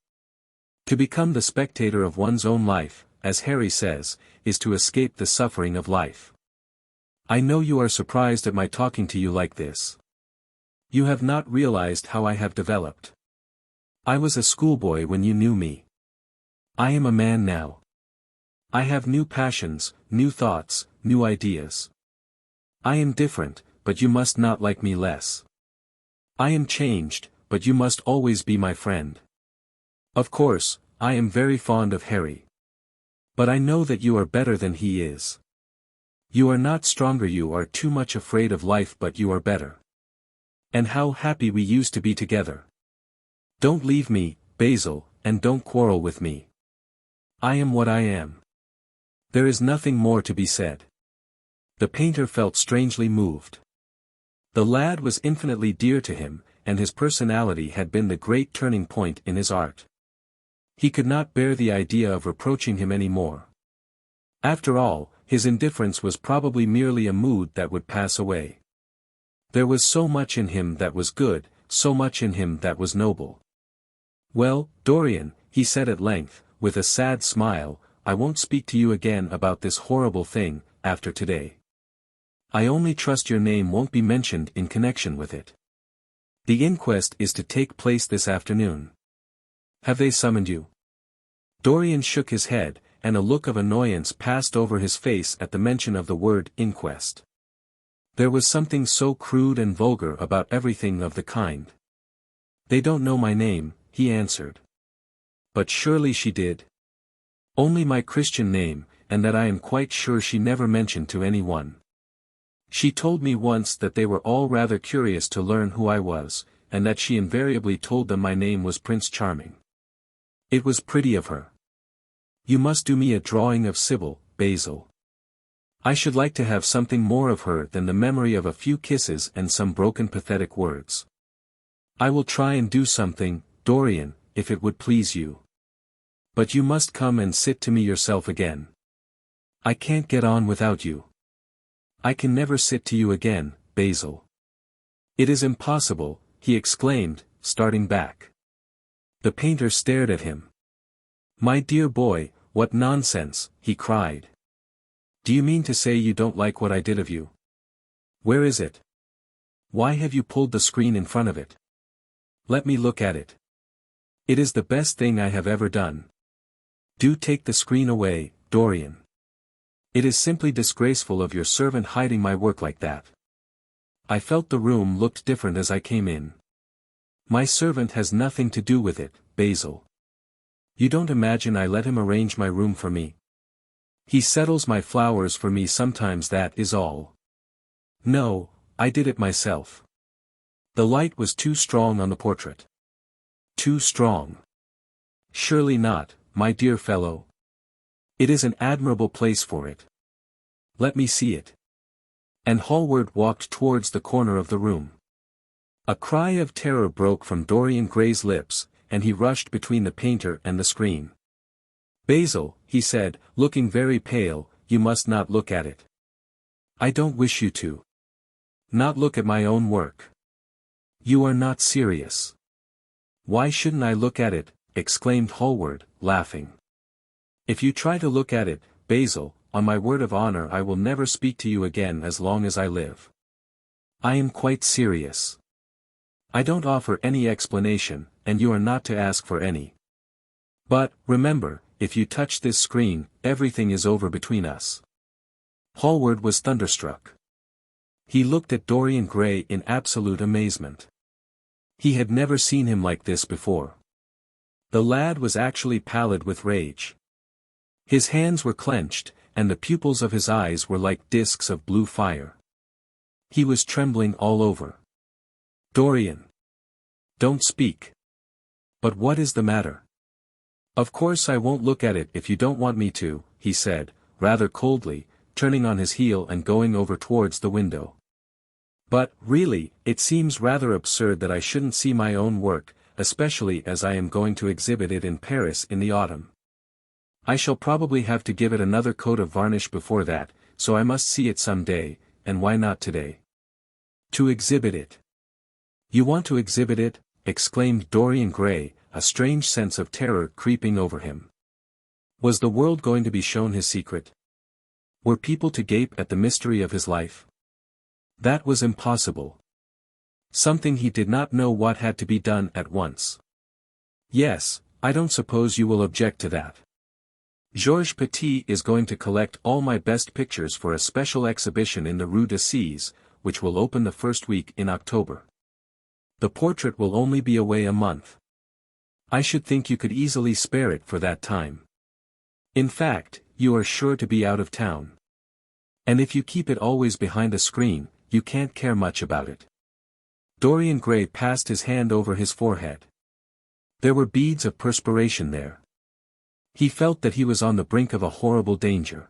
To become the spectator of one's own life, as Harry says, is to escape the suffering of life. I know you are surprised at my talking to you like this. You have not realized how I have developed. I was a schoolboy when you knew me. I am a man now. I have new passions, new thoughts, new ideas. I am different, but you must not like me less. I am changed, but you must always be my friend. Of course, I am very fond of Harry. But I know that you are better than he is. You are not stronger, you are too much afraid of life, but you are better. And how happy we used to be together. Don't leave me, Basil, and don't quarrel with me. I am what I am. There is nothing more to be said. The painter felt strangely moved. The lad was infinitely dear to him, and his personality had been the great turning point in his art. He could not bear the idea of reproaching him any more. After all, his indifference was probably merely a mood that would pass away. There was so much in him that was good, so much in him that was noble. Well, Dorian, he said at length, with a sad smile, I won't speak to you again about this horrible thing, after today. I only trust your name won't be mentioned in connection with it. The inquest is to take place this afternoon. Have they summoned you? Dorian shook his head, and a look of annoyance passed over his face at the mention of the word inquest. There was something so crude and vulgar about everything of the kind. They don't know my name, he answered. But surely she did. Only my Christian name, and that I am quite sure she never mentioned to anyone. She told me once that they were all rather curious to learn who I was, and that she invariably told them my name was Prince Charming. It was pretty of her. You must do me a drawing of Sybil, Basil. I should like to have something more of her than the memory of a few kisses and some broken pathetic words. I will try and do something, Dorian, if it would please you. But you must come and sit to me yourself again. I can't get on without you. I can never sit to you again, Basil. It is impossible, he exclaimed, starting back. The painter stared at him. My dear boy, what nonsense, he cried. Do you mean to say you don't like what I did of you? Where is it? Why have you pulled the screen in front of it? Let me look at it. It is the best thing I have ever done. Do take the screen away, Dorian. It is simply disgraceful of your servant hiding my work like that. I felt the room looked different as I came in. My servant has nothing to do with it, Basil. You don't imagine I let him arrange my room for me? He settles my flowers for me sometimes, that is all. No, I did it myself. The light was too strong on the portrait. Too strong. Surely not, my dear fellow. It is an admirable place for it. Let me see it. And Hallward walked towards the corner of the room. A cry of terror broke from Dorian Gray's lips, and he rushed between the painter and the screen. Basil, he said, looking very pale, you must not look at it. I don't wish you to. Not look at my own work. You are not serious. Why shouldn't I look at it? Exclaimed Hallward, laughing. If you try to look at it, Basil, on my word of honor I will never speak to you again as long as I live. I am quite serious. I don't offer any explanation, and you are not to ask for any. But, remember, if you touch this screen, everything is over between us. Hallward was thunderstruck. He looked at Dorian Gray in absolute amazement. He had never seen him like this before. The lad was actually pallid with rage. His hands were clenched, and the pupils of his eyes were like discs of blue fire. He was trembling all over. Dorian! Don't speak. But what is the matter? Of course I won't look at it if you don't want me to, he said, rather coldly, turning on his heel and going over towards the window. But, really, it seems rather absurd that I shouldn't see my own work, especially as I am going to exhibit it in Paris in the autumn. I shall probably have to give it another coat of varnish before that, so I must see it some day, and why not today? To exhibit it. You want to exhibit it? Exclaimed Dorian Gray, a strange sense of terror creeping over him. Was the world going to be shown his secret? Were people to gape at the mystery of his life? That was impossible. Something he did not know what had to be done at once. Yes, I don't suppose you will object to that. Georges Petit is going to collect all my best pictures for a special exhibition in the Rue d'Assise, which will open the first week in October. The portrait will only be away a month. I should think you could easily spare it for that time. In fact, you are sure to be out of town. And if you keep it always behind a screen, you can't care much about it. Dorian Gray passed his hand over his forehead. There were beads of perspiration there. He felt that he was on the brink of a horrible danger.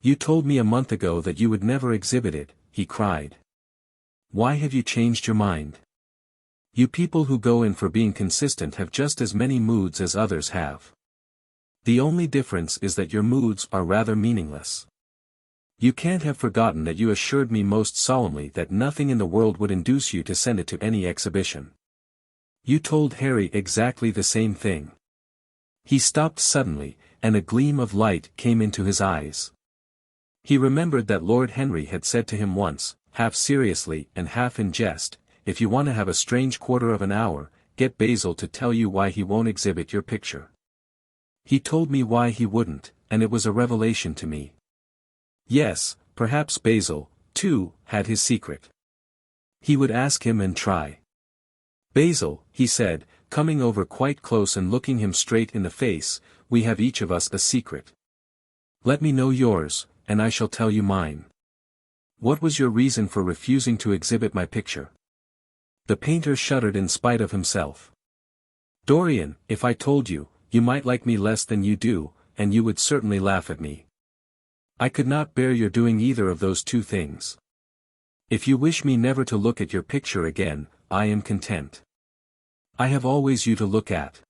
You told me a month ago that you would never exhibit it, he cried. Why have you changed your mind? You people who go in for being consistent have just as many moods as others have. The only difference is that your moods are rather meaningless. You can't have forgotten that you assured me most solemnly that nothing in the world would induce you to send it to any exhibition. You told Harry exactly the same thing. He stopped suddenly, and a gleam of light came into his eyes. He remembered that Lord Henry had said to him once, half seriously and half in jest, if you want to have a strange quarter of an hour, get Basil to tell you why he won't exhibit your picture. He told me why he wouldn't, and it was a revelation to me. Yes, perhaps Basil, too, had his secret. He would ask him and try. Basil, he said, coming over quite close and looking him straight in the face, we have each of us a secret. Let me know yours, and I shall tell you mine. What was your reason for refusing to exhibit my picture? The painter shuddered in spite of himself. Dorian, if I told you, you might like me less than you do, and you would certainly laugh at me. I could not bear your doing either of those two things. If you wish me never to look at your picture again, I am content. I have always you to look at.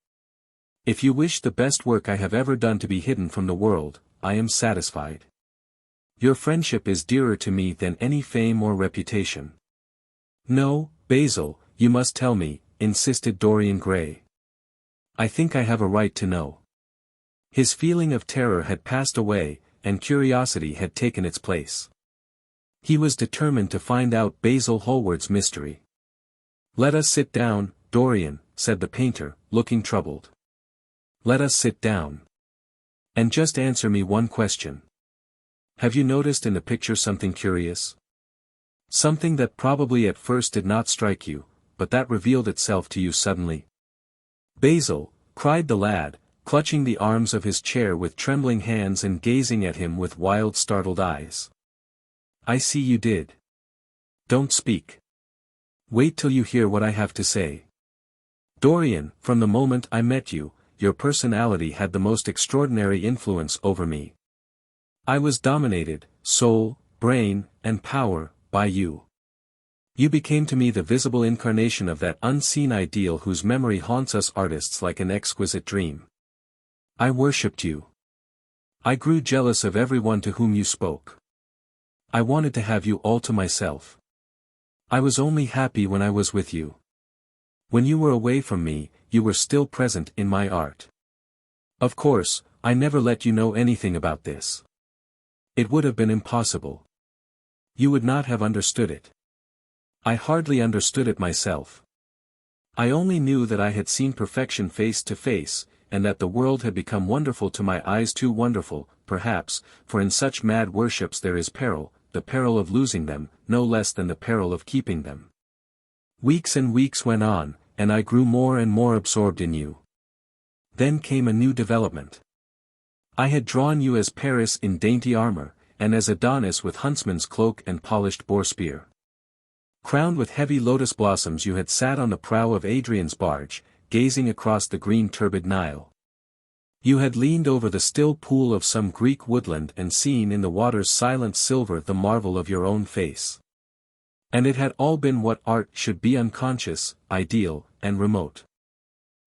If you wish the best work I have ever done to be hidden from the world, I am satisfied. Your friendship is dearer to me than any fame or reputation. No, Basil, you must tell me, insisted Dorian Gray. I think I have a right to know. His feeling of terror had passed away, and curiosity had taken its place. He was determined to find out Basil Hallward's mystery. Let us sit down, Dorian, said the painter, looking troubled. Let us sit down. And just answer me one question. Have you noticed in the picture something curious? Something that probably at first did not strike you, but that revealed itself to you suddenly? Basil, cried the lad, clutching the arms of his chair with trembling hands and gazing at him with wild startled eyes. I see you did. Don't speak. Wait till you hear what I have to say. Dorian, from the moment I met you, your personality had the most extraordinary influence over me. I was dominated, soul, brain, and power, by you. You became to me the visible incarnation of that unseen ideal whose memory haunts us artists like an exquisite dream. I worshipped you. I grew jealous of everyone to whom you spoke. I wanted to have you all to myself. I was only happy when I was with you. When you were away from me, you were still present in my art. Of course, I never let you know anything about this. It would have been impossible. You would not have understood it. I hardly understood it myself. I only knew that I had seen perfection face to face, and that the world had become wonderful to my eyes, too wonderful, perhaps, for in such mad worships there is peril, the peril of losing them, no less than the peril of keeping them. Weeks and weeks went on, and I grew more and more absorbed in you. Then came a new development. I had drawn you as Paris in dainty armor, and as Adonis with huntsman's cloak and polished boar spear. Crowned with heavy lotus blossoms you had sat on the prow of Adrian's barge, gazing across the green turbid Nile. You had leaned over the still pool of some Greek woodland and seen in the water's silent silver the marvel of your own face. And it had all been what art should be, unconscious, ideal, and remote.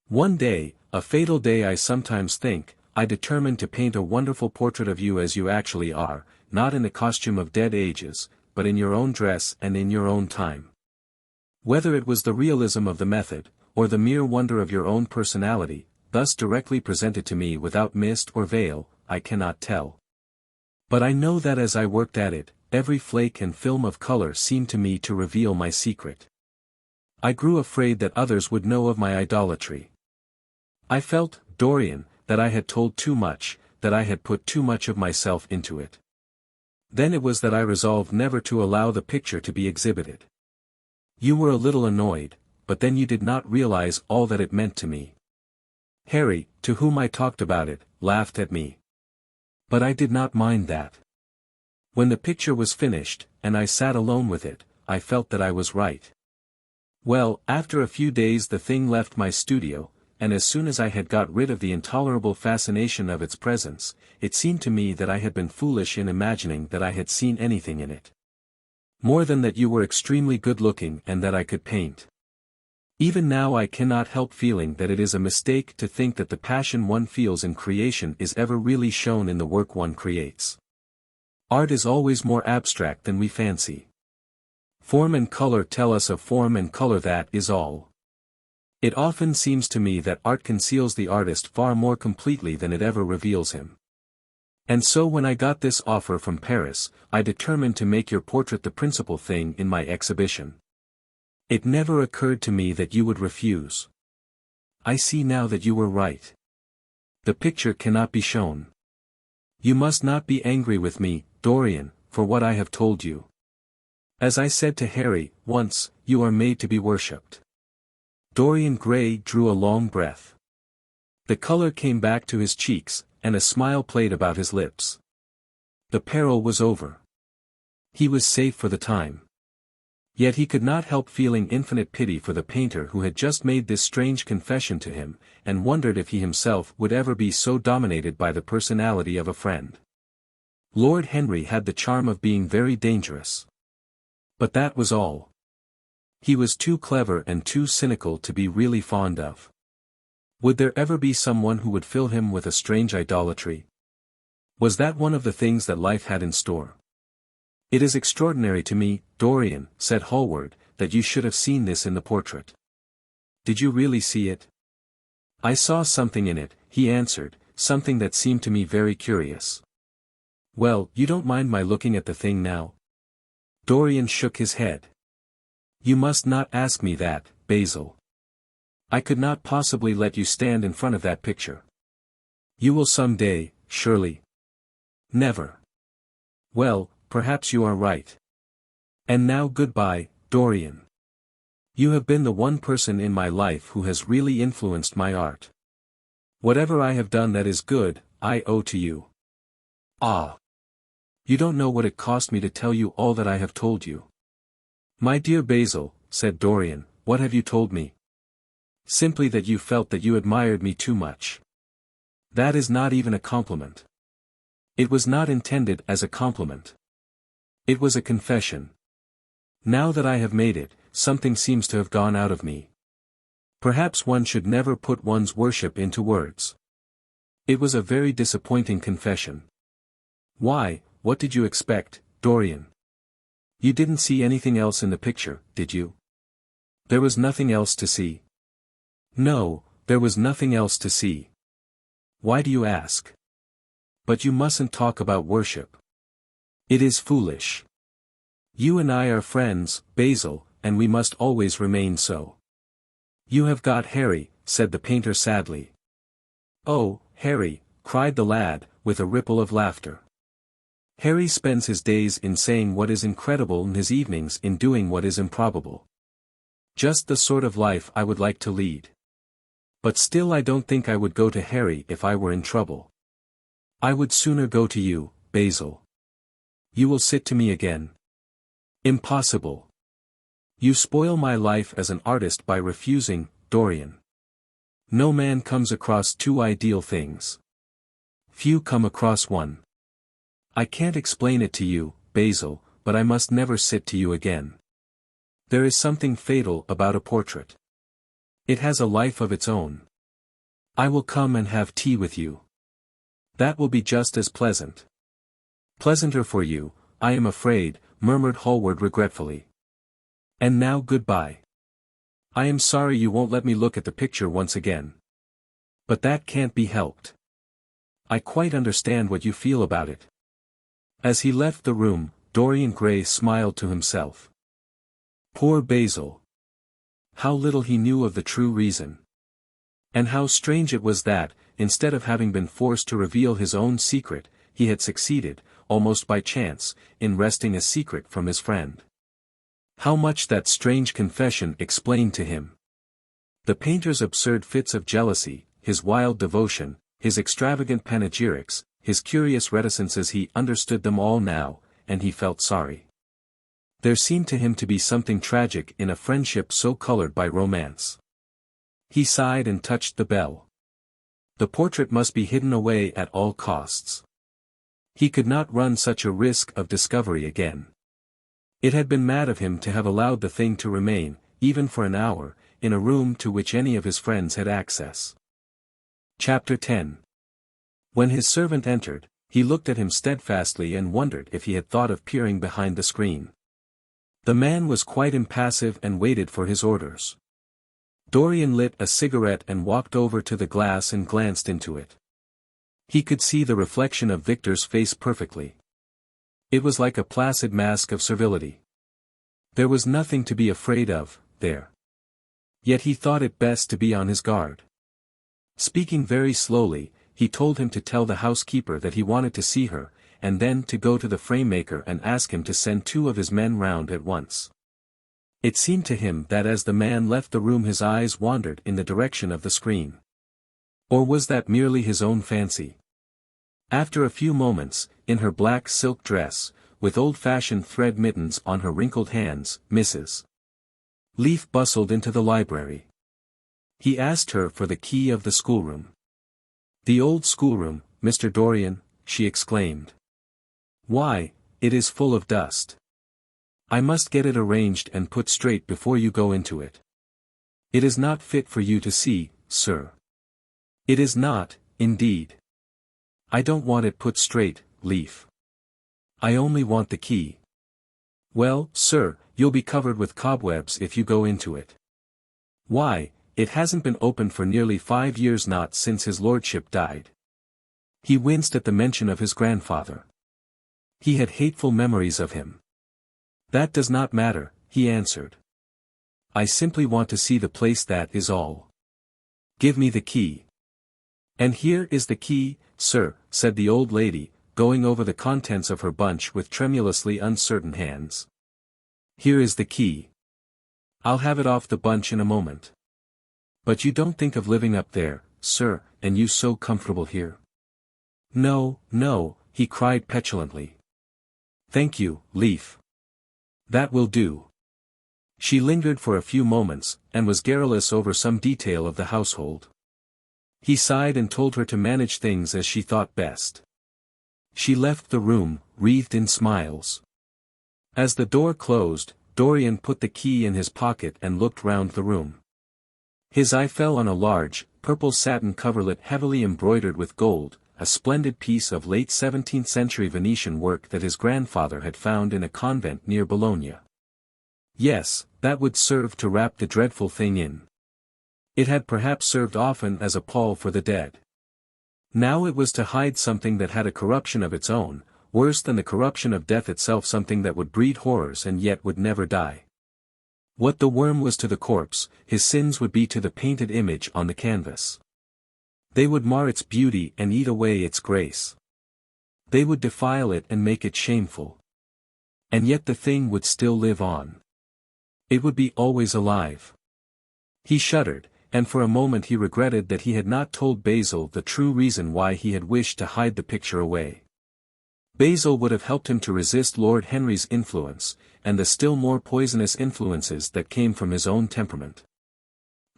One day, a fatal day I sometimes think, I determined to paint a wonderful portrait of you as you actually are, not in the costume of dead ages, but in your own dress and in your own time. Whether it was the realism of the method, or the mere wonder of your own personality, thus directly presented to me without mist or veil, I cannot tell. But I know that as I worked at it, every flake and film of color seemed to me to reveal my secret. I grew afraid that others would know of my idolatry. I felt, Dorian, that I had told too much, that I had put too much of myself into it. Then it was that I resolved never to allow the picture to be exhibited. You were a little annoyed, but then you did not realize all that it meant to me. Harry, to whom I talked about it, laughed at me. But I did not mind that. When the picture was finished, and I sat alone with it, I felt that I was right. Well, after a few days the thing left my studio, and as soon as I had got rid of the intolerable fascination of its presence, it seemed to me that I had been foolish in imagining that I had seen anything in it. More than that you were extremely good-looking and that I could paint. Even now I cannot help feeling that it is a mistake to think that the passion one feels in creation is ever really shown in the work one creates. Art is always more abstract than we fancy. Form and color tell us of form and color, that is all. It often seems to me that art conceals the artist far more completely than it ever reveals him. And so when I got this offer from Paris, I determined to make your portrait the principal thing in my exhibition. It never occurred to me that you would refuse. I see now that you were right. The picture cannot be shown. You must not be angry with me, Dorian, for what I have told you. As I said to Harry, once, you are made to be worshipped. Dorian Gray drew a long breath. The color came back to his cheeks, and a smile played about his lips. The peril was over. He was safe for the time. Yet he could not help feeling infinite pity for the painter who had just made this strange confession to him, and wondered if he himself would ever be so dominated by the personality of a friend. Lord Henry had the charm of being very dangerous. But that was all. He was too clever and too cynical to be really fond of. Would there ever be someone who would fill him with a strange idolatry? Was that one of the things that life had in store? "It is extraordinary to me, Dorian," said Hallward, "that you should have seen this in the portrait." "Did you really see it?" "I saw something in it," he answered, "something that seemed to me very curious." "Well, you don't mind my looking at the thing now?" Dorian shook his head. "You must not ask me that, Basil. I could not possibly let you stand in front of that picture." "You will some day, surely." "Never." "Well, perhaps you are right. And now goodbye, Dorian. You have been the one person in my life who has really influenced my art. Whatever I have done that is good, I owe to you." "Ah! You don't know what it cost me to tell you all that I have told you." "My dear Basil," said Dorian, "what have you told me?" "Simply that you felt that you admired me too much. That is not even a compliment. It was not intended as a compliment. It was a confession. Now that I have made it, something seems to have gone out of me. Perhaps one should never put one's worship into words. It was a very disappointing confession." "Why, what did you expect, Dorian? You didn't see anything else in the picture, did you?" "There was nothing else to see." "No, there was nothing else to see." "Why do you ask?" "But you mustn't talk about worship. It is foolish. You and I are friends, Basil, and we must always remain so." "You have got Harry," said the painter sadly. "Oh, Harry," cried the lad, with a ripple of laughter. "Harry spends his days in saying what is incredible and his evenings in doing what is improbable. Just the sort of life I would like to lead. But still I don't think I would go to Harry if I were in trouble. I would sooner go to you, Basil." "You will sit to me again?" "Impossible. You spoil my life as an artist by refusing, Dorian. No man comes across two ideal things. Few come across one. I can't explain it to you, Basil, but I must never sit to you again. There is something fatal about a portrait. It has a life of its own. I will come and have tea with you. That will be just as pleasant." "Pleasanter for you, I am afraid," murmured Hallward regretfully. "And now goodbye. I am sorry you won't let me look at the picture once again. But that can't be helped. I quite understand what you feel about it." As he left the room, Dorian Gray smiled to himself. Poor Basil. How little he knew of the true reason. And how strange it was that, instead of having been forced to reveal his own secret, he had succeeded, almost by chance, in wresting a secret from his friend. How much that strange confession explained to him. The painter's absurd fits of jealousy, his wild devotion, his extravagant panegyrics, his curious reticences, he understood them all now, and he felt sorry. There seemed to him to be something tragic in a friendship so colored by romance. He sighed and touched the bell. The portrait must be hidden away at all costs. He could not run such a risk of discovery again. It had been mad of him to have allowed the thing to remain, even for an hour, in a room to which any of his friends had access. Chapter 10. When his servant entered, he looked at him steadfastly and wondered if he had thought of peering behind the screen. The man was quite impassive and waited for his orders. Dorian lit a cigarette and walked over to the glass and glanced into it. He could see the reflection of Victor's face perfectly. It was like a placid mask of servility. There was nothing to be afraid of, there. Yet he thought it best to be on his guard. Speaking very slowly, he told him to tell the housekeeper that he wanted to see her, and then to go to the frame maker and ask him to send 2 of his men round at once. It seemed to him that as the man left the room his eyes wandered in the direction of the screen. Or was that merely his own fancy? After a few moments, in her black silk dress, with old-fashioned thread mittens on her wrinkled hands, Mrs. Leaf bustled into the library. He asked her for the key of the schoolroom. "The old schoolroom, Mr. Dorian," she exclaimed. "Why, it is full of dust. I must get it arranged and put straight before you go into it. It is not fit for you to see, sir. It is not, indeed. I don't want it put straight, Leaf. I only want the key." "Well, sir, you'll be covered with cobwebs if you go into it. Why, it hasn't been opened for nearly 5 years, not since his lordship died." He winced at the mention of his grandfather. He had hateful memories of him. "That does not matter," he answered. "I simply want to see the place, that is all. Give me the key." "And here is the key, sir," said the old lady, going over the contents of her bunch with tremulously uncertain hands. "Here is the key. I'll have it off the bunch in a moment. But you don't think of living up there, sir, and you so comfortable here." "No, no," he cried petulantly. "Thank you, Leaf. That will do." She lingered for a few moments, and was garrulous over some detail of the household. He sighed and told her to manage things as she thought best. She left the room, wreathed in smiles. As the door closed, Dorian put the key in his pocket and looked round the room. His eye fell on a large, purple satin coverlet heavily embroidered with gold, a splendid piece of late 17th century Venetian work that his grandfather had found in a convent near Bologna. Yes, that would serve to wrap the dreadful thing in. It had perhaps served often as a pall for the dead. Now it was to hide something that had a corruption of its own, worse than the corruption of death itself, something that would breed horrors and yet would never die. What the worm was to the corpse, his sins would be to the painted image on the canvas. They would mar its beauty and eat away its grace. They would defile it and make it shameful. And yet the thing would still live on. It would be always alive. He shuddered, and for a moment he regretted that he had not told Basil the true reason why he had wished to hide the picture away. Basil would have helped him to resist Lord Henry's influence, and the still more poisonous influences that came from his own temperament.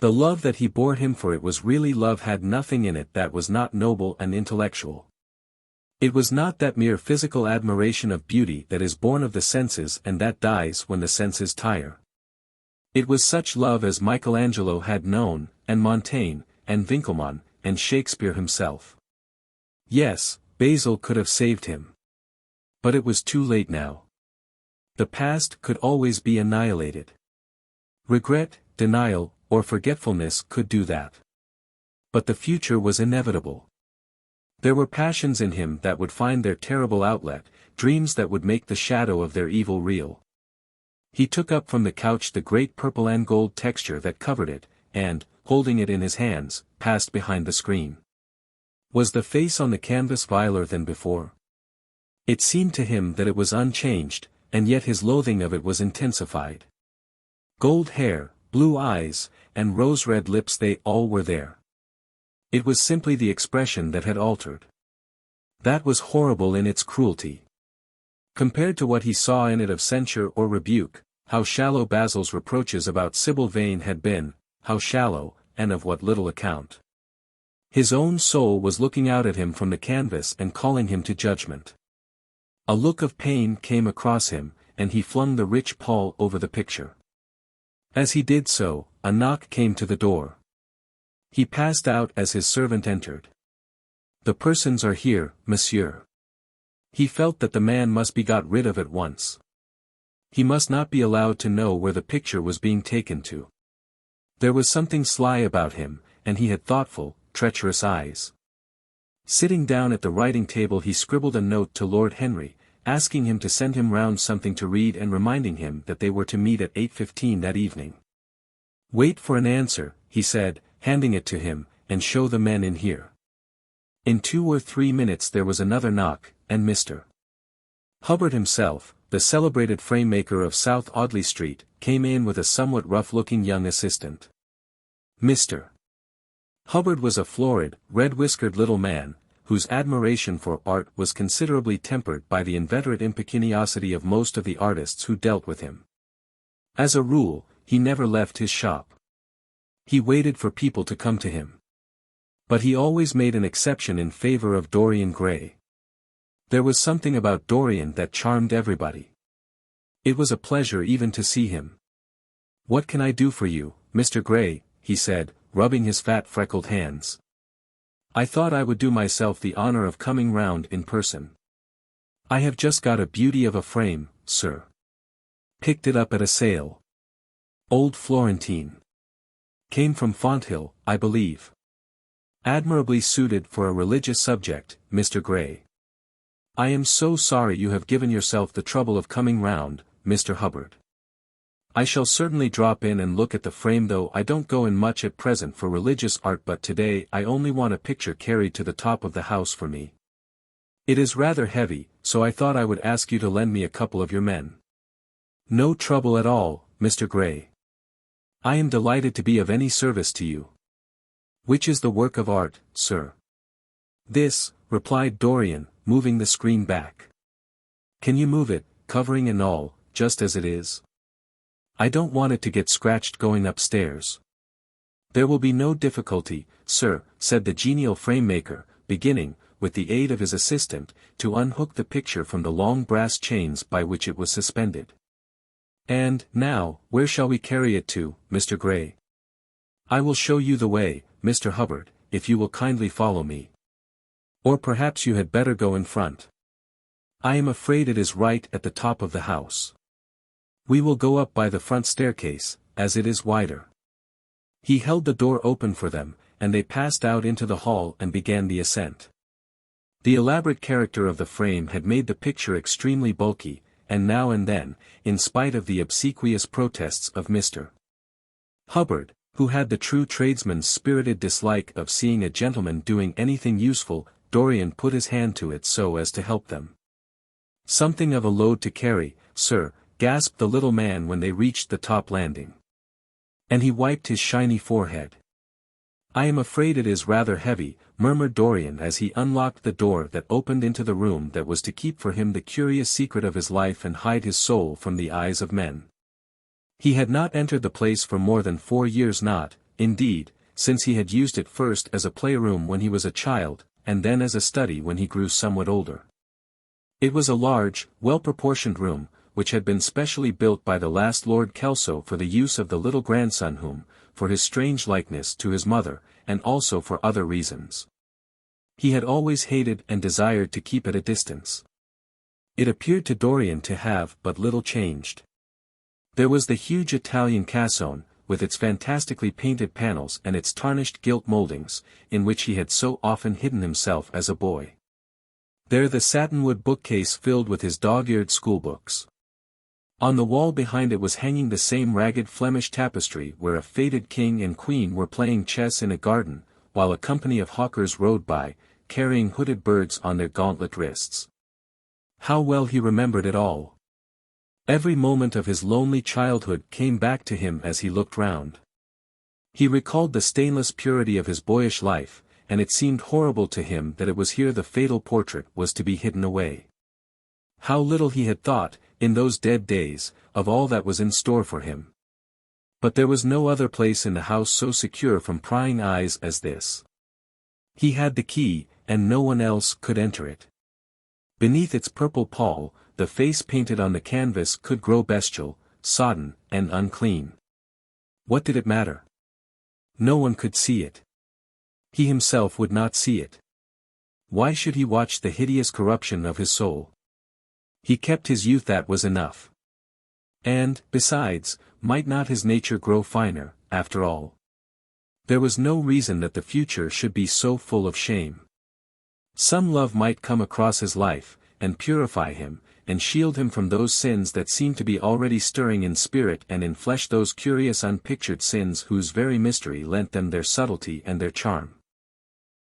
The love that he bore him for it was really love, had nothing in it that was not noble and intellectual. It was not that mere physical admiration of beauty that is born of the senses and that dies when the senses tire. It was such love as Michelangelo had known, and Montaigne, and Winckelmann, and Shakespeare himself. Yes, Basil could have saved him. But it was too late now. The past could always be annihilated. Regret, denial, or forgetfulness could do that. But the future was inevitable. There were passions in him that would find their terrible outlet, dreams that would make the shadow of their evil real. He took up from the couch the great purple and gold texture that covered it, and, holding it in his hands, passed behind the screen. Was the face on the canvas viler than before? It seemed to him that it was unchanged, and yet his loathing of it was intensified. Gold hair, blue eyes, and rose-red lips, they all were there. It was simply the expression that had altered. That was horrible in its cruelty. Compared to what he saw in it of censure or rebuke, how shallow Basil's reproaches about Sybil Vane had been, how shallow, and of what little account. His own soul was looking out at him from the canvas and calling him to judgment. A look of pain came across him, and he flung the rich pall over the picture. As he did so, a knock came to the door. He passed out as his servant entered. "The persons are here, monsieur." He felt that the man must be got rid of at once. He must not be allowed to know where the picture was being taken to. There was something sly about him, and he had thoughtful, treacherous eyes. Sitting down at the writing table, he scribbled a note to Lord Henry, asking him to send him round something to read and reminding him that they were to meet at 8:15 that evening. "Wait for an answer," he said, handing it to him, "and show the men in here." In 2 or 3 minutes there was another knock, and Mr. Hubbard himself, the celebrated frame-maker of South Audley Street, came in with a somewhat rough-looking young assistant. Mr. Hubbard was a florid, red-whiskered little man, whose admiration for art was considerably tempered by the inveterate impecuniosity of most of the artists who dealt with him. As a rule, he never left his shop. He waited for people to come to him. But he always made an exception in favor of Dorian Gray. There was something about Dorian that charmed everybody. It was a pleasure even to see him. "What can I do for you, Mr. Gray?" he said, rubbing his fat freckled hands. "I thought I would do myself the honor of coming round in person. I have just got a beauty of a frame, sir. Picked it up at a sale. Old Florentine. Came from Fonthill, I believe. Admirably suited for a religious subject, Mr. Gray. I am so sorry you have given yourself the trouble of coming round, Mr. Hubbard. I shall certainly drop in and look at the frame, though I don't go in much at present for religious art, but today I only want a picture carried to the top of the house for me. It is rather heavy, so I thought I would ask you to lend me a couple of your men." "No trouble at all, Mr. Gray. I am delighted to be of any service to you." "Which is the work of art, sir?" "This," replied Dorian, moving the screen back. "Can you move it, covering and all, just as it is? I don't want it to get scratched going upstairs." "There will be no difficulty, sir," said the genial frame-maker, beginning, with the aid of his assistant, to unhook the picture from the long brass chains by which it was suspended. "And, now, where shall we carry it to, Mr. Gray?" "I will show you the way, Mr. Hubbard, if you will kindly follow me. Or perhaps you had better go in front. I am afraid it is right at the top of the house. We will go up by the front staircase, as it is wider." He held the door open for them, and they passed out into the hall and began the ascent. The elaborate character of the frame had made the picture extremely bulky, and now and then, in spite of the obsequious protests of Mr. Hubbard, who had the true tradesman's spirited dislike of seeing a gentleman doing anything useful, Dorian put his hand to it so as to help them. "Something of a load to carry, sir," gasped the little man when they reached the top landing. And he wiped his shiny forehead. "I am afraid it is rather heavy," murmured Dorian as he unlocked the door that opened into the room that was to keep for him the curious secret of his life and hide his soul from the eyes of men. He had not entered the place for more than 4 years, not, indeed, since he had used it first as a playroom when he was a child, and then as a study when he grew somewhat older. It was a large, well-proportioned room, which had been specially built by the last Lord Kelso for the use of the little grandson whom, for his strange likeness to his mother, and also for other reasons, he had always hated and desired to keep at a distance. It appeared to Dorian to have but little changed. There was the huge Italian cassone, with its fantastically painted panels and its tarnished gilt mouldings, in which he had so often hidden himself as a boy. There the satinwood bookcase filled with his dog-eared schoolbooks. On the wall behind it was hanging the same ragged Flemish tapestry where a faded king and queen were playing chess in a garden, while a company of hawkers rode by, carrying hooded birds on their gauntlet wrists. How well he remembered it all! Every moment of his lonely childhood came back to him as he looked round. He recalled the stainless purity of his boyish life, and it seemed horrible to him that it was here the fatal portrait was to be hidden away. How little he had thought, in those dead days, of all that was in store for him. But there was no other place in the house so secure from prying eyes as this. He had the key, and no one else could enter it. Beneath its purple pall, the face painted on the canvas could grow bestial, sodden, and unclean. What did it matter? No one could see it. He himself would not see it. Why should he watch the hideous corruption of his soul? He kept his youth, that was enough. And, besides, might not his nature grow finer, after all? There was no reason that the future should be so full of shame. Some love might come across his life, and purify him, and shield him from those sins that seemed to be already stirring in spirit and in flesh, those curious unpictured sins whose very mystery lent them their subtlety and their charm.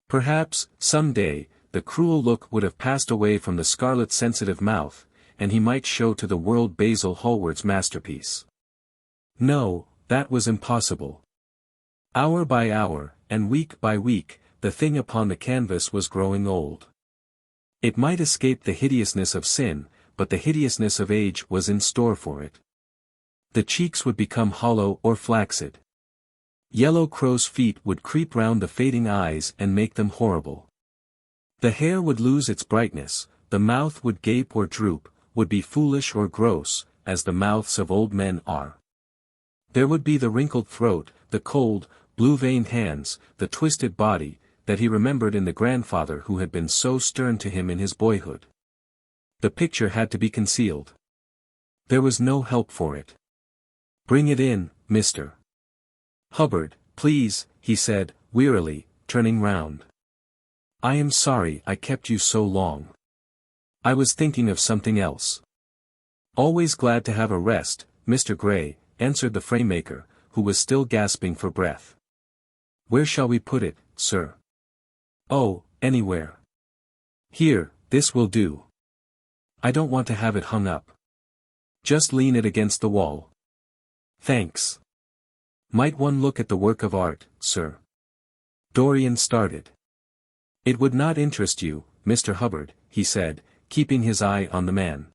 Perhaps, some day, the cruel look would have passed away from the scarlet sensitive mouth, and he might show to the world Basil Hallward's masterpiece. No, that was impossible. Hour by hour, and week by week, the thing upon the canvas was growing old. It might escape the hideousness of sin, but the hideousness of age was in store for it. The cheeks would become hollow or flaccid. Yellow crow's feet would creep round the fading eyes and make them horrible. The hair would lose its brightness, the mouth would gape or droop, would be foolish or gross, as the mouths of old men are. There would be the wrinkled throat, the cold, blue-veined hands, the twisted body, that he remembered in the grandfather who had been so stern to him in his boyhood. The picture had to be concealed. There was no help for it. "Bring it in, Mr. Hubbard, please," he said, wearily, turning round. "I am sorry I kept you so long. I was thinking of something else." "Always glad to have a rest, Mr. Gray," answered the framemaker, who was still gasping for breath. "Where shall we put it, sir?" "Oh, anywhere. Here, this will do. I don't want to have it hung up. Just lean it against the wall." "Thanks. Might one look at the work of art, sir?" Dorian started. "It would not interest you, Mr. Hubbard," he said, keeping his eye on the man.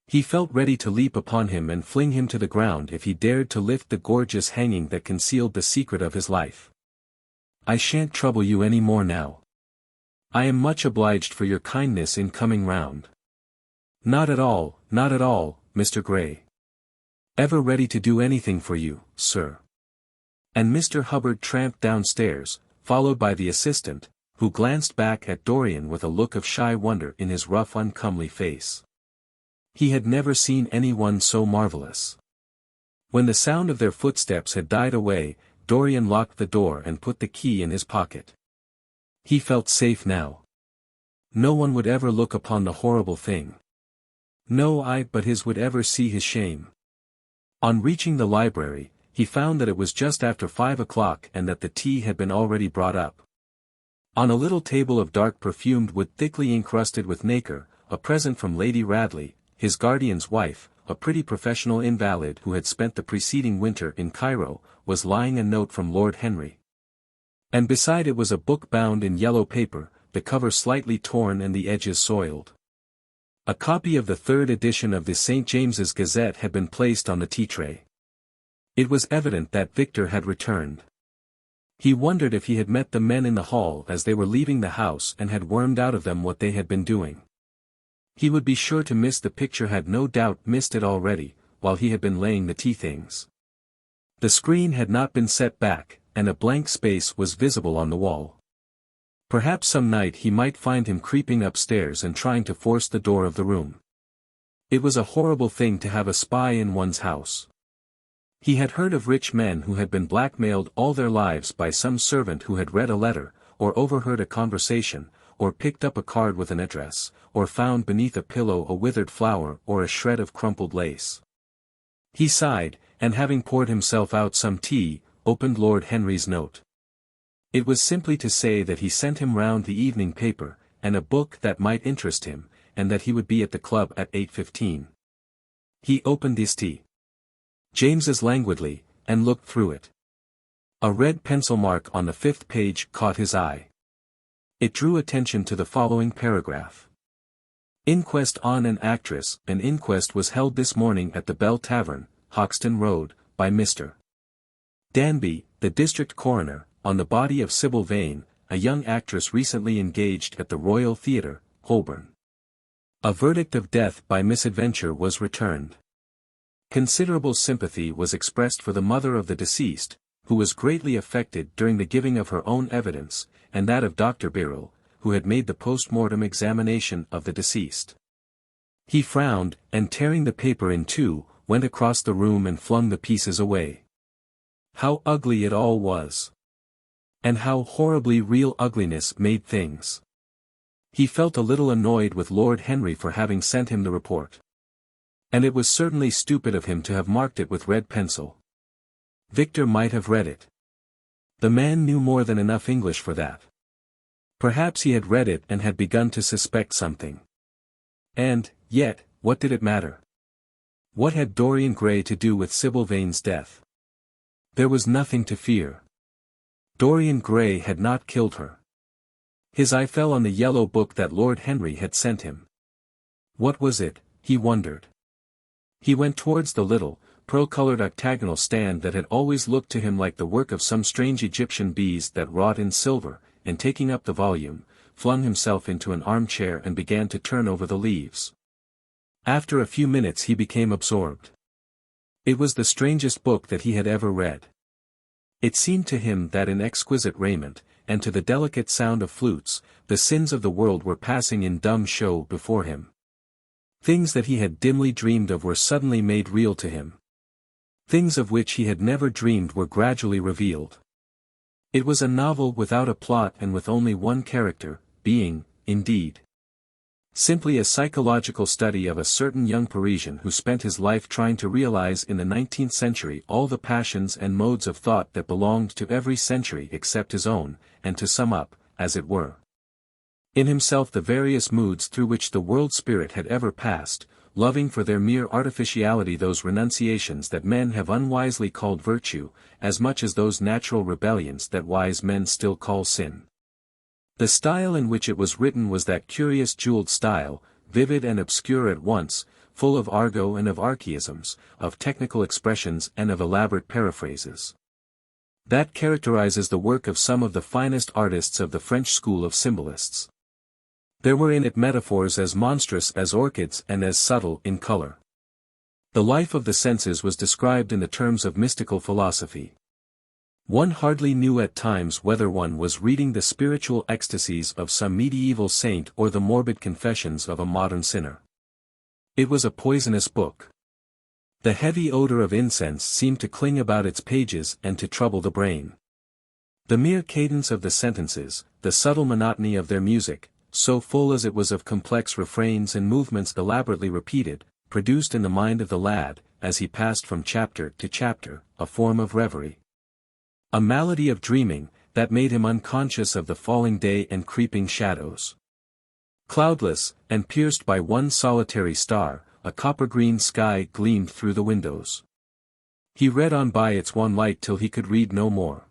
He felt ready to leap upon him and fling him to the ground if he dared to lift the gorgeous hanging that concealed the secret of his life. "I shan't trouble you any more now. I am much obliged for your kindness in coming round." Not at all, Mr. Gray. Ever ready to do anything for you, sir." And Mr. Hubbard tramped downstairs, followed by the assistant, who glanced back at Dorian with a look of shy wonder in his rough uncomely face. He had never seen anyone so marvelous. When the sound of their footsteps had died away, Dorian locked the door and put the key in his pocket. He felt safe now. No one would ever look upon the horrible thing. No eye but his would ever see his shame. On reaching the library, he found that it was just after 5 o'clock and that the tea had been already brought up. On a little table of dark perfumed wood thickly encrusted with nacre, a present from Lady Radley, his guardian's wife, a pretty professional invalid who had spent the preceding winter in Cairo, was lying a note from Lord Henry. And beside it was a book bound in yellow paper, the cover slightly torn and the edges soiled. A copy of the third edition of the St. James's Gazette had been placed on the tea-tray. It was evident that Victor had returned. He wondered if he had met the men in the hall as they were leaving the house and had wormed out of them what they had been doing. He would be sure to miss the picture, had no doubt missed it already, while he had been laying the tea things. The screen had not been set back, and a blank space was visible on the wall. Perhaps some night he might find him creeping upstairs and trying to force the door of the room. It was a horrible thing to have a spy in one's house. He had heard of rich men who had been blackmailed all their lives by some servant who had read a letter, or overheard a conversation, or picked up a card with an address, or found beneath a pillow a withered flower or a shred of crumpled lace. He sighed, and having poured himself out some tea, opened Lord Henry's note. It was simply to say that he sent him round the evening paper, and a book that might interest him, and that he would be at the club at 8:15. He opened his tea. James's languidly, and looked through it. A red pencil mark on the 5th page caught his eye. It drew attention to the following paragraph. "Inquest on an actress. An inquest was held this morning at the Bell Tavern, Hoxton Road, by Mr. Danby, the district coroner, on the body of Sybil Vane, a young actress recently engaged at the Royal Theatre, Holborn. A verdict of death by misadventure was returned. Considerable sympathy was expressed for the mother of the deceased, who was greatly affected during the giving of her own evidence, and that of Dr. Birrell, who had made the post-mortem examination of the deceased." He frowned, and tearing the paper in two, went across the room and flung the pieces away. How ugly it all was! And how horribly real ugliness made things. He felt a little annoyed with Lord Henry for having sent him the report. And it was certainly stupid of him to have marked it with red pencil. Victor might have read it. The man knew more than enough English for that. Perhaps he had read it and had begun to suspect something. And, yet, what did it matter? What had Dorian Gray to do with Sybil Vane's death? There was nothing to fear. Dorian Gray had not killed her. His eye fell on the yellow book that Lord Henry had sent him. What was it, he wondered. He went towards the little, pearl-colored octagonal stand that had always looked to him like the work of some strange Egyptian bees that wrought in silver, and taking up the volume, flung himself into an armchair and began to turn over the leaves. After a few minutes he became absorbed. It was the strangest book that he had ever read. It seemed to him that in exquisite raiment, and to the delicate sound of flutes, the sins of the world were passing in dumb show before him. Things that he had dimly dreamed of were suddenly made real to him. Things of which he had never dreamed were gradually revealed. It was a novel without a plot and with only one character, being, indeed, simply a psychological study of a certain young Parisian who spent his life trying to realize in the 19th century all the passions and modes of thought that belonged to every century except his own, and to sum up, as it were, in himself the various moods through which the world spirit had ever passed, loving for their mere artificiality those renunciations that men have unwisely called virtue, as much as those natural rebellions that wise men still call sin. The style in which it was written was that curious jeweled style, vivid and obscure at once, full of argot and of archaisms, of technical expressions and of elaborate paraphrases, that characterizes the work of some of the finest artists of the French school of symbolists. There were in it metaphors as monstrous as orchids and as subtle in color. The life of the senses was described in the terms of mystical philosophy. One hardly knew at times whether one was reading the spiritual ecstasies of some medieval saint or the morbid confessions of a modern sinner. It was a poisonous book. The heavy odor of incense seemed to cling about its pages and to trouble the brain. The mere cadence of the sentences, the subtle monotony of their music, so full as it was of complex refrains and movements elaborately repeated, produced in the mind of the lad, as he passed from chapter to chapter, a form of reverie. A malady of dreaming, that made him unconscious of the falling day and creeping shadows. Cloudless, and pierced by one solitary star, a copper-green sky gleamed through the windows. He read on by its one light till he could read no more.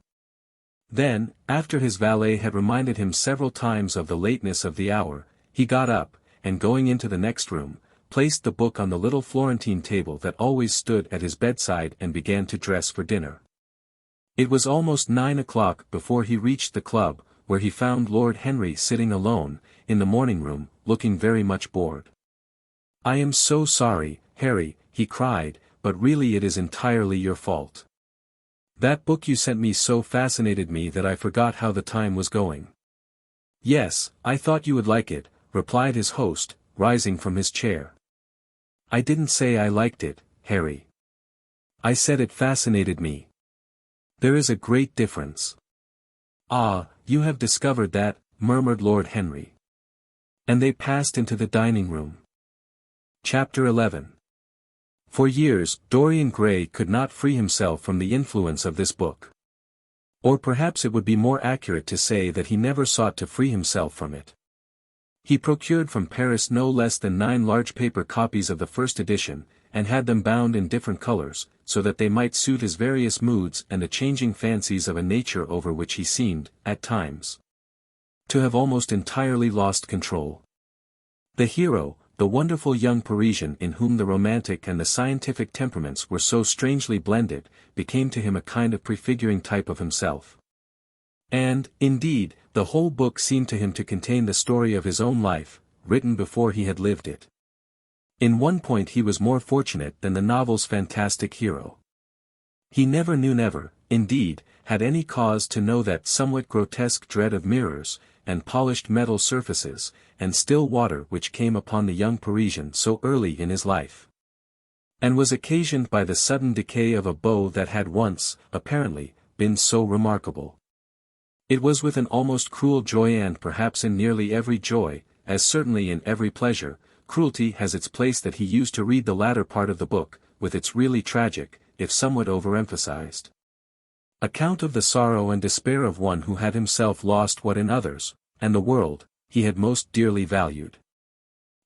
Then, after his valet had reminded him several times of the lateness of the hour, he got up, and going into the next room, placed the book on the little Florentine table that always stood at his bedside and began to dress for dinner. It was almost 9 o'clock before he reached the club, where he found Lord Henry sitting alone, in the morning room, looking very much bored. "I am so sorry, Harry," he cried, "but really it is entirely your fault. That book you sent me so fascinated me that I forgot how the time was going." "Yes, I thought you would like it," replied his host, rising from his chair. "I didn't say I liked it, Harry. I said it fascinated me. There is a great difference." "Ah, you have discovered that," murmured Lord Henry. And they passed into the dining room. Chapter 11. For years, Dorian Gray could not free himself from the influence of this book. Or perhaps it would be more accurate to say that he never sought to free himself from it. He procured from Paris no less than 9 large paper copies of the first edition, and had them bound in different colors, so that they might suit his various moods and the changing fancies of a nature over which he seemed, at times, to have almost entirely lost control. The hero, the wonderful young Parisian in whom the romantic and the scientific temperaments were so strangely blended, became to him a kind of prefiguring type of himself. And, indeed, the whole book seemed to him to contain the story of his own life, written before he had lived it. In one point he was more fortunate than the novel's fantastic hero. He never, indeed, had any cause to know that somewhat grotesque dread of mirrors, and polished metal surfaces, and still water which came upon the young Parisian so early in his life, and was occasioned by the sudden decay of a beau that had once, apparently, been so remarkable. It was with an almost cruel joy, and perhaps in nearly every joy, as certainly in every pleasure, cruelty has its place, that he used to read the latter part of the book, with its really tragic, if somewhat overemphasized, account of the sorrow and despair of one who had himself lost what in others, and the world, he had most dearly valued.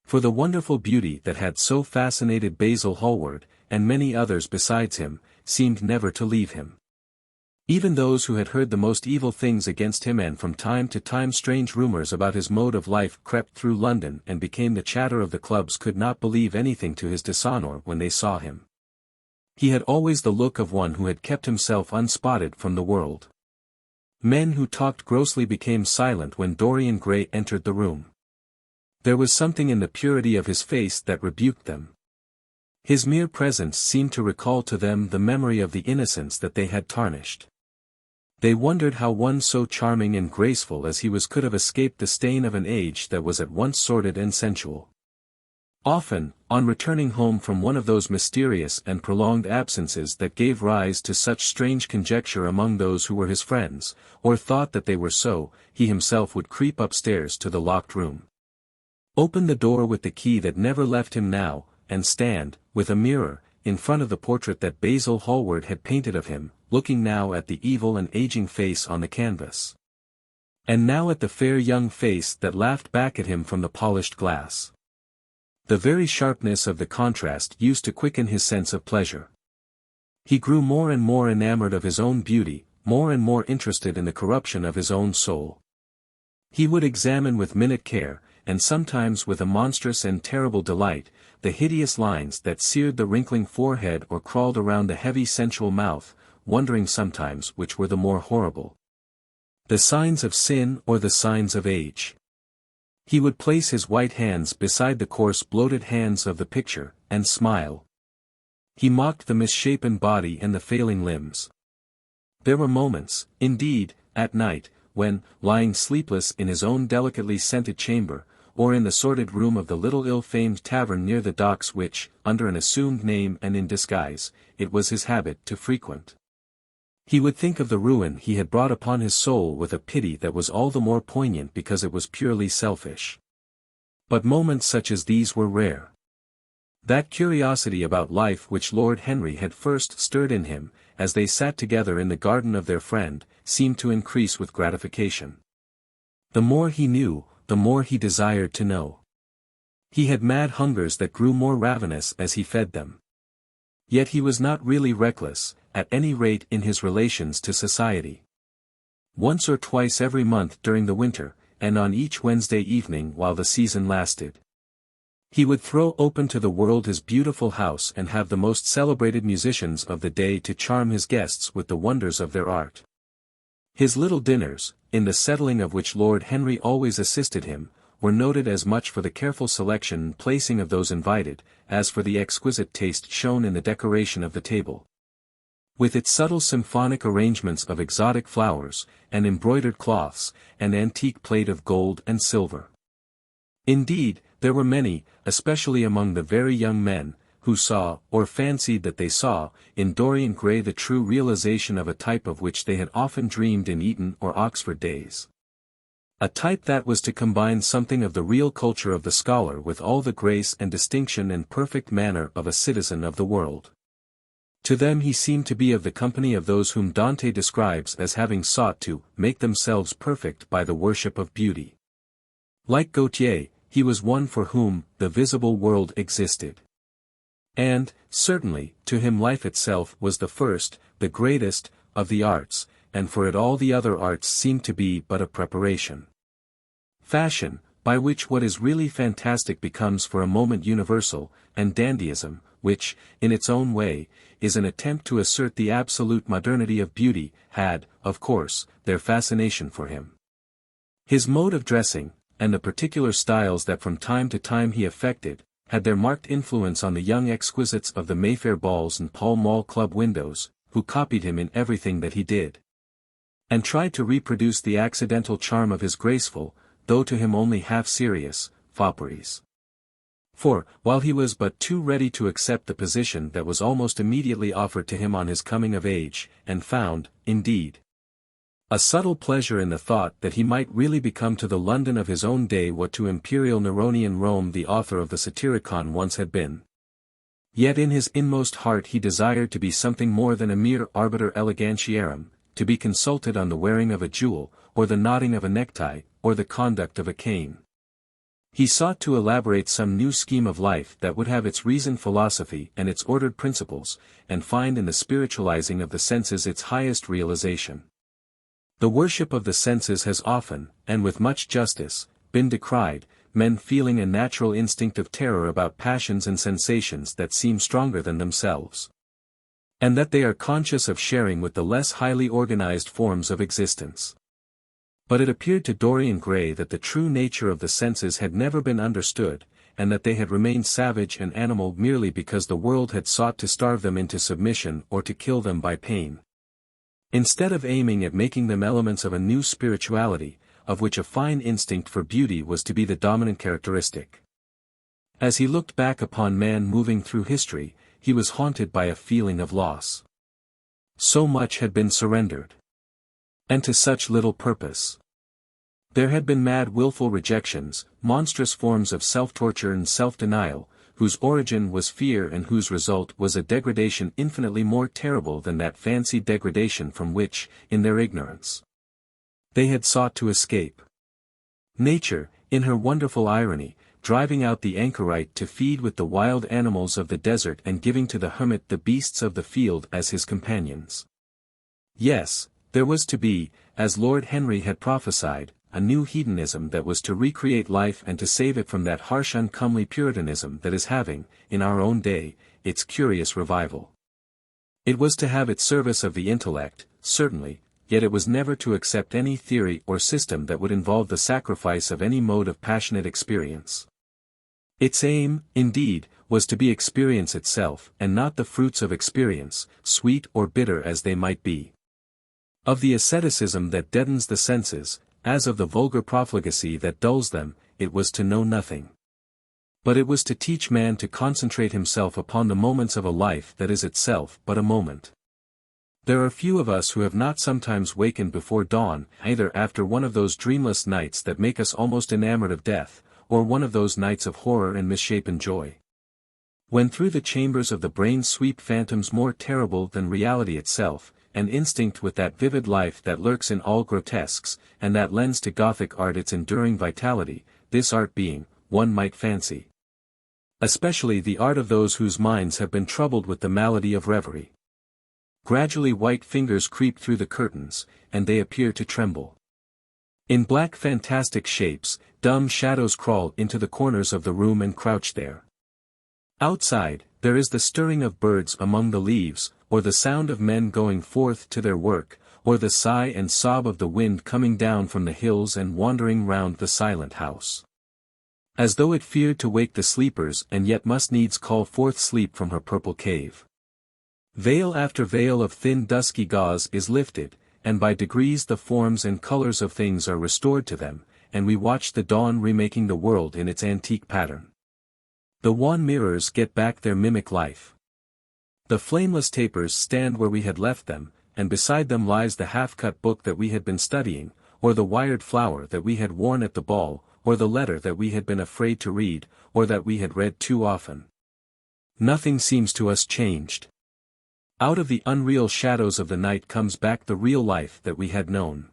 For the wonderful beauty that had so fascinated Basil Hallward, and many others besides him, seemed never to leave him. Even those who had heard the most evil things against him and from time to time strange rumors about his mode of life crept through London and became the chatter of the clubs could not believe anything to his dishonor when they saw him. He had always the look of one who had kept himself unspotted from the world. Men who talked grossly became silent when Dorian Gray entered the room. There was something in the purity of his face that rebuked them. His mere presence seemed to recall to them the memory of the innocence that they had tarnished. They wondered how one so charming and graceful as he was could have escaped the stain of an age that was at once sordid and sensual. Often, on returning home from one of those mysterious and prolonged absences that gave rise to such strange conjecture among those who were his friends, or thought that they were so, he himself would creep upstairs to the locked room, open the door with the key that never left him now, and stand, with a mirror, in front of the portrait that Basil Hallward had painted of him, looking now at the evil and aging face on the canvas, and now at the fair young face that laughed back at him from the polished glass. The very sharpness of the contrast used to quicken his sense of pleasure. He grew more and more enamored of his own beauty, more and more interested in the corruption of his own soul. He would examine with minute care, and sometimes with a monstrous and terrible delight, the hideous lines that seared the wrinkling forehead or crawled around the heavy sensual mouth, wondering sometimes which were the more horrible, the signs of sin or the signs of age. He would place his white hands beside the coarse bloated hands of the picture, and smile. He mocked the misshapen body and the failing limbs. There were moments, indeed, at night, when, lying sleepless in his own delicately scented chamber, or in the sordid room of the little ill-famed tavern near the docks which, under an assumed name and in disguise, it was his habit to frequent, he would think of the ruin he had brought upon his soul with a pity that was all the more poignant because it was purely selfish. But moments such as these were rare. That curiosity about life which Lord Henry had first stirred in him, as they sat together in the garden of their friend, seemed to increase with gratification. The more he knew, the more he desired to know. He had mad hungers that grew more ravenous as he fed them. Yet he was not really reckless, at any rate in his relations to society. Once or twice every month during the winter, and on each Wednesday evening while the season lasted, he would throw open to the world his beautiful house and have the most celebrated musicians of the day to charm his guests with the wonders of their art. His little dinners, in the settling of which Lord Henry always assisted him, were noted as much for the careful selection and placing of those invited, as for the exquisite taste shown in the decoration of the table, with its subtle symphonic arrangements of exotic flowers, and embroidered cloths, and antique plate of gold and silver. Indeed, there were many, especially among the very young men, who saw, or fancied that they saw, in Dorian Gray the true realization of a type of which they had often dreamed in Eton or Oxford days. A type that was to combine something of the real culture of the scholar with all the grace and distinction and perfect manner of a citizen of the world. To them he seemed to be of the company of those whom Dante describes as having sought to make themselves perfect by the worship of beauty. Like Gautier, he was one for whom the visible world existed. And, certainly, to him life itself was the first, the greatest, of the arts, and for it all the other arts seemed to be but a preparation. Fashion, by which what is really fantastic becomes for a moment universal, and dandyism, which, in its own way, is an attempt to assert the absolute modernity of beauty, had, of course, their fascination for him. His mode of dressing, and the particular styles that from time to time he affected, had their marked influence on the young exquisites of the Mayfair balls and Pall Mall club windows, who copied him in everything that he did, and tried to reproduce the accidental charm of his graceful, though to him only half-serious, fopperies. For, while he was but too ready to accept the position that was almost immediately offered to him on his coming of age, and found, indeed, a subtle pleasure in the thought that he might really become to the London of his own day what to imperial Neronian Rome the author of the Satyricon once had been. Yet in his inmost heart he desired to be something more than a mere arbiter elegantiarum, to be consulted on the wearing of a jewel, or the knotting of a necktie, or the conduct of a cane. He sought to elaborate some new scheme of life that would have its reasoned philosophy and its ordered principles, and find in the spiritualizing of the senses its highest realization. The worship of the senses has often, and with much justice, been decried, men feeling a natural instinct of terror about passions and sensations that seem stronger than themselves, and that they are conscious of sharing with the less highly organized forms of existence. But it appeared to Dorian Gray that the true nature of the senses had never been understood, and that they had remained savage and animal merely because the world had sought to starve them into submission or to kill them by pain. Instead of aiming at making them elements of a new spirituality, of which a fine instinct for beauty was to be the dominant characteristic. As he looked back upon man moving through history, he was haunted by a feeling of loss. So much had been surrendered. And to such little purpose. There had been mad willful rejections, monstrous forms of self-torture and self-denial, whose origin was fear and whose result was a degradation infinitely more terrible than that fancied degradation from which, in their ignorance, they had sought to escape. Nature, in her wonderful irony, driving out the anchorite to feed with the wild animals of the desert and giving to the hermit the beasts of the field as his companions. Yes, there was to be, as Lord Henry had prophesied, a new hedonism that was to recreate life and to save it from that harsh uncomely puritanism that is having, in our own day, its curious revival. It was to have its service of the intellect, certainly, yet it was never to accept any theory or system that would involve the sacrifice of any mode of passionate experience. Its aim, indeed, was to be experience itself and not the fruits of experience, sweet or bitter as they might be. Of the asceticism that deadens the senses, as of the vulgar profligacy that dulls them, it was to know nothing. But it was to teach man to concentrate himself upon the moments of a life that is itself but a moment. There are few of us who have not sometimes wakened before dawn, either after one of those dreamless nights that make us almost enamored of death, or one of those nights of horror and misshapen joy, when through the chambers of the brain sweep phantoms more terrible than reality itself, and instinct with that vivid life that lurks in all grotesques, and that lends to Gothic art its enduring vitality, this art being, one might fancy, especially the art of those whose minds have been troubled with the malady of reverie. Gradually white fingers creep through the curtains, and they appear to tremble. In black fantastic shapes, dumb shadows crawl into the corners of the room and crouch there. Outside, there is the stirring of birds among the leaves, or the sound of men going forth to their work, or the sigh and sob of the wind coming down from the hills and wandering round the silent house, as though it feared to wake the sleepers and yet must needs call forth sleep from her purple cave. Veil after veil of thin dusky gauze is lifted, and by degrees the forms and colors of things are restored to them, and we watch the dawn remaking the world in its antique pattern. The wan mirrors get back their mimic life. The flameless tapers stand where we had left them, and beside them lies the half-cut book that we had been studying, or the wired flower that we had worn at the ball, or the letter that we had been afraid to read, or that we had read too often. Nothing seems to us changed. Out of the unreal shadows of the night comes back the real life that we had known.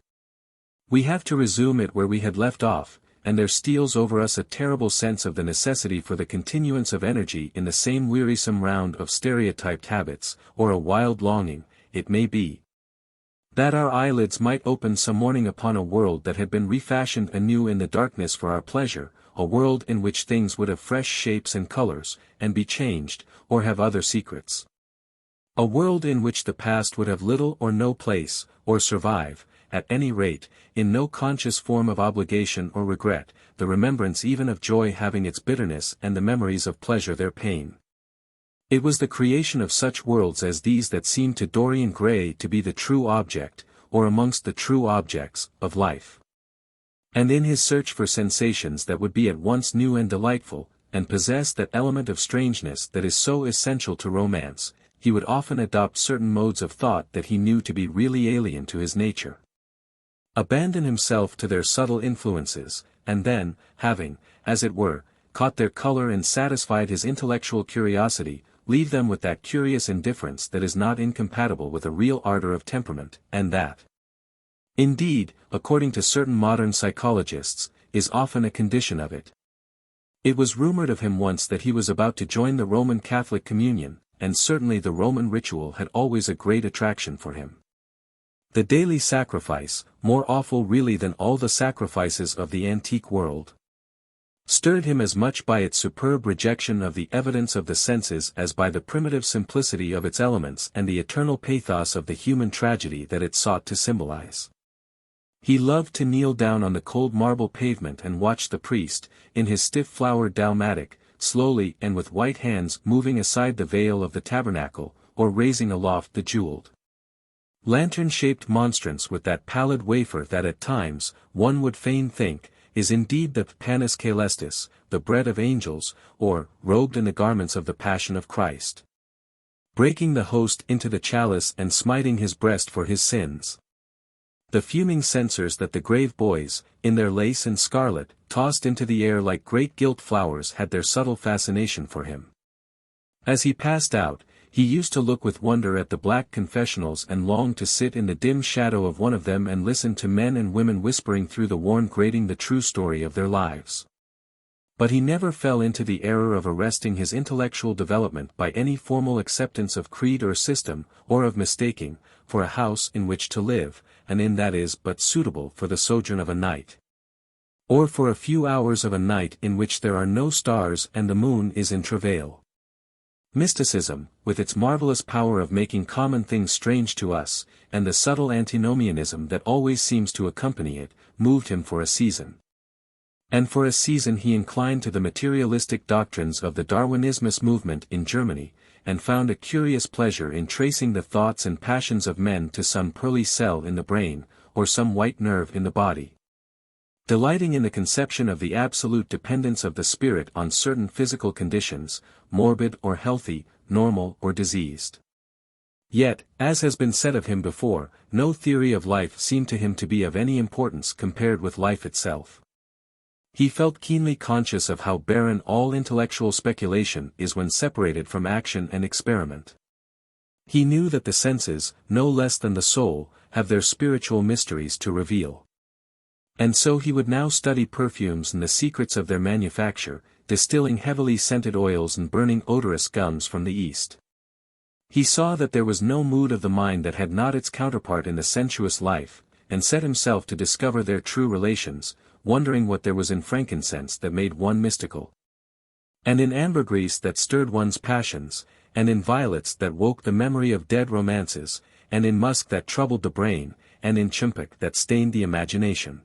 We have to resume it where we had left off, and there steals over us a terrible sense of the necessity for the continuance of energy in the same wearisome round of stereotyped habits, or a wild longing, it may be, that our eyelids might open some morning upon a world that had been refashioned anew in the darkness for our pleasure, a world in which things would have fresh shapes and colors, and be changed, or have other secrets. A world in which the past would have little or no place, or survive, at any rate, in no conscious form of obligation or regret, the remembrance even of joy having its bitterness and the memories of pleasure their pain. It was the creation of such worlds as these that seemed to Dorian Gray to be the true object, or amongst the true objects, of life. And in his search for sensations that would be at once new and delightful, and possess that element of strangeness that is so essential to romance, he would often adopt certain modes of thought that he knew to be really alien to his nature. Abandon himself to their subtle influences, and then, having, as it were, caught their color and satisfied his intellectual curiosity, leave them with that curious indifference that is not incompatible with a real ardor of temperament, and that, indeed, according to certain modern psychologists, is often a condition of it. It was rumored of him once that he was about to join the Roman Catholic communion, and certainly the Roman ritual had always a great attraction for him. The daily sacrifice, more awful really than all the sacrifices of the antique world, stirred him as much by its superb rejection of the evidence of the senses as by the primitive simplicity of its elements and the eternal pathos of the human tragedy that it sought to symbolize. He loved to kneel down on the cold marble pavement and watch the priest, in his stiff flowered dalmatic, slowly and with white hands moving aside the veil of the tabernacle, or raising aloft the jeweled lantern-shaped monstrance with that pallid wafer that at times, one would fain think, is indeed the panis caelestis, the bread of angels, or, robed in the garments of the Passion of Christ, breaking the host into the chalice and smiting his breast for his sins. The fuming censers that the grave boys, in their lace and scarlet, tossed into the air like great gilt flowers had their subtle fascination for him. As he passed out, he used to look with wonder at the black confessionals and long to sit in the dim shadow of one of them and listen to men and women whispering through the worn grating the true story of their lives. But he never fell into the error of arresting his intellectual development by any formal acceptance of creed or system, or of mistaking, for a house in which to live, an inn that is but suitable for the sojourn of a night, or for a few hours of a night in which there are no stars and the moon is in travail. Mysticism, with its marvelous power of making common things strange to us, and the subtle antinomianism that always seems to accompany it, moved him for a season. And for a season he inclined to the materialistic doctrines of the Darwinismus movement in Germany, and found a curious pleasure in tracing the thoughts and passions of men to some pearly cell in the brain, or some white nerve in the body. Delighting in the conception of the absolute dependence of the spirit on certain physical conditions, morbid or healthy, normal or diseased. Yet, as has been said of him before, no theory of life seemed to him to be of any importance compared with life itself. He felt keenly conscious of how barren all intellectual speculation is when separated from action and experiment. He knew that the senses, no less than the soul, have their spiritual mysteries to reveal. And so he would now study perfumes and the secrets of their manufacture, distilling heavily scented oils and burning odorous gums from the East. He saw that there was no mood of the mind that had not its counterpart in the sensuous life, and set himself to discover their true relations, wondering what there was in frankincense that made one mystical, and in ambergris that stirred one's passions, and in violets that woke the memory of dead romances, and in musk that troubled the brain, and in champak that stained the imagination.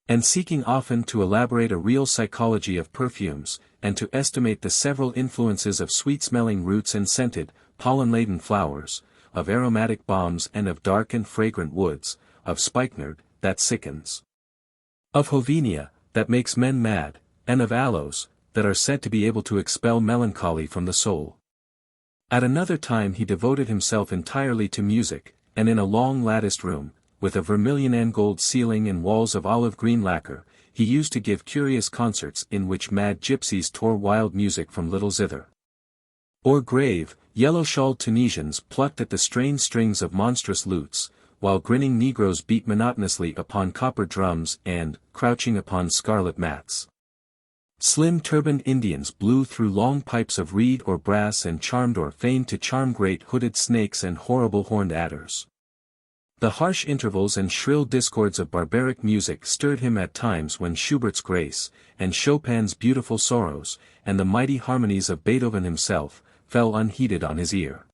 And seeking often to elaborate a real psychology of perfumes, and to estimate the several influences of sweet-smelling roots and scented, pollen-laden flowers, of aromatic balms and of dark and fragrant woods, of spikenard, that sickens, of Hovenia, that makes men mad, and of aloes, that are said to be able to expel melancholy from the soul. At another time he devoted himself entirely to music, and in a long latticed room, with a vermilion and gold ceiling and walls of olive green lacquer, he used to give curious concerts in which mad gypsies tore wild music from little zither, or grave, yellow-shawled Tunisians plucked at the strained strings of monstrous lutes, while grinning Negroes beat monotonously upon copper drums and, crouching upon scarlet mats, slim turbaned Indians blew through long pipes of reed or brass and charmed or feigned to charm great hooded snakes and horrible horned adders. The harsh intervals and shrill discords of barbaric music stirred him at times when Schubert's Grace, and Chopin's Beautiful Sorrows, and the mighty harmonies of Beethoven himself, fell unheeded on his ear.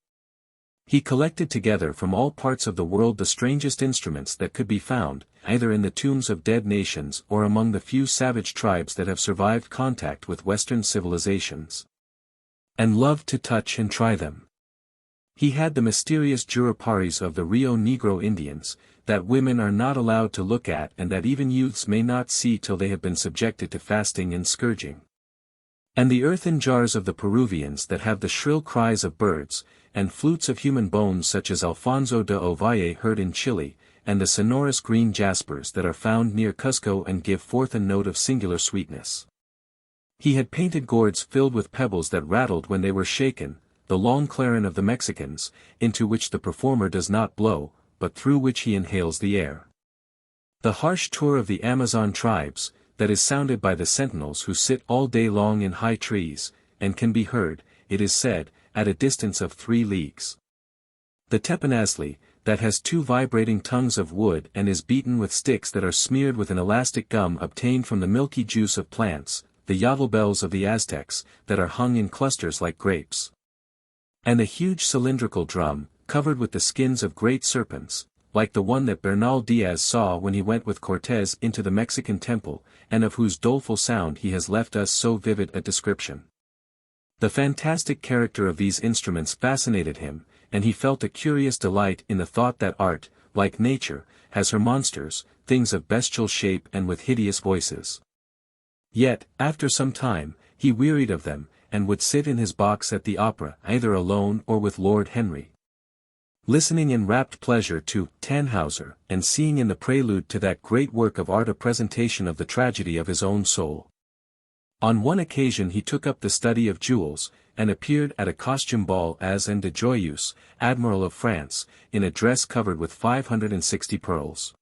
He collected together from all parts of the world the strangest instruments that could be found, either in the tombs of dead nations or among the few savage tribes that have survived contact with Western civilizations, and loved to touch and try them. He had the mysterious juraparis of the Rio Negro Indians, that women are not allowed to look at and that even youths may not see till they have been subjected to fasting and scourging. And the earthen jars of the Peruvians that have the shrill cries of birds, and flutes of human bones such as Alfonso de Ovalle heard in Chile, and the sonorous green jaspers that are found near Cusco and give forth a note of singular sweetness. He had painted gourds filled with pebbles that rattled when they were shaken, the long clarin of the Mexicans, into which the performer does not blow, but through which he inhales the air. The harsh tour of the Amazon tribes, that is sounded by the sentinels who sit all day long in high trees, and can be heard, it is said, at a distance of 3 leagues. The teponazli, that has 2 vibrating tongues of wood and is beaten with sticks that are smeared with an elastic gum obtained from the milky juice of plants, the yodel bells of the Aztecs, that are hung in clusters like grapes. And a huge cylindrical drum, covered with the skins of great serpents, like the one that Bernal Diaz saw when he went with Cortés into the Mexican temple, and of whose doleful sound he has left us so vivid a description. The fantastic character of these instruments fascinated him, and he felt a curious delight in the thought that art, like nature, has her monsters, things of bestial shape and with hideous voices. Yet, after some time, he wearied of them, and would sit in his box at the opera either alone or with Lord Henry, listening in rapt pleasure to Tannhauser, and seeing in the prelude to that great work of art a presentation of the tragedy of his own soul. On one occasion he took up the study of jewels, and appeared at a costume ball as N. de Joyeuse, Admiral of France, in a dress covered with 560 pearls.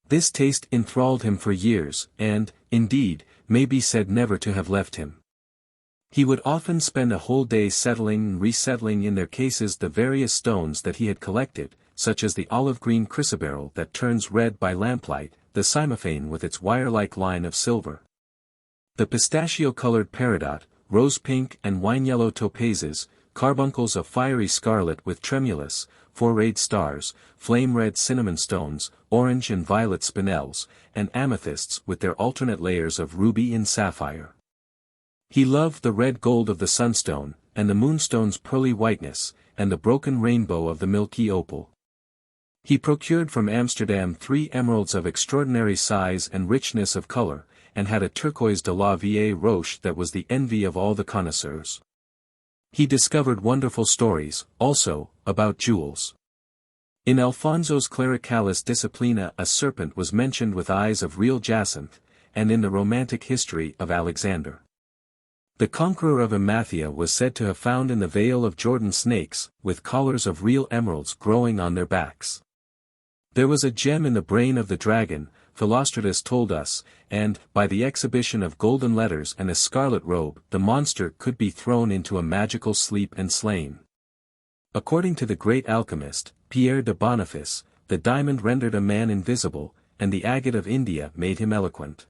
This taste enthralled him for years, and, indeed, may be said never to have left him. He would often spend a whole day settling and resettling in their cases the various stones that he had collected, such as the olive-green chrysoberyl that turns red by lamplight, the cymophane with its wire-like line of silver, the pistachio-colored peridot, rose-pink and wine-yellow topazes, carbuncles of fiery scarlet with tremulous, four-rayed stars, flame-red cinnamon stones, orange and violet spinels, and amethysts with their alternate layers of ruby and sapphire. He loved the red gold of the sunstone, and the moonstone's pearly whiteness, and the broken rainbow of the milky opal. He procured from Amsterdam 3 emeralds of extraordinary size and richness of color, and had a turquoise de la Vieille Roche that was the envy of all the connoisseurs. He discovered wonderful stories, also, about jewels. In Alfonso's Clericalis Disciplina a serpent was mentioned with eyes of real jacinth, and in the romantic history of Alexander, the conqueror of Emathia was said to have found in the Vale of Jordan snakes, with collars of real emeralds growing on their backs. There was a gem in the brain of the dragon, Philostratus told us, and, by the exhibition of golden letters and a scarlet robe, the monster could be thrown into a magical sleep and slain. According to the great alchemist, Pierre de Boniface, the diamond rendered a man invisible, and the agate of India made him eloquent.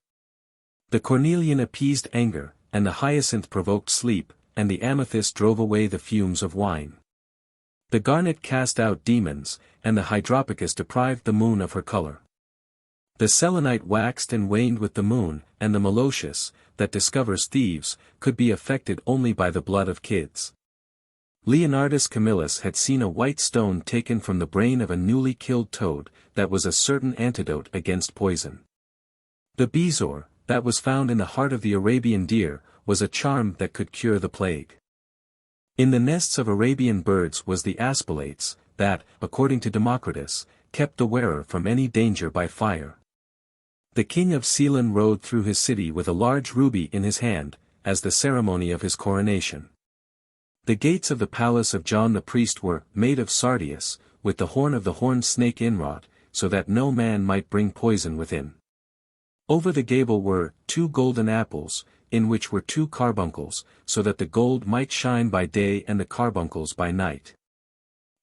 The cornelian appeased anger, and the hyacinth provoked sleep, and the amethyst drove away the fumes of wine. The garnet cast out demons, and the hydropicus deprived the moon of her color. The selenite waxed and waned with the moon, and the meloceus, that discovers thieves, could be affected only by the blood of kids. Leonardus Camillus had seen a white stone taken from the brain of a newly killed toad, that was a certain antidote against poison. The bezoar, that was found in the heart of the Arabian deer, was a charm that could cure the plague. In the nests of Arabian birds was the aspilates, that, according to Democritus, kept the wearer from any danger by fire. The king of Ceylon rode through his city with a large ruby in his hand, as the ceremony of his coronation. The gates of the palace of John the priest were made of sardius, with the horn of the horned snake inwrought, so that no man might bring poison within. Over the gable were 2 golden apples, in which were 2 carbuncles, so that the gold might shine by day and the carbuncles by night.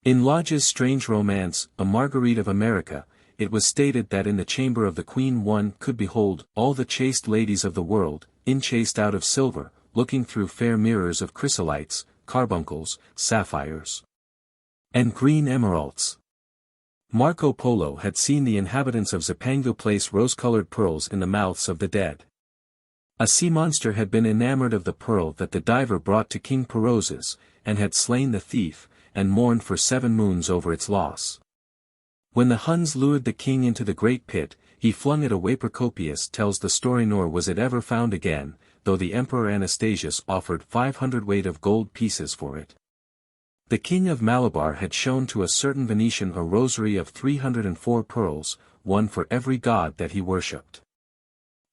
In Lodge's strange romance, A Marguerite of America, it was stated that in the chamber of the queen one could behold all the chaste ladies of the world, enchased out of silver, looking through fair mirrors of chrysolites, carbuncles, sapphires, and green emeralds. Marco Polo had seen the inhabitants of Zipango place rose-colored pearls in the mouths of the dead. A sea monster had been enamored of the pearl that the diver brought to King Perozes, and had slain the thief, and mourned for 7 moons over its loss. When the Huns lured the king into the great pit, he flung it away. Procopius tells the story, nor was it ever found again, though the Emperor Anastasius offered 500 weight of gold pieces for it. The king of Malabar had shown to a certain Venetian a rosary of 304 pearls, one for every god that he worshipped.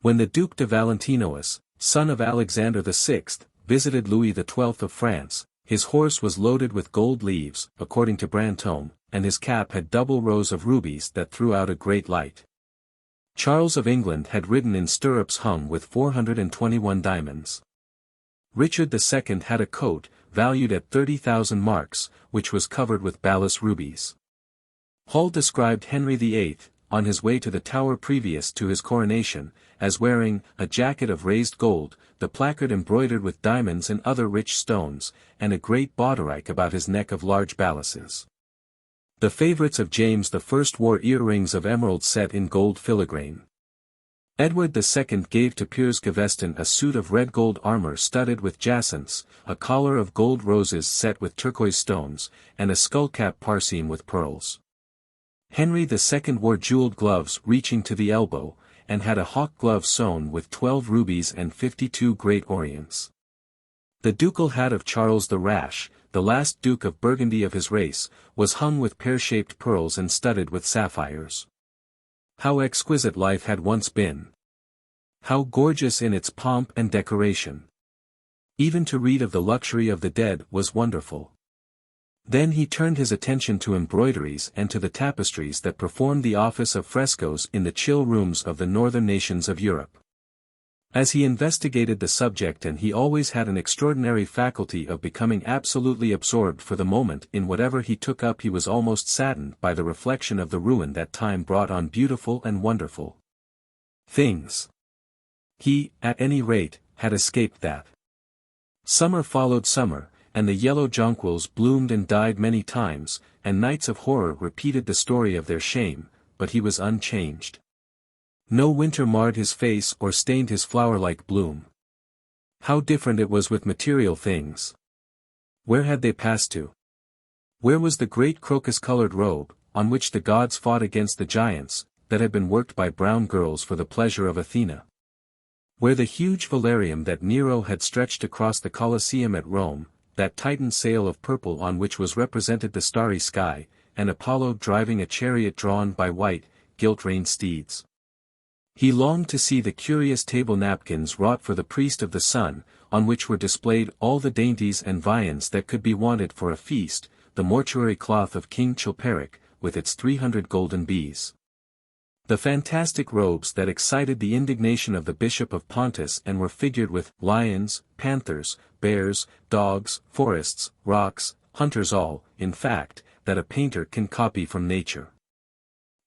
When the Duke de Valentinois, son of Alexander VI, visited Louis XII of France, his horse was loaded with gold leaves, according to Brantome, and his cap had double rows of rubies that threw out a great light. Charles of England had ridden in stirrups hung with 421 diamonds. Richard II had a coat, valued at 30,000 marks, which was covered with balas rubies. Hall described Henry VIII, on his way to the Tower previous to his coronation, as wearing a jacket of raised gold, the placard embroidered with diamonds and other rich stones, and a great bauderike about his neck of large balasses. The favourites of James I wore earrings of emerald set in gold filigrane. Edward II gave to Piers Gaveston a suit of red gold armour studded with jacinths, a collar of gold roses set with turquoise stones, and a skullcap parseam with pearls. Henry II wore jewelled gloves reaching to the elbow, and had a hawk glove sewn with 12 rubies and 52 great orients. The ducal hat of Charles the Rash, the last Duke of Burgundy of his race, was hung with pear-shaped pearls and studded with sapphires. How exquisite life had once been! How gorgeous in its pomp and decoration! Even to read of the luxury of the dead was wonderful. Then he turned his attention to embroideries and to the tapestries that performed the office of frescoes in the chill rooms of the northern nations of Europe. As he investigated the subject, and he always had an extraordinary faculty of becoming absolutely absorbed for the moment in whatever he took up, he was almost saddened by the reflection of the ruin that time brought on beautiful and wonderful things. He, at any rate, had escaped that. Summer followed summer, and the yellow jonquils bloomed and died many times, and nights of horror repeated the story of their shame, but he was unchanged. No winter marred his face or stained his flower-like bloom. How different it was with material things! Where had they passed to? Where was the great crocus-colored robe, on which the gods fought against the giants, that had been worked by brown girls for the pleasure of Athena? Where the huge velarium that Nero had stretched across the Colosseum at Rome, that Titan sail of purple on which was represented the starry sky, and Apollo driving a chariot drawn by white, gilt-reined steeds? He longed to see the curious table napkins wrought for the priest of the sun, on which were displayed all the dainties and viands that could be wanted for a feast, the mortuary cloth of King Chilperic, with its 300 golden bees. The fantastic robes that excited the indignation of the Bishop of Pontus and were figured with lions, panthers, bears, dogs, forests, rocks, hunters, all, in fact, that a painter can copy from nature.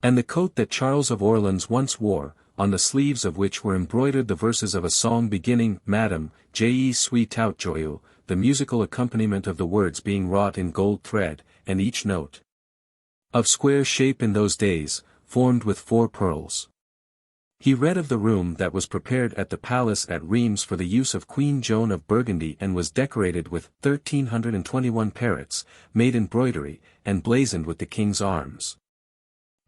And the coat that Charles of Orleans once wore, on the sleeves of which were embroidered the verses of a song beginning, Madame, je suis tout joyeux, the musical accompaniment of the words being wrought in gold thread, and each note of square shape in those days, formed with 4 pearls. He read of the room that was prepared at the palace at Rheims for the use of Queen Joan of Burgundy and was decorated with 1,321 parrots, made in broidery, and blazoned with the king's arms,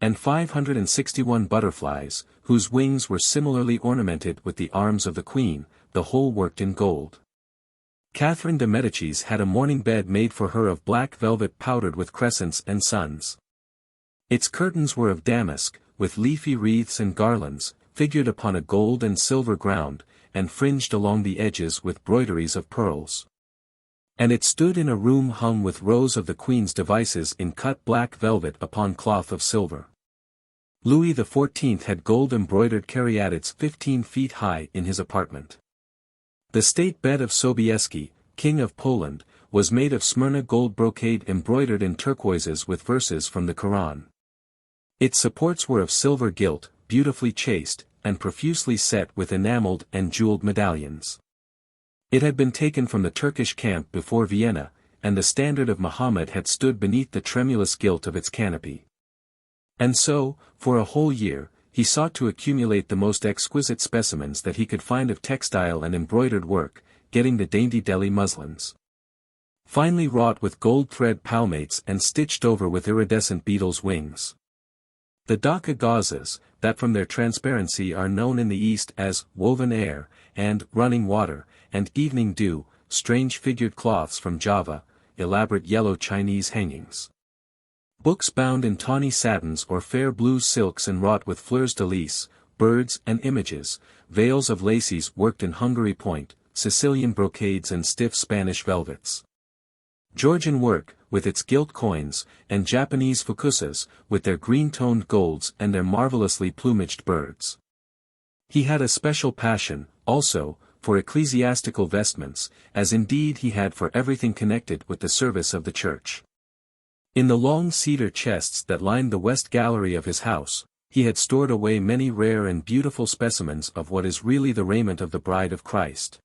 and 561 butterflies, whose wings were similarly ornamented with the arms of the queen, the whole worked in gold. Catherine de Medicis had a morning bed made for her of black velvet powdered with crescents and suns. Its curtains were of damask, with leafy wreaths and garlands, figured upon a gold and silver ground, and fringed along the edges with broideries of pearls. And it stood in a room hung with rows of the queen's devices in cut black velvet upon cloth of silver. Louis XIV had gold-embroidered caryatids 15 feet high in his apartment. The state bed of Sobieski, King of Poland, was made of Smyrna gold brocade embroidered in turquoises with verses from the Quran. Its supports were of silver gilt, beautifully chased, and profusely set with enameled and jeweled medallions. It had been taken from the Turkish camp before Vienna, and the standard of Muhammad had stood beneath the tremulous gilt of its canopy. And so, for a whole year, he sought to accumulate the most exquisite specimens that he could find of textile and embroidered work, getting the dainty Delhi muslins, finely wrought with gold thread palmates and stitched over with iridescent beetles' wings. The Dhaka gauzes, that from their transparency are known in the East as woven air, and running water, and evening dew, strange figured cloths from Java, elaborate yellow Chinese hangings. Books bound in tawny satins or fair blue silks and wrought with fleurs de lis, birds and images, veils of laces worked in Hungary point, Sicilian brocades and stiff Spanish velvets. Georgian work, with its gilt coins, and Japanese fukusas, with their green-toned golds and their marvelously plumaged birds. He had a special passion, also, for ecclesiastical vestments, as indeed he had for everything connected with the service of the church. In the long cedar chests that lined the west gallery of his house, he had stored away many rare and beautiful specimens of what is really the raiment of the bride of Christ,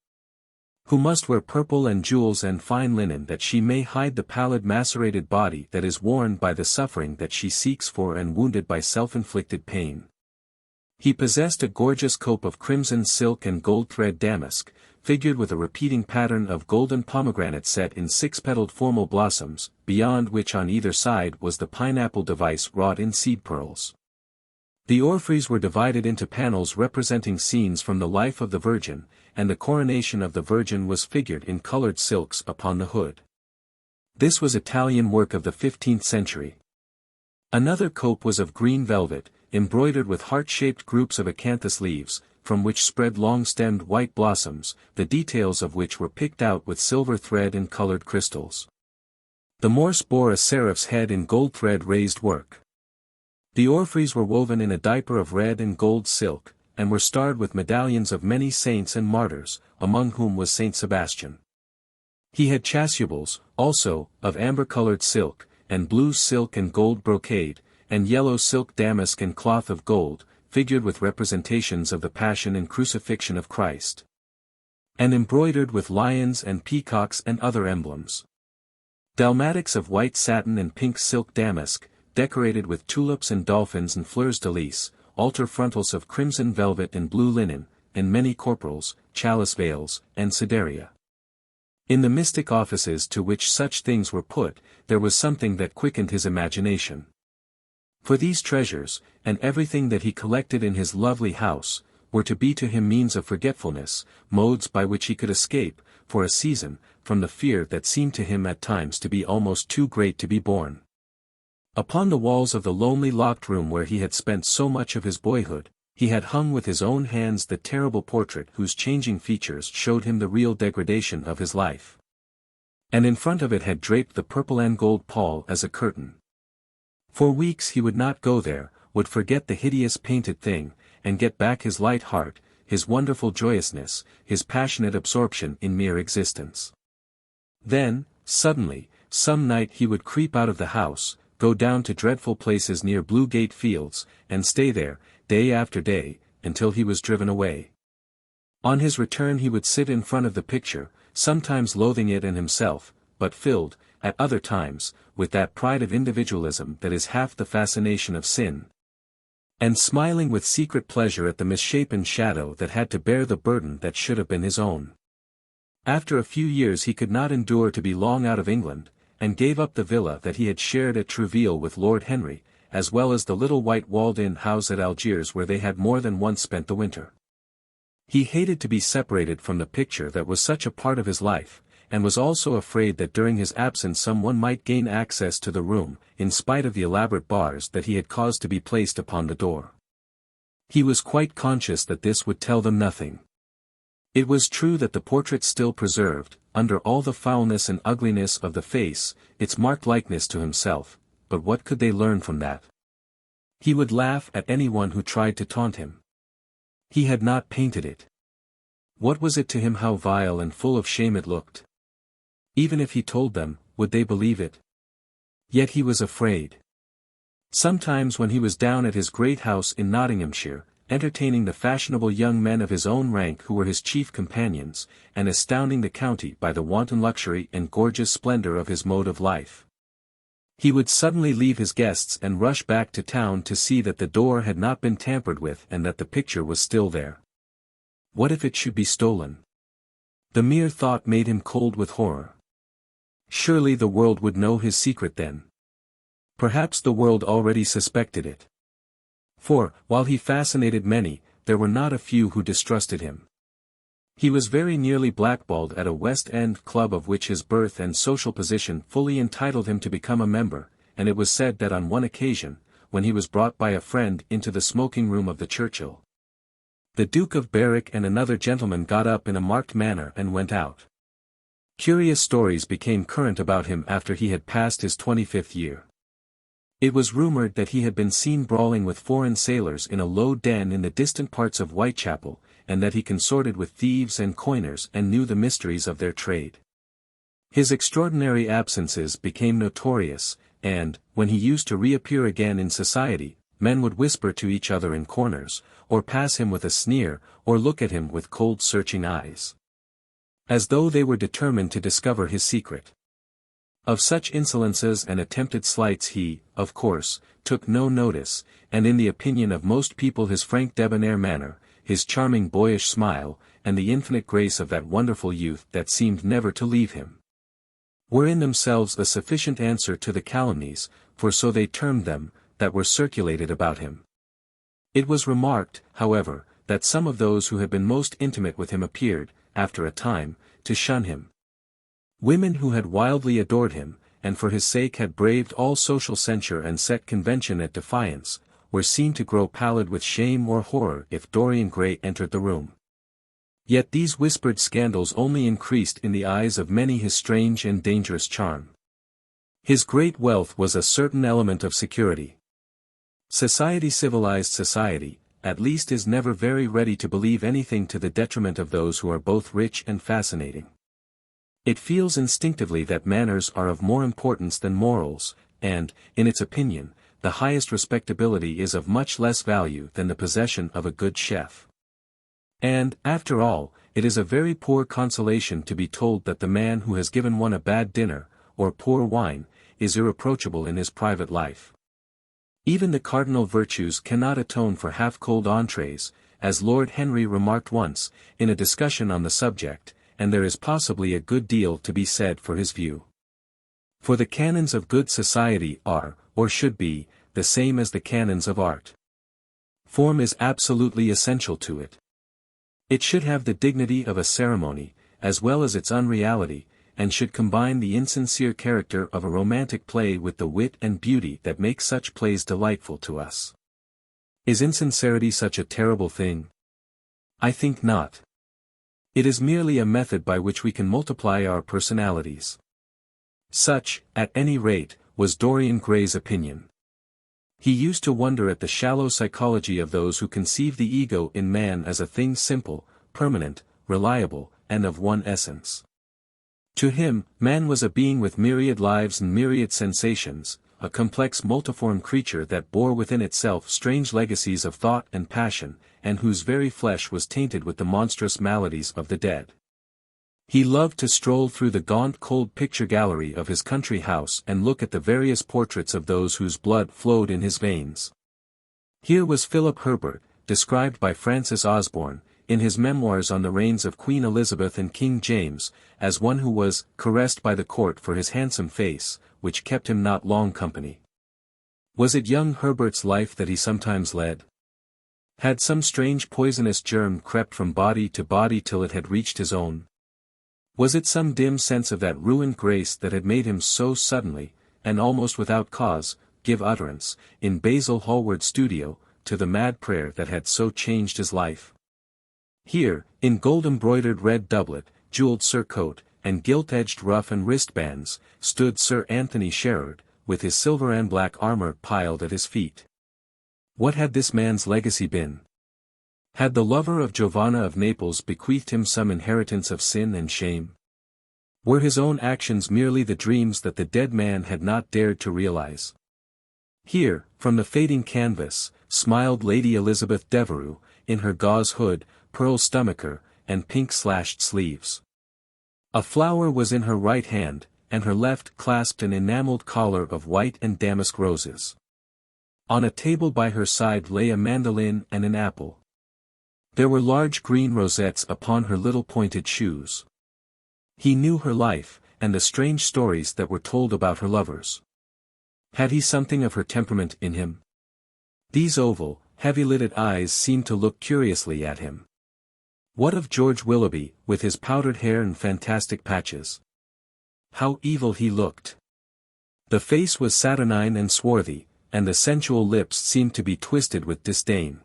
who must wear purple and jewels and fine linen that she may hide the pallid macerated body that is worn by the suffering that she seeks for and wounded by self-inflicted pain. He possessed a gorgeous cope of crimson silk and gold thread damask, figured with a repeating pattern of golden pomegranate set in six-petaled formal blossoms, beyond which on either side was the pineapple device wrought in seed pearls. The orphreys were divided into panels representing scenes from the life of the Virgin, and the coronation of the Virgin was figured in colored silks upon the hood. This was Italian work of the 15th century. Another cope was of green velvet, embroidered with heart-shaped groups of acanthus leaves, from which spread long-stemmed white blossoms, the details of which were picked out with silver thread and colored crystals. The Morse bore a seraph's head in gold thread raised work. The orphreys were woven in a diaper of red and gold silk, and were starred with medallions of many saints and martyrs, among whom was Saint Sebastian. He had chasubles, also, of amber-colored silk, and blue silk and gold brocade, and yellow silk damask and cloth of gold, figured with representations of the Passion and Crucifixion of Christ, and embroidered with lions and peacocks and other emblems. Dalmatics of white satin and pink silk damask, decorated with tulips and dolphins and fleurs de lis, altar frontals of crimson velvet and blue linen, and many corporals, chalice veils, and sideria. In the mystic offices to which such things were put, there was something that quickened his imagination. For these treasures, and everything that he collected in his lovely house, were to be to him means of forgetfulness, modes by which he could escape, for a season, from the fear that seemed to him at times to be almost too great to be borne. Upon the walls of the lonely locked room where he had spent so much of his boyhood, he had hung with his own hands the terrible portrait whose changing features showed him the real degradation of his life. And in front of it had draped the purple and gold pall as a curtain. For weeks he would not go there, would forget the hideous painted thing, and get back his light heart, his wonderful joyousness, his passionate absorption in mere existence. Then, suddenly, some night he would creep out of the house, go down to dreadful places near Blue Gate Fields, and stay there, day after day, until he was driven away. On his return he would sit in front of the picture, sometimes loathing it and himself, but filled, at other times, with that pride of individualism that is half the fascination of sin, and smiling with secret pleasure at the misshapen shadow that had to bear the burden that should have been his own. After a few years he could not endure to be long out of England, and gave up the villa that he had shared at Trouville with Lord Henry, as well as the little white walled-in house at Algiers where they had more than once spent the winter. He hated to be separated from the picture that was such a part of his life, and was also afraid that during his absence someone might gain access to the room, in spite of the elaborate bars that he had caused to be placed upon the door. He was quite conscious that this would tell them nothing. It was true that the portrait still preserved, under all the foulness and ugliness of the face, its marked likeness to himself, but what could they learn from that? He would laugh at anyone who tried to taunt him. He had not painted it. What was it to him how vile and full of shame it looked? Even if he told them, would they believe it? Yet he was afraid. Sometimes when he was down at his great house in Nottinghamshire, entertaining the fashionable young men of his own rank who were his chief companions, and astounding the county by the wanton luxury and gorgeous splendor of his mode of life, he would suddenly leave his guests and rush back to town to see that the door had not been tampered with and that the picture was still there. What if it should be stolen? The mere thought made him cold with horror. Surely the world would know his secret then. Perhaps the world already suspected it. For, while he fascinated many, there were not a few who distrusted him. He was very nearly blackballed at a West End club of which his birth and social position fully entitled him to become a member, and it was said that on one occasion, when he was brought by a friend into the smoking room of the Churchill, the Duke of Berwick and another gentleman got up in a marked manner and went out. Curious stories became current about him after he had passed his 25th year. It was rumored that he had been seen brawling with foreign sailors in a low den in the distant parts of Whitechapel, and that he consorted with thieves and coiners and knew the mysteries of their trade. His extraordinary absences became notorious, and, when he used to reappear again in society, men would whisper to each other in corners, or pass him with a sneer, or look at him with cold searching eyes, as though they were determined to discover his secret. Of such insolences and attempted slights he, of course, took no notice, and in the opinion of most people his frank debonair manner, his charming boyish smile, and the infinite grace of that wonderful youth that seemed never to leave him, were in themselves a sufficient answer to the calumnies, for so they termed them, that were circulated about him. It was remarked, however, that some of those who had been most intimate with him appeared, after a time, to shun him. Women who had wildly adored him, and for his sake had braved all social censure and set convention at defiance, were seen to grow pallid with shame or horror if Dorian Gray entered the room. Yet these whispered scandals only increased in the eyes of many his strange and dangerous charm. His great wealth was a certain element of security. Civilized society, at least, is never very ready to believe anything to the detriment of those who are both rich and fascinating. It feels instinctively that manners are of more importance than morals, and, in its opinion, the highest respectability is of much less value than the possession of a good chef. And, after all, it is a very poor consolation to be told that the man who has given one a bad dinner, or poor wine, is irreproachable in his private life. Even the cardinal virtues cannot atone for half-cold entrees, as Lord Henry remarked once, in a discussion on the subject, and there is possibly a good deal to be said for his view. For the canons of good society are, or should be, the same as the canons of art. Form is absolutely essential to it. It should have the dignity of a ceremony, as well as its unreality, and should combine the insincere character of a romantic play with the wit and beauty that make such plays delightful to us. Is insincerity such a terrible thing? I think not. It is merely a method by which we can multiply our personalities. Such, at any rate, was Dorian Gray's opinion. He used to wonder at the shallow psychology of those who conceive the ego in man as a thing simple, permanent, reliable, and of one essence. To him, man was a being with myriad lives and myriad sensations, a complex multiform creature that bore within itself strange legacies of thought and passion, and whose very flesh was tainted with the monstrous maladies of the dead. He loved to stroll through the gaunt cold picture gallery of his country house and look at the various portraits of those whose blood flowed in his veins. Here was Philip Herbert, described by Francis Osborne, in his memoirs on the reigns of Queen Elizabeth and King James, as one who was caressed by the court for his handsome face, which kept him not long company. Was it young Herbert's life that he sometimes led? Had some strange poisonous germ crept from body to body till it had reached his own? Was it some dim sense of that ruined grace that had made him so suddenly, and almost without cause, give utterance, in Basil Hallward's studio, to the mad prayer that had so changed his life? Here, in gold-embroidered red doublet, jewelled surcoat, and gilt-edged ruff and wristbands, stood Sir Anthony Sherard, with his silver and black armour piled at his feet. What had this man's legacy been? Had the lover of Giovanna of Naples bequeathed him some inheritance of sin and shame? Were his own actions merely the dreams that the dead man had not dared to realize? Here, from the fading canvas, smiled Lady Elizabeth Devereux, in her gauze hood, pearl stomacher, and pink-slashed sleeves. A flower was in her right hand, and her left clasped an enamelled collar of white and damask roses. On a table by her side lay a mandolin and an apple. There were large green rosettes upon her little pointed shoes. He knew her life, and the strange stories that were told about her lovers. Had he something of her temperament in him? These oval, heavy-lidded eyes seemed to look curiously at him. What of George Willoughby, with his powdered hair and fantastic patches? How evil he looked! The face was saturnine and swarthy, and the sensual lips seemed to be twisted with disdain.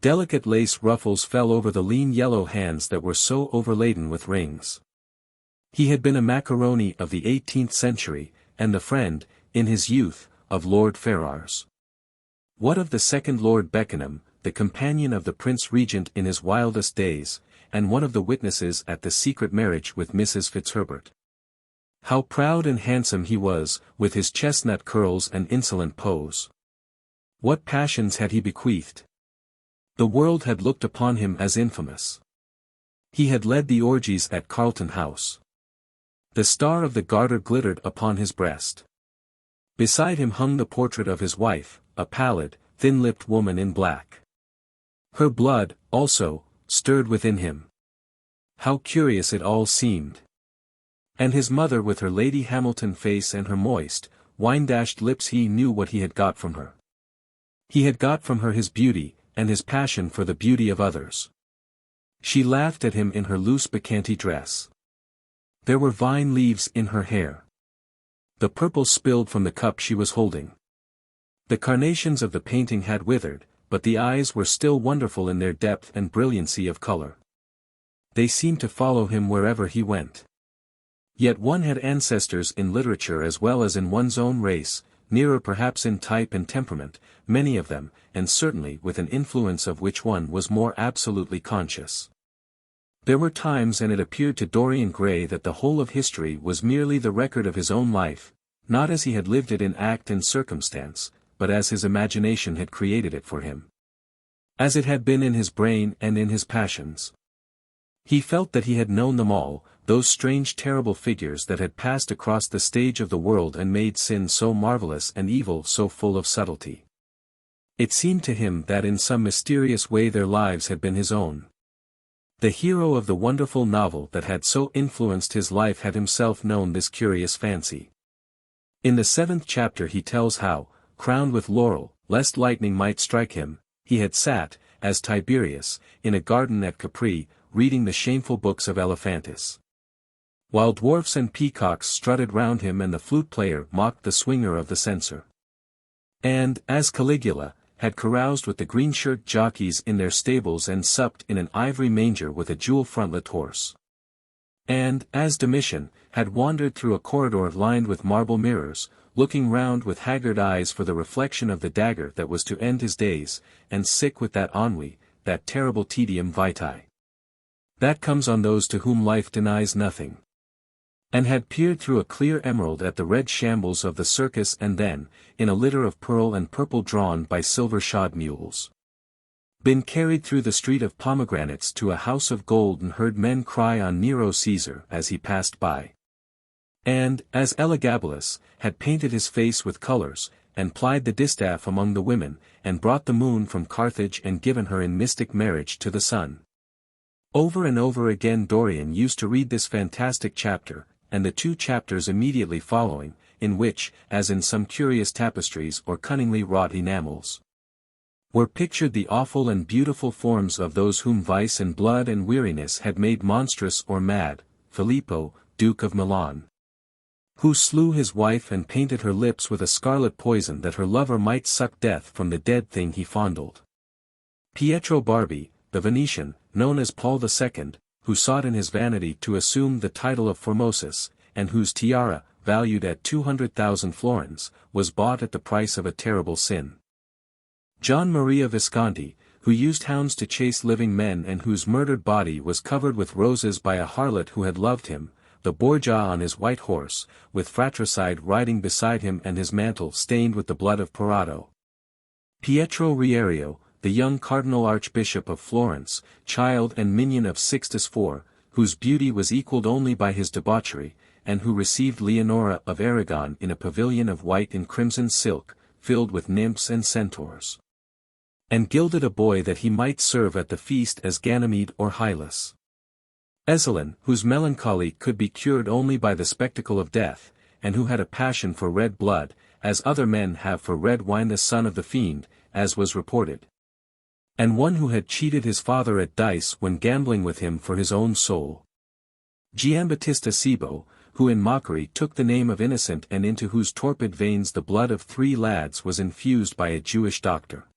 Delicate lace ruffles fell over the lean yellow hands that were so overladen with rings. He had been a macaroni of the 18th century, and the friend, in his youth, of Lord Ferrars. What of the second Lord Beckenham, the companion of the Prince Regent in his wildest days, and one of the witnesses at the secret marriage with Mrs. Fitzherbert? How proud and handsome he was, with his chestnut curls and insolent pose. What passions had he bequeathed? The world had looked upon him as infamous. He had led the orgies at Carlton House. The star of the Garter glittered upon his breast. Beside him hung the portrait of his wife, a pallid, thin-lipped woman in black. Her blood, also, stirred within him. How curious it all seemed. And his mother with her Lady Hamilton face and her moist, wine-dashed lips. He knew what he had got from her. He had got from her his beauty, and his passion for the beauty of others. She laughed at him in her loose bacchanty dress. There were vine leaves in her hair. The purple spilled from the cup she was holding. The carnations of the painting had withered, but the eyes were still wonderful in their depth and brilliancy of color. They seemed to follow him wherever he went. Yet one had ancestors in literature as well as in one's own race, nearer perhaps in type and temperament, many of them, and certainly with an influence of which one was more absolutely conscious. There were times and it appeared to Dorian Gray that the whole of history was merely the record of his own life, not as he had lived it in act and circumstance, but as his imagination had created it for him. As it had been in his brain and in his passions. He felt that he had known them all, those strange terrible figures that had passed across the stage of the world and made sin so marvelous and evil so full of subtlety. It seemed to him that in some mysterious way their lives had been his own. The hero of the wonderful novel that had so influenced his life had himself known this curious fancy. In the 7th chapter he tells how, crowned with laurel, lest lightning might strike him, he had sat, as Tiberius, in a garden at Capri, reading the shameful books of Elephantis. While dwarfs and peacocks strutted round him and the flute-player mocked the swinger of the censer. And, as Caligula, had caroused with the green-shirt jockeys in their stables and supped in an ivory manger with a jewel-frontlet horse. And, as Domitian, had wandered through a corridor lined with marble mirrors, looking round with haggard eyes for the reflection of the dagger that was to end his days, and sick with that ennui, that terrible tedium vitae. That comes on those to whom life denies nothing. And had peered through a clear emerald at the red shambles of the circus and then, in a litter of pearl and purple drawn by silver-shod mules, been carried through the street of pomegranates to a house of gold and heard men cry on Nero Caesar as he passed by. And, as Elagabalus, had painted his face with colors, and plied the distaff among the women, and brought the moon from Carthage and given her in mystic marriage to the sun. Over and over again Dorian used to read this fantastic chapter, and the 2 chapters immediately following, in which, as in some curious tapestries or cunningly wrought enamels, were pictured the awful and beautiful forms of those whom vice and blood and weariness had made monstrous or mad, Filippo, Duke of Milan, who slew his wife and painted her lips with a scarlet poison that her lover might suck death from the dead thing he fondled. Pietro Barbi, the Venetian, known as Paul II, who sought in his vanity to assume the title of Formosus, and whose tiara, valued at 200,000 florins, was bought at the price of a terrible sin. John Maria Visconti, who used hounds to chase living men and whose murdered body was covered with roses by a harlot who had loved him, the Borgia on his white horse, with fratricide riding beside him and his mantle stained with the blood of Parado. Pietro Rierio, the young Cardinal Archbishop of Florence, child and minion of Sixtus IV, whose beauty was equalled only by his debauchery, and who received Leonora of Aragon in a pavilion of white and crimson silk, filled with nymphs and centaurs, and gilded a boy that he might serve at the feast as Ganymede or Hylas. Ezelin, whose melancholy could be cured only by the spectacle of death, and who had a passion for red blood, as other men have for red wine, the son of the fiend, as was reported. And one who had cheated his father at dice when gambling with him for his own soul. Giambattista Cibo, who in mockery took the name of innocent and into whose torpid veins the blood of 3 lads was infused by a Jewish doctor.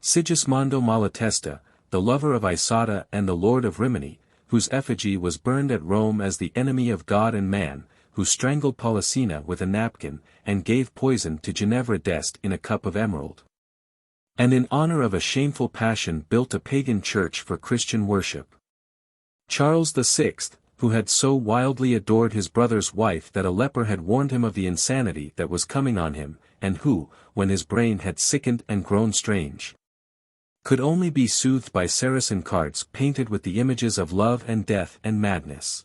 Sigismondo Malatesta, the lover of Isotta and the lord of Rimini, whose effigy was burned at Rome as the enemy of God and man, who strangled Polissena with a napkin, and gave poison to Ginevra d'Este in a cup of emerald. And in honor of a shameful passion built a pagan church for Christian worship. Charles VI, who had so wildly adored his brother's wife that a leper had warned him of the insanity that was coming on him, and who, when his brain had sickened and grown strange, could only be soothed by Saracen cards painted with the images of love and death and madness.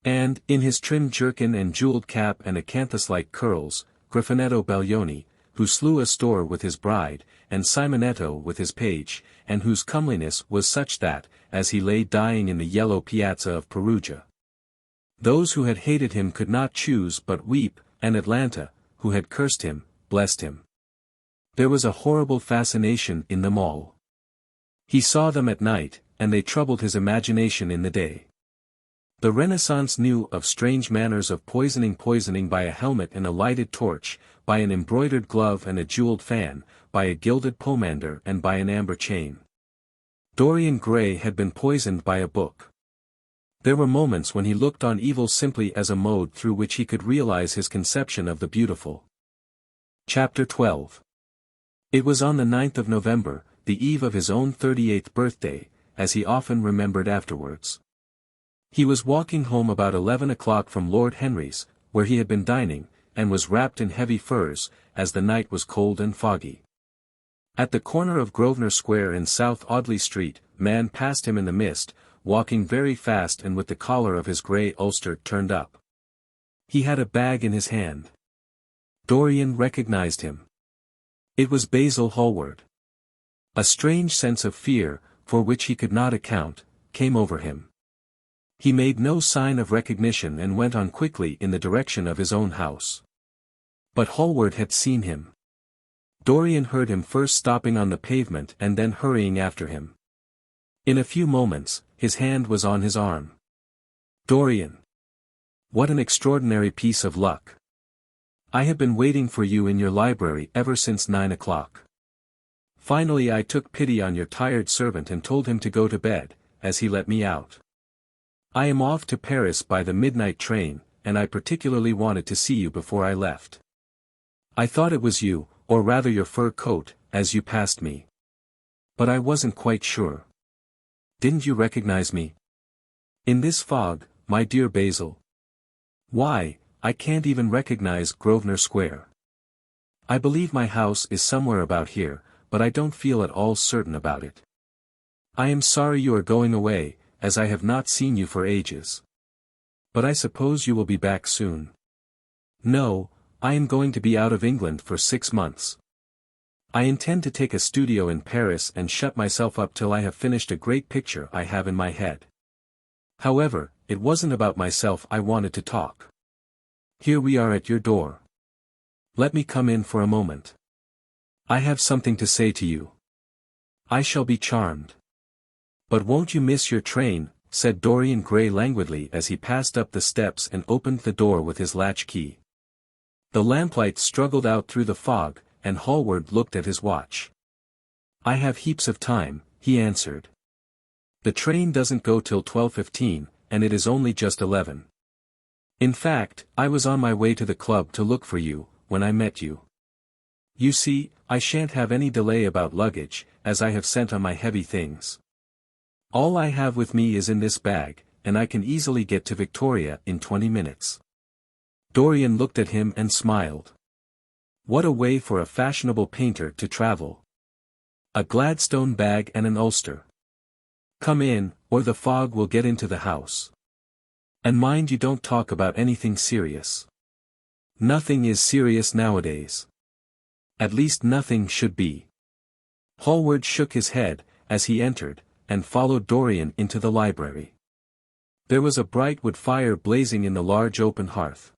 And, in his trim jerkin and jeweled cap and acanthus-like curls, Griffinetto Baglioni, who slew Astor with his bride, and Simonetto with his page, and whose comeliness was such that, as he lay dying in the yellow piazza of Perugia, those who had hated him could not choose but weep, and Atlanta, who had cursed him, blessed him. There was a horrible fascination in them all. He saw them at night, and they troubled his imagination in the day. The Renaissance knew of strange manners of poisoning by a helmet and a lighted torch, by an embroidered glove and a jeweled fan, by a gilded pomander and by an amber chain. Dorian Gray had been poisoned by a book. There were moments when he looked on evil simply as a mode through which he could realize his conception of the beautiful. Chapter 12. It was on the 9th of November, the eve of his own 38th birthday, as he often remembered afterwards. He was walking home about 11 o'clock from Lord Henry's, where he had been dining, and was wrapped in heavy furs, as the night was cold and foggy. At the corner of Grosvenor Square in South Audley Street, man passed him in the mist, walking very fast and with the collar of his grey ulster turned up. He had a bag in his hand. Dorian recognized him. It was Basil Hallward. A strange sense of fear, for which he could not account, came over him. He made no sign of recognition and went on quickly in the direction of his own house. But Hallward had seen him. Dorian heard him first stopping on the pavement and then hurrying after him. In a few moments, his hand was on his arm. Dorian! What an extraordinary piece of luck! I have been waiting for you in your library ever since 9 o'clock. Finally I took pity on your tired servant and told him to go to bed, as he let me out. I am off to Paris by the midnight train, and I particularly wanted to see you before I left. I thought it was you, or rather your fur coat, as you passed me. But I wasn't quite sure. Didn't you recognize me? In this fog, my dear Basil? Why, I can't even recognize Grosvenor Square. I believe my house is somewhere about here, but I don't feel at all certain about it. I am sorry you are going away, as I have not seen you for ages. But I suppose you will be back soon. No, I am going to be out of England for 6 months. I intend to take a studio in Paris and shut myself up till I have finished a great picture I have in my head. However, it wasn't about myself I wanted to talk. Here we are at your door. Let me come in for a moment. I have something to say to you. I shall be charmed. But won't you miss your train, said Dorian Gray languidly as he passed up the steps and opened the door with his latch key. The lamplight struggled out through the fog, and Hallward looked at his watch. I have heaps of time, he answered. The train doesn't go till 12:15, and it is only just 11. In fact, I was on my way to the club to look for you, when I met you. You see, I shan't have any delay about luggage, as I have sent on my heavy things. All I have with me is in this bag, and I can easily get to Victoria in 20 minutes. Dorian looked at him and smiled. What a way for a fashionable painter to travel. A Gladstone bag and an ulster. Come in, or the fog will get into the house. And mind you don't talk about anything serious. Nothing is serious nowadays. At least nothing should be. Hallward shook his head, as he entered, and followed Dorian into the library. There was a bright wood fire blazing in the large open hearth.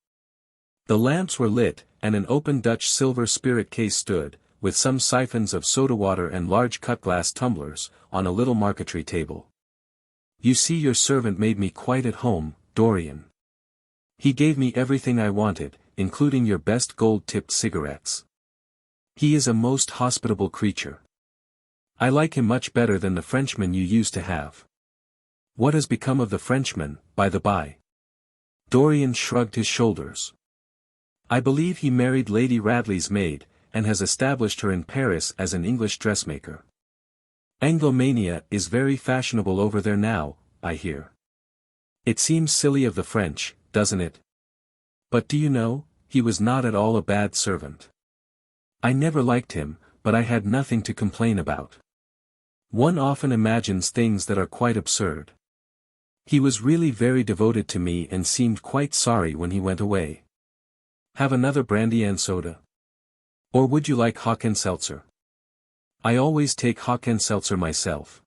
The lamps were lit, and an open Dutch silver spirit case stood, with some siphons of soda water and large cut-glass tumblers, on a little marquetry table. You see, your servant made me quite at home, Dorian. He gave me everything I wanted, including your best gold-tipped cigarettes. He is a most hospitable creature. I like him much better than the Frenchman you used to have. What has become of the Frenchman, by the by? Dorian shrugged his shoulders. I believe he married Lady Radley's maid, and has established her in Paris as an English dressmaker. Anglomania is very fashionable over there now, I hear. It seems silly of the French, doesn't it? But do you know, he was not at all a bad servant. I never liked him, but I had nothing to complain about. One often imagines things that are quite absurd. He was really very devoted to me and seemed quite sorry when he went away. Have another brandy and soda? Or would you like Hock-and-Seltzer? I always take Hock-and-Seltzer myself.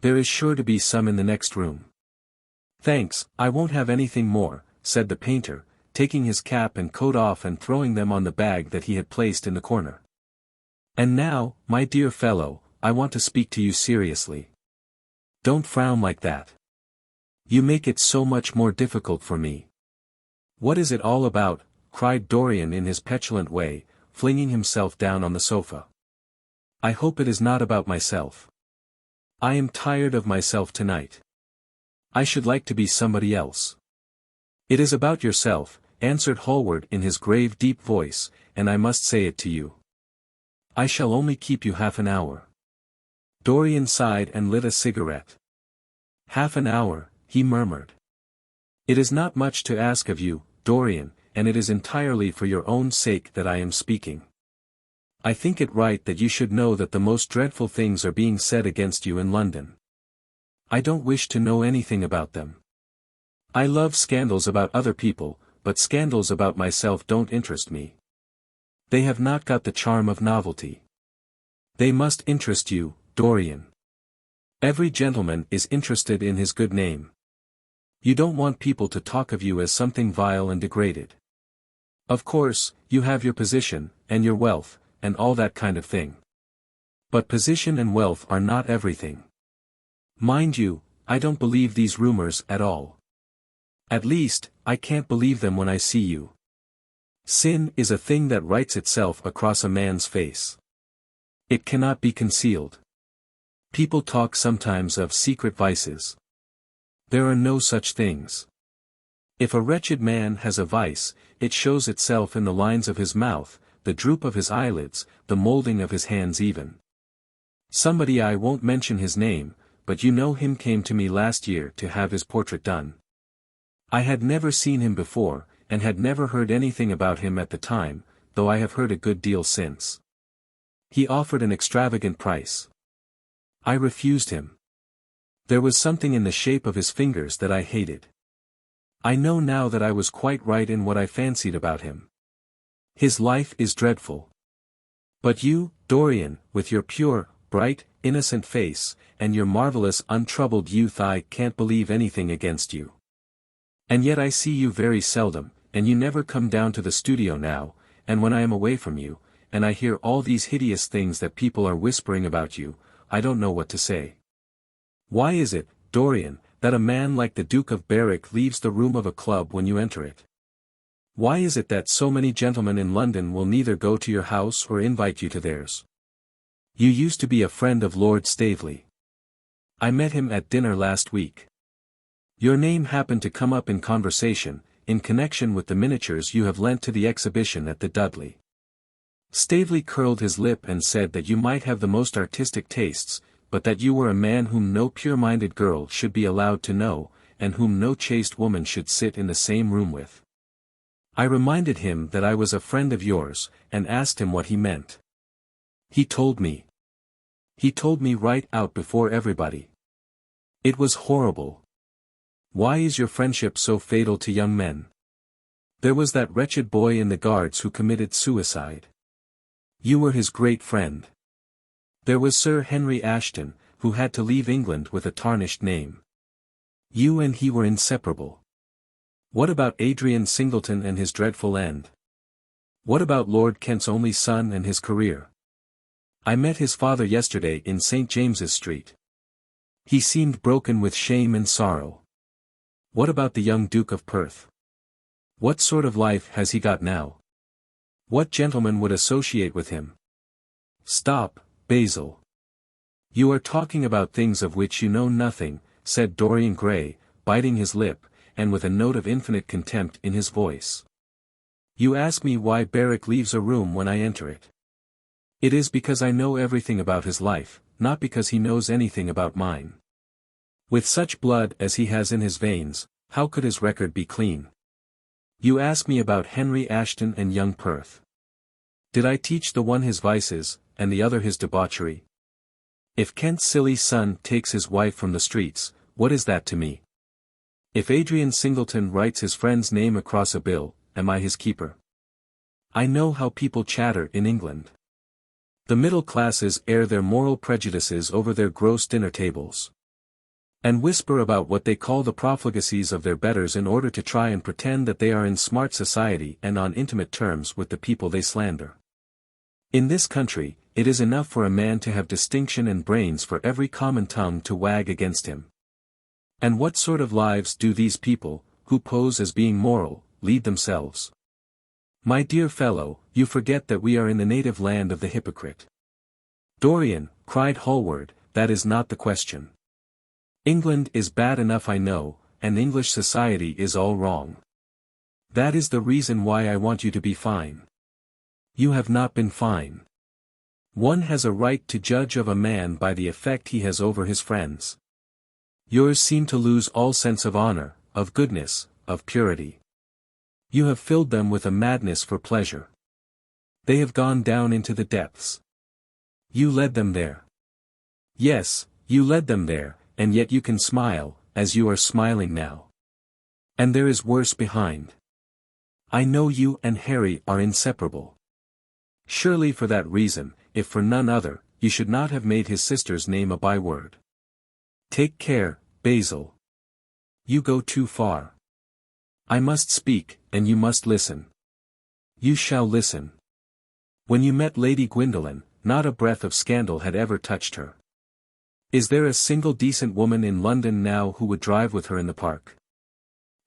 There is sure to be some in the next room. Thanks, I won't have anything more, said the painter, taking his cap and coat off and throwing them on the bag that he had placed in the corner. And now, my dear fellow, I want to speak to you seriously. Don't frown like that. You make it so much more difficult for me. What is it all about? Cried Dorian in his petulant way, flinging himself down on the sofa. I hope it is not about myself. I am tired of myself tonight. I should like to be somebody else. It is about yourself, answered Hallward in his grave deep voice, and I must say it to you. I shall only keep you half an hour. Dorian sighed and lit a cigarette. Half an hour, he murmured. It is not much to ask of you, Dorian, and it is entirely for your own sake that I am speaking. I think it right that you should know that the most dreadful things are being said against you in London. I don't wish to know anything about them. I love scandals about other people, but scandals about myself don't interest me. They have not got the charm of novelty. They must interest you, Dorian. Every gentleman is interested in his good name. You don't want people to talk of you as something vile and degraded. Of course, you have your position, and your wealth, and all that kind of thing. But position and wealth are not everything. Mind you, I don't believe these rumors at all. At least, I can't believe them when I see you. Sin is a thing that writes itself across a man's face. It cannot be concealed. People talk sometimes of secret vices. There are no such things. If a wretched man has a vice, it shows itself in the lines of his mouth, the droop of his eyelids, the molding of his hands even. Somebody, I won't mention his name, but you know him, came to me last year to have his portrait done. I had never seen him before, and had never heard anything about him at the time, though I have heard a good deal since. He offered an extravagant price. I refused him. There was something in the shape of his fingers that I hated. I know now that I was quite right in what I fancied about him. His life is dreadful. But you, Dorian, with your pure, bright, innocent face, and your marvelous untroubled youth, I can't believe anything against you. And yet I see you very seldom, and you never come down to the studio now, and when I am away from you, and I hear all these hideous things that people are whispering about you, I don't know what to say. Why is it, Dorian, that a man like the Duke of Berwick leaves the room of a club when you enter it? Why is it that so many gentlemen in London will neither go to your house or invite you to theirs? You used to be a friend of Lord Staveley. I met him at dinner last week. Your name happened to come up in conversation, in connection with the miniatures you have lent to the exhibition at the Dudley. Staveley curled his lip and said that you might have the most artistic tastes, but that you were a man whom no pure-minded girl should be allowed to know, and whom no chaste woman should sit in the same room with. I reminded him that I was a friend of yours, and asked him what he meant. He told me. He told me right out before everybody. It was horrible. Why is your friendship so fatal to young men? There was that wretched boy in the Guards who committed suicide. You were his great friend. There was Sir Henry Ashton, who had to leave England with a tarnished name. You and he were inseparable. What about Adrian Singleton and his dreadful end? What about Lord Kent's only son and his career? I met his father yesterday in St. James's Street. He seemed broken with shame and sorrow. What about the young Duke of Perth? What sort of life has he got now? What gentleman would associate with him? Stop, Basil. You are talking about things of which you know nothing, said Dorian Gray, biting his lip, and with a note of infinite contempt in his voice. You ask me why Barrack leaves a room when I enter it. It is because I know everything about his life, not because he knows anything about mine. With such blood as he has in his veins, how could his record be clean? You ask me about Henry Ashton and young Perth. Did I teach the one his vices, and the other his debauchery? If Kent's silly son takes his wife from the streets, what is that to me? If Adrian Singleton writes his friend's name across a bill, am I his keeper? I know how people chatter in England. The middle classes air their moral prejudices over their gross dinner tables, and whisper about what they call the profligacies of their betters in order to try and pretend that they are in smart society and on intimate terms with the people they slander. In this country, it is enough for a man to have distinction and brains for every common tongue to wag against him. And what sort of lives do these people, who pose as being moral, lead themselves? My dear fellow, you forget that we are in the native land of the hypocrite. Dorian, cried Hallward, that is not the question. England is bad enough I know, and English society is all wrong. That is the reason why I want you to be fine. You have not been fine. One has a right to judge of a man by the effect he has over his friends. Yours seem to lose all sense of honor, of goodness, of purity. You have filled them with a madness for pleasure. They have gone down into the depths. You led them there. Yes, you led them there, and yet you can smile, as you are smiling now. And there is worse behind. I know you and Harry are inseparable. Surely for that reason, if for none other, you should not have made his sister's name a byword. Take care, Basil. You go too far. I must speak, and you must listen. You shall listen. When you met Lady Gwendolen, not a breath of scandal had ever touched her. Is there a single decent woman in London now who would drive with her in the park?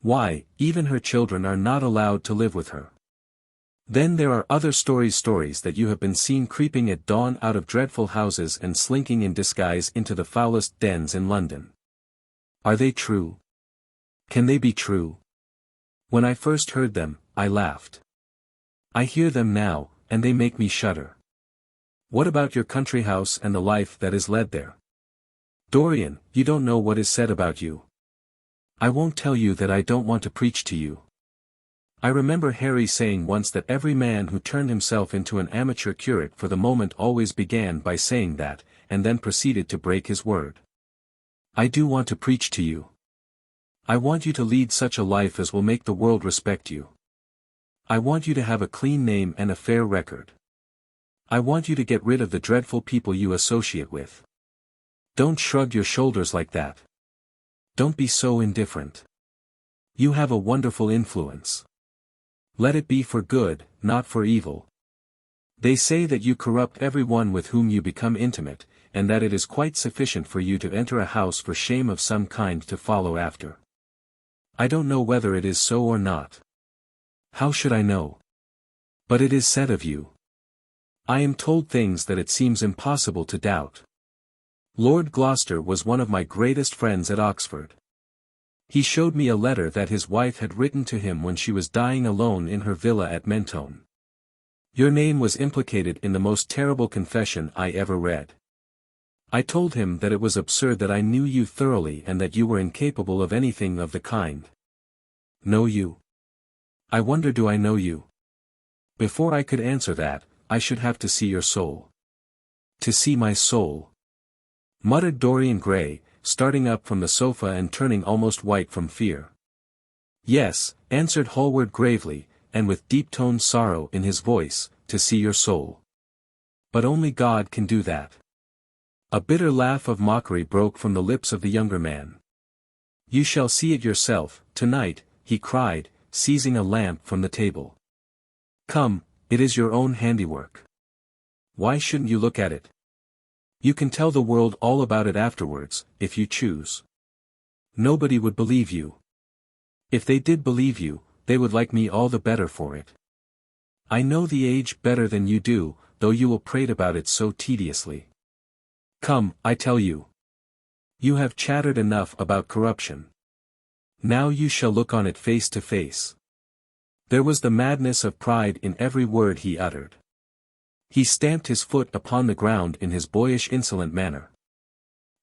Why, even her children are not allowed to live with her. Then there are other stories that you have been seen creeping at dawn out of dreadful houses and slinking in disguise into the foulest dens in London. Are they true? Can they be true? When I first heard them, I laughed. I hear them now, and they make me shudder. What about your country house and the life that is led there? Dorian, you don't know what is said about you. I won't tell you that I don't want to preach to you. I remember Harry saying once that every man who turned himself into an amateur curate for the moment always began by saying that, and then proceeded to break his word. I do want to preach to you. I want you to lead such a life as will make the world respect you. I want you to have a clean name and a fair record. I want you to get rid of the dreadful people you associate with. Don't shrug your shoulders like that. Don't be so indifferent. You have a wonderful influence. Let it be for good, not for evil. They say that you corrupt everyone with whom you become intimate, and that it is quite sufficient for you to enter a house for shame of some kind to follow after. I don't know whether it is so or not. How should I know? But it is said of you. I am told things that it seems impossible to doubt. Lord Gloucester was one of my greatest friends at Oxford. He showed me a letter that his wife had written to him when she was dying alone in her villa at Mentone. Your name was implicated in the most terrible confession I ever read. I told him that it was absurd that I knew you thoroughly and that you were incapable of anything of the kind. Know you? I wonder, do I know you? Before I could answer that, I should have to see your soul. To see my soul, muttered Dorian Gray, starting up from the sofa and turning almost white from fear. Yes, answered Hallward gravely, and with deep-toned sorrow in his voice, to see your soul. But only God can do that. A bitter laugh of mockery broke from the lips of the younger man. You shall see it yourself, tonight, he cried, seizing a lamp from the table. Come, it is your own handiwork. Why shouldn't you look at it? You can tell the world all about it afterwards, if you choose. Nobody would believe you. If they did believe you, they would like me all the better for it. I know the age better than you do, though you will prate about it so tediously. Come, I tell you. You have chattered enough about corruption. Now you shall look on it face to face. There was the madness of pride in every word he uttered. He stamped his foot upon the ground in his boyish insolent manner.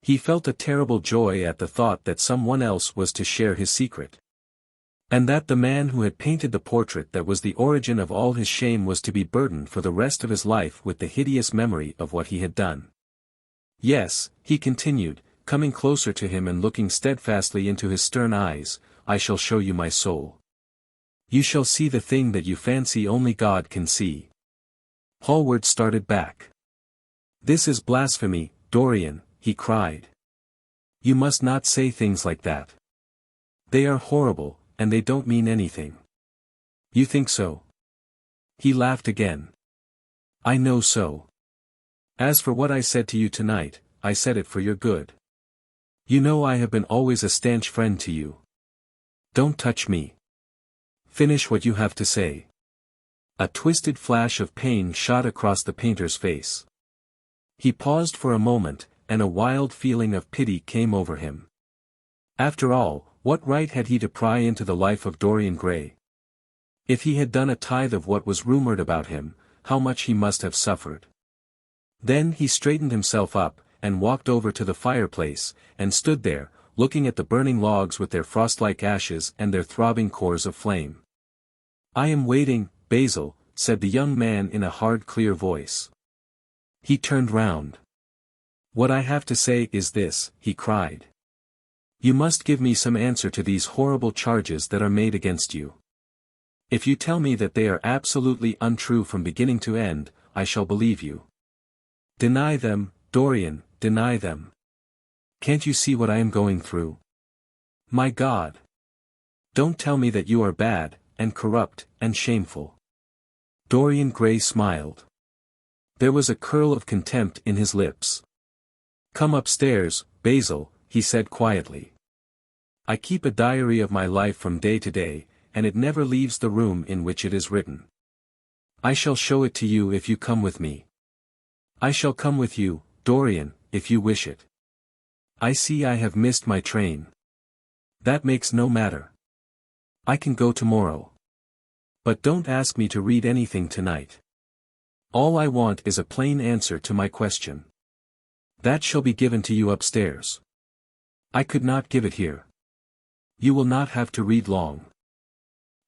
He felt a terrible joy at the thought that someone else was to share his secret. And that the man who had painted the portrait that was the origin of all his shame was to be burdened for the rest of his life with the hideous memory of what he had done. Yes, he continued, coming closer to him and looking steadfastly into his stern eyes, I shall show you my soul. You shall see the thing that you fancy only God can see. Hallward started back. This is blasphemy, Dorian, he cried. You must not say things like that. They are horrible, and they don't mean anything. You think so? He laughed again. I know so. As for what I said to you tonight, I said it for your good. You know I have been always a stanch friend to you. Don't touch me. Finish what you have to say. A twisted flash of pain shot across the painter's face. He paused for a moment, and a wild feeling of pity came over him. After all, what right had he to pry into the life of Dorian Gray? If he had done a tithe of what was rumored about him, how much he must have suffered. Then he straightened himself up, and walked over to the fireplace, and stood there, looking at the burning logs with their frost-like ashes and their throbbing cores of flame. I am waiting, Basil, said the young man in a hard clear voice. He turned round. What I have to say is this, he cried. You must give me some answer to these horrible charges that are made against you. If you tell me that they are absolutely untrue from beginning to end, I shall believe you. Deny them, Dorian, deny them. Can't you see what I am going through? My God! Don't tell me that you are bad, and corrupt, and shameful. Dorian Gray smiled. There was a curl of contempt in his lips. Come upstairs, Basil, he said quietly. I keep a diary of my life from day to day, and it never leaves the room in which it is written. I shall show it to you if you come with me. I shall come with you, Dorian, if you wish it. I see I have missed my train. That makes no matter. I can go tomorrow. But don't ask me to read anything tonight. All I want is a plain answer to my question. That shall be given to you upstairs. I could not give it here. You will not have to read long.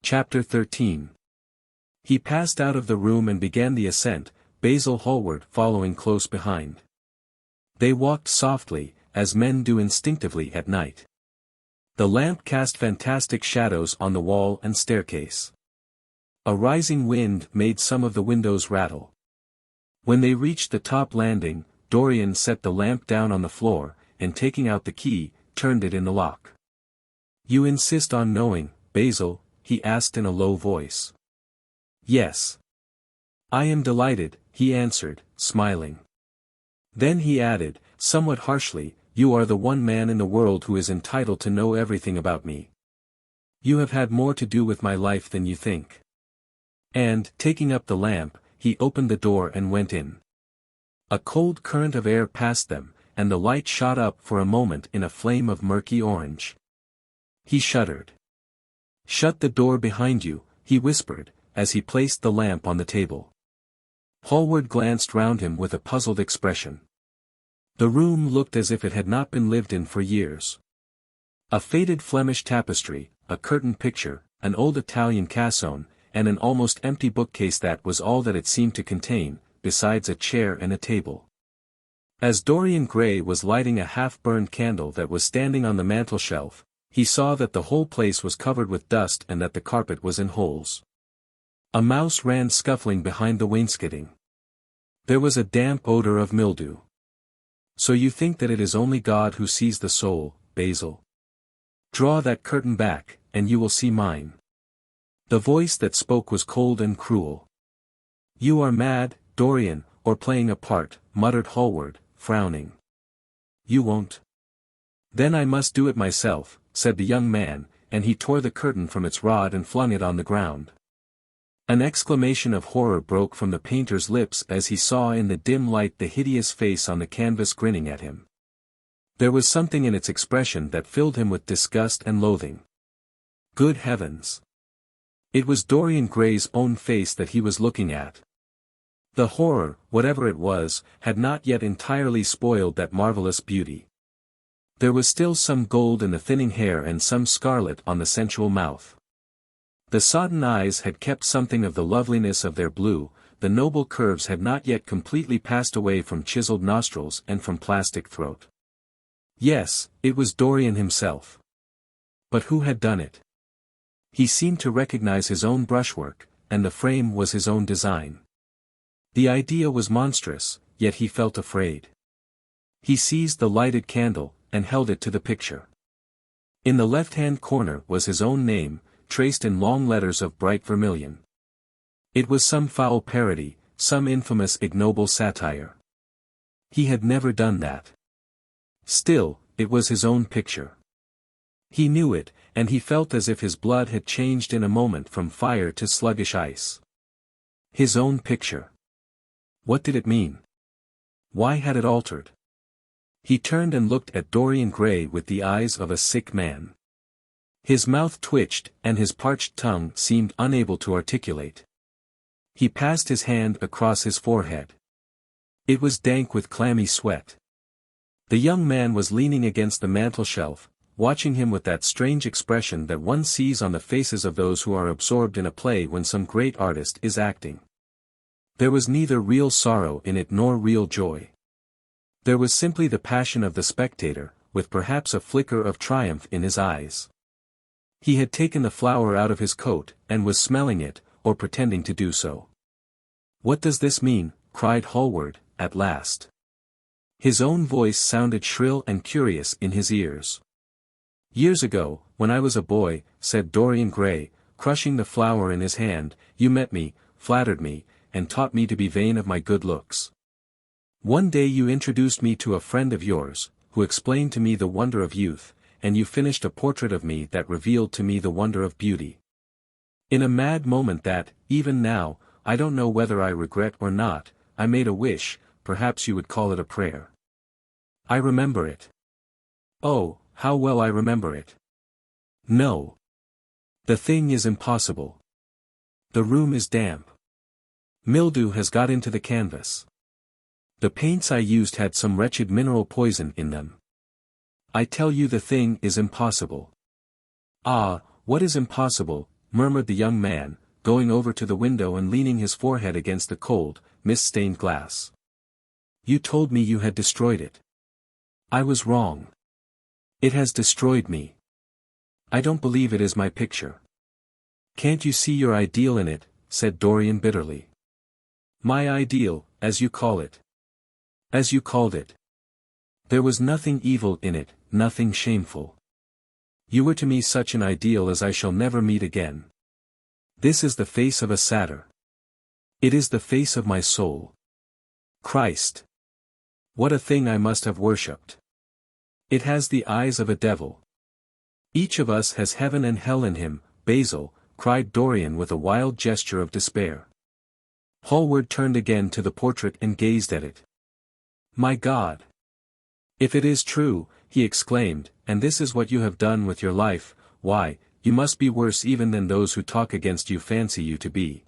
Chapter 13. He passed out of the room and began the ascent, Basil Hallward following close behind. They walked softly, as men do instinctively at night. The lamp cast fantastic shadows on the wall and staircase. A rising wind made some of the windows rattle. When they reached the top landing, Dorian set the lamp down on the floor, and taking out the key, turned it in the lock. You insist on knowing, Basil? He asked in a low voice. Yes. I am delighted, he answered, smiling. Then he added, somewhat harshly, you are the one man in the world who is entitled to know everything about me. You have had more to do with my life than you think. And, taking up the lamp, he opened the door and went in. A cold current of air passed them, and the light shot up for a moment in a flame of murky orange. He shuddered. Shut the door behind you, he whispered, as he placed the lamp on the table. Hallward glanced round him with a puzzled expression. The room looked as if it had not been lived in for years. A faded Flemish tapestry, a curtained picture, an old Italian cassone, and an almost empty bookcase, that was all that it seemed to contain, besides a chair and a table. As Dorian Gray was lighting a half-burned candle that was standing on the mantelshelf, he saw that the whole place was covered with dust and that the carpet was in holes. A mouse ran scuffling behind the wainscoting. There was a damp odor of mildew. So you think that it is only God who sees the soul, Basil? Draw that curtain back, and you will see mine. The voice that spoke was cold and cruel. You are mad, Dorian, or playing a part, muttered Hallward, frowning. You won't? Then I must do it myself, said the young man, and he tore the curtain from its rod and flung it on the ground. An exclamation of horror broke from the painter's lips as he saw in the dim light the hideous face on the canvas grinning at him. There was something in its expression that filled him with disgust and loathing. Good heavens! It was Dorian Gray's own face that he was looking at. The horror, whatever it was, had not yet entirely spoiled that marvelous beauty. There was still some gold in the thinning hair and some scarlet on the sensual mouth. The sodden eyes had kept something of the loveliness of their blue, the noble curves had not yet completely passed away from chiseled nostrils and from plastic throat. Yes, it was Dorian himself. But who had done it? He seemed to recognize his own brushwork, and the frame was his own design. The idea was monstrous, yet he felt afraid. He seized the lighted candle, and held it to the picture. In the left-hand corner was his own name, traced in long letters of bright vermilion. It was some foul parody, some infamous ignoble satire. He had never done that. Still, it was his own picture. He knew it, and he felt as if his blood had changed in a moment from fire to sluggish ice. His own picture. What did it mean? Why had it altered? He turned and looked at Dorian Gray with the eyes of a sick man. His mouth twitched, and his parched tongue seemed unable to articulate. He passed his hand across his forehead. It was dank with clammy sweat. The young man was leaning against the mantel-shelf, watching him with that strange expression that one sees on the faces of those who are absorbed in a play when some great artist is acting. There was neither real sorrow in it nor real joy. There was simply the passion of the spectator, with perhaps a flicker of triumph in his eyes. He had taken the flower out of his coat, and was smelling it, or pretending to do so. "What does this mean?" cried Hallward, at last. His own voice sounded shrill and curious in his ears. "Years ago, when I was a boy," said Dorian Gray, crushing the flower in his hand, "you met me, flattered me, and taught me to be vain of my good looks. One day you introduced me to a friend of yours, who explained to me the wonder of youth, and you finished a portrait of me that revealed to me the wonder of beauty. In a mad moment that, even now, I don't know whether I regret or not, I made a wish, perhaps you would call it a prayer. I remember it. Oh, how well I remember it. No. The thing is impossible. The room is damp. Mildew has got into the canvas. The paints I used had some wretched mineral poison in them. I tell you the thing is impossible." "Ah, what is impossible?" murmured the young man, going over to the window and leaning his forehead against the cold, mist-stained glass. "You told me you had destroyed it. I was wrong. It has destroyed me. I don't believe it is my picture." "Can't you see your ideal in it?" said Dorian bitterly. "My ideal, as you call it. As you called it. There was nothing evil in it, nothing shameful. You were to me such an ideal as I shall never meet again. This is the face of a satyr. It is the face of my soul. Christ! What a thing I must have worshipped. It has the eyes of a devil. Each of us has heaven and hell in him, Basil," cried Dorian with a wild gesture of despair. Hallward turned again to the portrait and gazed at it. "My God! If it is true," he exclaimed, "and this is what you have done with your life, why, you must be worse even than those who talk against you fancy you to be."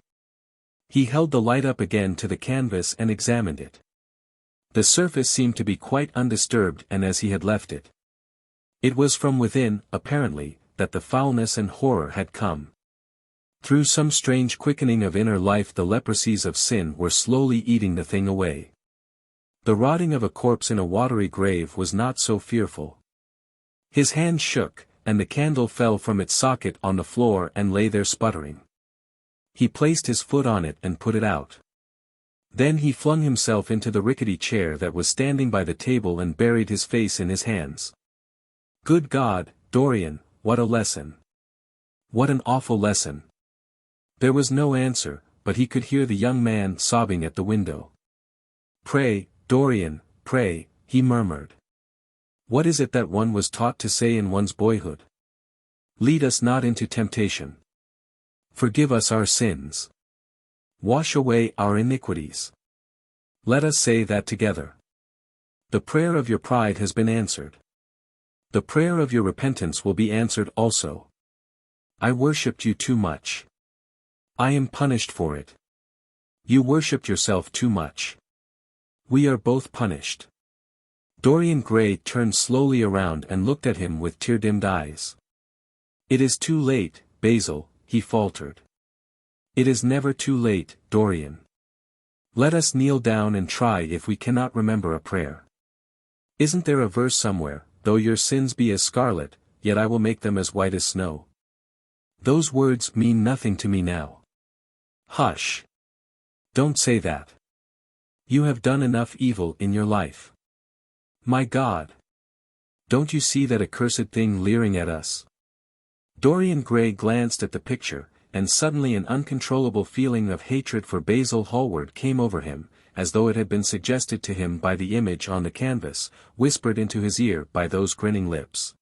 He held the light up again to the canvas and examined it. The surface seemed to be quite undisturbed and as he had left it. It was from within, apparently, that the foulness and horror had come. Through some strange quickening of inner life the leprosies of sin were slowly eating the thing away. The rotting of a corpse in a watery grave was not so fearful. His hand shook, and the candle fell from its socket on the floor and lay there sputtering. He placed his foot on it and put it out. Then he flung himself into the rickety chair that was standing by the table and buried his face in his hands. Good God, Dorian, what a lesson! What an awful lesson! There was no answer, but he could hear the young man sobbing at the window. "Pray, Dorian, pray," he murmured. "What is it that one was taught to say in one's boyhood? Lead us not into temptation. Forgive us our sins. Wash away our iniquities. Let us say that together. The prayer of your pride has been answered." The prayer of your repentance will be answered also. I worshipped you too much. I am punished for it. You worshipped yourself too much. We are both punished. Dorian Gray turned slowly around and looked at him with tear-dimmed eyes. It is too late, Basil, he faltered. It is never too late, Dorian. Let us kneel down and try if we cannot remember a prayer. Isn't there a verse somewhere, though your sins be as scarlet, yet I will make them as white as snow? Those words mean nothing to me now. Hush. Don't say that. You have done enough evil in your life. My God! Don't you see that accursed thing leering at us? Dorian Gray glanced at the picture, and suddenly an uncontrollable feeling of hatred for Basil Hallward came over him, as though it had been suggested to him by the image on the canvas, whispered into his ear by those grinning lips.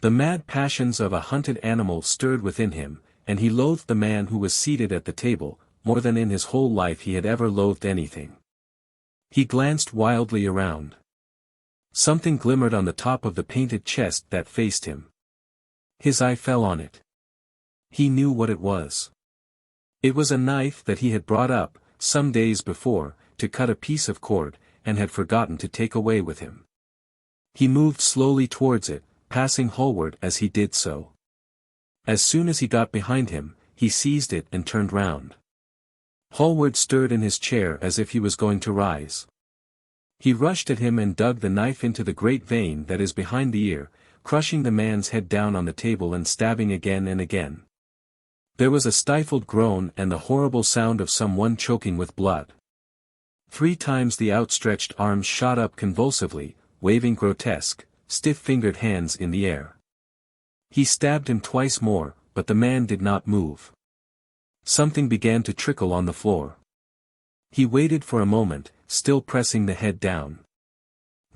The mad passions of a hunted animal stirred within him, and he loathed the man who was seated at the table, more than in his whole life he had ever loathed anything. He glanced wildly around. Something glimmered on the top of the painted chest that faced him. His eye fell on it. He knew what it was. It was a knife that he had brought up, some days before, to cut a piece of cord, and had forgotten to take away with him. He moved slowly towards it, passing Hallward as he did so. As soon as he got behind him, he seized it and turned round. Hallward stirred in his chair as if he was going to rise. He rushed at him and dug the knife into the great vein that is behind the ear, crushing the man's head down on the table and stabbing again and again. There was a stifled groan and the horrible sound of someone choking with blood. 3 times the outstretched arms shot up convulsively, waving grotesque, stiff-fingered hands in the air. He stabbed him twice more, but the man did not move. Something began to trickle on the floor. He waited for a moment, still pressing the head down.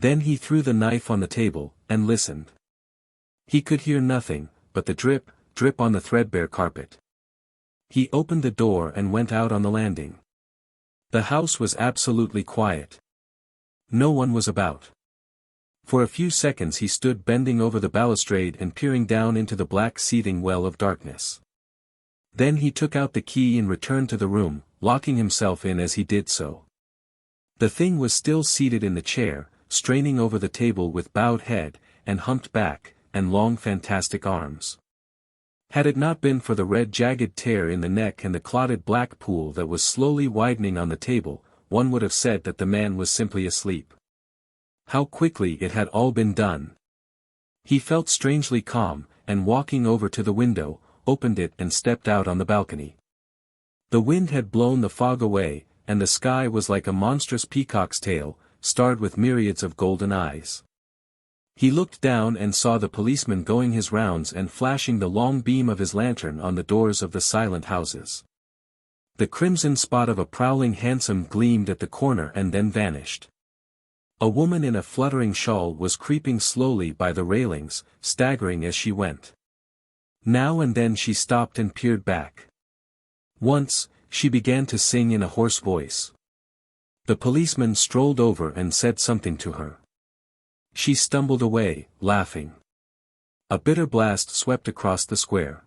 Then he threw the knife on the table, and listened. He could hear nothing, but the drip, drip on the threadbare carpet. He opened the door and went out on the landing. The house was absolutely quiet. No one was about. For a few seconds he stood bending over the balustrade and peering down into the black seething well of darkness. Then he took out the key and returned to the room, locking himself in as he did so. The thing was still seated in the chair, straining over the table with bowed head, and humped back, and long fantastic arms. Had it not been for the red jagged tear in the neck and the clotted black pool that was slowly widening on the table, one would have said that the man was simply asleep. How quickly it had all been done! He felt strangely calm, and walking over to the window, opened it and stepped out on the balcony. The wind had blown the fog away, and the sky was like a monstrous peacock's tail, starred with myriads of golden eyes. He looked down and saw the policeman going his rounds and flashing the long beam of his lantern on the doors of the silent houses. The crimson spot of a prowling hansom gleamed at the corner and then vanished. A woman in a fluttering shawl was creeping slowly by the railings, staggering as she went. Now and then she stopped and peered back. Once, she began to sing in a hoarse voice. The policeman strolled over and said something to her. She stumbled away, laughing. A bitter blast swept across the square.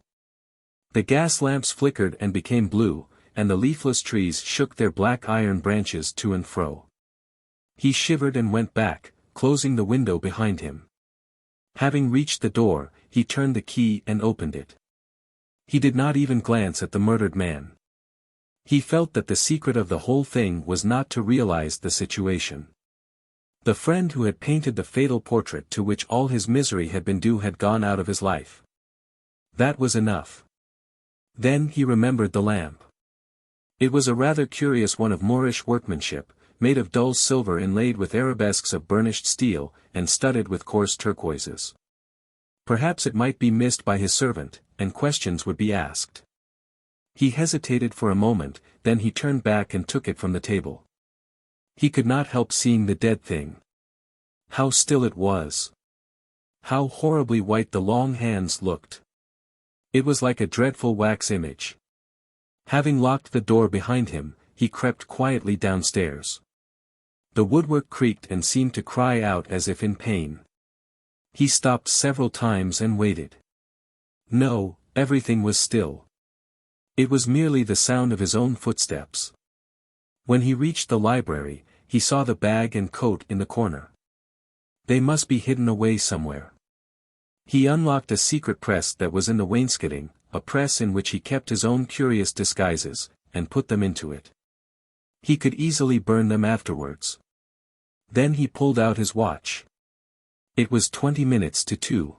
The gas lamps flickered and became blue, and the leafless trees shook their black iron branches to and fro. He shivered and went back, closing the window behind him. Having reached the door, he turned the key and opened it. He did not even glance at the murdered man. He felt that the secret of the whole thing was not to realize the situation. The friend who had painted the fatal portrait to which all his misery had been due had gone out of his life. That was enough. Then he remembered the lamp. It was a rather curious one of Moorish workmanship, made of dull silver inlaid with arabesques of burnished steel, and studded with coarse turquoises. Perhaps it might be missed by his servant, and questions would be asked. He hesitated for a moment, then he turned back and took it from the table. He could not help seeing the dead thing. How still it was. How horribly white the long hands looked. It was like a dreadful wax image. Having locked the door behind him, he crept quietly downstairs. The woodwork creaked and seemed to cry out as if in pain. He stopped several times and waited. No, everything was still. It was merely the sound of his own footsteps. When he reached the library, he saw the bag and coat in the corner. They must be hidden away somewhere. He unlocked a secret press that was in the wainscoting, a press in which he kept his own curious disguises, and put them into it. He could easily burn them afterwards. Then he pulled out his watch. It was 20 minutes to 2.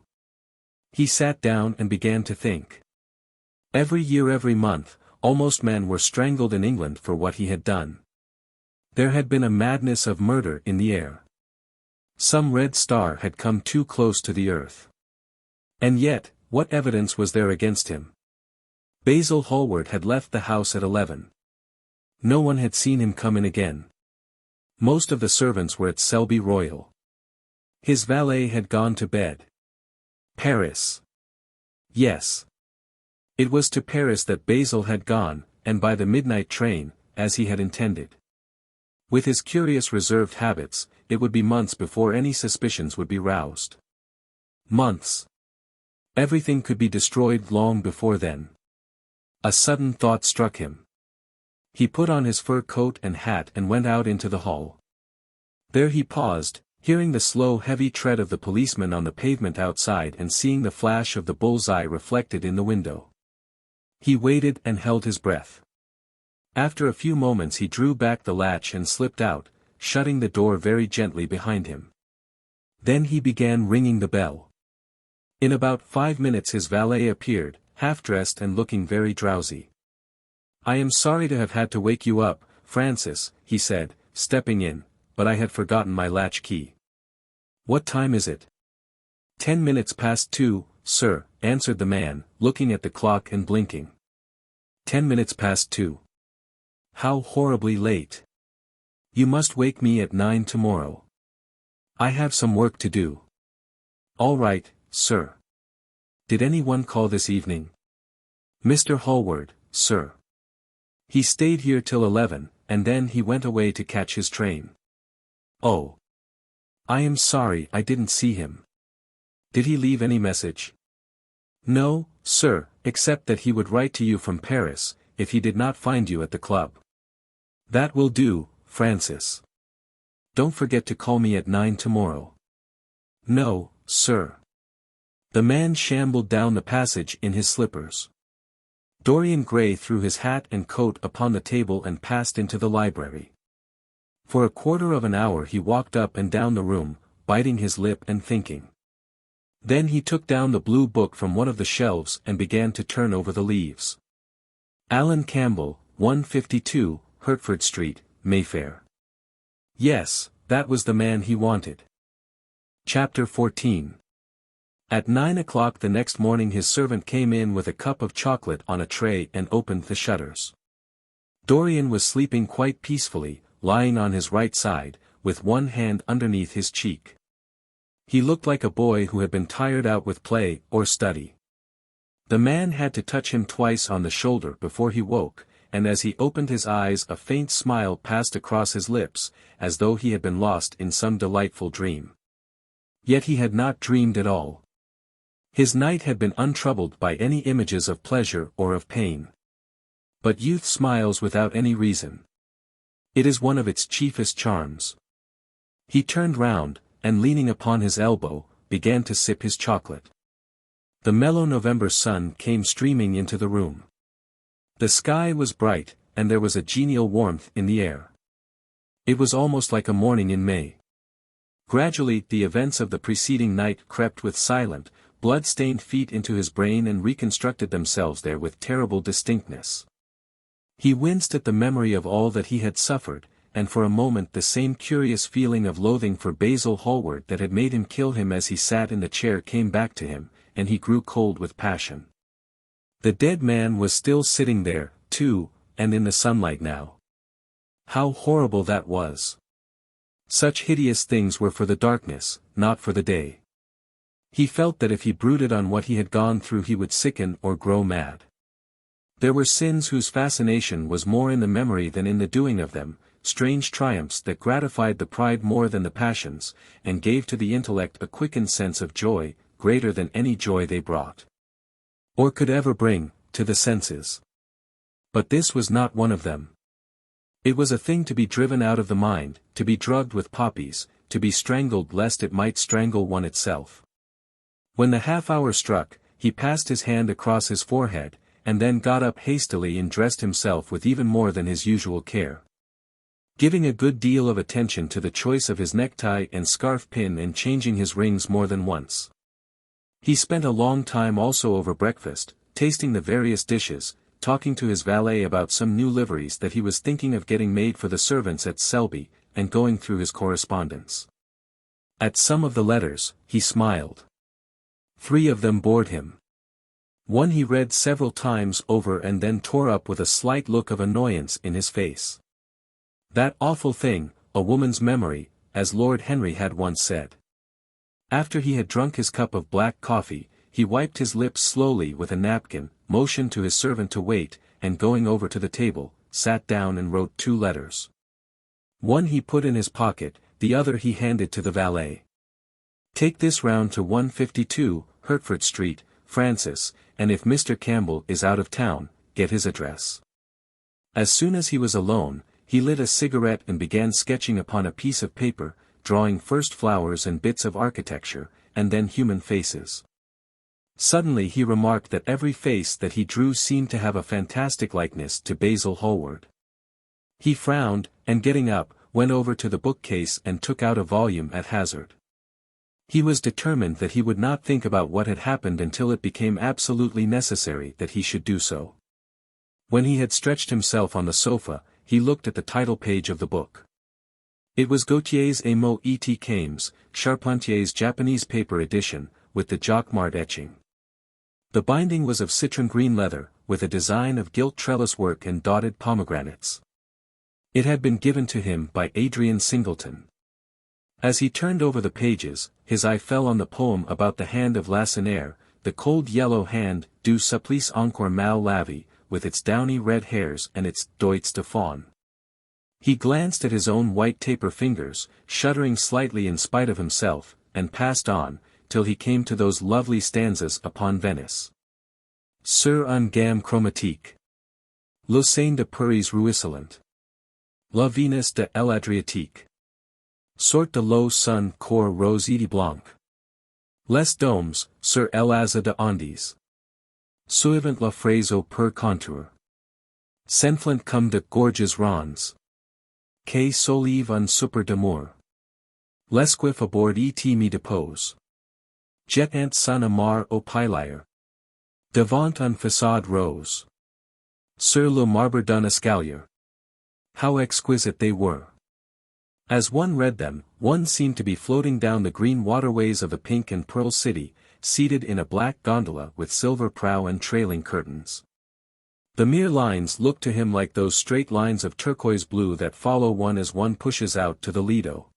He sat down and began to think. Every year, every month, almost men were strangled in England for what he had done. There had been a madness of murder in the air. Some red star had come too close to the earth. And yet, what evidence was there against him? Basil Hallward had left the house at 11. No one had seen him come in again. Most of the servants were at Selby Royal. His valet had gone to bed. Paris. Yes. It was to Paris that Basil had gone, and by the midnight train, as he had intended. With his curious reserved habits, it would be months before any suspicions would be roused. Months. Everything could be destroyed long before then. A sudden thought struck him. He put on his fur coat and hat and went out into the hall. There he paused, hearing the slow heavy tread of the policeman on the pavement outside and seeing the flash of the bull's-eye reflected in the window. He waited and held his breath. After a few moments he drew back the latch and slipped out, shutting the door very gently behind him. Then he began ringing the bell. In about 5 minutes his valet appeared, half-dressed and looking very drowsy. "I am sorry to have had to wake you up, Francis," he said, stepping in, "but I had forgotten my latch key." "What time is it?" 10 minutes past 2, sir," answered the man, looking at the clock and blinking. 10 minutes past 2. How horribly late. You must wake me at 9 tomorrow. I have some work to do. All right, sir. Did anyone call this evening? Mr. Hallward, sir. He stayed here till 11, and then he went away to catch his train. Oh. I am sorry I didn't see him. Did he leave any message? No, sir, except that he would write to you from Paris, if he did not find you at the club. That will do, Francis. Don't forget to call me at 9 tomorrow. No, sir. The man shambled down the passage in his slippers. Dorian Gray threw his hat and coat upon the table and passed into the library. For a quarter of an hour he walked up and down the room, biting his lip and thinking. Then he took down the blue book from one of the shelves and began to turn over the leaves. Alan Campbell, 152, Hertford Street, Mayfair. Yes, that was the man he wanted. Chapter 14. At 9 o'clock the next morning his servant came in with a cup of chocolate on a tray and opened the shutters. Dorian was sleeping quite peacefully, lying on his right side, with one hand underneath his cheek. He looked like a boy who had been tired out with play or study. The man had to touch him twice on the shoulder before he woke, and as he opened his eyes a faint smile passed across his lips, as though he had been lost in some delightful dream. Yet he had not dreamed at all. His night had been untroubled by any images of pleasure or of pain. But youth smiles without any reason. It is one of its chiefest charms. He turned round, and leaning upon his elbow, began to sip his chocolate. The mellow November sun came streaming into the room. The sky was bright, and there was a genial warmth in the air. It was almost like a morning in May. Gradually the events of the preceding night crept with silent, blood-stained feet into his brain and reconstructed themselves there with terrible distinctness. He winced at the memory of all that he had suffered, and for a moment the same curious feeling of loathing for Basil Hallward that had made him kill him as he sat in the chair came back to him, and he grew cold with passion. The dead man was still sitting there, too, and in the sunlight now. How horrible that was! Such hideous things were for the darkness, not for the day. He felt that if he brooded on what he had gone through he would sicken or grow mad. There were sins whose fascination was more in the memory than in the doing of them, strange triumphs that gratified the pride more than the passions, and gave to the intellect a quickened sense of joy, greater than any joy they brought, or could ever bring, to the senses. But this was not one of them. It was a thing to be driven out of the mind, to be drugged with poppies, to be strangled lest it might strangle one itself. When the half-hour struck, he passed his hand across his forehead, and then got up hastily and dressed himself with even more than his usual care, giving a good deal of attention to the choice of his necktie and scarf pin and changing his rings more than once. He spent a long time also over breakfast, tasting the various dishes, talking to his valet about some new liveries that he was thinking of getting made for the servants at Selby, and going through his correspondence. At some of the letters, he smiled. 3 of them bored him. One he read several times over and then tore up with a slight look of annoyance in his face. That awful thing, a woman's memory, as Lord Henry had once said. After he had drunk his cup of black coffee, he wiped his lips slowly with a napkin, motioned to his servant to wait, and going over to the table, sat down and wrote 2 letters. One he put in his pocket, the other he handed to the valet. Take this round to 152, Hertford Street, Francis, and if Mr. Campbell is out of town, get his address. As soon as he was alone, he lit a cigarette and began sketching upon a piece of paper, drawing first flowers and bits of architecture, and then human faces. Suddenly he remarked that every face that he drew seemed to have a fantastic likeness to Basil Hallward. He frowned, and getting up, went over to the bookcase and took out a volume at hazard. He was determined that he would not think about what had happened until it became absolutely necessary that he should do so. When he had stretched himself on the sofa, he looked at the title page of the book. It was Gautier's Amo et Cames, Charpentier's Japanese paper edition, with the Jacquemart etching. The binding was of citron green leather, with a design of gilt trellis work and dotted pomegranates. It had been given to him by Adrian Singleton. As he turned over the pages, his eye fell on the poem about the hand of Lacenaire, the cold yellow hand, du supplice encore mal lavé, with its downy red hairs and its doigts de faune. He glanced at his own white taper fingers, shuddering slightly in spite of himself, and passed on, till he came to those lovely stanzas upon Venice. Sur un gamme chromatique. Le Seine de Paris ruisselant. La Venus de l'Adriatique. Sort de l'eau sun cor rose et blanc. Les domes, sur l'Aza de Andes. Suivant la phrase au per contour. S'enflant comme de gorges rondes. Que solive un super d'amour. L'esquif aboard et me depose. Jetant son amar au pilier. Devant un façade rose. Sur le marbre d'un escalier. How exquisite they were. As one read them, one seemed to be floating down the green waterways of a pink and pearl city, seated in a black gondola with silver prow and trailing curtains. The mere lines looked to him like those straight lines of turquoise blue that follow one as one pushes out to the Lido.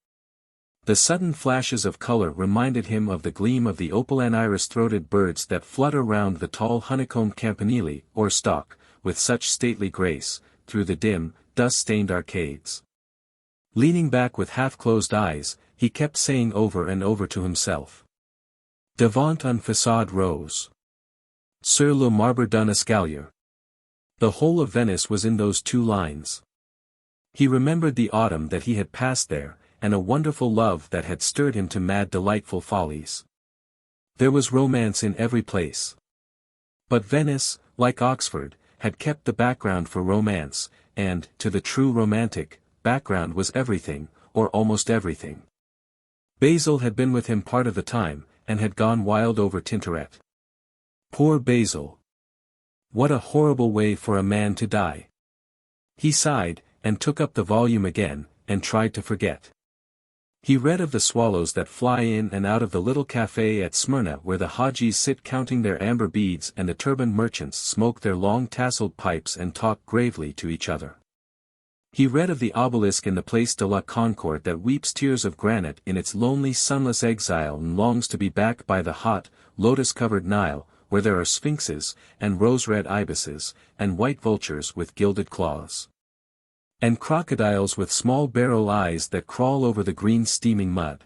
The sudden flashes of color reminded him of the gleam of the opaline iris-throated birds that flutter round the tall honeycombed campanile, or stalk, with such stately grace, through the dim, dust-stained arcades. Leaning back with half-closed eyes, he kept saying over and over to himself. Devant un façade rose. Sur le marbre d'un escalier. The whole of Venice was in those 2 lines. He remembered the autumn that he had passed there, and a wonderful love that had stirred him to mad delightful follies. There was romance in every place. But Venice, like Oxford, had kept the background for romance, and, to the true romantic, background was everything, or almost everything. Basil had been with him part of the time, and had gone wild over Tintoret. Poor Basil! What a horrible way for a man to die! He sighed, and took up the volume again, and tried to forget. He read of the swallows that fly in and out of the little café at Smyrna where the Hajis sit counting their amber beads and the turbaned merchants smoke their long tasseled pipes and talk gravely to each other. He read of the obelisk in the Place de la Concorde that weeps tears of granite in its lonely sunless exile and longs to be back by the hot, lotus-covered Nile, where there are sphinxes, and rose-red ibises, and white vultures with gilded claws. And crocodiles with small beryl eyes that crawl over the green steaming mud.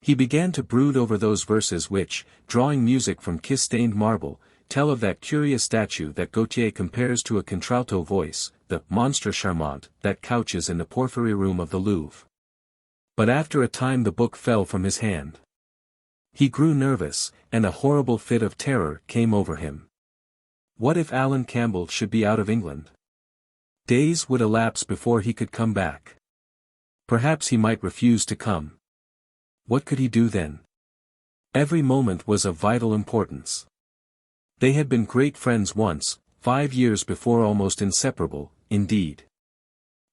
He began to brood over those verses which, drawing music from kiss-stained marble, tell of that curious statue that Gautier compares to a contralto voice, the monstre charmant that couches in the porphyry room of the Louvre. But after a time the book fell from his hand. He grew nervous, and a horrible fit of terror came over him. What if Alan Campbell should be out of England? Days would elapse before he could come back. Perhaps he might refuse to come. What could he do then? Every moment was of vital importance. They had been great friends once, 5 years before, almost inseparable, indeed.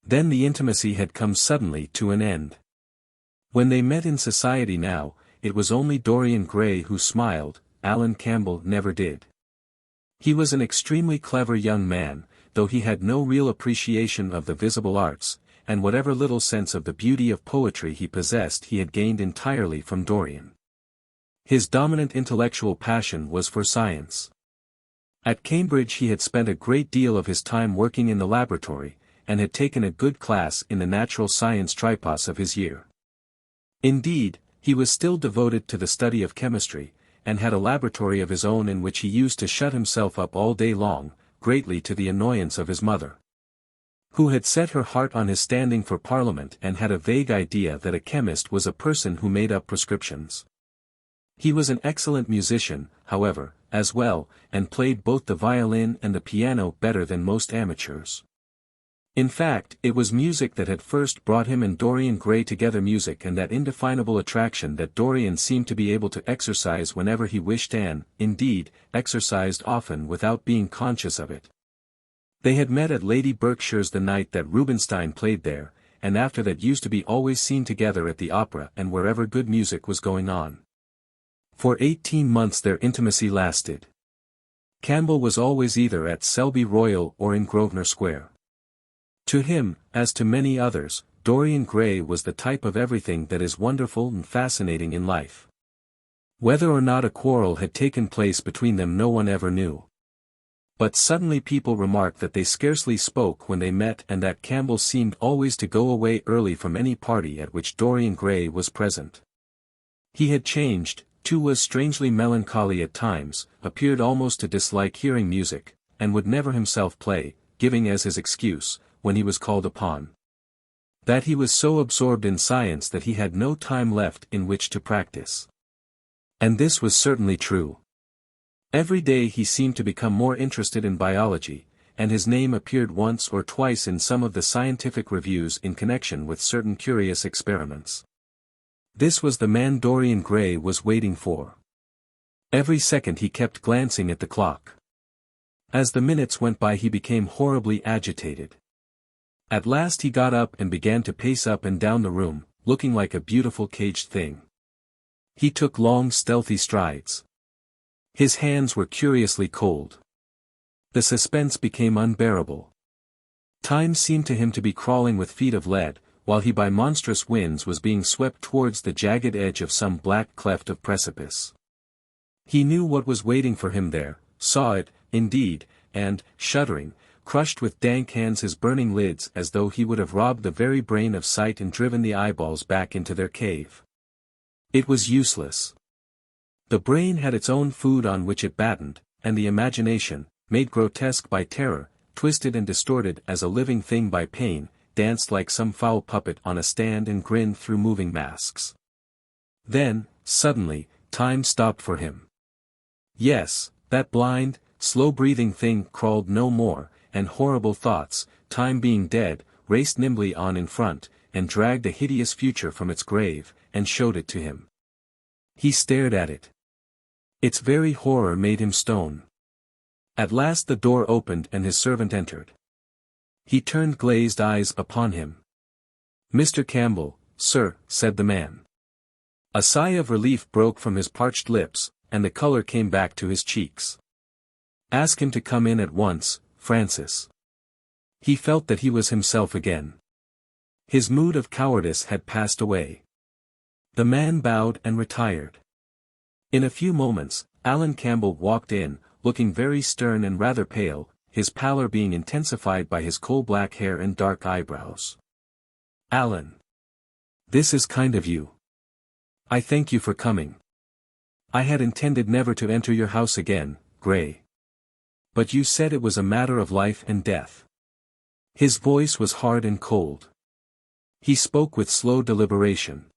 Then the intimacy had come suddenly to an end. When they met in society now, it was only Dorian Gray who smiled, Alan Campbell never did. He was an extremely clever young man, though he had no real appreciation of the visible arts, and whatever little sense of the beauty of poetry he possessed he had gained entirely from Dorian. His dominant intellectual passion was for science. At Cambridge he had spent a great deal of his time working in the laboratory, and had taken a good class in the natural science tripos of his year. Indeed, he was still devoted to the study of chemistry, and had a laboratory of his own in which he used to shut himself up all day long, greatly to the annoyance of his mother, who had set her heart on his standing for Parliament and had a vague idea that a chemist was a person who made up prescriptions. He was an excellent musician, however, as well, and played both the violin and the piano better than most amateurs. In fact, it was music that had first brought him and Dorian Gray together, music and that indefinable attraction that Dorian seemed to be able to exercise whenever he wished and, indeed, exercised often without being conscious of it. They had met at Lady Berkshire's the night that Rubinstein played there, and after that used to be always seen together at the opera and wherever good music was going on. For 18 months their intimacy lasted. Campbell was always either at Selby Royal or in Grosvenor Square. To him, as to many others, Dorian Gray was the type of everything that is wonderful and fascinating in life. Whether or not a quarrel had taken place between them no one ever knew. But suddenly people remarked that they scarcely spoke when they met and that Campbell seemed always to go away early from any party at which Dorian Gray was present. He had changed, too, was strangely melancholy at times, appeared almost to dislike hearing music, and would never himself play, giving as his excuse, when he was called upon, that he was so absorbed in science that he had no time left in which to practice. And this was certainly true. Every day he seemed to become more interested in biology, and his name appeared once or twice in some of the scientific reviews in connection with certain curious experiments. This was the man Dorian Gray was waiting for. Every second he kept glancing at the clock. As the minutes went by he became horribly agitated. At last he got up and began to pace up and down the room, looking like a beautiful caged thing. He took long stealthy strides. His hands were curiously cold. The suspense became unbearable. Time seemed to him to be crawling with feet of lead, while he by monstrous winds was being swept towards the jagged edge of some black cleft of precipice. He knew what was waiting for him there, saw it, indeed, and, shuddering, crushed with dank hands his burning lids as though he would have robbed the very brain of sight and driven the eyeballs back into their cave. It was useless. The brain had its own food on which it battened, and the imagination, made grotesque by terror, twisted and distorted as a living thing by pain, danced like some foul puppet on a stand and grinned through moving masks. Then, suddenly, time stopped for him. Yes, that blind, slow-breathing thing crawled no more, and horrible thoughts, time being dead, raced nimbly on in front, and dragged a hideous future from its grave, and showed it to him. He stared at it. Its very horror made him stone. At last the door opened and his servant entered. He turned glazed eyes upon him. "Mr. Campbell, sir," said the man. A sigh of relief broke from his parched lips, and the color came back to his cheeks. "Ask him to come in at once, Francis." He felt that he was himself again. His mood of cowardice had passed away. The man bowed and retired. In a few moments, Alan Campbell walked in, looking very stern and rather pale, his pallor being intensified by his coal-black hair and dark eyebrows. "Alan. This is kind of you. I thank you for coming. I had intended never to enter your house again, Gray. But you said it was a matter of life and death." His voice was hard and cold. He spoke with slow deliberation.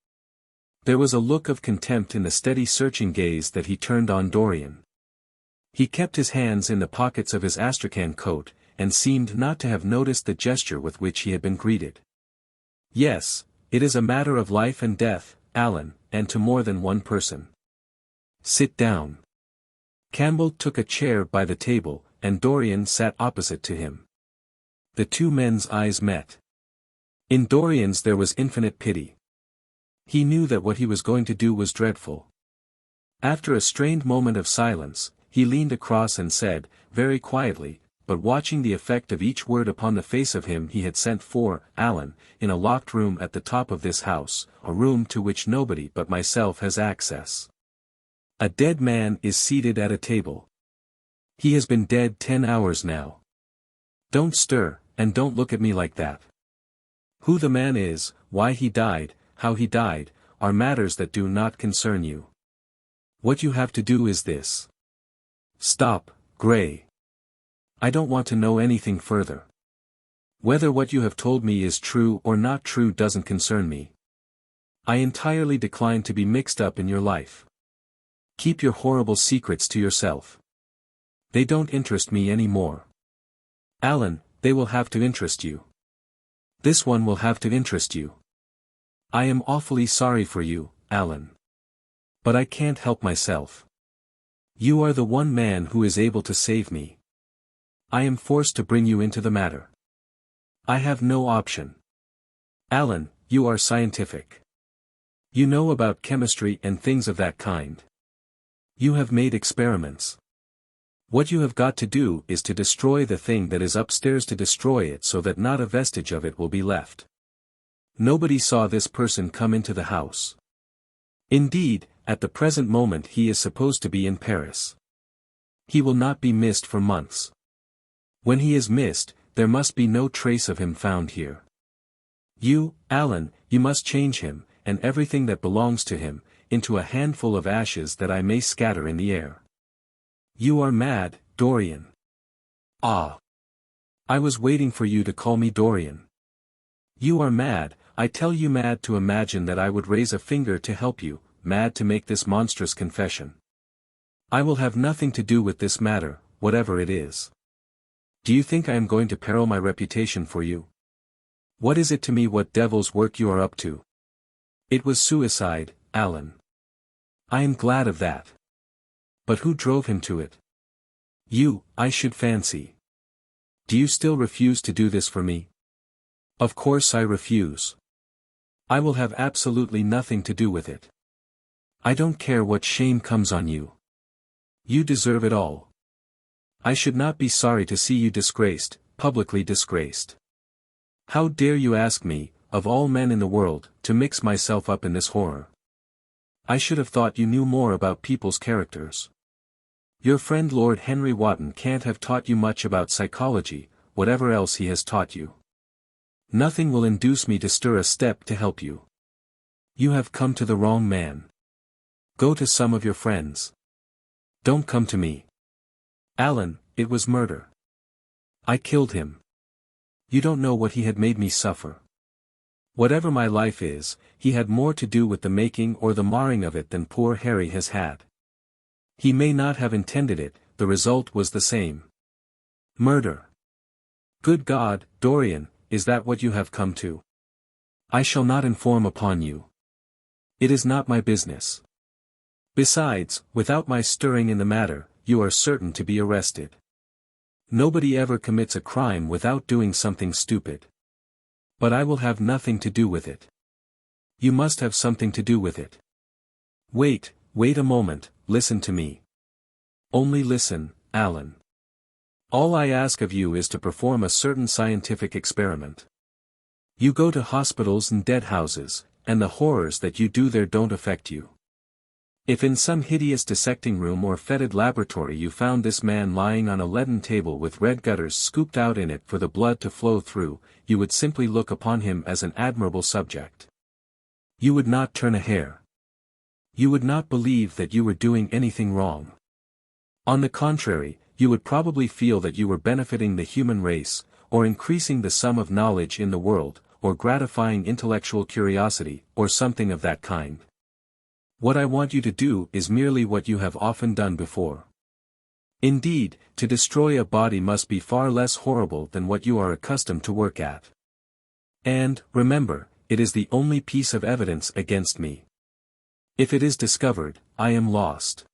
There was a look of contempt in the steady searching gaze that he turned on Dorian. He kept his hands in the pockets of his astrakhan coat, and seemed not to have noticed the gesture with which he had been greeted. "Yes, it is a matter of life and death, Alan, and to more than one person. Sit down." Campbell took a chair by the table, and Dorian sat opposite to him. The two men's eyes met. In Dorian's there was infinite pity. He knew that what he was going to do was dreadful. After a strained moment of silence, he leaned across and said, very quietly, but watching the effect of each word upon the face of him he had sent for, "Alan, in a locked room at the top of this house, a room to which nobody but myself has access. A dead man is seated at a table. He has been dead 10 hours now. Don't stir, and don't look at me like that. Who the man is, why he died, how he died, are matters that do not concern you. What you have to do is this. Stop, Gray. I don't want to know anything further. Whether what you have told me is true or not true doesn't concern me. I entirely decline to be mixed up in your life. Keep your horrible secrets to yourself. They don't interest me anymore. Alan, they will have to interest you. This one will have to interest you. I am awfully sorry for you, Alan. But I can't help myself. You are the one man who is able to save me. I am forced to bring you into the matter. I have no option. Alan, you are scientific. You know about chemistry and things of that kind. You have made experiments. What you have got to do is to destroy the thing that is upstairs, to destroy it so that not a vestige of it will be left. Nobody saw this person come into the house. Indeed, at the present moment he is supposed to be in Paris. He will not be missed for months. When he is missed, there must be no trace of him found here. You, Alan, you must change him, and everything that belongs to him, into a handful of ashes that I may scatter in the air. You are mad, Dorian. Ah! I was waiting for you to call me Dorian. You are mad, I tell you, mad to imagine that I would raise a finger to help you, mad to make this monstrous confession. I will have nothing to do with this matter, whatever it is. Do you think I am going to peril my reputation for you? What is it to me what devil's work you are up to? It was suicide, Alan. I am glad of that. But who drove him to it? You, I should fancy. Do you still refuse to do this for me? Of course I refuse. I will have absolutely nothing to do with it. I don't care what shame comes on you. You deserve it all. I should not be sorry to see you disgraced, publicly disgraced. How dare you ask me, of all men in the world, to mix myself up in this horror? I should have thought you knew more about people's characters. Your friend Lord Henry Wotton can't have taught you much about psychology, whatever else he has taught you. Nothing will induce me to stir a step to help you. You have come to the wrong man. Go to some of your friends. Don't come to me. Alan, it was murder. I killed him. You don't know what he had made me suffer. Whatever my life is, he had more to do with the making or the marring of it than poor Harry has had. He may not have intended it, the result was the same. Murder. Good God, Dorian, is that what you have come to? I shall not inform upon you. It is not my business. Besides, without my stirring in the matter, you are certain to be arrested. Nobody ever commits a crime without doing something stupid. But I will have nothing to do with it. You must have something to do with it. Wait a moment, listen to me. Only listen, Alan. All I ask of you is to perform a certain scientific experiment. You go to hospitals and dead houses, and the horrors that you do there don't affect you. If in some hideous dissecting room or fetid laboratory you found this man lying on a leaden table with red gutters scooped out in it for the blood to flow through, you would simply look upon him as an admirable subject. You would not turn a hair. You would not believe that you were doing anything wrong. On the contrary, you would probably feel that you were benefiting the human race, or increasing the sum of knowledge in the world, or gratifying intellectual curiosity, or something of that kind. What I want you to do is merely what you have often done before. Indeed, to destroy a body must be far less horrible than what you are accustomed to work at. And, remember, it is the only piece of evidence against me. If it is discovered, I am lost.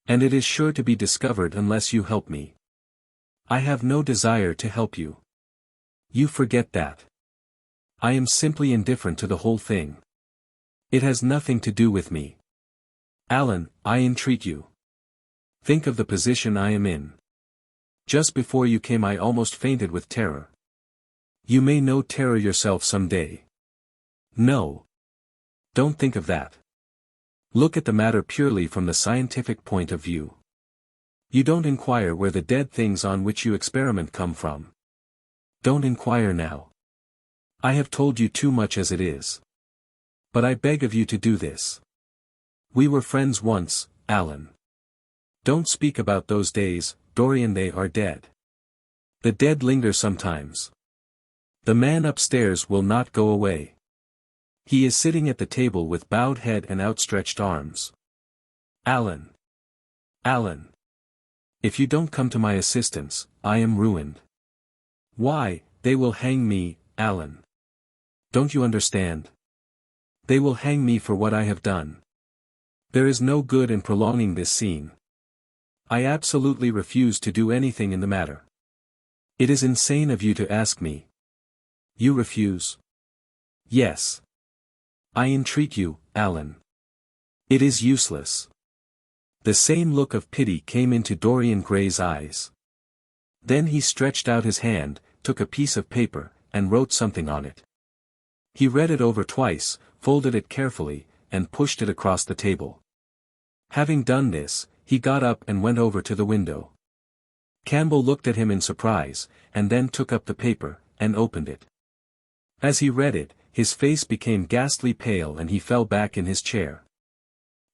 And it is sure to be discovered unless you help me. I have no desire to help you. You forget that. I am simply indifferent to the whole thing. It has nothing to do with me. Alan, I entreat you. Think of the position I am in. Just before you came I almost fainted with terror. You may know terror yourself some day. No. Don't think of that. Look at the matter purely from the scientific point of view. You don't inquire where the dead things on which you experiment come from. Don't inquire now. I have told you too much as it is. But I beg of you to do this. We were friends once, Alan. Don't speak about those days, Dorian. They are dead. The dead linger sometimes. The man upstairs will not go away. He is sitting at the table with bowed head and outstretched arms. Alan. Alan. If you don't come to my assistance, I am ruined. Why, they will hang me, Alan. Don't you understand? They will hang me for what I have done. There is no good in prolonging this scene. I absolutely refuse to do anything in the matter. It is insane of you to ask me. You refuse? Yes. I entreat you, Alan. It is useless. The same look of pity came into Dorian Gray's eyes. Then he stretched out his hand, took a piece of paper, and wrote something on it. He read it over twice, folded it carefully, and pushed it across the table. Having done this, he got up and went over to the window. Campbell looked at him in surprise, and then took up the paper, and opened it. As he read it, his face became ghastly pale and he fell back in his chair.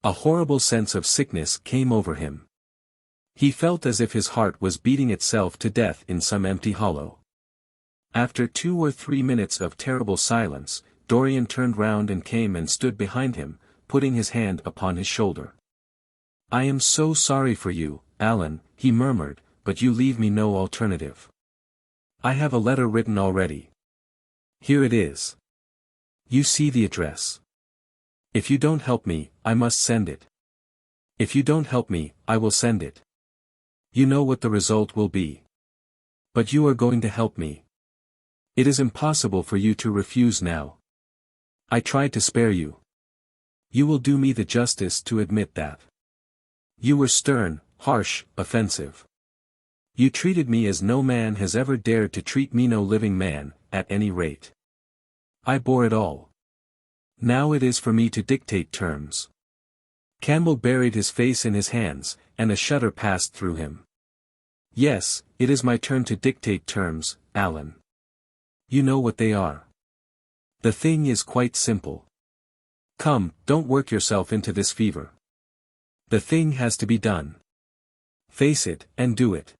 A horrible sense of sickness came over him. He felt as if his heart was beating itself to death in some empty hollow. After 2 or 3 minutes of terrible silence, Dorian turned round and came and stood behind him, putting his hand upon his shoulder. I am so sorry for you, Alan, he murmured, but you leave me no alternative. I have a letter written already. Here it is. You see the address. If you don't help me, I must send it. If you don't help me, I will send it. You know what the result will be. But you are going to help me. It is impossible for you to refuse now. I tried to spare you. You will do me the justice to admit that. You were stern, harsh, offensive. You treated me as no man has ever dared to treat me, no living man, at any rate. I bore it all. Now it is for me to dictate terms. Campbell buried his face in his hands, and a shudder passed through him. Yes, it is my turn to dictate terms, Alan. You know what they are. The thing is quite simple. Come, don't work yourself into this fever. The thing has to be done. Face it, and do it.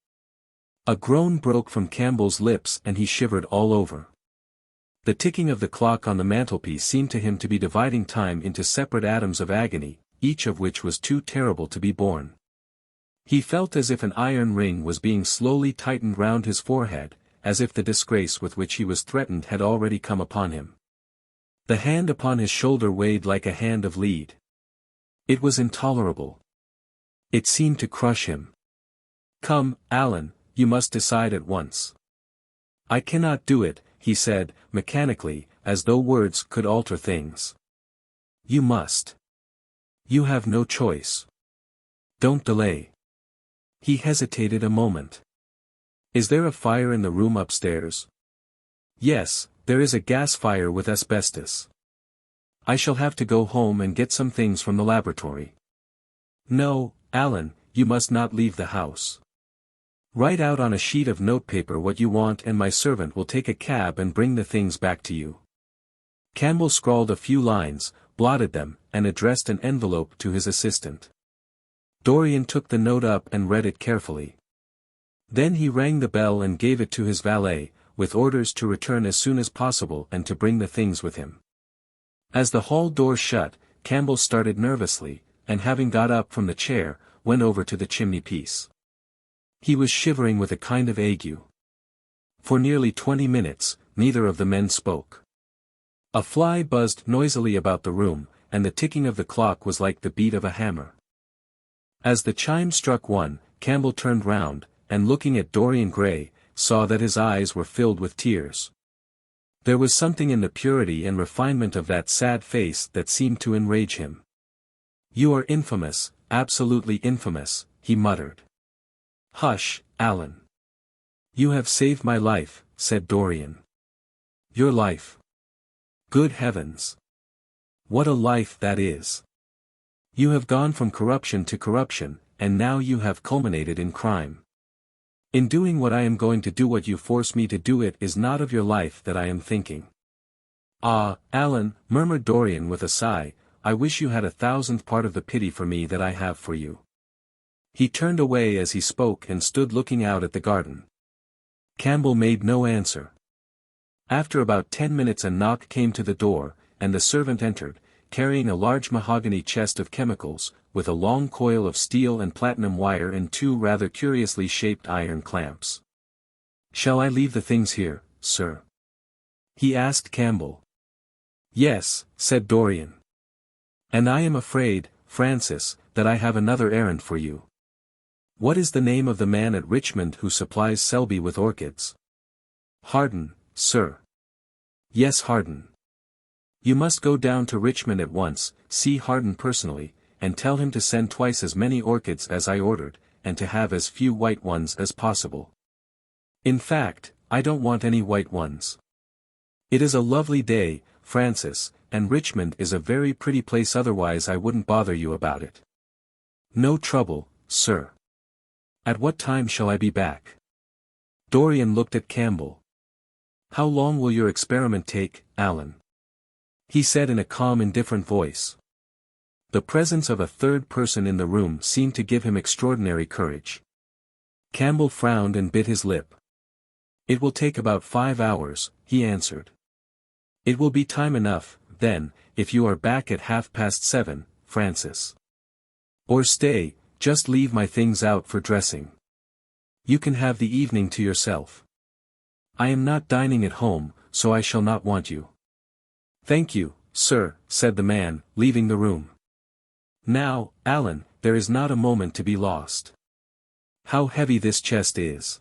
A groan broke from Campbell's lips and he shivered all over. The ticking of the clock on the mantelpiece seemed to him to be dividing time into separate atoms of agony, each of which was too terrible to be borne. He felt as if an iron ring was being slowly tightened round his forehead, as if the disgrace with which he was threatened had already come upon him. The hand upon his shoulder weighed like a hand of lead. It was intolerable. It seemed to crush him. Come, Alan, you must decide at once. I cannot do it, he said, mechanically, as though words could alter things. You must. You have no choice. Don't delay. He hesitated a moment. Is there a fire in the room upstairs? Yes, there is a gas fire with asbestos. I shall have to go home and get some things from the laboratory. No, Alan, you must not leave the house. Write out on a sheet of notepaper what you want and my servant will take a cab and bring the things back to you. Campbell scrawled a few lines, blotted them, and addressed an envelope to his assistant. Dorian took the note up and read it carefully. Then he rang the bell and gave it to his valet, with orders to return as soon as possible and to bring the things with him. As the hall door shut, Campbell started nervously, and having got up from the chair, went over to the chimney-piece. He was shivering with a kind of ague. For nearly 20 minutes, neither of the men spoke. A fly buzzed noisily about the room, and the ticking of the clock was like the beat of a hammer. As the chime struck 1, Campbell turned round, and looking at Dorian Gray, saw that his eyes were filled with tears. There was something in the purity and refinement of that sad face that seemed to enrage him. "You are infamous, absolutely infamous," he muttered. "Hush, Alan. You have saved my life," said Dorian. "Your life? Good heavens! What a life that is! You have gone from corruption to corruption, and now you have culminated in crime. In doing what I am going to do, what you force me to do, it is not of your life that I am thinking." "Ah, Alan," murmured Dorian with a sigh, "I wish you had 1,000th part of the pity for me that I have for you." He turned away as he spoke and stood looking out at the garden. Campbell made no answer. After about 10 minutes a knock came to the door, and the servant entered, carrying a large mahogany chest of chemicals, with a long coil of steel and platinum wire and 2 rather curiously shaped iron clamps. "Shall I leave the things here, sir?" he asked Campbell. "Yes," said Dorian. "And I am afraid, Francis, that I have another errand for you." "What is the name of the man at Richmond who supplies Selby with orchids?" "Harden, sir." "Yes, Harden. You must go down to Richmond at once, see Harden personally, and tell him to send twice as many orchids as I ordered, and to have as few white ones as possible. In fact, I don't want any white ones. It is a lovely day, Francis, and Richmond is a very pretty place, otherwise I wouldn't bother you about it." "No trouble, sir. At what time shall I be back?" Dorian looked at Campbell. "How long will your experiment take, Alan?" he said in a calm, indifferent voice. The presence of a third person in the room seemed to give him extraordinary courage. Campbell frowned and bit his lip. "It will take about 5 hours," he answered. "It will be time enough, then, if you are back at 7:30, Francis. Or stay, just leave my things out for dressing. You can have the evening to yourself. I am not dining at home, so I shall not want you." "Thank you, sir," said the man, leaving the room. "Now, Alan, there is not a moment to be lost. How heavy this chest is.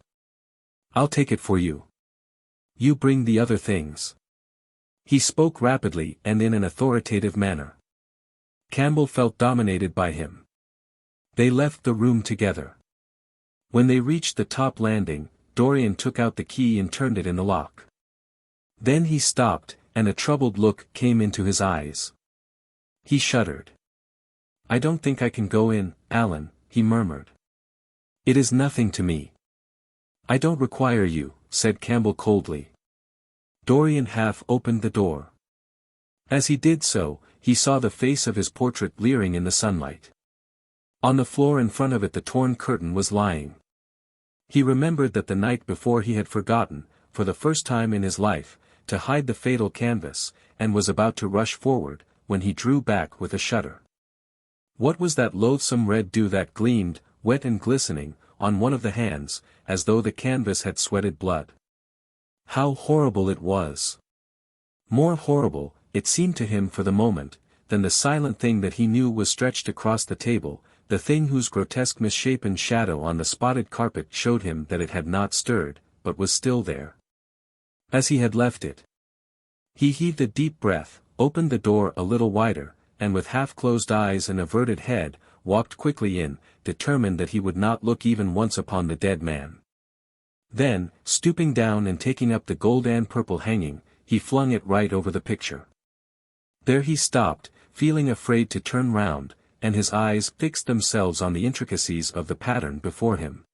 I'll take it for you. You bring the other things." He spoke rapidly and in an authoritative manner. Campbell felt dominated by him. They left the room together. When they reached the top landing, Dorian took out the key and turned it in the lock. Then he stopped, and a troubled look came into his eyes. He shuddered. "I don't think I can go in, Alan," he murmured. "It is nothing to me." "I don't require you," said Campbell coldly. Dorian half opened the door. As he did so, he saw the face of his portrait leering in the sunlight. On the floor in front of it the torn curtain was lying. He remembered that the night before he had forgotten, for the first time in his life, to hide the fatal canvas, and was about to rush forward, when he drew back with a shudder. What was that loathsome red dew that gleamed, wet and glistening, on one of the hands, as though the canvas had sweated blood? How horrible it was! More horrible, it seemed to him for the moment, than the silent thing that he knew was stretched across the table, the thing whose grotesque misshapen shadow on the spotted carpet showed him that it had not stirred, but was still there, as he had left it. He heaved a deep breath, opened the door a little wider, and with half-closed eyes and averted head, walked quickly in, determined that he would not look even once upon the dead man. Then, stooping down and taking up the gold and purple hanging, he flung it right over the picture. There he stopped, feeling afraid to turn round, and his eyes fixed themselves on the intricacies of the pattern before him.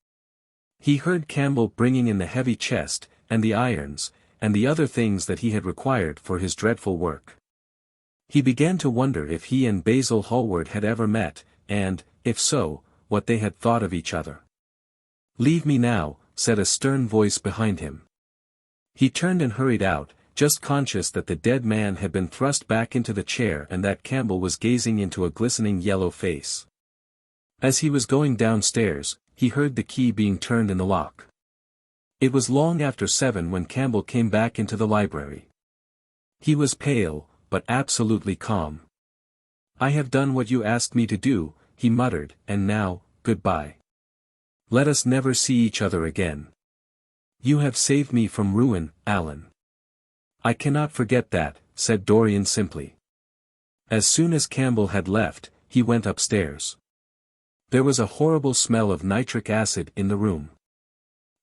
He heard Campbell bringing in the heavy chest, and the irons, and the other things that he had required for his dreadful work. He began to wonder if he and Basil Hallward had ever met, and, if so, what they had thought of each other. "Leave me now," said a stern voice behind him. He turned and hurried out, just conscious that the dead man had been thrust back into the chair and that Campbell was gazing into a glistening yellow face. As he was going downstairs, he heard the key being turned in the lock. It was long after 7 when Campbell came back into the library. He was pale, but absolutely calm. "I have done what you asked me to do," he muttered, "and now, goodbye. Let us never see each other again. You have saved me from ruin, Alan." "I cannot forget that," said Dorian simply. As soon as Campbell had left, he went upstairs. There was a horrible smell of nitric acid in the room.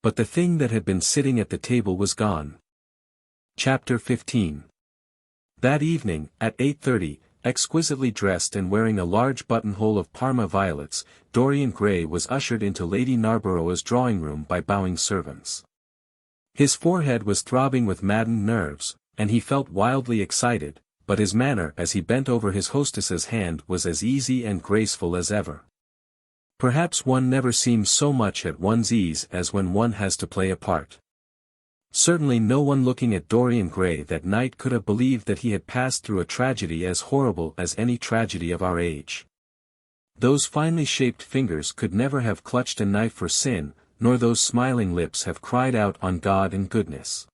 But the thing that had been sitting at the table was gone. Chapter 15. That evening, at 8:30, exquisitely dressed and wearing a large buttonhole of Parma violets, Dorian Gray was ushered into Lady Narborough's drawing-room by bowing servants. His forehead was throbbing with maddened nerves, and he felt wildly excited, but his manner as he bent over his hostess's hand was as easy and graceful as ever. Perhaps one never seems so much at one's ease as when one has to play a part. Certainly no one looking at Dorian Gray that night could have believed that he had passed through a tragedy as horrible as any tragedy of our age. Those finely shaped fingers could never have clutched a knife for sin, nor those smiling lips have cried out on God and goodness.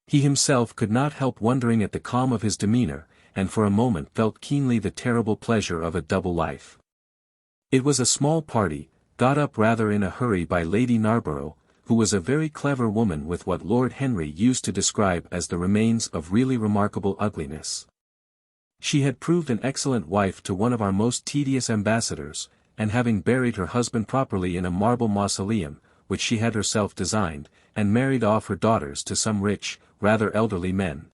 He himself could not help wondering at the calm of his demeanor, and for a moment felt keenly the terrible pleasure of a double life. It was a small party, got up rather in a hurry by Lady Narborough, who was a very clever woman with what Lord Henry used to describe as the remains of really remarkable ugliness. She had proved an excellent wife to one of our most tedious ambassadors, and having buried her husband properly in a marble mausoleum, which she had herself designed, and married off her daughters to some rich, rather elderly men.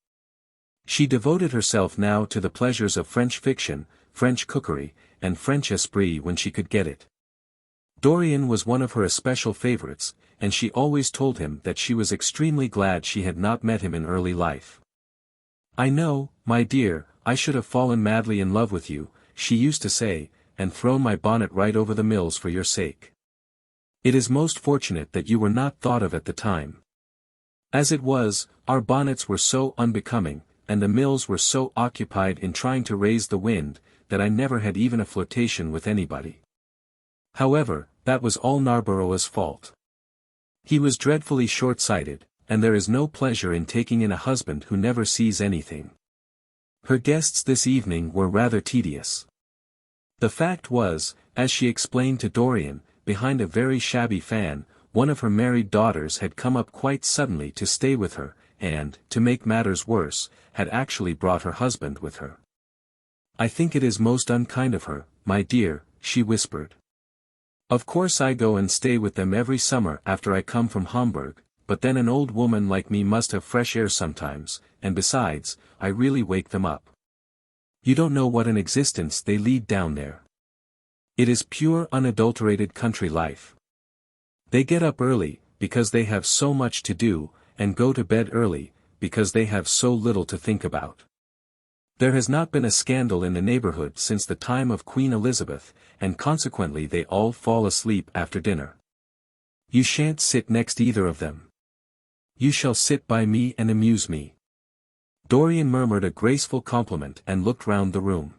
She devoted herself now to the pleasures of French fiction, French cookery, and French esprit when she could get it. Dorian was one of her especial favorites, and she always told him that she was extremely glad she had not met him in early life. "I know, my dear, I should have fallen madly in love with you," she used to say, "and thrown my bonnet right over the mills for your sake. It is most fortunate that you were not thought of at the time. As it was, our bonnets were so unbecoming, and the mills were so occupied in trying to raise the wind, that I never had even a flirtation with anybody. However, that was all Narborough's fault. He was dreadfully short-sighted, and there is no pleasure in taking in a husband who never sees anything." Her guests this evening were rather tedious. The fact was, as she explained to Dorian, behind a very shabby fan, one of her married daughters had come up quite suddenly to stay with her, and, to make matters worse, had actually brought her husband with her. "I think it is most unkind of her, my dear," she whispered. "Of course I go and stay with them every summer after I come from Hamburg, but then an old woman like me must have fresh air sometimes, and besides, I really wake them up. You don't know what an existence they lead down there. It is pure unadulterated country life. They get up early, because they have so much to do, and go to bed early, because they have so little to think about. There has not been a scandal in the neighborhood since the time of Queen Elizabeth, and consequently they all fall asleep after dinner. You shan't sit next either of them. You shall sit by me and amuse me." Dorian murmured a graceful compliment and looked round the room.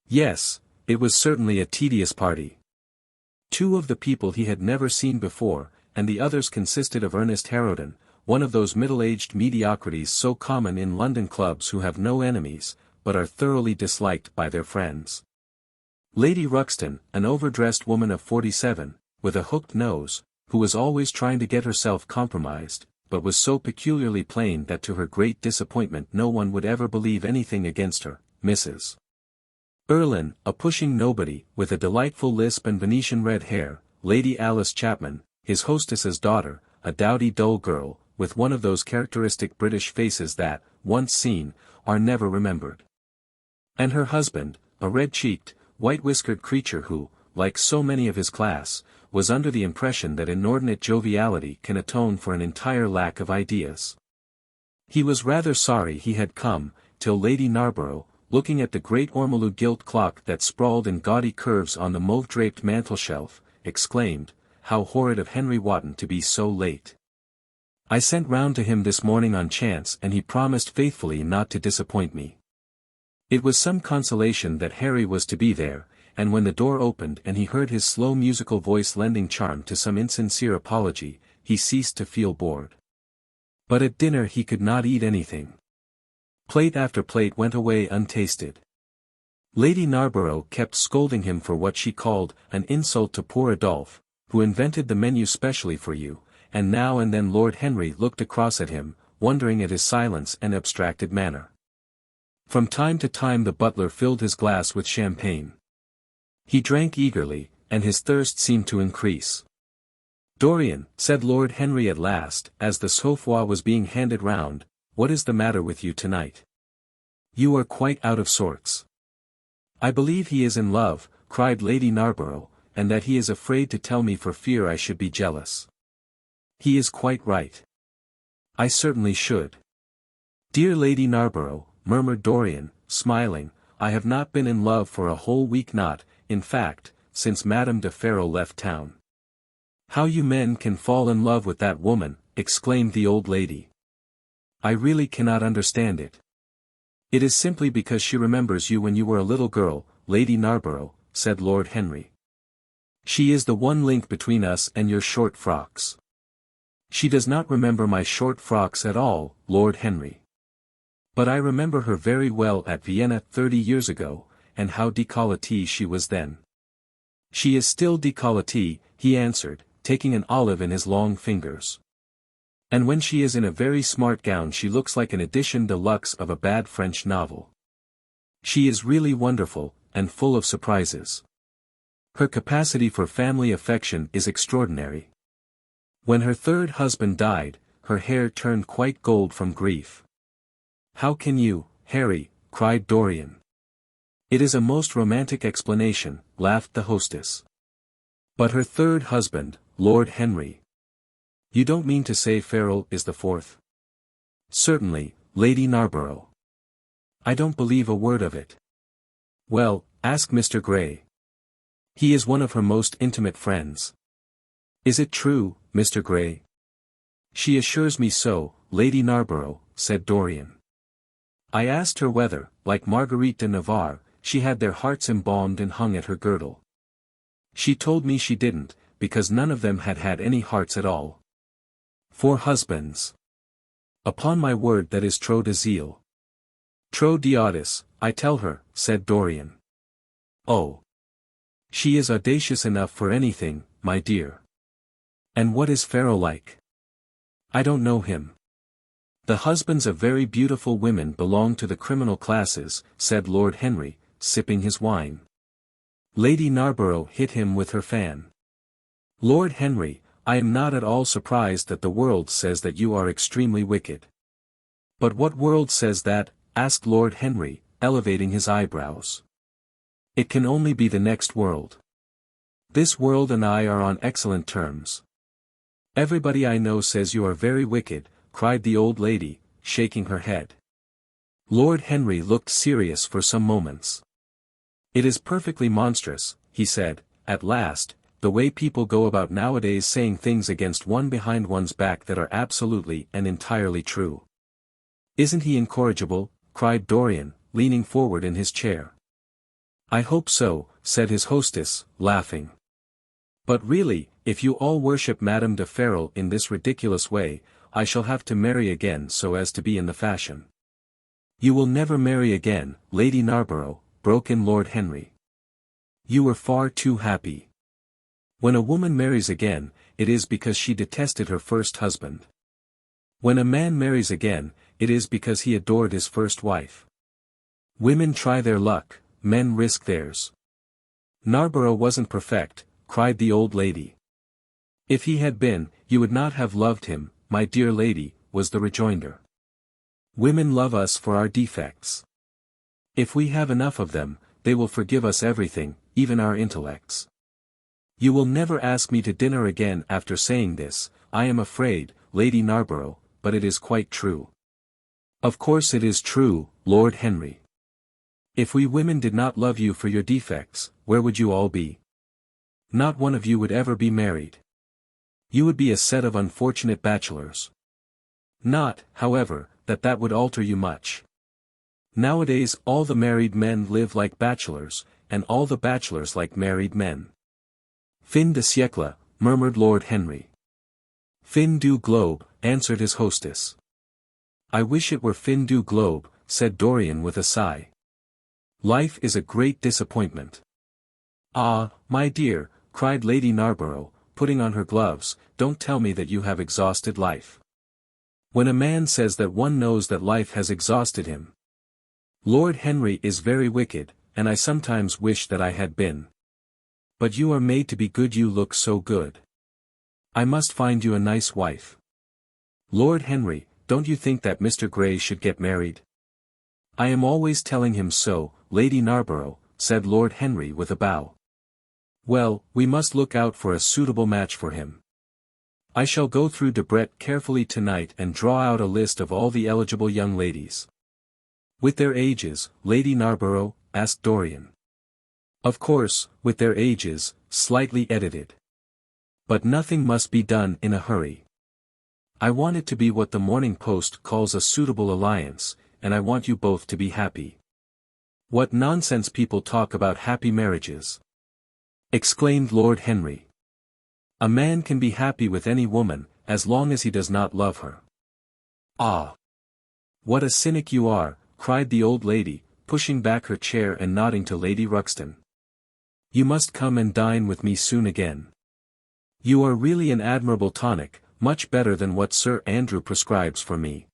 Yes, it was certainly a tedious party. Two of the people he had never seen before, and the others consisted of Ernest Harrowden, one of those middle-aged mediocrities so common in London clubs who have no enemies, but are thoroughly disliked by their friends. Lady Ruxton, an overdressed woman of 47, with a hooked nose, who was always trying to get herself compromised, but was so peculiarly plain that to her great disappointment no one would ever believe anything against her, Mrs. Erlyn, a pushing nobody, with a delightful lisp and Venetian red hair, Lady Alice Chapman, his hostess's daughter, a dowdy dull girl, with one of those characteristic British faces that, once seen, are never remembered. And her husband, a red-cheeked, white-whiskered creature who, like so many of his class, was under the impression that inordinate joviality can atone for an entire lack of ideas. He was rather sorry he had come, till Lady Narborough, looking at the great ormolu gilt clock that sprawled in gaudy curves on the mauve-draped mantelshelf, exclaimed, "How horrid of Henry Wotton to be so late. I sent round to him this morning on chance and he promised faithfully not to disappoint me." It was some consolation that Harry was to be there, and when the door opened and he heard his slow musical voice lending charm to some insincere apology, he ceased to feel bored. But at dinner he could not eat anything. Plate after plate went away untasted. Lady Narborough kept scolding him for what she called an insult to poor Adolphe, who invented the menu specially for you, and now and then Lord Henry looked across at him, wondering at his silence and abstracted manner. From time to time the butler filled his glass with champagne. He drank eagerly, and his thirst seemed to increase. "Dorian," said Lord Henry at last, as the souffleur was being handed round, "what is the matter with you tonight? You are quite out of sorts." "I believe he is in love," cried Lady Narborough, "and that he is afraid to tell me for fear I should be jealous." "He is quite right. I certainly should." "Dear Lady Narborough," murmured Dorian, smiling, "I have not been in love for a whole week, not, in fact, since Madame de Ferrol left town." "How you men can fall in love with that woman," exclaimed the old lady. "I really cannot understand it." "It is simply because she remembers you when you were a little girl, Lady Narborough," said Lord Henry. "She is the one link between us and your short frocks." "She does not remember my short frocks at all, Lord Henry. But I remember her very well at Vienna 30 years ago, and how décolletée she was then." "She is still décolletée," he answered, taking an olive in his long fingers. "And when she is in a very smart gown she looks like an edition de luxe of a bad French novel. She is really wonderful, and full of surprises. Her capacity for family affection is extraordinary. When her third husband died, her hair turned quite gold from grief." "How can you, Harry?" cried Dorian. "It is a most romantic explanation," laughed the hostess. "But her third husband, Lord Henry. You don't mean to say Ferrol is the fourth?" "Certainly, Lady Narborough. I don't believe a word of it." "Well, ask Mr. Gray. He is one of her most intimate friends." "Is it true, Mr. Gray?" "She assures me so, Lady Narborough," said Dorian. "I asked her whether, like Marguerite de Navarre, she had their hearts embalmed and hung at her girdle. She told me she didn't, because none of them had had any hearts at all. 4 husbands. Upon my word that is trop de zèle. Trop d'audace, I tell her," said Dorian. "Oh. She is audacious enough for anything, my dear. And what is Ferrol like?" "I don't know him." "The husbands of very beautiful women belong to the criminal classes," said Lord Henry, sipping his wine. Lady Narborough hit him with her fan. "Lord Henry, I am not at all surprised that the world says that you are extremely wicked." "But what world says that?" asked Lord Henry, elevating his eyebrows. "It can only be the next world. This world and I are on excellent terms." "Everybody I know says you are very wicked," cried the old lady, shaking her head. Lord Henry looked serious for some moments. "It is perfectly monstrous," he said, at last, "the way people go about nowadays saying things against one behind one's back that are absolutely and entirely true." "Isn't he incorrigible?" cried Dorian, leaning forward in his chair. "I hope so," said his hostess, laughing. "But really, if you all worship Madame de Ferrol in this ridiculous way, I shall have to marry again so as to be in the fashion." "You will never marry again, Lady Narborough," broke in Lord Henry. "You were far too happy. When a woman marries again, it is because she detested her first husband. When a man marries again, it is because he adored his first wife. Women try their luck, men risk theirs." "Narborough wasn't perfect," cried the old lady. "If he had been, you would not have loved him, my dear lady," was the rejoinder. "Women love us for our defects. If we have enough of them, they will forgive us everything, even our intellects. You will never ask me to dinner again after saying this, I am afraid, Lady Narborough, but it is quite true. Of course it is true, Lord Henry. If we women did not love you for your defects, where would you all be? Not one of you would ever be married. You would be a set of unfortunate bachelors. Not, however, that would alter you much. Nowadays all the married men live like bachelors, and all the bachelors like married men. Fin de siècle, murmured Lord Henry. Fin du globe, answered his hostess. I wish it were fin du globe, said Dorian with a sigh. Life is a great disappointment. Ah, my dear, cried Lady Narborough, putting on her gloves, don't tell me that you have exhausted life. When a man says that one knows that life has exhausted him. Lord Henry is very wicked, and I sometimes wish that I had been. But you are made to be good, you look so good. I must find you a nice wife. Lord Henry, don't you think that Mr. Gray should get married? I am always telling him so, Lady Narborough, said Lord Henry with a bow. Well, we must look out for a suitable match for him. I shall go through Debrett carefully tonight and draw out a list of all the eligible young ladies. With their ages, Lady Narborough, asked Dorian. Of course, with their ages, slightly edited. But nothing must be done in a hurry. I want it to be what the Morning Post calls a suitable alliance, and I want you both to be happy. What nonsense people talk about happy marriages! Exclaimed Lord Henry. A man can be happy with any woman, as long as he does not love her. Ah! What a cynic you are, cried the old lady, pushing back her chair and nodding to Lady Ruxton. You must come and dine with me soon again. You are really an admirable tonic, much better than what Sir Andrew prescribes for me.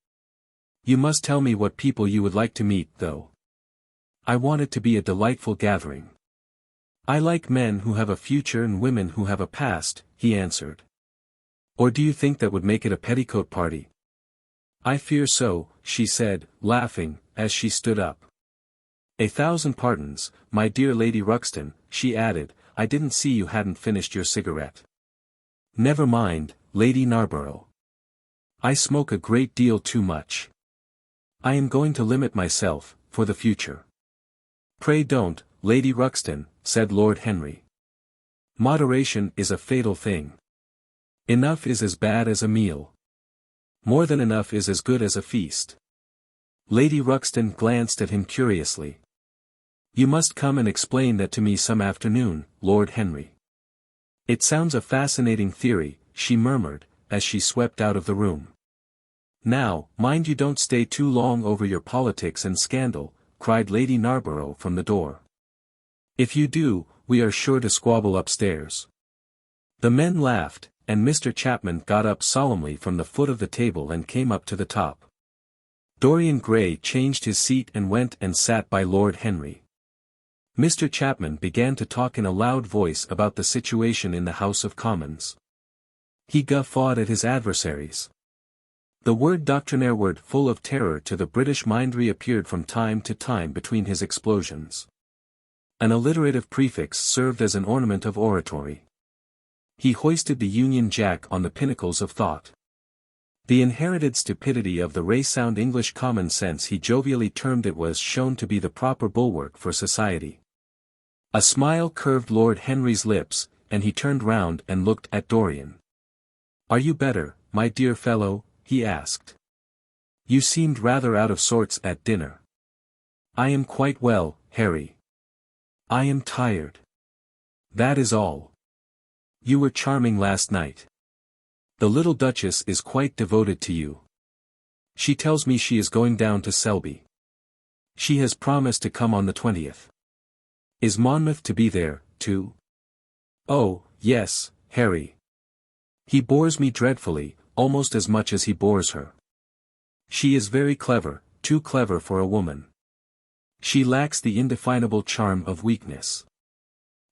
You must tell me what people you would like to meet, though. I want it to be a delightful gathering. I like men who have a future and women who have a past, he answered. Or do you think that would make it a petticoat party? I fear so, she said, laughing, as she stood up. 1,000 pardons, my dear Lady Ruxton, she added, I didn't see you hadn't finished your cigarette. Never mind, Lady Narborough. I smoke a great deal too much. I am going to limit myself, for the future. Pray don't, Lady Ruxton, said Lord Henry. Moderation is a fatal thing. Enough is as bad as a meal. More than enough is as good as a feast. Lady Ruxton glanced at him curiously. You must come and explain that to me some afternoon, Lord Henry. It sounds a fascinating theory, she murmured, as she swept out of the room. Now, mind you don't stay too long over your politics and scandal, cried Lady Narborough from the door. If you do, we are sure to squabble upstairs. The men laughed, and Mr. Chapman got up solemnly from the foot of the table and came up to the top. Dorian Gray changed his seat and went and sat by Lord Henry. Mr. Chapman began to talk in a loud voice about the situation in the House of Commons. He guffawed at his adversaries. The word doctrinaire word full of terror to the British mind reappeared from time to time between his explosions. An alliterative prefix served as an ornament of oratory. He hoisted the Union Jack on the pinnacles of thought. The inherited stupidity of the race-sound English common sense he jovially termed it was shown to be the proper bulwark for society. A smile curved Lord Henry's lips, and he turned round and looked at Dorian. Are you better, my dear fellow? He asked. You seemed rather out of sorts at dinner. I am quite well, Harry. I am tired. That is all. You were charming last night. The little Duchess is quite devoted to you. She tells me she is going down to Selby. She has promised to come on the 20th. Is Monmouth to be there, too? Oh, yes, Harry. He bores me dreadfully, almost as much as he bores her. She is very clever, too clever for a woman. She lacks the indefinable charm of weakness.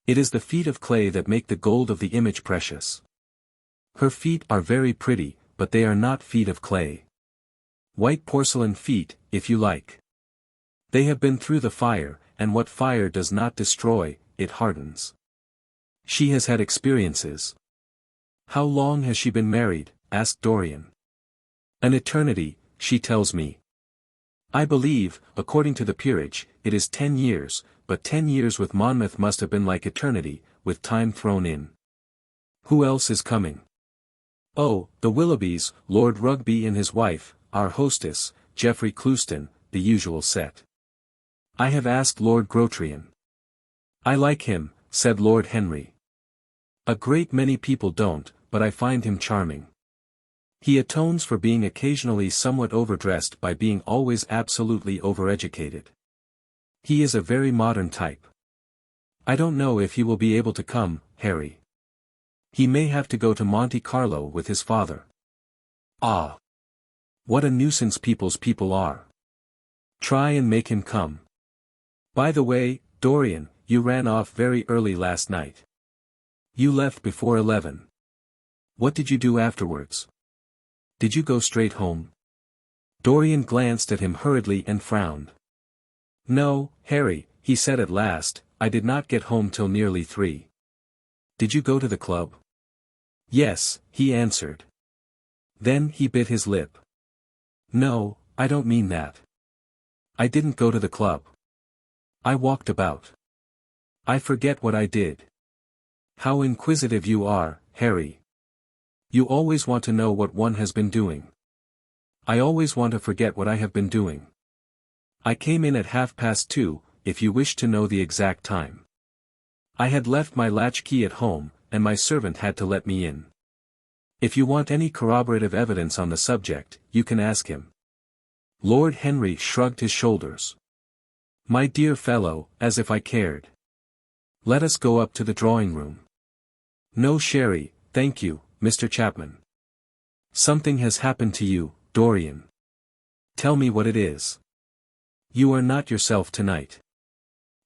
It is the feet of clay that make the gold of the image precious. Her feet are very pretty, but they are not feet of clay. White porcelain feet, if you like. They have been through the fire, and what fire does not destroy, it hardens. She has had experiences. How long has she been married? Asked Dorian. An eternity, she tells me. I believe, according to the peerage, it is 10 years, but 10 years with Monmouth must have been like eternity, with time thrown in. Who else is coming? Oh, the Willoughbys, Lord Rugby and his wife, our hostess, Geoffrey Clouston, the usual set. I have asked Lord Grotrian. I like him, said Lord Henry. A great many people don't, but I find him charming. He atones for being occasionally somewhat overdressed by being always absolutely overeducated. He is a very modern type. I don't know if he will be able to come, Harry. He may have to go to Monte Carlo with his father. Ah! What a nuisance people's people are. Try and make him come. By the way, Dorian, you ran off very early last night. You left before 11. What did you do afterwards? Did you go straight home? Dorian glanced at him hurriedly and frowned. No, Harry, he said at last, I did not get home till nearly 3. Did you go to the club? Yes, he answered. Then he bit his lip. No, I don't mean that. I didn't go to the club. I walked about. I forget what I did. How inquisitive you are, Harry. You always want to know what one has been doing. I always want to forget what I have been doing. I came in at 2:30, if you wish to know the exact time. I had left my latchkey at home, and my servant had to let me in. If you want any corroborative evidence on the subject, you can ask him. Lord Henry shrugged his shoulders. My dear fellow, as if I cared. Let us go up to the drawing-room. No sherry, thank you, Mr. Chapman. Something has happened to you, Dorian. Tell me what it is. You are not yourself tonight.